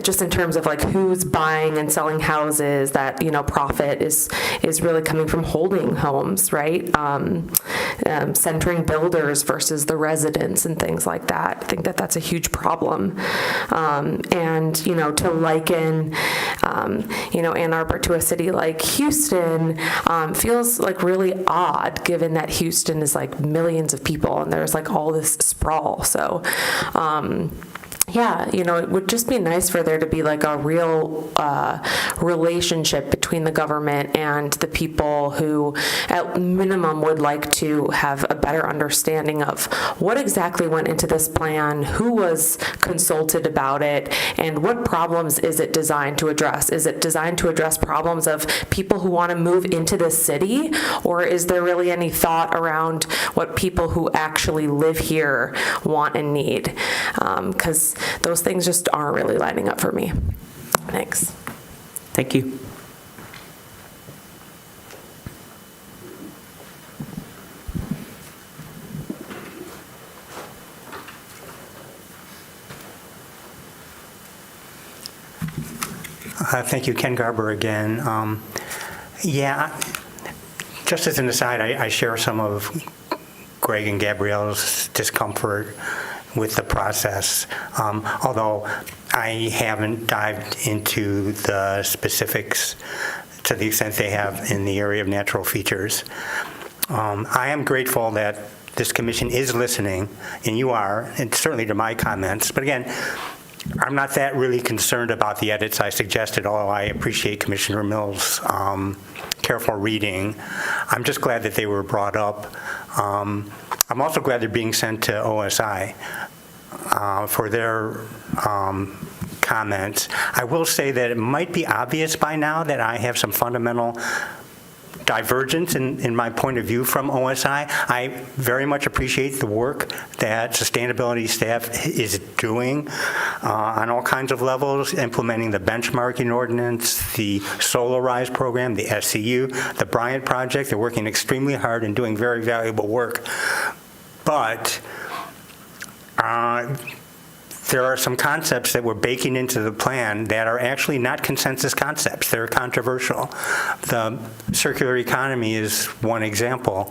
Speaker 16: just in terms of like who's buying and selling houses, that, you know, profit is really coming from holding homes, right? Centering builders versus the residents and things like that. I think that that's a huge problem. And, you know, to liken, you know, Ann Arbor to a city like Houston feels like really odd, given that Houston is like millions of people and there's like all this sprawl. So, yeah, you know, it would just be nice for there to be like a real relationship between the government and the people who, at minimum, would like to have a better understanding of what exactly went into this plan, who was consulted about it, and what problems is it designed to address. Is it designed to address problems of people who want to move into the city, or is there really any thought around what people who actually live here want and need? Because those things just aren't really lining up for me. Thanks.
Speaker 1: Thank you.
Speaker 13: Thank you, Ken Garber again. Yeah, just as an aside, I share some of Greg and Gabrielle's discomfort with the process, although I haven't dived into the specifics to the extent they have in the area of natural features. I am grateful that this commission is listening, and you are, and certainly to my comments. But again, I'm not that really concerned about the edits I suggested, although I appreciate Commissioner Mills' careful reading. I'm just glad that they were brought up. I'm also glad they're being sent to OSI for their comments. I will say that it might be obvious by now that I have some fundamental divergence in my point of view from OSI. I very much appreciate the work that sustainability staff is doing on all kinds of levels, implementing the benchmarking ordinance, the Solarize program, the SCU, the Bryant Project. They're working extremely hard and doing very valuable work. But there are some concepts that we're baking into the plan that are actually not consensus concepts. They're controversial. The circular economy is one example.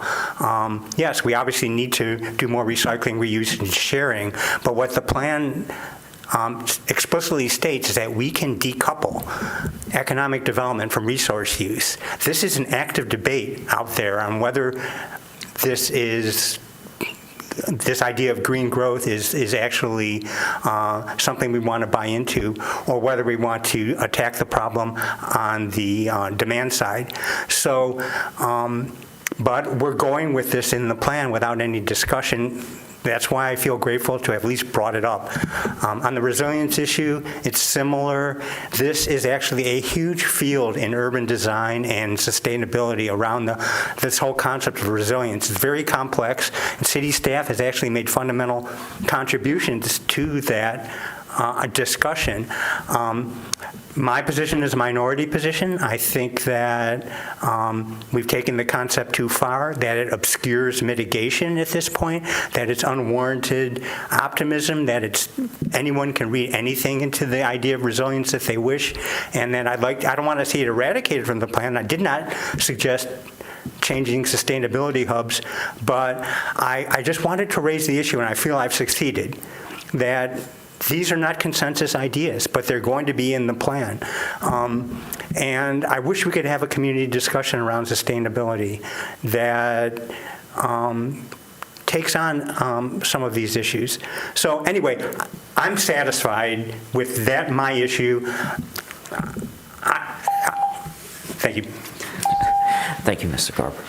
Speaker 13: Yes, we obviously need to do more recycling, reuse, and sharing, but what the plan explicitly states is that we can decouple economic development from resource use. This is an active debate out there on whether this idea of green growth is actually something we want to buy into, or whether we want to attack the problem on the demand side. So, but we're going with this in the plan without any discussion. That's why I feel grateful to have at least brought it up. On the resilience issue, it's similar. This is actually a huge field in urban design and sustainability around this whole concept of resilience. It's very complex, and city staff has actually made fundamental contributions to that discussion. My position is a minority position. I think that we've taken the concept too far, that it obscures mitigation at this point, that it's unwarranted optimism, that anyone can read anything into the idea of resilience if they wish, and that I don't want to see it eradicated from the plan. I did not suggest changing sustainability hubs, but I just wanted to raise the issue, and I feel I've succeeded, that these are not consensus ideas, but they're going to be in the plan. And I wish we could have a community discussion around sustainability that takes on some of these issues. So anyway, I'm satisfied with that, my issue. Thank you.
Speaker 1: Thank you, Mr. Garber.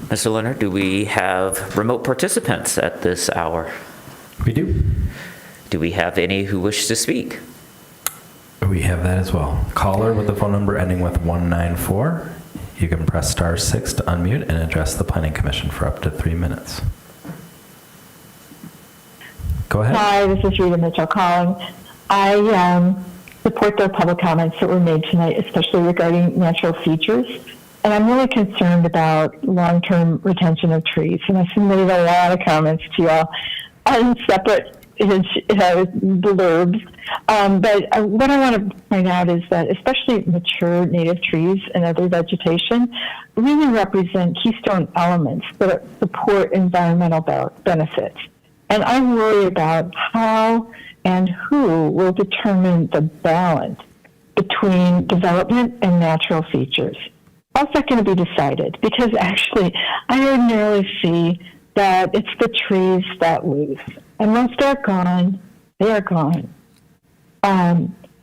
Speaker 1: Mr. Leonard, do we have remote participants at this hour?
Speaker 2: We do.
Speaker 1: Do we have any who wish to speak?
Speaker 2: We have that as well. Caller with the phone number ending with 194. You can press *6 to unmute and address the Planning Commission for up to 3 minutes. Go ahead.
Speaker 7: Hi, this is Rita Mitchell calling. I support the public comments that were made tonight, especially regarding natural features. And I'm really concerned about long-term retention of trees. And I submitted a lot of comments to you all on separate blurbs. But what I want to point out is that especially mature native trees and other vegetation really represent keystone elements that support environmental benefits. And I worry about how and who will determine the balance between development and natural features. How's that going to be decided? Because actually, I ordinarily see that it's the trees that lose. And once they're gone, they are gone.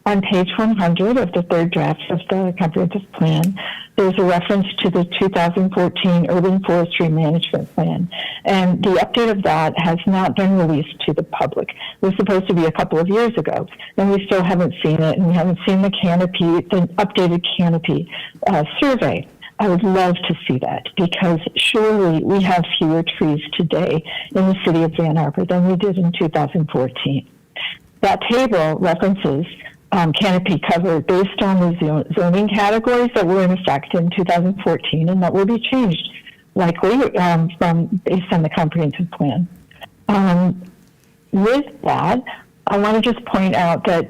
Speaker 7: On page 100 of the third draft of the comprehensive plan, there's a reference to the 2014 Urban Forestry Management Plan. And the update of that has not been released to the public. It was supposed to be a couple of years ago, and we still haven't seen it, and we haven't seen the updated canopy survey. I would love to see that, because surely we have fewer trees today in the city of Ann Arbor than we did in 2014. That table references canopy cover based on the zoning categories that were in effect in 2014 and that will be changed likely based on the comprehensive plan. With that, I want to just point out that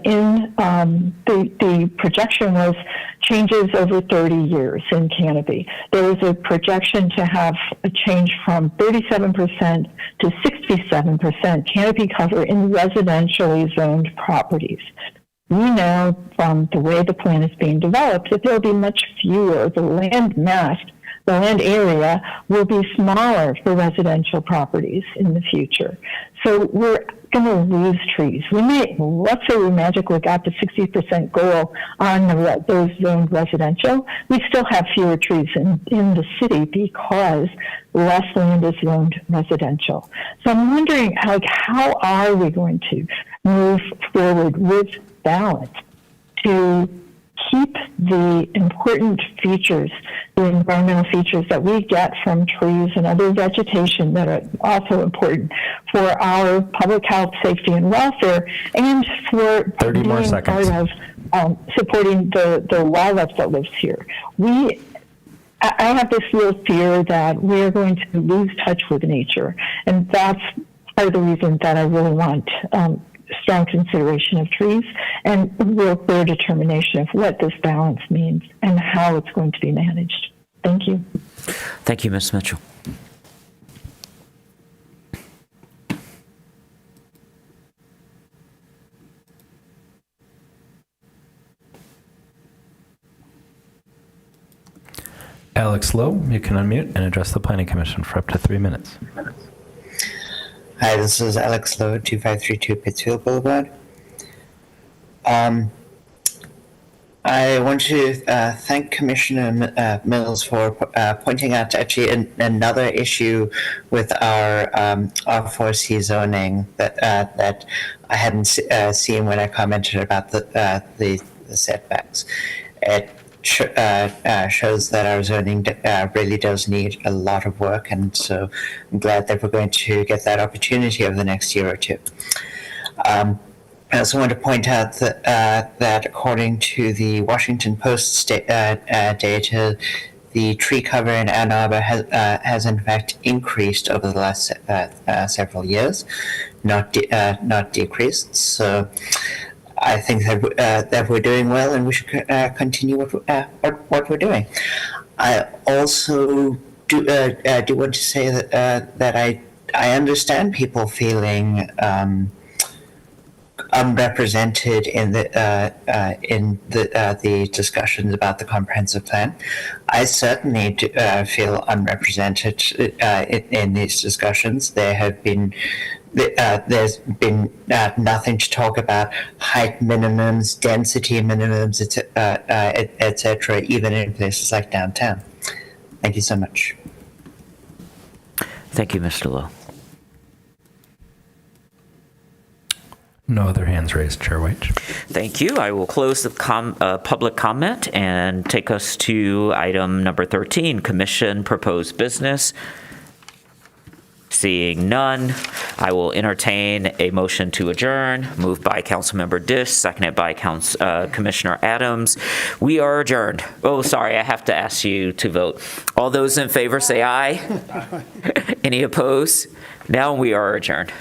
Speaker 7: in the projection was changes over 30 years in canopy. There was a projection to have a change from 37% to 67% canopy cover in residentially zoned properties. We know from the way the plan is being developed that there will be much fewer. The land mass, the land area will be smaller for residential properties in the future. So we're going to lose trees. Let's say we magically got the 60% goal on those zoned residential. We still have fewer trees in the city because less land is zoned residential. So I'm wondering, how are we going to move forward with balance to the important features, the environmental features that we get from trees and other vegetation that are also important for our public health, safety, and welfare, and for
Speaker 2: 30 more
Speaker 7: being
Speaker 2: seconds.
Speaker 7: part of supporting the wildlife that lives here. I have this real fear that we're going to lose touch with nature, and that's part of the reason that I really want strong consideration of trees and real clear determination of what this balance means and how it's going to be managed. Thank you.
Speaker 1: Thank you, Ms. Mitchell.
Speaker 2: Alex Lowe, you can unmute and address the Planning Commission for up to 3 minutes.
Speaker 4: Hi, this is Alex Lowe, 2532 Pittsfield Boulevard. I want to thank Commissioner Mills for pointing out actually another issue with our R4C zoning that I hadn't seen when I commented about the setbacks. It shows that our zoning really does need a lot of work, and so I'm glad that we're going to get that opportunity over the next year or two. I also want to point out that according to the Washington Post data, the tree cover in Ann Arbor has in fact increased over the last several years, not decreased. So I think that we're doing well, and we should continue what we're doing. I also do want to say that I understand people feeling unrepresented in the discussions about the comprehensive plan. I certainly feel unrepresented in these discussions. There's been nothing to talk about height minimums, density minimums, etc., even in places like downtown. Thank you so much.
Speaker 1: Thank you, Mr. Lowe.
Speaker 2: No other hands raised, Chair White.
Speaker 1: Thank you. I will close the public comment and take us to item number 13, Commission Proposed Business. Seeing none, I will entertain a motion to adjourn, moved by Councilmember Dish, seconded by Commissioner Adams. We are adjourned. Oh, sorry, I have to ask you to vote. All those in favor say aye. Any opposed? Now we are adjourned.